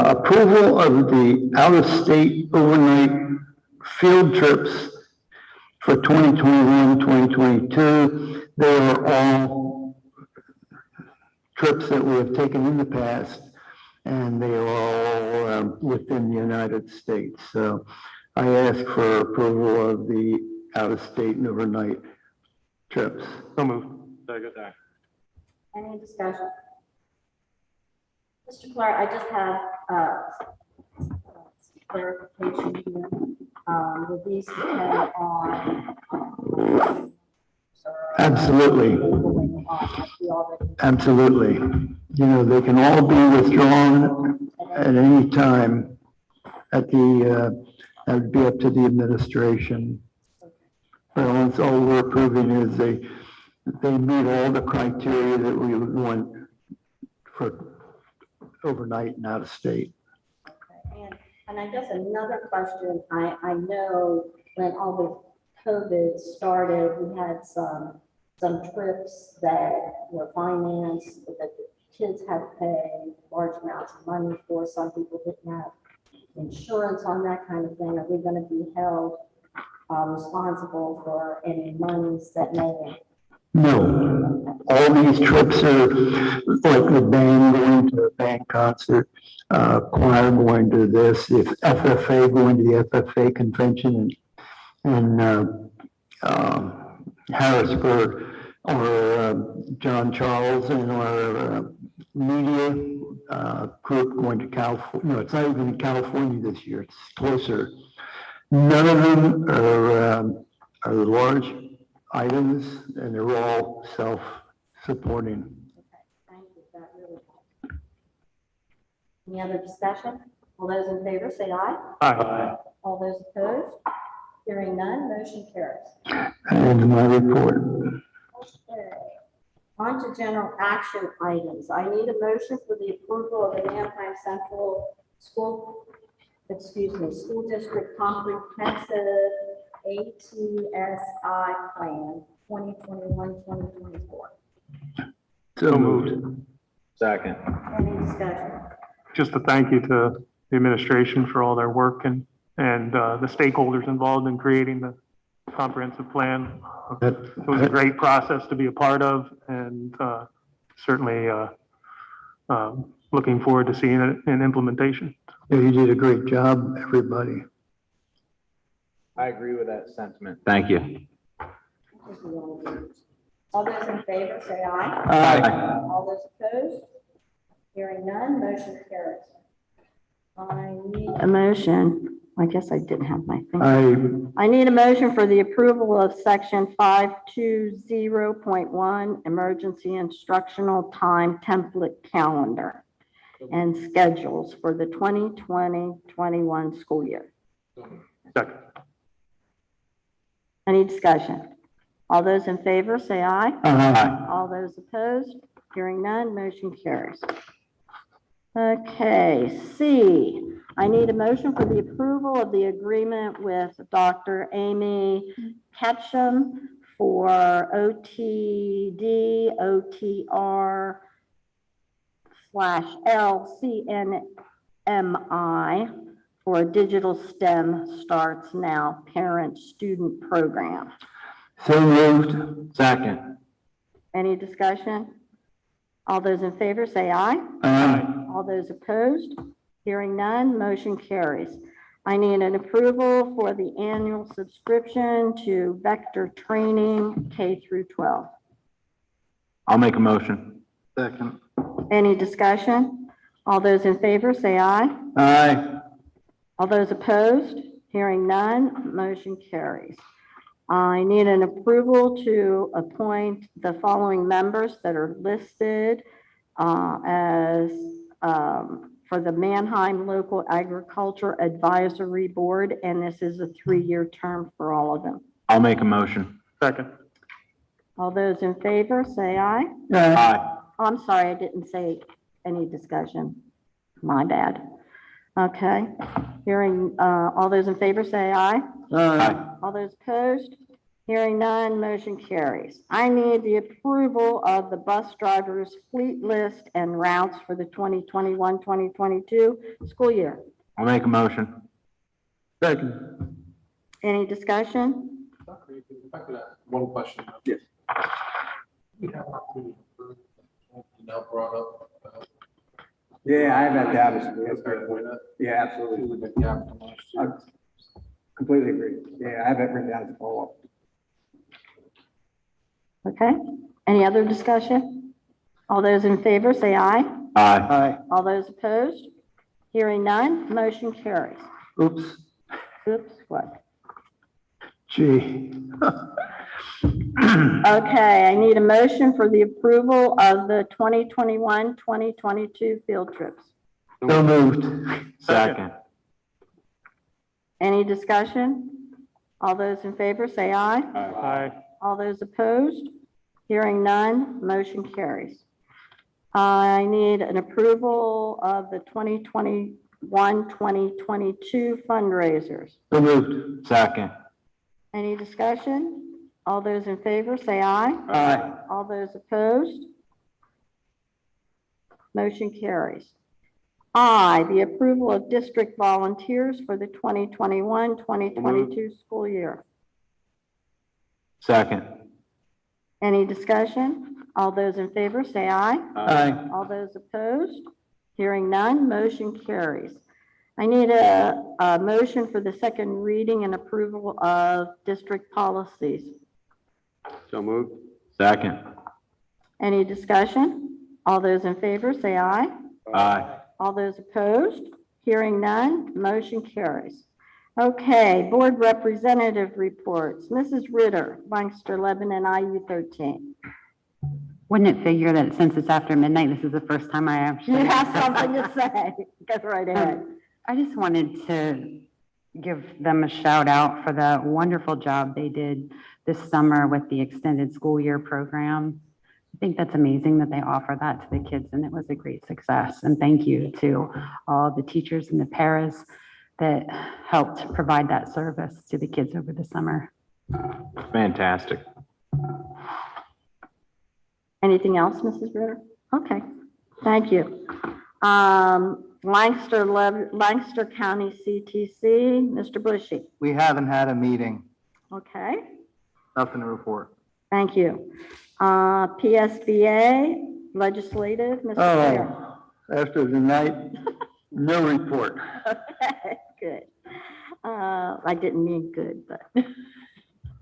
approval of the out-of-state overnight field trips for 2021, 2022. They are all trips that we have taken in the past, and they are all within the United States. So I ask for approval of the out-of-state and overnight trips. So moved. Second. Any discussion? Mr. Clark, I just have clarification here. Will these depend on? Absolutely. Absolutely. You know, they can all be withdrawn at any time at the, that would be up to the administration. But all we're approving is they meet all the criteria that we would want for overnight and out of state. Okay. And I guess another question, I know when all the COVID started, we had some trips that were financed, that the kids had to pay large amounts of money for. Some people didn't have insurance on that kind of thing. Are we going to be held responsible for any monies that may? No, all these trips are like the band going to a band concert, choir going to this, if FFA going to the FFA convention in Harrisburg, or John Charles and our media group going to California. No, it's not even in California this year. It's closer. None of them are large items, and they're all self-supporting. Okay, thank you. That really helps. Any other discussion? All those in favor say aye. Aye. All those opposed? Hearing none, motion carries. And my report. Okay. On to general action items. I need a motion for the approval of the Manheim Central School District Comprehensive ATSI Plan 2021-2024. So moved. Second. Any discussion? Just a thank you to the administration for all their work and the stakeholders involved in creating the comprehensive plan. It was a great process to be a part of, and certainly looking forward to seeing it in implementation. Yeah, you did a great job, everybody. I agree with that sentiment. Thank you. All those in favor say aye. Aye. All those opposed? Hearing none, motion carries. I need a motion. I guess I didn't have my thing. I need a motion for the approval of section 520.1 emergency instructional time template calendar and schedules for the 2020-21 school year. Second. Any discussion? All those in favor say aye. Aye. All those opposed? Hearing none, motion carries. Okay, C, I need a motion for the approval of the agreement with Dr. Amy Ketchum for OTD, OTR /LCNMI for a digital STEM Starts Now parent-student program. So moved. Second. Any discussion? All those in favor say aye. Aye. All those opposed? Hearing none, motion carries. I need an approval for the annual subscription to Vector Training K through 12. I'll make a motion. Second. Any discussion? All those in favor say aye. Aye. All those opposed? Hearing none, motion carries. I need an approval to appoint the following members that are listed for the Manheim Local Agriculture Advisory Board, and this is a 3-year term for all of them. I'll make a motion. Second. All those in favor, say aye. Aye. Oh, I'm sorry, I didn't say any discussion. My bad. Okay, hearing, all those in favor say aye. Aye. All those opposed? Hearing none, motion carries. I need the approval of the bus drivers' fleet list and routes for the 2021-2022 school year. I'll make a motion. Second. Any discussion? One question. Yes. Now brought up. Yeah, I have that down. That's a great point. Yeah, absolutely. I completely agree. Yeah, I have that written down as a follow-up. Okay, any other discussion? All those in favor say aye. Aye. Aye. All those opposed? Hearing none, motion carries. Oops. Oops, what? Gee. Okay, I need a motion for the approval of the 2021-2022 field trips. So moved. Second. Any discussion? All those in favor say aye. Aye. All those opposed? Hearing none, motion carries. I need an approval of the 2021-2022 fundraisers. So moved. Second. Any discussion? All those in favor say aye. Aye. All those opposed? Motion carries. I, the approval of district volunteers for the 2021-2022 school year. Second. Any discussion? All those in favor say aye. Aye. All those opposed? Hearing none, motion carries. I need a motion for the second reading and approval of district policies. So moved. Second. Any discussion? All those in favor say aye. Aye. All those opposed? Hearing none, motion carries. Okay, board representative reports. Mrs. Ritter, Lancaster, Lebanon, IU 13. Wouldn't it figure that since it's after midnight, this is the first time I actually. You have something to say? Go right ahead. I just wanted to give them a shout out for the wonderful job they did this summer with the extended school year program. I think that's amazing that they offer that to the kids, and it was a great success. And thank you to all the teachers and the paras that helped provide that service to the kids over the summer. Fantastic. Anything else, Mrs. Ritter? Okay, thank you. Lancaster County CTC, Mr. Bushy. We haven't had a meeting. Okay, Nothing to report. thank you. PSBA Legislative, Mr. Claire. Oh, after tonight, no report. Okay, good. I didn't mean good, but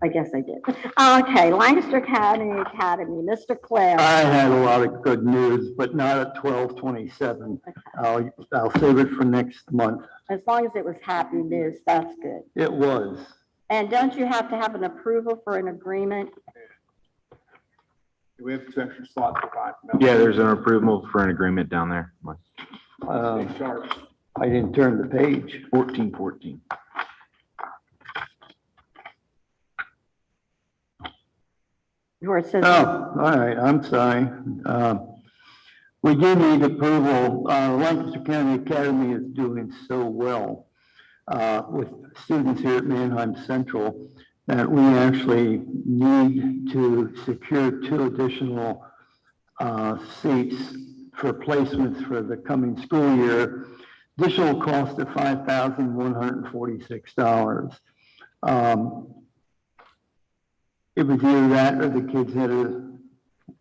I guess I did. Okay, Lancaster County Academy, Mr. Claire. I had a lot of good news, but not at 12/27. I'll save it for next month. As long as it was happy news, that's good. It was. And don't you have to have an approval for an agreement? Do we have 2 extra slots for 5? Yeah, there's an approval for an agreement down there. I didn't turn the page. 1414. Where it says. Oh, all right, I'm sorry. We do need approval. Lancaster County Academy is doing so well with students here at Manheim Central that we actually need to secure 2 additional seats for placements for the coming school year. Additional cost of $5,146. It was either that or the kids had to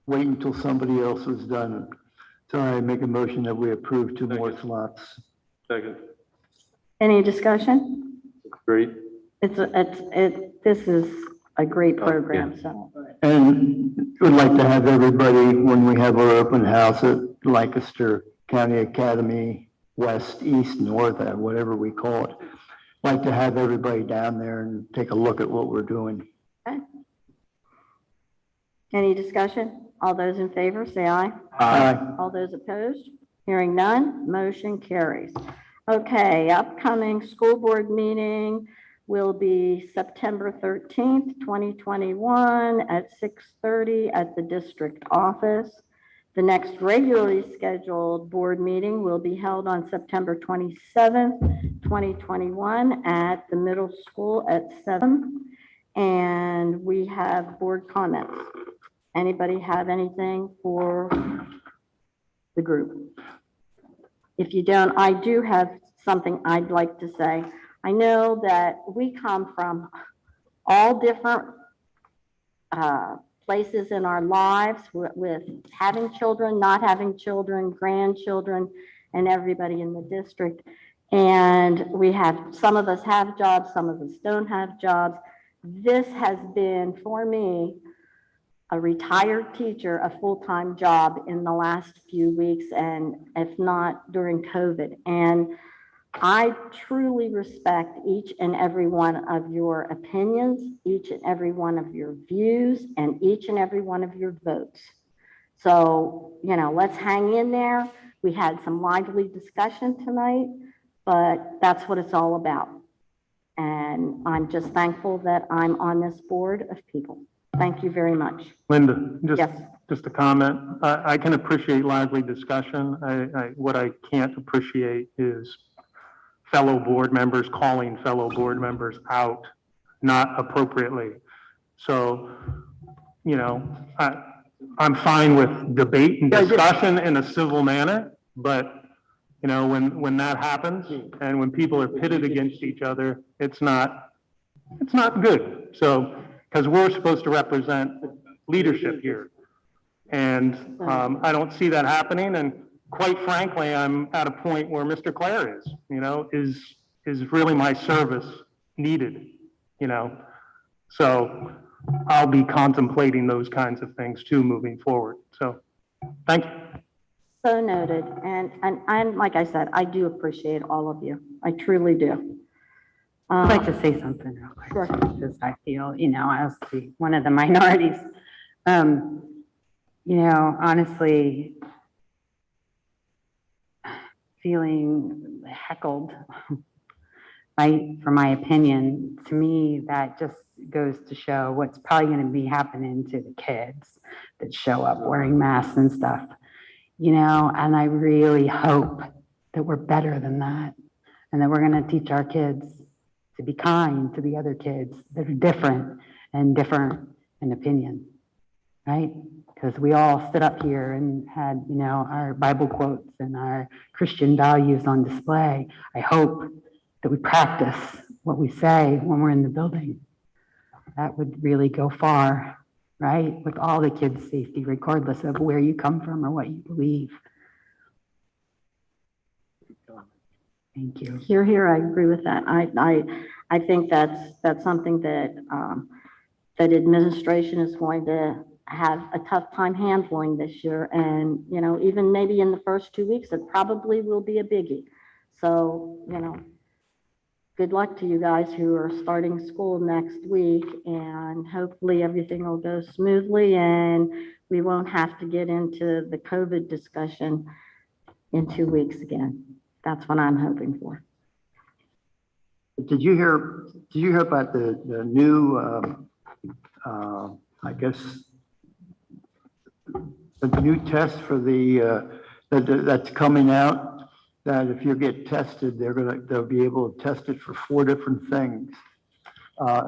wait until somebody else was done. So I make a motion that we approve 2 more slots. Second. Any discussion? Great. This is a great program, so. And we'd like to have everybody, when we have our open house at Lancaster County Academy, West, East, North, whatever we call it, like to have everybody down there and take a look at what we're doing. Okay. Any discussion? All those in favor, say aye. Aye. All those opposed? Hearing none, motion carries. Okay, upcoming school board meeting will be September 13th, 2021 at 6:30 at the district office. The next regularly scheduled board meeting will be held on September 27th, 2021 at the middle school at 7. And we have board comments. Anybody have anything for the group? If you don't, I do have something I'd like to say. I know that we come from all different places in our lives with having children, not having children, grandchildren, and everybody in the district. And we have, some of us have jobs, some of us don't have jobs. This has been, for me, a retired teacher, a full-time job in the last few weeks, and if not during COVID. And I truly respect each and every one of your opinions, each and every one of your views, and each and every one of your votes. So, you know, let's hang in there. We had some lively discussion tonight, but that's what it's all about. And I'm just thankful that I'm on this board of people. Thank you very much. Linda, Yes. just a comment. I can appreciate lively discussion. What I can't appreciate is fellow board members calling fellow board members out, not appropriately. So, you know, I'm fine with debate and discussion in a civil manner, but you know, when that happens and when people are pitted against each other, it's not good. So, because we're supposed to represent leadership here. And I don't see that happening. And quite frankly, I'm at a point where Mr. Clare is, you know, is really my service needed, you know? So I'll be contemplating those kinds of things too, moving forward. So thank you. So noted. And like I said, I do appreciate all of you. I truly do. I'd like to say something real quick. Sure. Because I feel, you know, as one of the minorities, you know, honestly, feeling heckled, right, for my opinion, to me, that just goes to show what's probably going to be happening to the kids that show up wearing masks and stuff, you know, and I really hope that we're better than that and that we're going to teach our kids to be kind to the other kids that are different in opinion, right? Because we all stood up here and had, you know, our Bible quotes and our Christian values on display. I hope that we practice what we say when we're in the building. That would really go far, right? With all the kids' safety, regardless of where you come from or what you believe. Thank you. Here, I agree with that. I think that's something that that administration is going to have a tough time handling this year. And, you know, even maybe in the first 2 weeks, it probably will be a biggie. So, you know, good luck to you guys who are starting school next week, and hopefully everything will go smoothly and we won't have to get into the COVID discussion in 2 weeks again. That's what I'm hoping for. Did you hear about the new, I guess, the new test for that's coming out, that if you get tested, they'll be able to test it for 4 different things,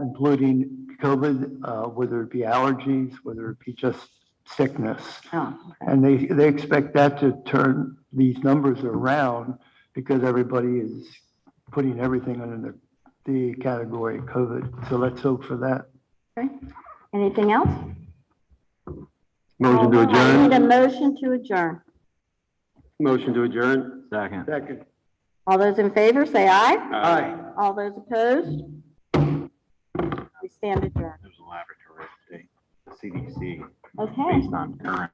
including COVID, whether it be allergies, whether it be just sickness. Oh, okay. And they expect that to turn these numbers around because everybody is putting everything under the category of COVID. So let's hope for that. Okay. Anything else? Motion to I adjourn. need a motion to adjourn. Motion to adjourn. Second. All those in favor, say aye. Aye. All those opposed? We stand adjourned. There's a laboratory update, CDC, Okay. based on current